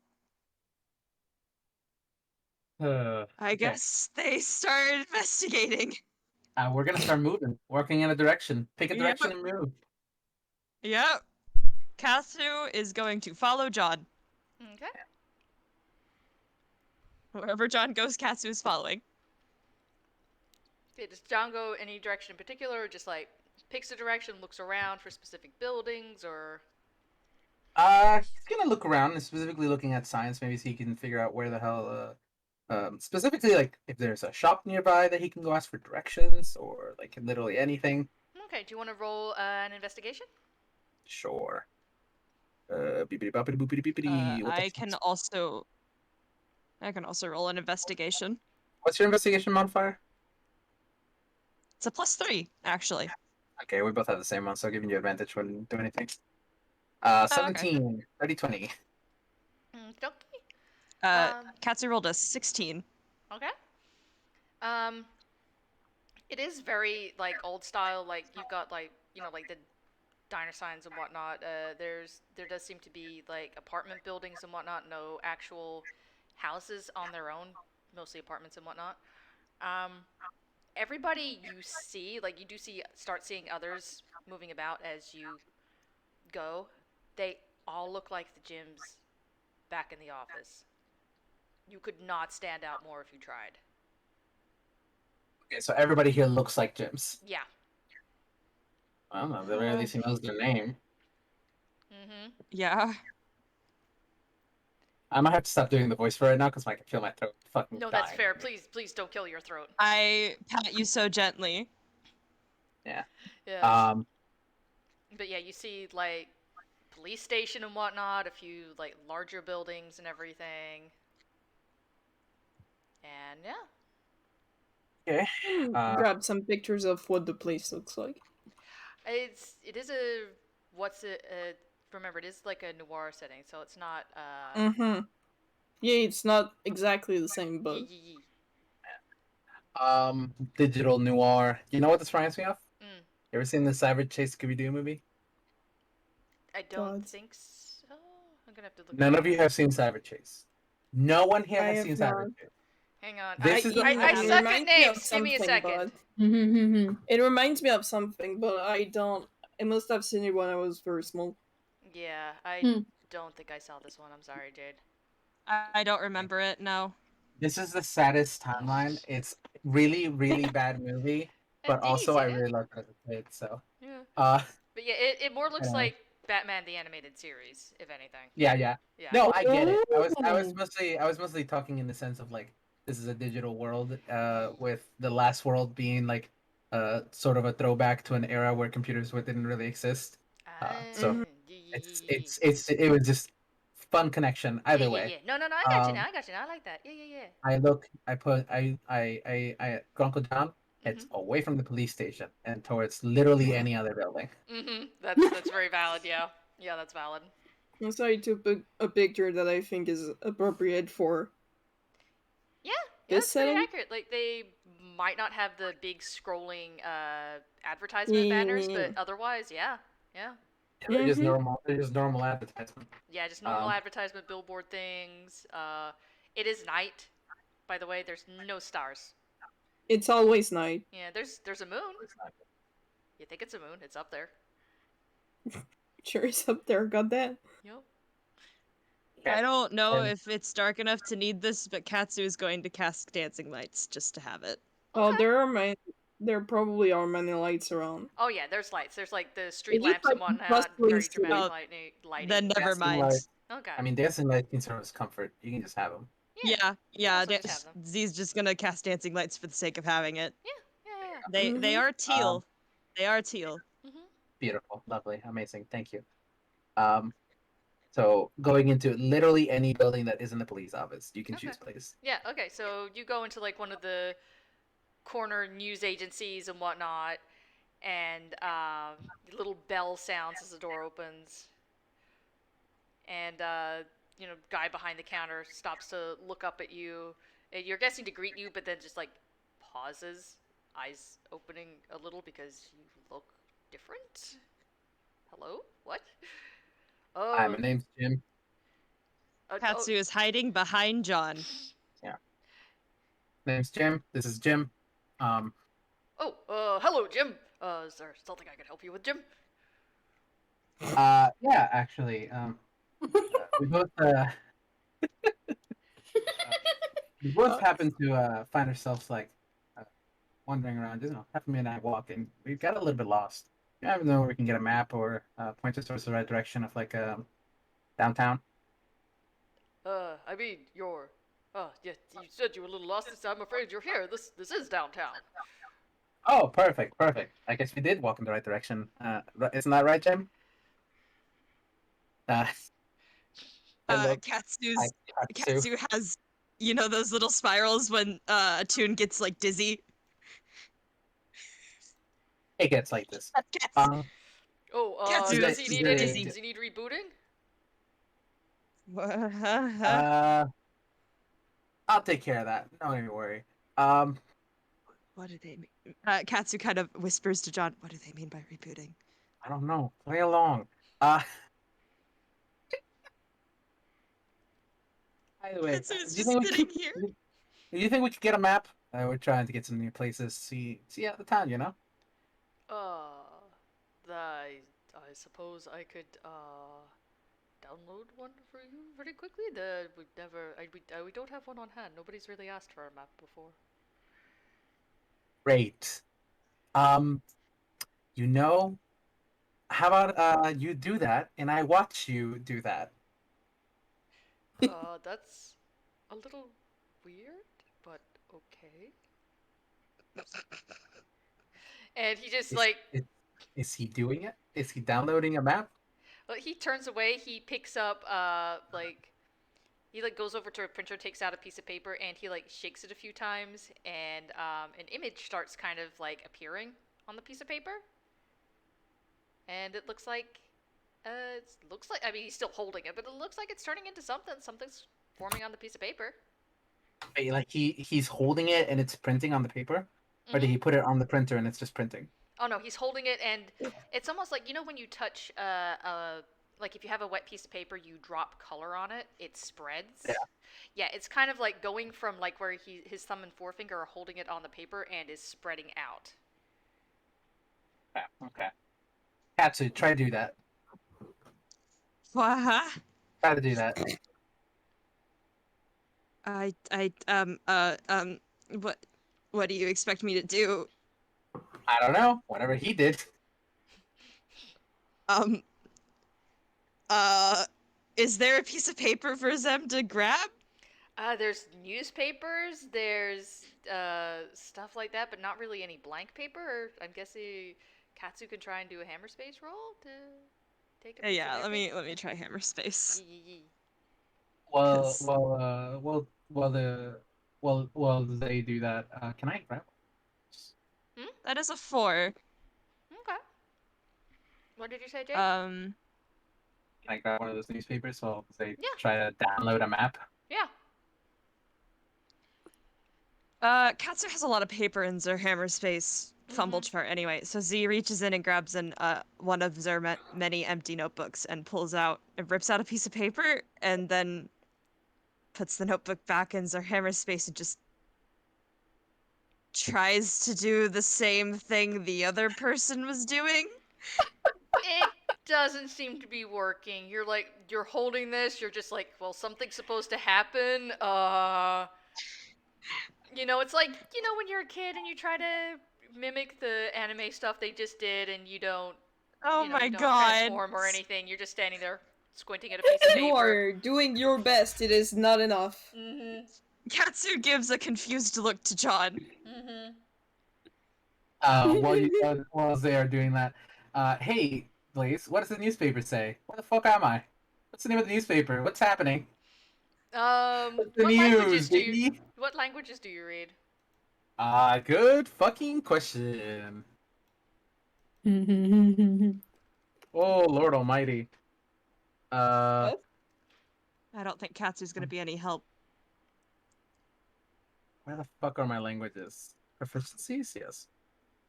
I okay. guess they started investigating. We're gonna start moving, working in a direction. Pick a Yep. direction and move. Yep. Katsu is going to follow John. Okay. Wherever John goes, Katsu is following. Okay, does John go any direction in particular, or just like picks a direction, looks around for specific buildings, or? He's gonna look around, and specifically looking at science, maybe so he can figure out where the hell. Specifically, like if there's a shop nearby that he can go ask for directions, or like literally anything. Okay, do you want to roll an investigation? Sure. Beepity boppity boopity beepity. What the I can also roll an investigation. What's your investigation modifier? It's a +3, actually. Okay, we both have the same one, so giving you advantage when you do anything. Oh, okay. 17, 30, 20. Okay. Katsu rolled a 16. Okay. It is very like old style. Like you've got like like the diner signs and whatnot. There does seem to be like apartment buildings and whatnot. No actual houses on their own. Mostly apartments and whatnot. Um, Everybody you see, like you do start seeing others moving about as you go. They all look like the gyms back in the office. You could not stand out more if you tried. Okay, so everybody here looks like gyms. Yeah. I don't know, at the very least he knows their name. Mm-hmm. Yeah. I might have to stop doing the voice for right now because I can feel my throat fucking No, dying. that's fair. Please don't kill your throat. I pat you so gently. Yeah. Yeah. But yeah, you see like police station and whatnot, a few like larger buildings and everything. And yeah. Okay. Grab some pictures of what the place looks like. It is a what's it remember it is like a noir setting, so it's not Mm-hmm. Yeah, it's not exactly the same, but Digital noir. You know what this reminds me of? Mm. You ever seen the Cyber Chase Scooby-Doo movie? I don't God. think so. I'm gonna have to look. None it of you up. have seen Cyber Chase. No one here I has have seen not. Cyber Chase. Hang on. This is the I it suck at reminds me of names. Give me a something, second. but it reminds me of something, but I don't. I must have seen it when I was very small. Yeah, I Hmm. don't think I saw this one. I'm sorry, Jade. I don't remember it, no. This is the saddest timeline. It's really, really bad movie, but Indeed, also I yeah. really loved it as a kid. So, Yeah. uh, But yeah, it more looks anyway. like Batman the Animated Series, if anything. Yeah. Yeah. No, I get it. I Oh. was mostly talking in the sense of like this is a digital world, with the last world being like sort of a throwback to an era where computers didn't really exist. So Mhm. it was just fun connection either way. Yeah. No, I got you now. Um, I got you now. I like that. Yeah. I Grunkle John. It's Mhm. away from the police station and towards literally any other building. Mhm. That's very valid. Yeah. Yeah, that's valid. So I took a picture that I think is appropriate for Yeah, this that's pretty setting. accurate. Like they might not have the big scrolling advertisement banners, Yeah. but otherwise, yeah. Yeah. They're just Mhm. normal. They're just normal advertisement. Yeah, just normal Um, advertisement billboard things. It is night, by the way. There's no stars. It's always night. Yeah, there's a moon. it's not good. You think it's a moon? It's up there. Sure is up there, goddamn. Yep. I don't know And if it's dark enough to need this, but Katsu is going to cast dancing lights just to have it. Well, Okay. there probably are many lights around. Oh yeah, there's lights. There's like the street It's just lamps like and whatnot. bustling Very city. dramatic Oh, lighting. then never dancing mind. light. Okay. I mean, dancing light can serve as comfort. You can just have them. Yeah, also just have them. Z's just gonna cast dancing lights for the sake of having it. Yeah. They Mhm. are teal. They are teal. Mhm. Beautiful, lovely, amazing. Thank you. Um, so going into literally any building that isn't a police office, you can Okay. choose place. Yeah. Okay. So you go into like one of the corner news agencies and whatnot, and little bell sounds as the door opens, and guy behind the counter stops to look up at you. And you're guessing to greet you, but then just like pauses, eyes opening a little because you look different. Hello? What? Hi, Oh, my name's Jim. Katsu is hiding behind John. Name's Jim. This is Jim. Um, hello, Jim. Is there something I can help you with, Jim? yeah, actually, we both, we both happen to find ourselves like wandering around, half a midnight walk, and we got a little bit lost. I don't know where we can get a map or point us towards the right direction of like downtown. I mean, yeah, you said you were a little lost. I'm afraid you're here. This is downtown. Oh, perfect, perfect. I guess we did walk in the right direction. Isn't that right, Jim? I look. Katsu's Katsu. Katsu has, those little spirals when a tune gets like dizzy. It gets like this. Katsu, Katsu Does is he is need it- any? Does he need rebooting? I'll take care of that. Don't even worry. Um, What do they mean? Katsu kind of whispers to John, "What do they mean by rebooting?" I don't know. Play along. Uh, by the way, Katsu is do you just think we sitting could, here. do you think we could get a map? We're trying to get some new places, see out the town, you know? Uh, I suppose I could download one for you very quickly. We don't have one on hand. Nobody's really asked for a map before. Great. Um, you know, how about you do that and I watch you do that? That's a little weird, but okay. And he just Is, like is, is he doing it? Is he downloading a map? he turns away. He picks up like he like goes over to a printer, takes out a piece of paper, and he like shakes it a few times, and an image starts kind of like appearing on the piece of paper, and it looks like I mean he's still holding it, but it looks like it's turning into something. Something's forming on the piece of paper. Wait, like he's holding it and it's printing on the paper, or did Hmm. he put it on the printer and it's just printing? Oh no, he's holding it, and it's almost like when you touch like if you have a wet piece of paper, you drop color on it, it spreads. Yeah. Yeah, it's kind of like going from like where his thumb and forefinger are holding it on the paper and is spreading out. Yeah. Okay. Katsu, try to do that. What? Try to do that. What? What do you expect me to do? I don't know. Whatever he did. Um, uh, is there a piece of paper for them to grab? There's newspapers, there's stuff like that, but not really any blank paper. I'm guessing Katsu can try and do a hammer space roll to take a piece Yeah, of let paper. me try hammer space. Yee. Well, 'Cause- well, well, they do that. Can I grab? that is a 4. Okay. What did you say, Jade? Um, Can I grab one of those newspapers while they Yeah. try to download a map? Yeah. Katsu has a lot of paper in their hammer space fumble Mhm. chart anyway, so Z reaches in and grabs one of their many empty notebooks and pulls out and rips out a piece of paper and then puts the notebook back in their hammer space and just tries to do the same thing the other person was doing. It doesn't seem to be working. You're holding this, you're just like, well, something's supposed to happen. It's like, when you're a kid and you try to mimic the anime stuff they just did and you don't, Oh you my don't god. transform or anything. You're just standing there squinting at a piece of paper. You are doing your best. It is not enough. Mhm. Katsu gives a confused look to John. Mhm. While they are doing that, hey, Blaze, what does the newspaper say? Where the fuck am I? What's the name of the newspaper? What's happening? What's the What news, baby? what languages do you read? Good fucking question. Oh, Lord Almighty. What? I don't think Katsu's gonna be any help. Where the fuck are my languages? Proficiencies? Yes.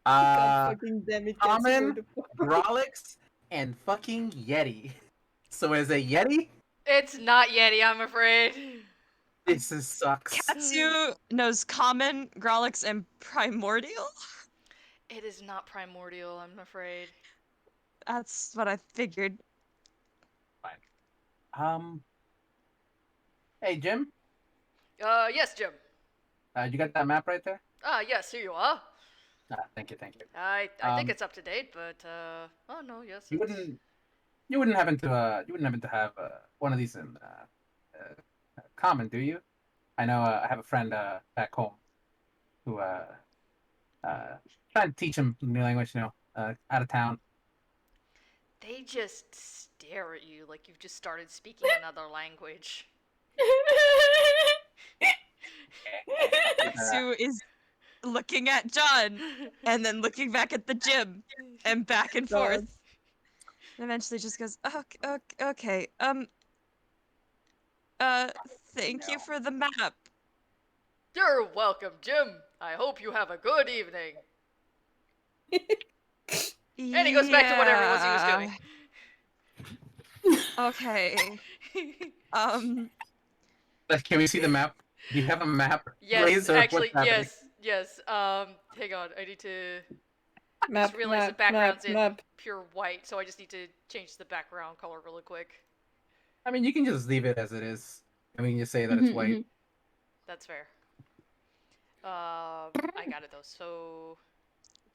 God fucking damn it, Katsu, where Common, the fuck? Grolix, and fucking Yeti. So is it Yeti? It's not Yeti, I'm afraid. This sucks. Katsu knows Common, Grolix, and Primordial? It is not primordial, I'm afraid. That's what I figured. Um. Hey Jim, Yes, Jim. you got that map right there? Yes, here you are. Thank you, thank you. I think it's up to date, but oh no, yes. You It's... wouldn't happen to have one of these in common, do you? I know I have a friend back home who trying to teach him new language, out of town. They just stare at you like you've just started speaking another language. Katsu is looking at John and then looking back at the gym and back and God. forth. And eventually just goes, okay, thank you for the map. You're welcome, Jim. I hope you have a good evening. And he goes back to whatever it was he was doing. Okay. Can we see the map? Do you have a map? Yes, Blaze, or actually, what's happening? yes. Hang on, I need to... I Map, just realized the map, background's map, in map. pure white, so I just need to change the background color really quick. I mean, you can just leave it as it is. I mean, you say that it's white. That's fair. I got it though, so...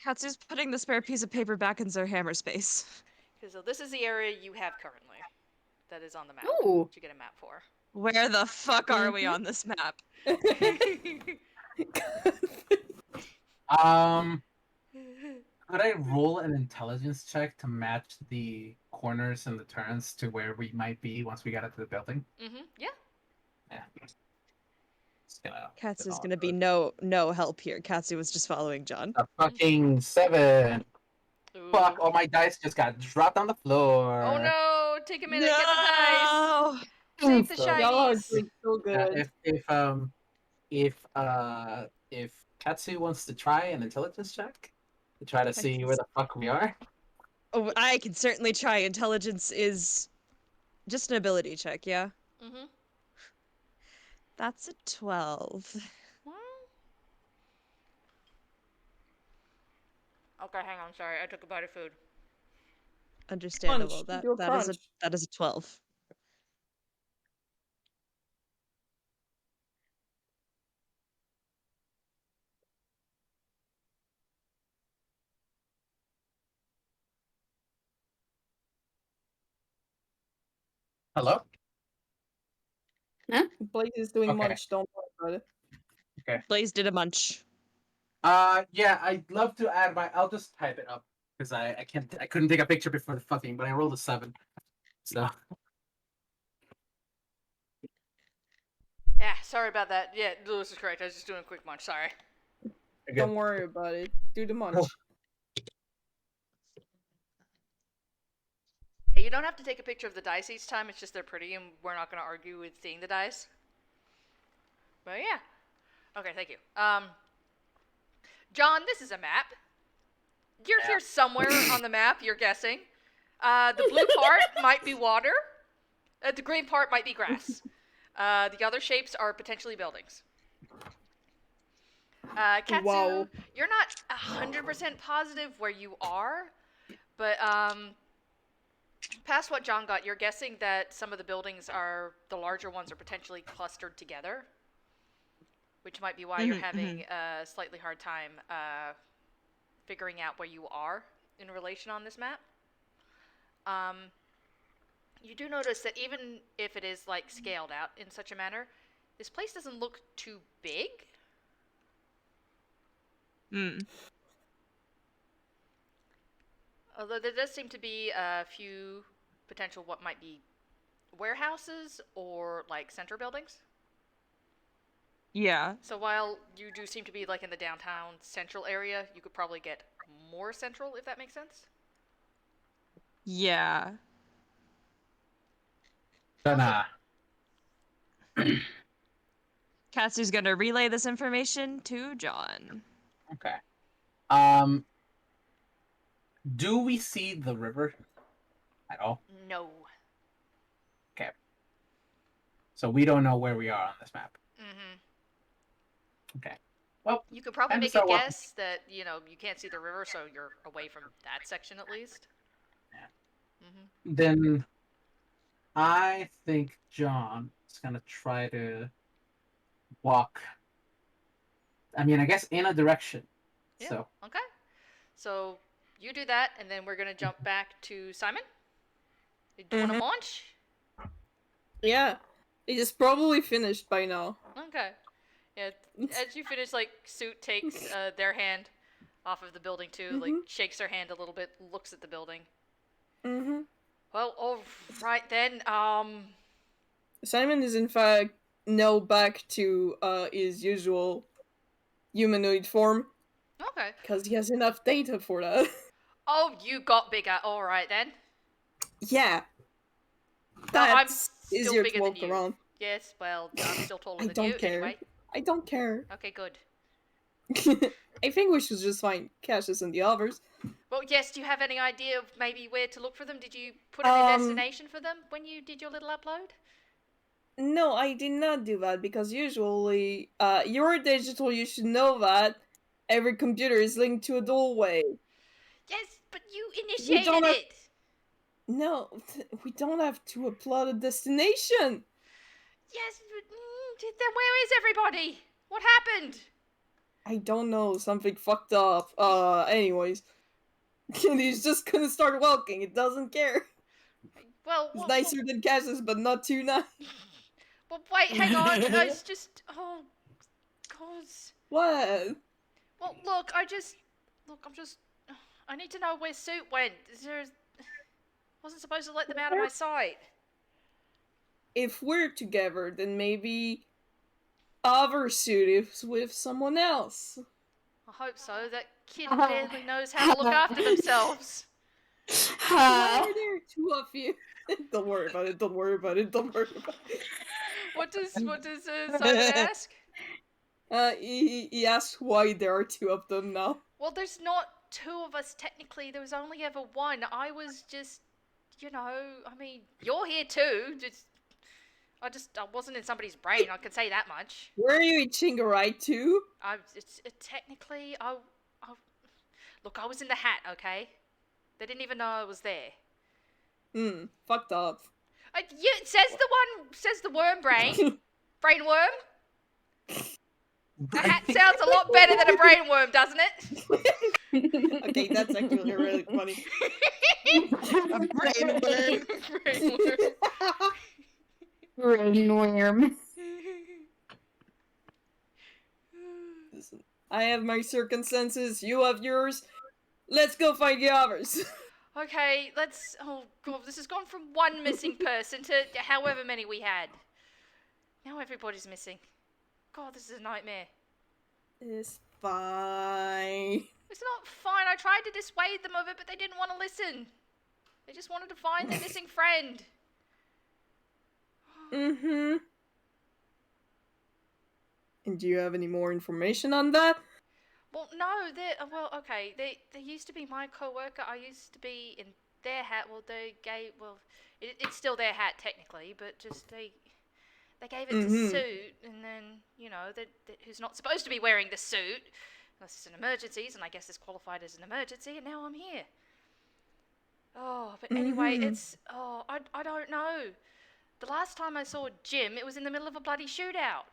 Katsu's putting the spare piece of paper back in their hammer space. Okay, so this is the area you have currently. That is on the map. Ooh. To get a map for. Where the fuck are we on this map? Could I roll an intelligence check to match the corners and the turns to where we might be once we get into the building? Yeah. Yeah. Just gonna Katsu's gonna be no help here. Katsu was just following John. a fucking 7. Ooh. Fuck! All my dice just got dropped on the floor. Oh no! Take a minute, get the dice! Save the So- Y'all are shinies! doing so good. If Katsu wants to try an intelligence check to try to see where the fuck we are. Oh, I can certainly try. Intelligence is just an ability check, yeah? That's a 12. Well... Okay, hang on, sorry, I took a bite of food. Understandable. Crunch. Do a crunch. That is a 12. Hello? Blaze is doing Okay. much, don't worry about it. Blaze did a munch. Yeah, I'd love to add I'll just type it up because I couldn't take a picture before the fucking, but I rolled a 7. So Yeah, sorry about that. Yeah, Lewis is correct, I was just doing a quick munch, sorry. Don't worry about it. Do the munch. Yeah, you don't have to take a picture of the dice each time, it's just they're pretty and we're not gonna argue with seeing the dice. But yeah. Okay, thank you. John, this is a map. You're here somewhere on the map, you're guessing. The blue part might be water. The green part might be grass. The other shapes are potentially buildings. Katsu, Wow. you're not 100% positive where you are, but past what John got, you're guessing that some of the buildings the larger ones are potentially clustered together, which might be why you're having a slightly hard time figuring out where you are in relation on this map. You do notice that even if it is like scaled out in such a manner, this place doesn't look too big. Although there does seem to be a few potential what might be warehouses or like center buildings. Yeah. So while you do seem to be like in the downtown central area, you could probably get more central if that makes sense. Yeah. Gonna Katsu's gonna relay this information to John. Okay. Do we see the river at all? No. Okay. So we don't know where we are on this map. Mm-hmm. Okay. Well, You could probably time to make a start walking. guess that, you can't see the river, so you're away from that section at least. Yeah. Mm-hmm. Then I think John is gonna try to walk. I mean, I guess in a direction. Yeah. So Okay. So you do that, and then we're gonna jump back to Simon. You want to Mhm. launch? Yeah. It is probably finished by now. Okay. Yeah. As you finish, like, Suit takes their hand off of the building too, like shakes their hand a little bit, looks at the building. Mm-hmm. Well, all right then. Simon is in fact now back to his usual humanoid form Okay. because he has enough data for that. Oh, you got bigger. All right then. Yeah. Well, I'm That's still easier bigger to than walk you. around. Yes. Well, I'm still taller I than don't you. care. Anyway. I don't care. Okay. Good. I think we should just find Cassius and the others. Well, yes. Do you have any idea of maybe where to look for them? Did you put in a destination for them when you did your little upload? No, I did not do that because usually, you're digital, you should know that every computer is linked to a doorway. Yes, but you We initiated don't have- it. No, we don't have to upload a destination. Yes, but then where is everybody? What happened? I don't know, something fucked up. Anyways. And he's just gonna start walking, it doesn't care. Well, It's nicer than Cassius, but not too nice. Well, wait, hang on. It's just, oh, cause. What? Well, I need to know where Suit went. Wasn't supposed to let them out of my sight. If we're together, then maybe our suit is with someone else. I hope so. That kid barely knows how to look after themselves. Why are there two of you? Don't worry about it, don't worry about it, don't worry about it. What does Simon ask? He asked why there are two of them now. Well, there's not two of us technically. There was only ever one. I was just, I mean, you're here too. I wasn't in somebody's brain. I can say that much. Were you itching a ride too? Technically, look, I was in the hat. Okay, they didn't even know I was there. Fucked up. Says the worm brain. Brain worm? A hat sounds a lot better than a brain worm, doesn't it? Okay, that's actually really funny. A brain worm. Brain worm. Brainworm. Listen, I have my circumstances, you have yours. Let's go find the others. Okay, let's. Oh god, this has gone from one missing person to however many we had. Now everybody's missing. God, this is a nightmare. It's fine. It's not fine. I tried to dissuade them of it, but they didn't want to listen. They just wanted to find their missing friend. Mm-hmm. And do you have any more information on that? Well, no, okay. They used to be my co-worker. I used to be in their hat. Well, it's still their hat technically, but just they gave it to Suit, and then who's not supposed to be wearing the suit unless it's an emergency, and I guess it's qualified as an emergency, and now I'm here. Oh, but anyway, I don't know. The last time I saw Jim, it was in the middle of a bloody shootout.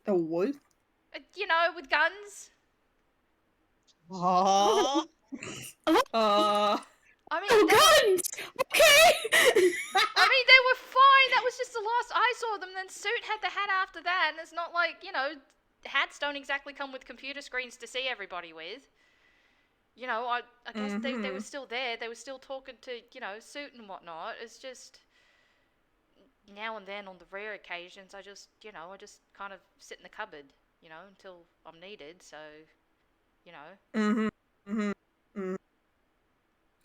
A what? With guns. Aww. I mean, Oh, guns! Okay! I mean, they were fine. That was just the last I saw them. Then Suit had the hat after that, and it's not like, hats don't exactly come with computer screens to see everybody with. I guess they were still there. They were still talking to, Suit and whatnot. It's just now and then on the rare occasions, I just kind of sit in the cupboard, until I'm needed. So,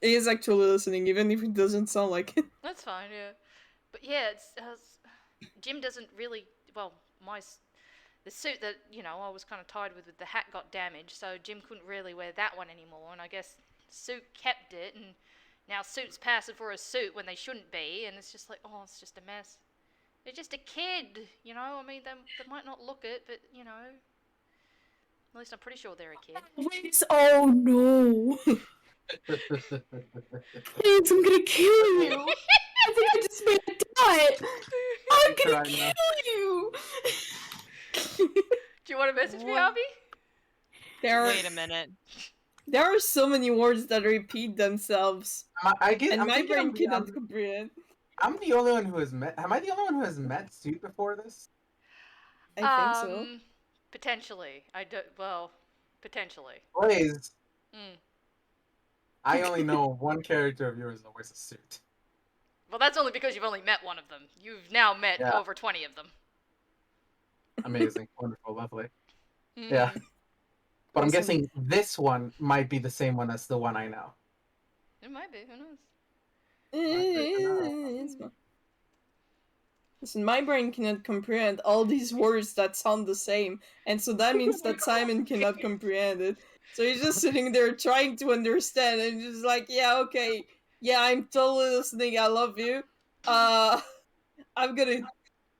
He is actually listening, even if it doesn't sound like it. That's fine, yeah. But yeah, Jim doesn't really. Well, the suit that I was kind of tied with the hat got damaged, so Jim couldn't really wear that one anymore, and I guess suit kept it, and now suit's passing for a suit when they shouldn't be, and it's just like, oh, it's just a mess. They're just a kid, I mean, they might not look it, but at least I'm pretty sure they're a kid. Wait, oh no. Please, I'm gonna kill you. I think I just made a die. I'm gonna kill you. Do you want to message me, What? Obby? Wait a minute. There are so many words that repeat themselves, and I'm my thinking brain cannot comprehend. I'm the only one who has met. Am I the only one who has met Suit before this? I think so. Potentially. Potentially. Blaze, Mm. I only know one character of yours that wears a suit. Well, that's only because you've only met one of them. You've now met Yeah. over 20 of them. Amazing, wonderful, lovely. Mm. Yeah. But I'm Awesome. guessing this one might be the same one as the one I know. It might be. Who knows? It's fine. Listen, my brain cannot comprehend all these words that sound the same, and so that means that Simon cannot comprehend it. So he's just sitting there trying to understand, and just like, yeah, okay, yeah, I'm totally listening. I love you. I'm gonna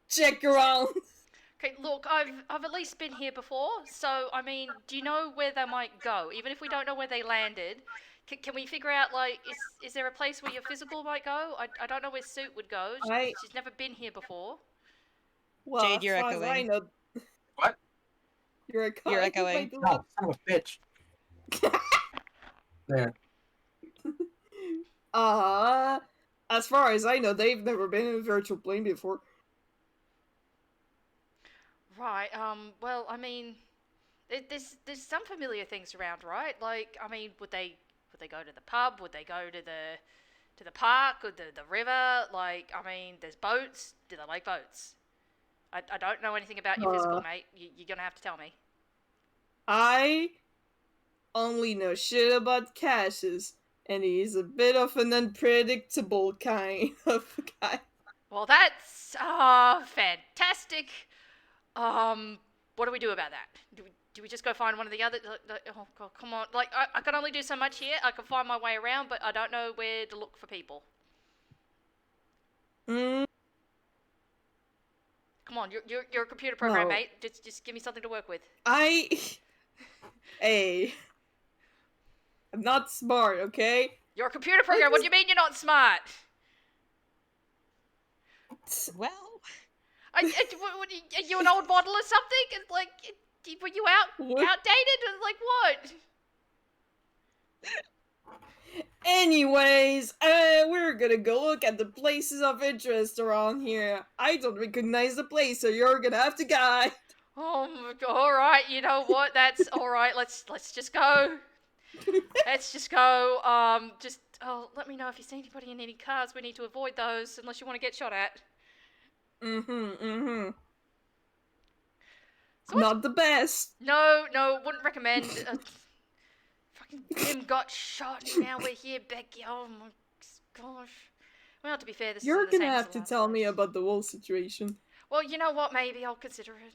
check around. Okay, look, I've at least been here before, so, I mean, do you know where they might go? Even if we don't know where they landed, can we figure out, like, is there a place where your physical might go? I don't know where Suit would go. She's never been here before. Well, Jade, you're as far as I echoing. know, What? you're echoing. You're echoing. No, son of a bitch. There. As far as I know, they've never been in a virtual plane before. Right, well, I mean, there's some familiar things around, right? Like, I mean, would they go to the pub? Would they go to the park or the river? Like, I mean, there's boats. Do they like boats? I don't know anything about your physical, mate. You're gonna have to tell me. I only know shit about Cassius, and he's a bit of an unpredictable kind of guy. Well, that's fantastic. What do we do about that? Do we just go find one of the other? Oh God, come on! Like, I can only do so much here. I can find my way around, but I don't know where to look for people. Mm, Come on, you're a computer program, No. mate. Just give me something to work with. Hey. I'm not smart, okay? You're a computer program. What do you mean you're not smart? Well, Are you an old model or something? And, like, were you What? outdated? Like what? Anyways, we're gonna go look at the places of interest around here. I don't recognize the place, so you're gonna have to guide. Oh, all right. You know what? That's all right. Let's just go. Let's just go. Let me know if you see anybody in any cars. We need to avoid those unless you want to get shot at. Mm-hmm. So Not the best. No, wouldn't recommend. Fucking Jim got shot, and now we're here, Becky. Oh my gosh. Well, to be fair, this You're is the gonna same as have the to last tell me place. about the whole situation. Well, you know what? Maybe I'll consider it.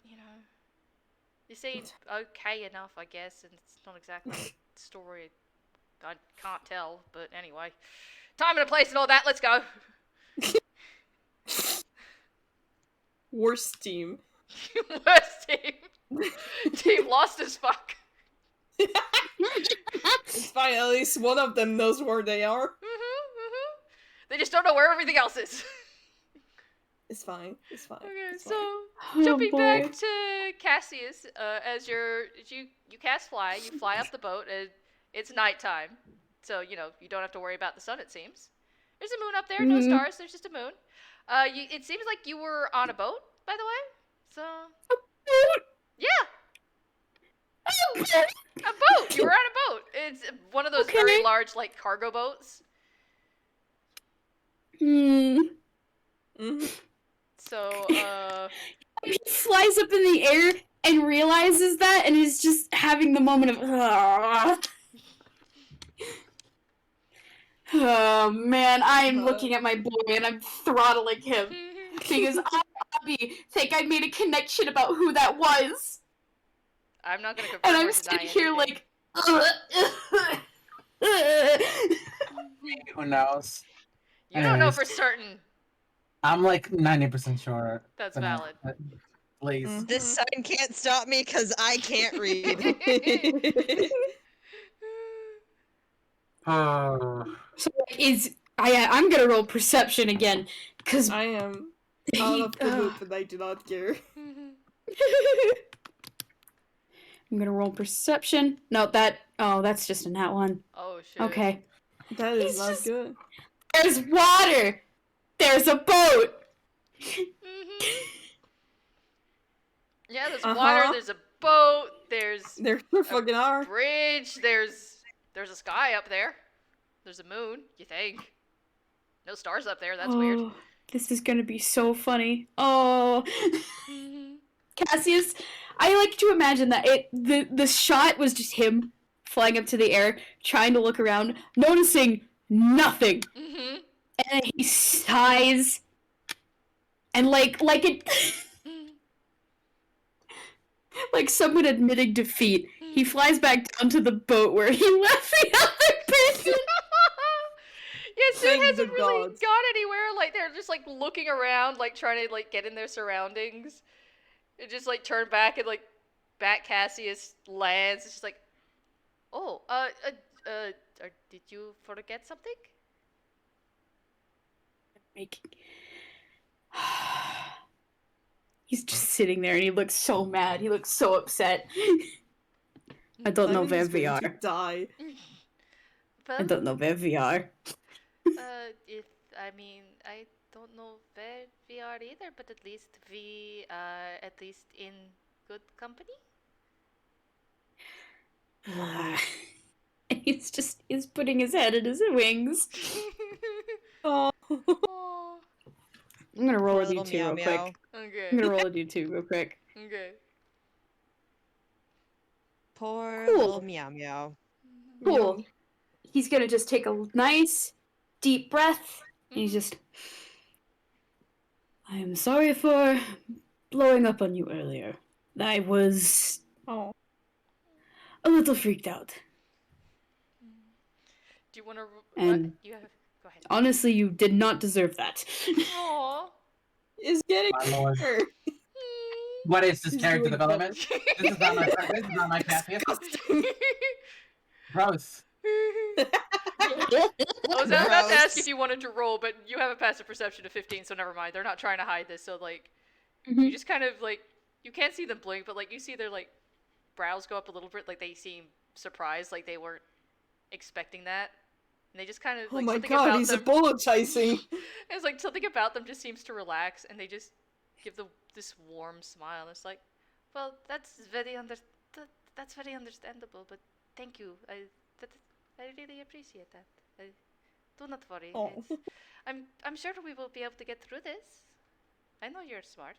You seem okay enough, I guess, and it's not exactly a story I can't tell. But anyway, time and a place and all that. Let's go. Worst team. Worst team. Team lost as fuck. It's fine, at least one of them knows where they are. They just don't know where everything else is. It's fine. It's fine. Okay, It's so fine. jumping boy. back to Cassius, as you cast fly, you fly up the boat, and it's nighttime, so you don't have to worry about the sun. It seems there's a moon up there, no Mhm. stars. There's just a moon. It seems like you were on a boat, by the way. So yeah, a boat. You were on a boat. It's one of those very Okay. large, like cargo boats. Hmm. Mhm. So He flies up in the air and realizes that, and is just having the moment of. Oh man, I am looking at my boy and I'm throttling him. because I, Obby, think I made a connection about who that was. I'm not gonna And confirm I'm or sitting deny here anything. like, Who knows? You don't know Anyways. for certain. I'm like 90% sure. That's but no, valid. Please. This sign can't stop me because I can't read. Oh. so I'm gonna roll perception again, because I am out of the loop and I do not care. I'm gonna roll perception. No, that's just a nat one. Oh shit. Okay. That is It's not just- good. There's water! There's a boat! Yeah, there's Uh-huh. water, there's a boat, there's There fucking are. bridge, there's a sky up there. There's a moon, you think. No stars up there, that's weird. Oh, this is gonna be so funny. Oh. Cassius, I like to imagine that the shot was just him flying up to the air, trying to look around, noticing nothing. Mm-hmm. And then he sighs. And like it like someone admitting defeat, he flies back down to the boat where he left the other person. Yeah, Sid Thank hasn't the really gods. gone anywhere. Like they're just like looking around, like trying to like get in their surroundings. It just like turn back and like Bat Cassius lands. It's just like, oh, did you forget something? He's just sitting there and he looks so mad. He looks so upset. I don't know think where he's we going are. to die. I don't know where we are. I mean, I don't know where we are either, but at least we are at least in good company. He's putting his head in his wings. Oh. Aw. I'm gonna roll Poor a little d2 meow real meow. quick. Okay. I'm gonna roll a d2 real quick. Okay. Poor Cool. little meow meow. Cool. He's gonna just take a nice, deep breath. And he's just... I am sorry for blowing up on you earlier. I was Oh. a little freaked out. Do you want to? And- You have. Go ahead. Honestly, you did not deserve that. Aww. Is getting My lord. hurt. What is this He's character doing development? This is not my this is not my Cassius. Gross. I was about to ask Gross. if you wanted to roll, but you have a passive perception of 15, so never mind. They're not trying to hide this, so like, you just kind of like, you can't see them blink, but like you see their like brows go up a little bit, like they seem surprised, like they weren't expecting that, and they just kind of Oh like my something god, about he's them. apologizing. It's like something about them just seems to relax, and they just give this warm smile. It's like, well, that's very understandable, but thank you. I really appreciate that. Do not worry. Oh. I'm sure we will be able to get through this. I know you're smart.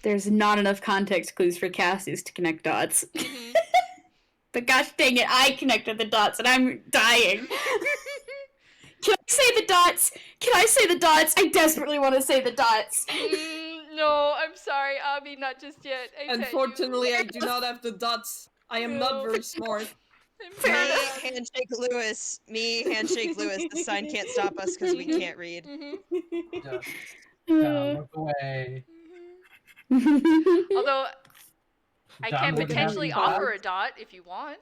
There's not enough context clues for Cassius to connect dots. Mhm. But gosh dang it, I connected the dots and I'm dying. Can I say the dots? Can I say the dots? I desperately want to say the dots. No, I'm sorry, Abby, not just yet. Unfortunately, I do not have the dots. I am not No. very smart. Fair Me, enough. handshake Lewis. Me, handshake Lewis. The sign can't stop us because we can't read. Just look away. Although I John can wouldn't potentially have offer a dots. dot if you want.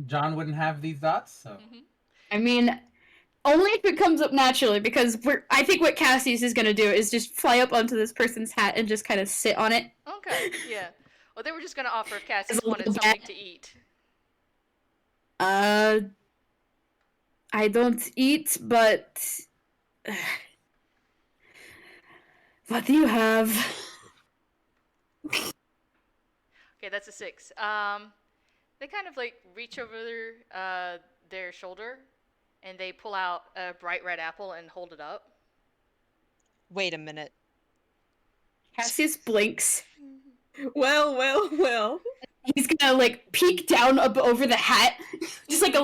John wouldn't have these dots, so I mean, only if it comes up naturally, because I think what Cassius is gonna do is just fly up onto this person's hat and just kind of sit on it. Okay, yeah. Well, they were just gonna offer if Cassius As a wanted little something bit. to eat. I don't eat, but what do you have? Okay, that's a 6. They kind of like reach over their shoulder, and they pull out a bright red apple and hold it up. Wait a minute. Cassius blinks. Well. He's gonna like peek down up over the hat, just like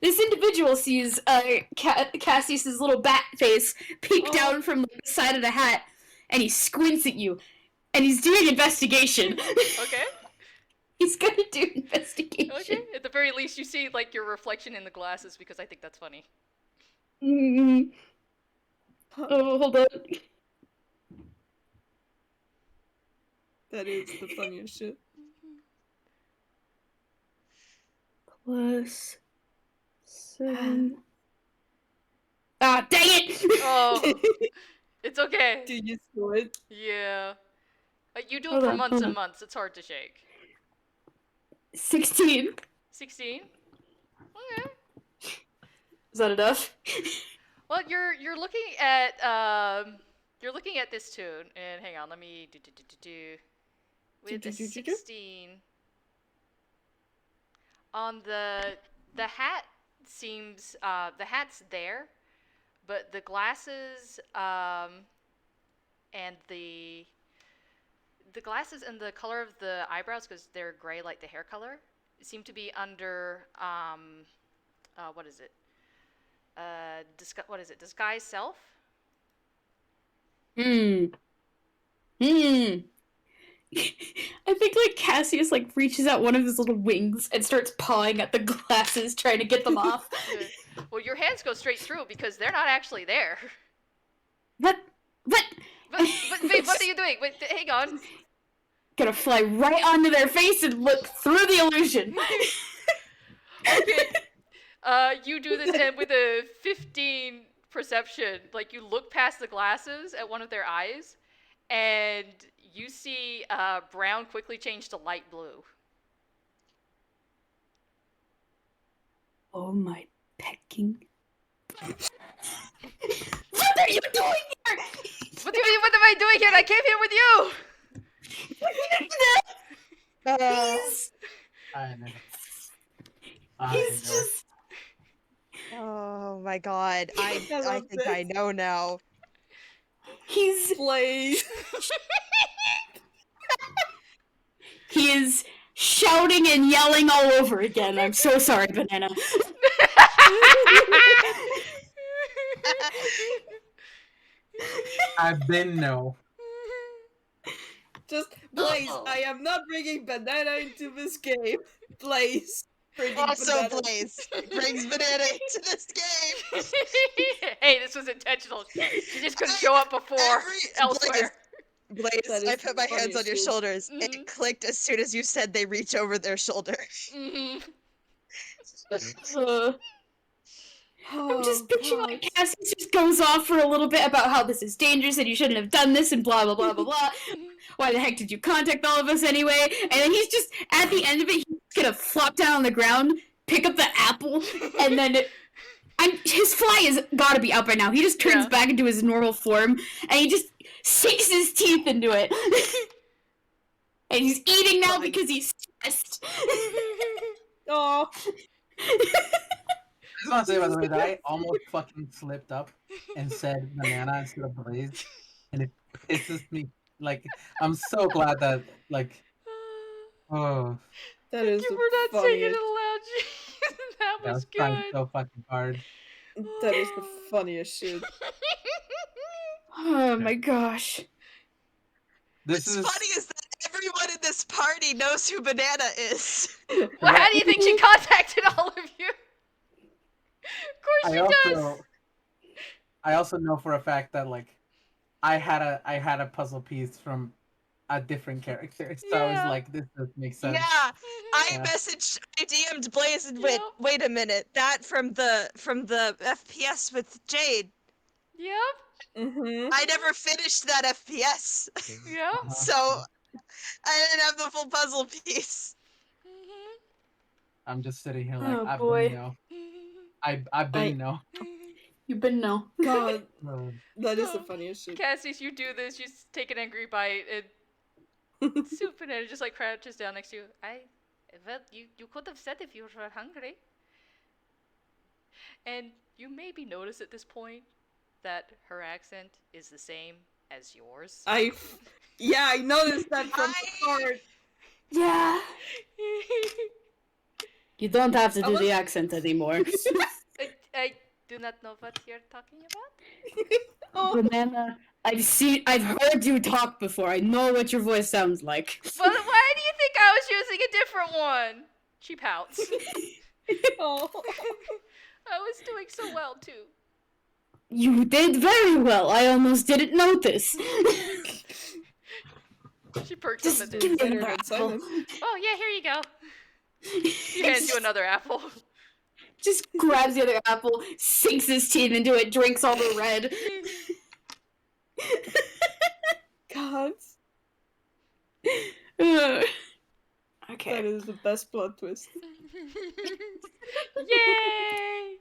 This individual sees Cassius's little bat face peek down from the side of the hat, and he squints at you, and he's doing investigation. Okay. He's gonna do investigation. Okay. At the very least, you see like your reflection in the glasses because I think that's funny. Oh, hold on. That is the funniest shit. Plus 7. Ah, dang it! Oh, it's okay. Do you do it? Yeah. You do it Hold for on, months hold and on. months. It's hard to shake. 16. 16. Okay. Is that enough? Well, you're looking at this tune, and hang on, let me do. With the 16 on the hat seems the hat's there, but the glasses and the glasses and the color of the eyebrows, because they're gray like the hair color, seem to be under what is it? What is it? Disguise self? I think like Cassius like reaches out one of his little wings and starts pawing at the glasses, trying to get them off. Well, your hands go straight through because they're not actually there. What? But babe, what are you doing? Wait, hang on. Gonna fly right onto their face and look through the illusion. Okay. You do this and with a 15 perception. Like you look past the glasses at one of their eyes, and you see brown quickly change to light blue. Oh my pecking. What are you doing here? What do you mean? What am I doing here? I came here with you. He's I know. he's just Oh my god. I love think I know now. he's Blaze. he is shouting and yelling all over again. I'm so sorry, Banana. I've been no. Just Blaze. I am not bringing banana into this game. Blaze. bringing Also, banana. Blaze brings banana into this game. Hey, this was intentional. She just couldn't show up before elsewhere. Blaze, That is I put my the hands on your funniest shoulders. Mhm. It clicked as soon as you said they reach over their shoulder. Mhm. I'm just picturing God. like Cassius just goes off for a little bit about how this is dangerous and you shouldn't have done this and blah blah blah blah blah. Why the heck did you contact all of us anyway? And then he's just at the end of it, he's gonna flop down on the ground, pick up the apple, and then his fly has got to be out by now. He just turns Yeah. back into his normal form and he just sinks his teeth into it. And he's eating now God. because he's stressed. Oh, I just want to say, by the way, that I almost fucking slipped up and said banana instead of Blaze, and it pisses me. Like, I'm so glad that, like, oh, that is You the were not saying it funniest. aloud. Jeez. That I was was trying good. so fucking hard. That is the funniest shit. Oh my gosh. This What's is funny is that everyone in this party knows who Banana is. Well, how do you think she contacted all of you? Of course she does. I also know for a fact that like I had a puzzle piece from a different character, so I Yeah. was like, this does make sense. Yeah, I Yeah. I DM'd Blaze and went, Yep. wait a minute, that from the FPS with Jade. Yep. Mm-hmm. I never finished that FPS, Yep. so I didn't have the full puzzle piece. Mhm. I'm just sitting here like Oh, I've boy. been no. I've been no. You've been no. God, Oh, that is the funniest shit. Cassius, you do this. You take an angry bite, and Soup and it just like crouches down next to you. Well, you could have said if you were hungry. And you maybe notice at this point that her accent is the same as yours. Yeah, I noticed that from the I- start. Yeah. You don't have to I do the was- accent anymore. I do not know what you're talking about. Oh, Banana, I've heard you talk before. I know what your voice sounds like. But why do you think I was using a different one? She pouts. oh. I was doing so well too. You did very well. I almost didn't notice. She perks Just up and give me Better another than apple. Simon. Oh yeah, here you go. She hands you another apple. Just grabs the other apple, sinks his teeth into it, drinks all the red. God, Okay. that is the best plot twist. Yay!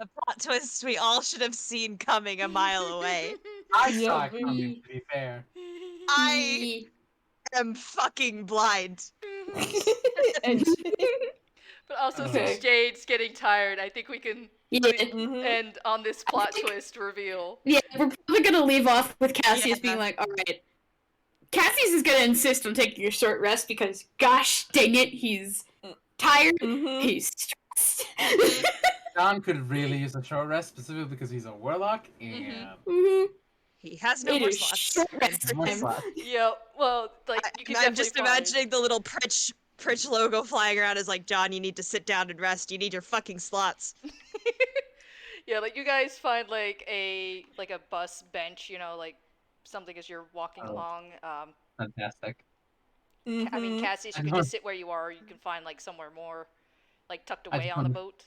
The plot twist we all should have seen coming a mile away. I Yeah, saw it coming, to be fair. I am fucking blind. And But also, Okay. since Jade's getting tired, I think we can Yeah. Mhm. end on this plot twist reveal. Yeah, we're probably gonna leave off with Cassius Yeah. being like, alright. Cassius is gonna insist on taking a short rest because, gosh dang it, he's tired, Mhm. he's stressed. John could really use a short rest, specifically because he's a warlock, and Mhm. He has no It more is slots. short rest more time. slots. Yeah, well, like you can I'm definitely just find- imagining the little Pritch logo flying around as like, John, you need to sit down and rest. You need your fucking slots. Yeah, like you guys find like a bus bench, like something as you're walking Oh. along. Fantastic. I mean, Mhm. Cassius, I you just can want- just sit where you are, or you can find like somewhere more, like tucked I away just on the wanna- boat.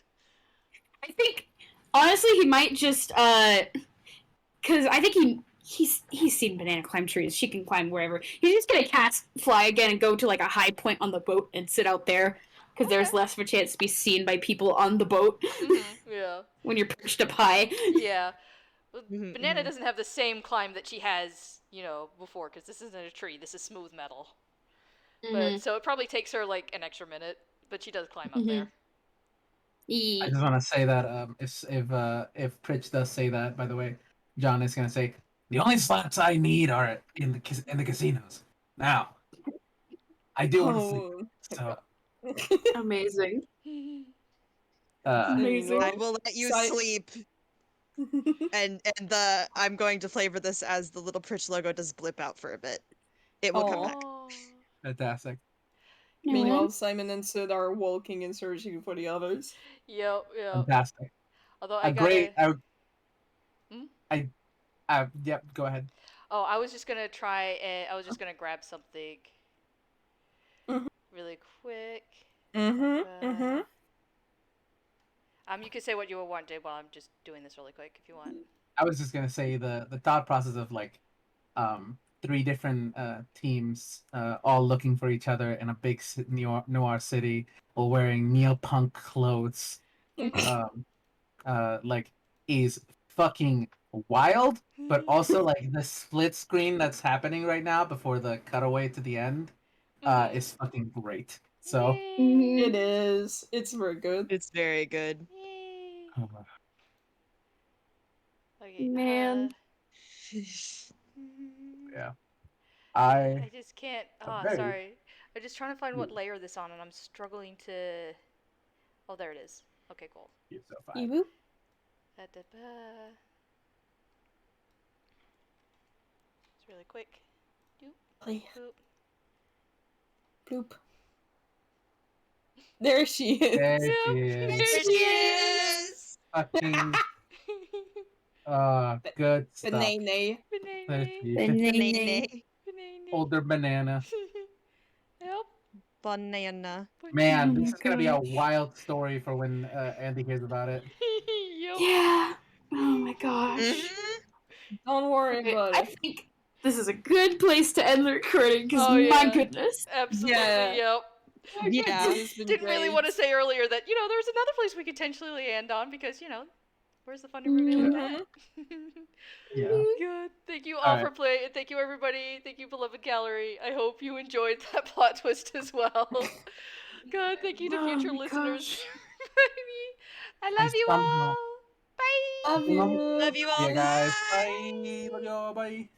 I think, honestly, he might just, because I think he's seen Banana climb trees. She can climb wherever. He's just gonna cast fly again and go to like a high point on the boat and sit out there because there's Okay. less of a chance to be seen by people on the boat Yeah, when you're perched up high. yeah. Well, Mhm, Banana mhm. doesn't have the same climb that she has, before, because this isn't a tree. This is smooth metal. But so it probably takes her like an extra minute, but she does climb up there. I just want to say that if Pritch does say that, by the way, John is gonna say the only slots I need are in the casinos. Now, I do want to sleep, Oh. so Amazing. Amazing. I will let you sleep. And I'm going to flavor this as the little Pritch logo does blip out for a bit. It will come Aw. back. fantastic. Meanwhile, Simon and Sid are walking and searching for the others. Yep, yep. Fantastic. Although I A gotta. great. Hmm? Yep. Go ahead. Oh, I was just gonna try. I was just gonna grab something. Mhm. Really quick. Mm-hmm. You can say what you want, Jade, while I'm just doing this really quick, if you want. I was just gonna say the thought process of like, three different teams, all looking for each other in a big noir city, all wearing neopunk clothes, like is fucking wild. But also like the split screen that's happening right now before the cutaway to the end, is fucking great. So. It is. It's very good. It's very good. Yay. Okay, Man. Yeah. I just can't. I'm Oh, very- sorry. I'm just trying to find what layer this on, and I'm struggling to. Oh, there it is. Okay, cool. You're so fine. Ebu? Da-da-ba. It's really quick. Play. Boop. Bloop. There she is. There she There is. she is. Fucking good stuff. Banana. There she is. Banana. Older banana. Yep. Banana. Man, Oh this my is gonna be a gosh. wild story for when Andy hears about it. Yep. Yeah. Oh my gosh. Mhm. Don't worry Okay, about I it. think this is a good place to end the recording because Oh, my yeah. goodness. Absolutely. Yeah. Yep. Yeah. This has been Didn't really great. want to say earlier that there's another place we could potentially end on because where's the fun to reveal Mhm. that? Yeah. Good. Thank you all Alright. for playing. Thank you everybody. Thank you beloved gallery. I hope you enjoyed that plot twist as well. Good. Thank you to Oh future my listeners. gosh. I love you somehow- all. Bye. Love you. Love you all. See you guys. Bye. Love you all. Bye.